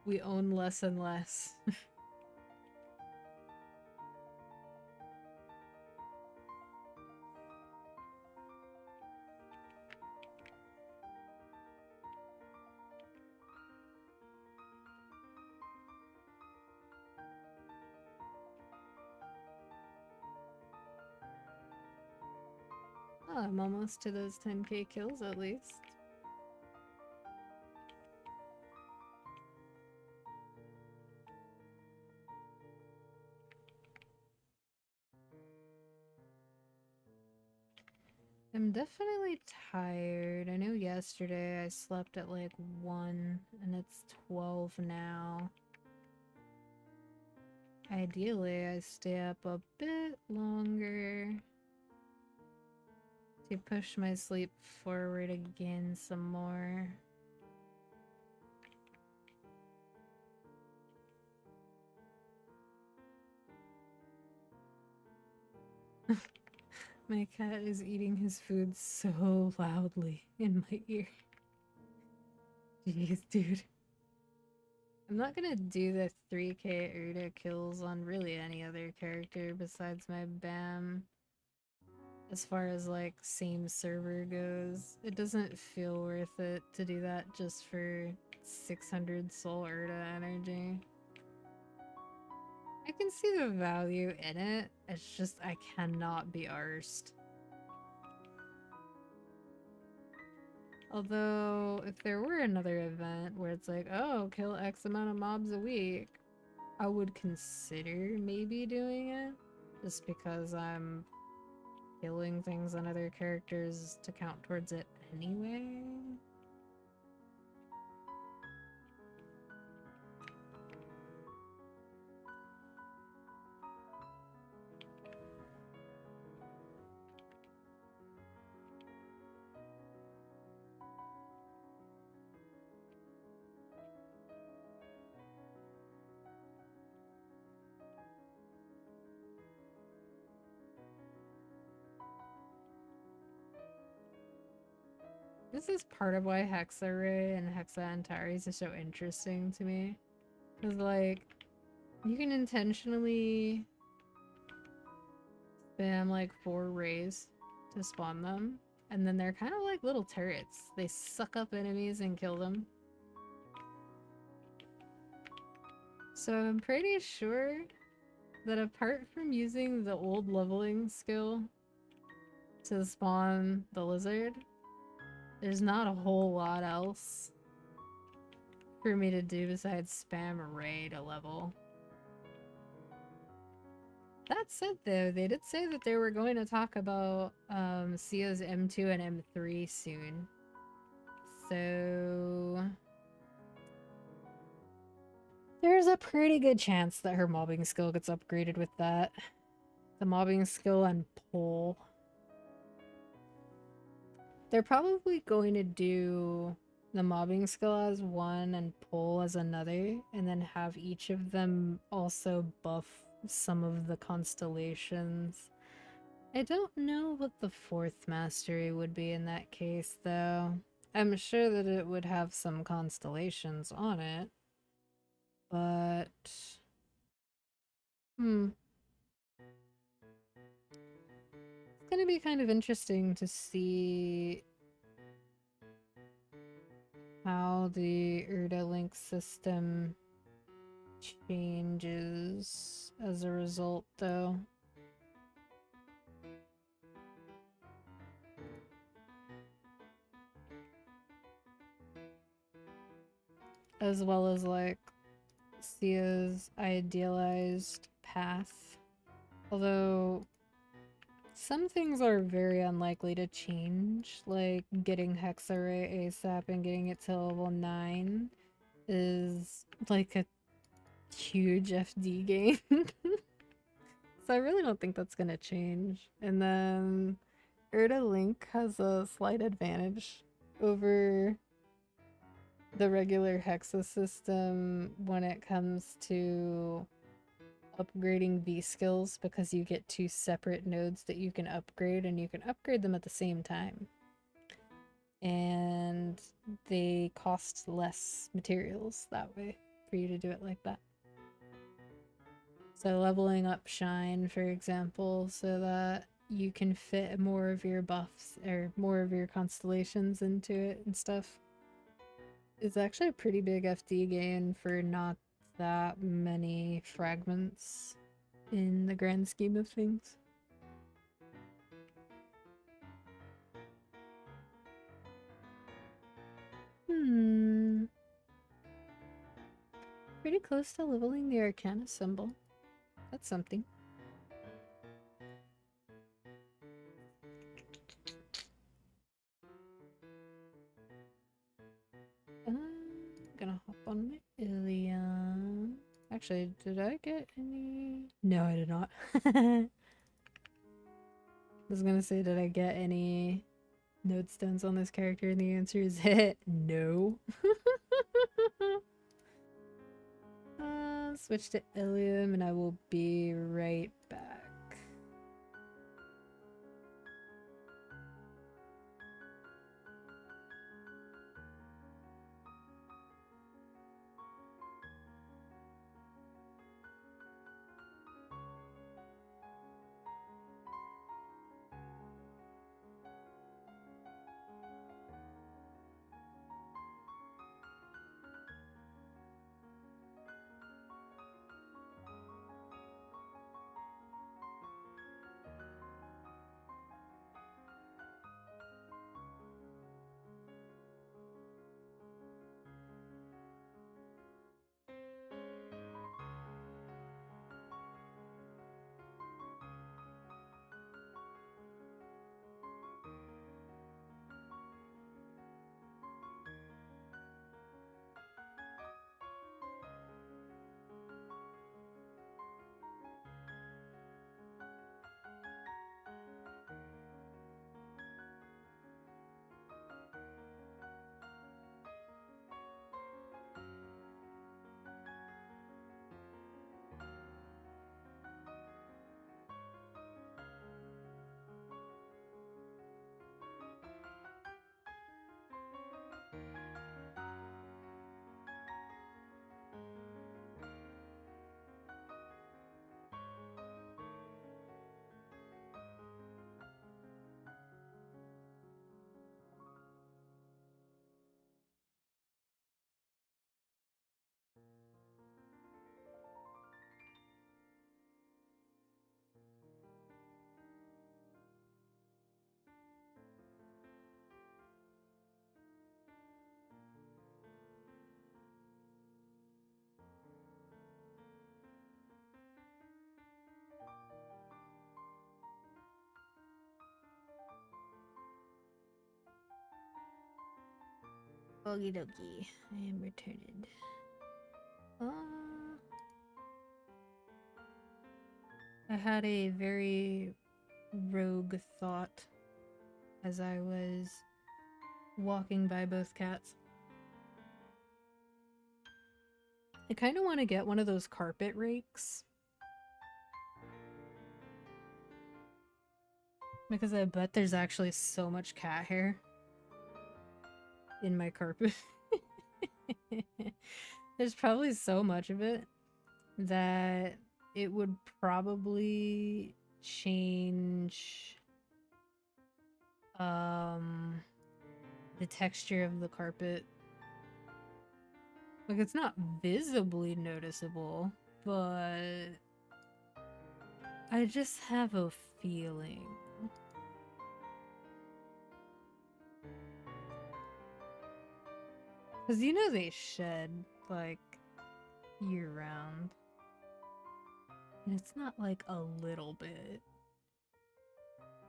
[SPEAKER 2] we own less and less. Oh, I'm almost to those 10k kills at least. I'm definitely tired. I know yesterday I slept at like 1 and it's 12 now. Ideally, I stay up a bit longer to push my sleep forward again some more. My cat is eating his food so loudly in my ear. Jeez, dude. I'm not gonna do the 3k Urda kills on really any other character besides my BAM. As far as like same server goes, it doesn't feel worth it to do that just for 600 soul Urda energy. I can see the value in it. It's just I cannot be arsed. Although, if there were another event where it's like, oh, kill X amount of mobs a week, I would consider maybe doing it. Just because I'm killing things on other characters to count towards it anyway. This is part of why Hexarray and Hexa Antares are so interesting to me. Because, like, you can intentionally spam, like, 4 rays to spawn them. And then they're kind of like little turrets. They suck up enemies and kill them. So I'm pretty sure that apart from using the old leveling skill to spawn the lizard, there's not a whole lot else for me to do besides spam a ray to level. That said though, they did say that they were going to talk about Sia's M2 and M3 soon. So there's a pretty good chance that her mobbing skill gets upgraded with that. The mobbing skill and pull. They're probably going to do the mobbing skill as one and pull as another, and then have each of them also buff some of the constellations. I don't know what the 4th mastery would be in that case, though. I'm sure that it would have some constellations on it. But... It's gonna be kind of interesting to see how the Urda Link system changes as a result, though. As well as, like, Sia's idealized path. Although, some things are very unlikely to change, like getting Hexarray ASAP and getting it to level 9 is like a huge FD gain. So I really don't think that's gonna change. And then Urda Link has a slight advantage over the regular Hexa system when it comes to upgrading V skills, because you get 2 separate nodes that you can upgrade, and you can upgrade them at the same time. And they cost less materials that way for you to do it like that. So leveling up Shine, for example, so that you can fit more of your buffs or more of your constellations into it and stuff, is actually a pretty big FD gain for not that many fragments in the grand scheme of things. Pretty close to leveling the Arcana symbol. That's something. I'm gonna hop on my Ilium. Actually, did I get any? No, I did not. I was gonna say, did I get any node stones on this character? And the answer is no. Switch to Ilium and I will be right back. Okie dokie. I am returned. I had a very rogue thought as I was walking by both cats. I kind of want to get one of those carpet rakes. Because I bet there's actually so much cat hair in my carpet. There's probably so much of it that it would probably change the texture of the carpet. Like, it's not visibly noticeable, but I just have a feeling. Because you know they shed, like, year-round. And it's not like a little bit.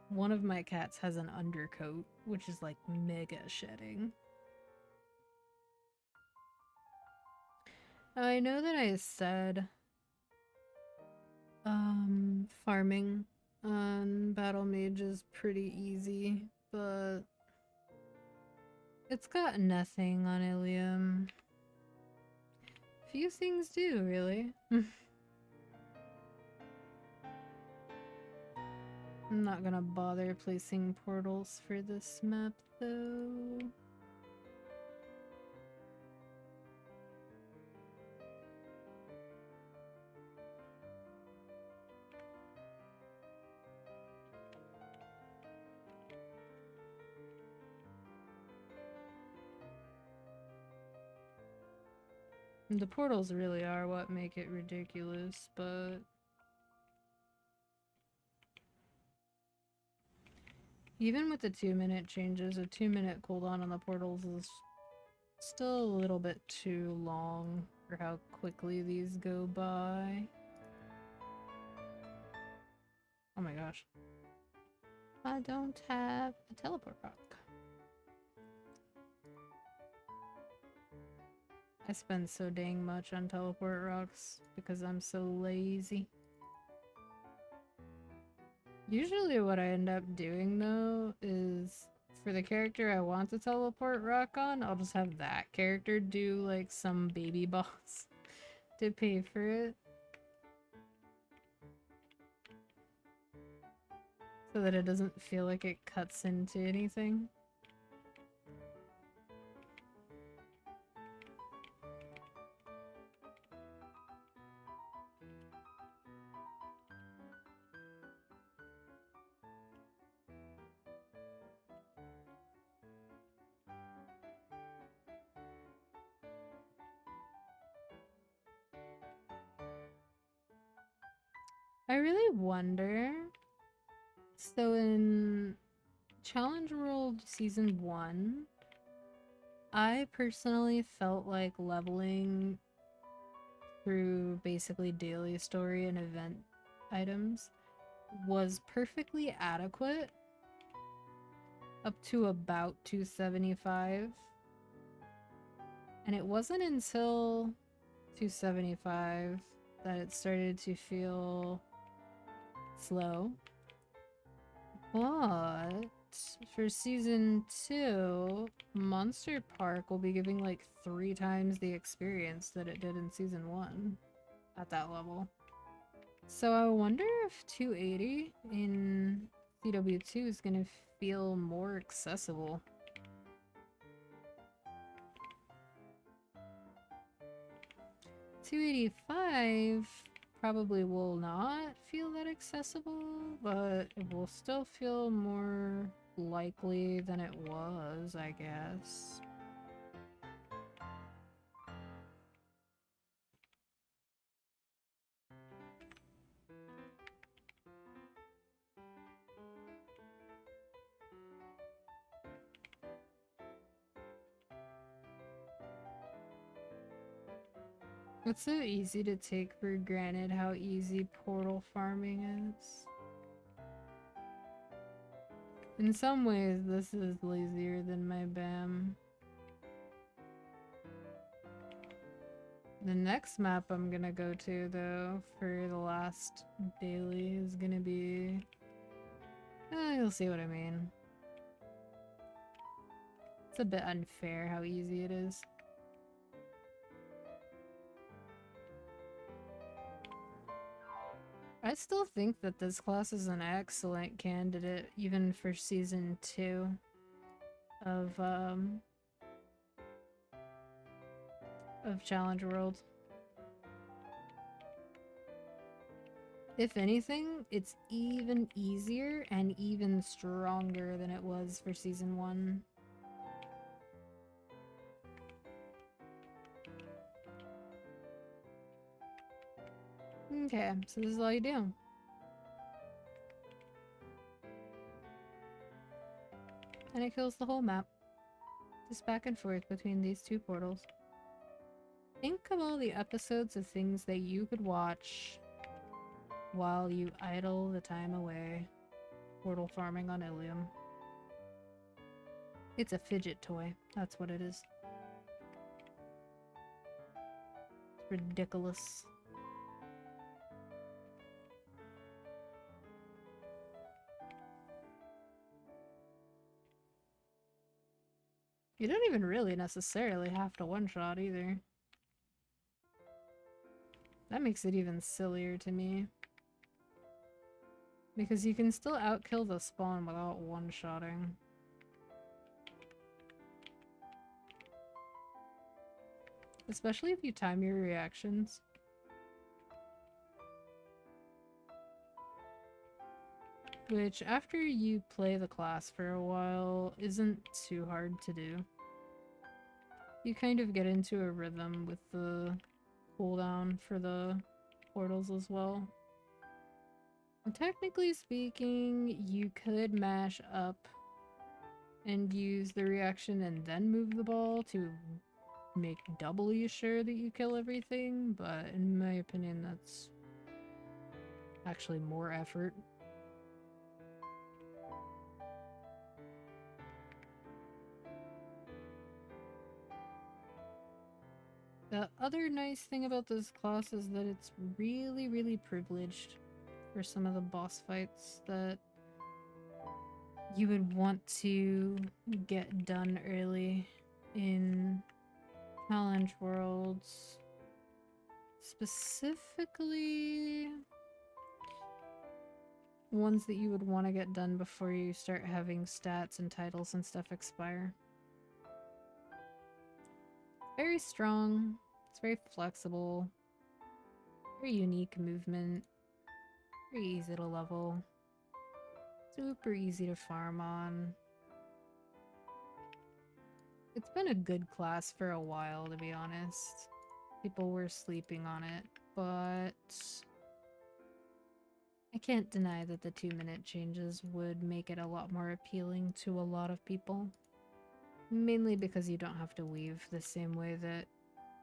[SPEAKER 2] One of my cats has an undercoat, which is like mega shedding. I know that I said farming on Battle Mage is pretty easy, but it's got nothing on Ilium. Few things do, really. I'm not gonna bother placing portals for this map, though. The portals really are what make it ridiculous, but even with the 2-minute changes, a 2-minute cooldown on the portals is still a little bit too long for how quickly these go by. Oh my gosh. I don't have a teleport rock. I spend so dang much on teleport rocks because I'm so lazy. Usually what I end up doing though is for the character I want to teleport rock on, I'll just have that character do like some baby boss to pay for it. So that it doesn't feel like it cuts into anything. I really wonder. So in Challenge World Season 1, I personally felt like leveling through basically daily story and event items was perfectly adequate up to about 275. And it wasn't until 275 that it started to feel slow. But for season 2, Monster Park will be giving like 3 times the experience that it did in season 1 at that level. So I wonder if 280 in CW2 is gonna feel more accessible. $285 probably will not feel that accessible, but it will still feel more likely than it was, I guess. It's so easy to take for granted how easy portal farming is. In some ways, this is lazier than my BAM. The next map I'm gonna go to, though, for the last daily is gonna be... you'll see what I mean. It's a bit unfair how easy it is. I still think that this class is an excellent candidate, even for Season 2 of Challenge World. If anything, it's even easier and even stronger than it was for Season 1. Okay, so this is all you do. And it kills the whole map. Just back and forth between these two portals. Think of all the episodes of things that you could watch while you idle the time away. Portal farming on Ilium. It's a fidget toy. That's what it is. It's ridiculous. You don't even really necessarily have to one-shot either. That makes it even sillier to me. Because you can still outkill the spawn without one-shotting. Especially if you time your reactions. Which, after you play the class for a while, isn't too hard to do. You kind of get into a rhythm with the cooldown for the portals as well. And technically speaking, you could mash up and use the reaction and then move the ball to make doubly sure that you kill everything, but in my opinion, that's actually more effort. The other nice thing about this class is that it's really, really privileged for some of the boss fights that you would want to get done early in Challenge Worlds. Specifically, ones that you would want to get done before you start having stats and titles and stuff expire. Very strong, it's very flexible, very unique movement, very easy to level, super easy to farm on. It's been a good class for a while, to be honest. People were sleeping on it, but I can't deny that the 2-minute changes would make it a lot more appealing to a lot of people. Mainly because you don't have to weave the same way that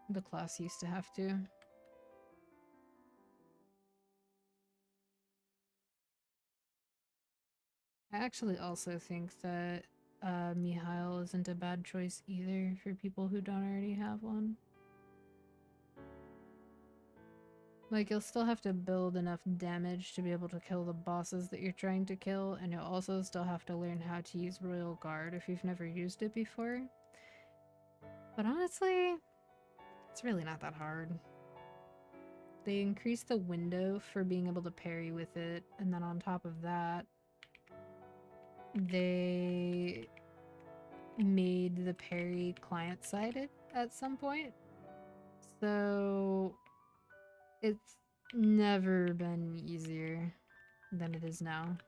[SPEAKER 2] the class used to have to. I actually also think that Mihail isn't a bad choice either for people who don't already have one. Like, you'll still have to build enough damage to be able to kill the bosses that you're trying to kill, and you'll also still have to learn how to use Royal Guard if you've never used it before. But honestly, it's really not that hard. They increased the window for being able to parry with it, and then on top of that, they made the parry client-sided at some point. So it's never been easier than it is now.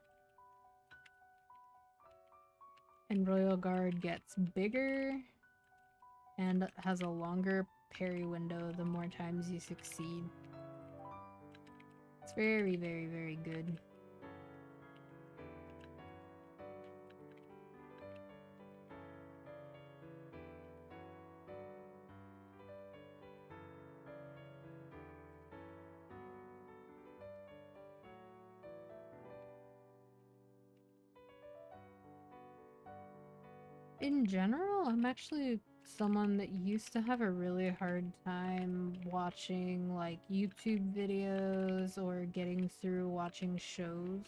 [SPEAKER 2] And Royal Guard gets bigger and has a longer parry window the more times you succeed. It's very, very, very good. In general, I'm actually someone that used to have a really hard time watching like YouTube videos or getting through watching shows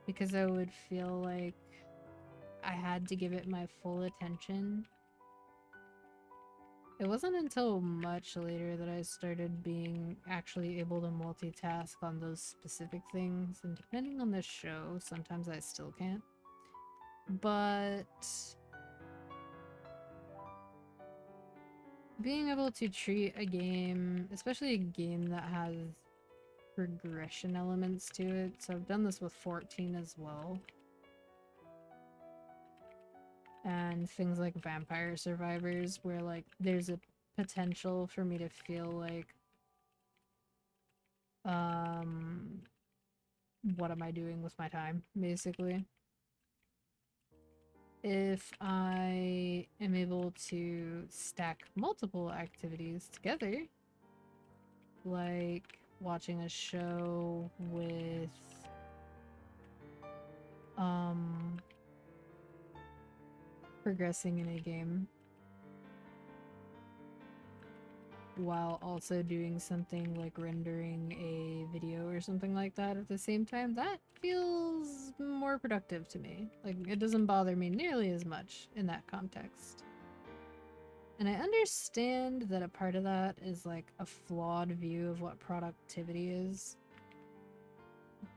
[SPEAKER 2] because I would feel like I had to give it my full attention. It wasn't until much later that I started being actually able to multitask on those specific things, and depending on the show, sometimes I still can't. But being able to treat a game, especially a game that has progression elements to it, so I've done this with 14 as well, and things like Vampire Survivors, where like there's a potential for me to feel like what am I doing with my time, basically. If I am able to stack multiple activities together, like watching a show with progressing in a game while also doing something like rendering a video or something like that at the same time, that feels more productive to me. Like, it doesn't bother me nearly as much in that context. And I understand that a part of that is like a flawed view of what productivity is,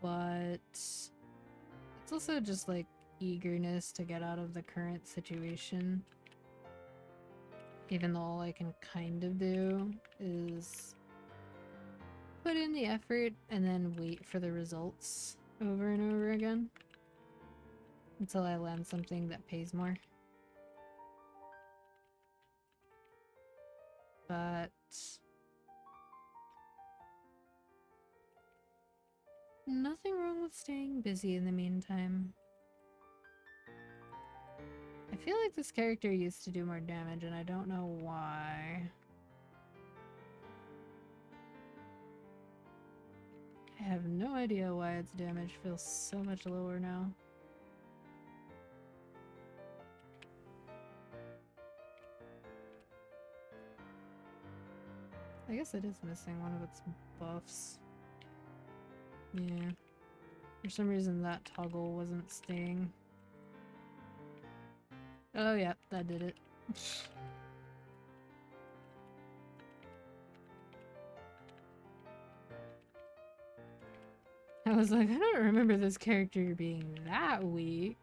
[SPEAKER 2] but it's also just like eagerness to get out of the current situation. Even though all I can kind of do is put in the effort and then wait for the results over and over again until I land something that pays more. But nothing wrong with staying busy in the meantime. I feel like this character used to do more damage and I don't know why. I have no idea why its damage feels so much lower now. I guess it is missing one of its buffs. Yeah. For some reason that toggle wasn't staying. Oh yeah, that did it. I was like, I don't remember this character being that weak.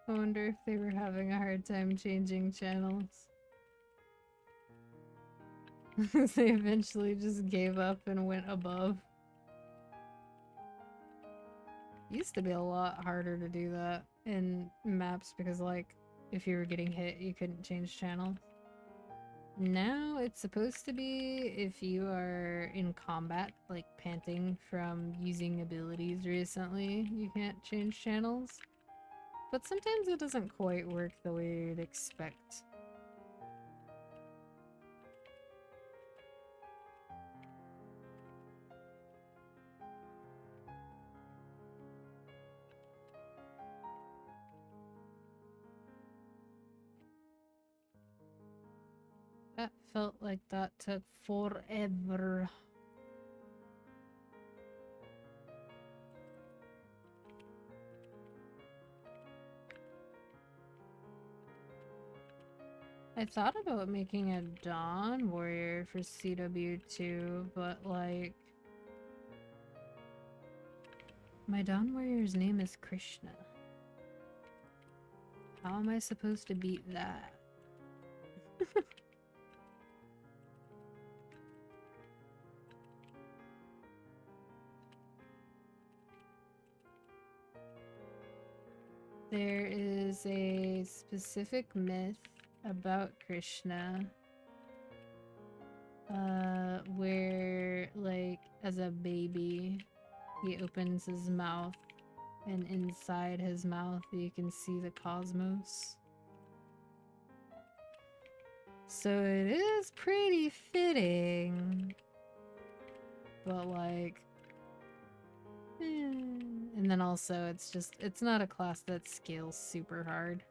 [SPEAKER 2] I wonder if they were having a hard time changing channels. They eventually just gave up and went above. Used to be a lot harder to do that in maps because, like, if you were getting hit, you couldn't change channels. Now it's supposed to be if you are in combat, like panting from using abilities recently, you can't change channels. But sometimes it doesn't quite work the way you'd expect. That felt like that took forever. I thought about making a Dawn Warrior for CW2, but like... My Dawn Warrior's name is Krishna. How am I supposed to beat that? There is a specific myth about Krishna where, like, as a baby, he opens his mouth, and inside his mouth you can see the cosmos. So it is pretty fitting, but like, and then also it's not a class that scales super hard.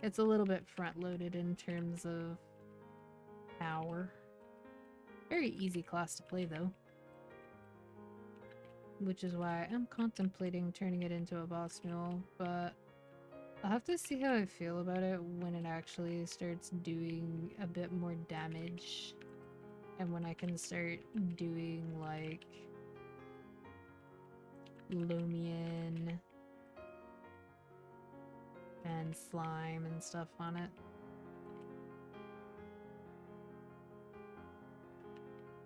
[SPEAKER 2] It's a little bit front-loaded in terms of power. Very easy class to play though. Which is why I'm contemplating turning it into a boss mule, but I'll have to see how I feel about it when it actually starts doing a bit more damage. And when I can start doing like Lumion and slime and stuff on it.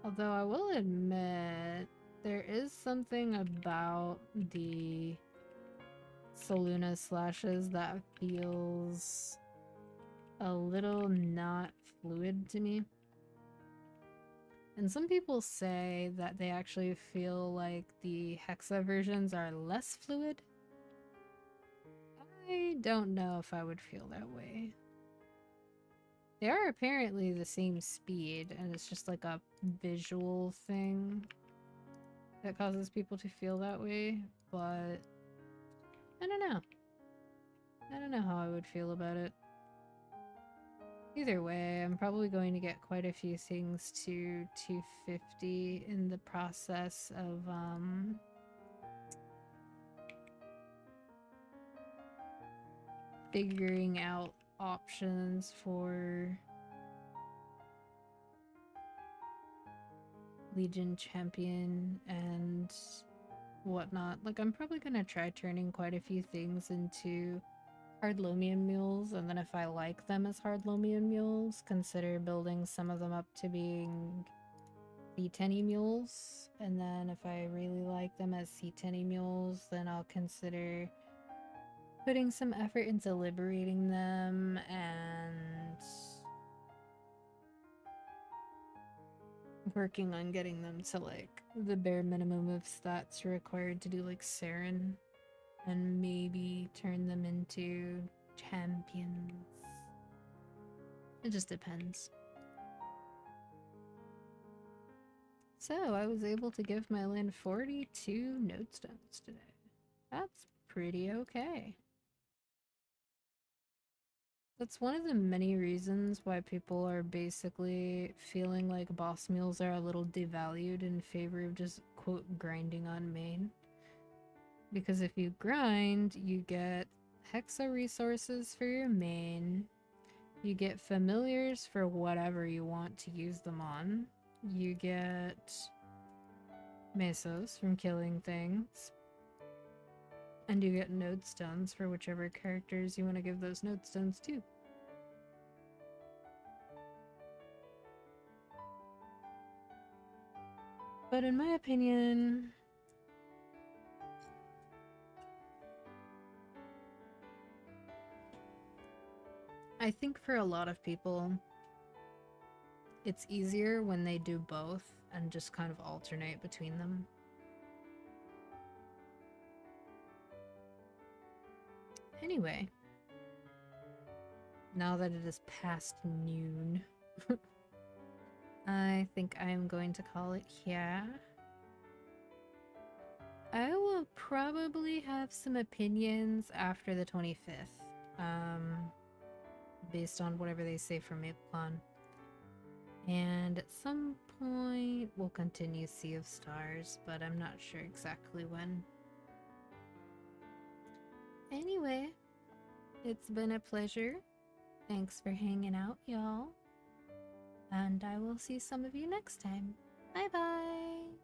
[SPEAKER 2] Although I will admit, there is something about the Saluna slashes that feels a little not fluid to me. And some people say that they actually feel like the Hexa versions are less fluid. I don't know if I would feel that way. They are apparently the same speed, and it's just like a visual thing that causes people to feel that way, but I don't know. I don't know how I would feel about it. Either way, I'm probably going to get quite a few things to 250 in the process of figuring out options for Legion Champion and whatnot. Like, I'm probably gonna try turning quite a few things into hard Lomian mules, and then if I like them as hard Lomian mules, consider building some of them up to being C10 mules, and then if I really like them as C10 mules, then I'll consider putting some effort into liberating them and working on getting them to like the bare minimum of stats required to do like Saren, and maybe turn them into champions. It just depends. So I was able to give my land 42 nodestones today. That's pretty okay. That's one of the many reasons why people are basically feeling like boss mules are a little devalued in favor of just, quote, grinding on main. Because if you grind, you get Hexa resources for your main, you get familiars for whatever you want to use them on, you get mesos from killing things, and you get node stones for whichever characters you want to give those node stones to. But in my opinion, I think for a lot of people, it's easier when they do both and just kind of alternate between them. Anyway, now that it is past noon, I think I'm going to call it here. I will probably have some opinions after the 25th, based on whatever they say for MapleCon. And at some point, we'll continue Sea of Stars, but I'm not sure exactly when. Anyway, it's been a pleasure. Thanks for hanging out, y'all. And I will see some of you next time. Bye-bye!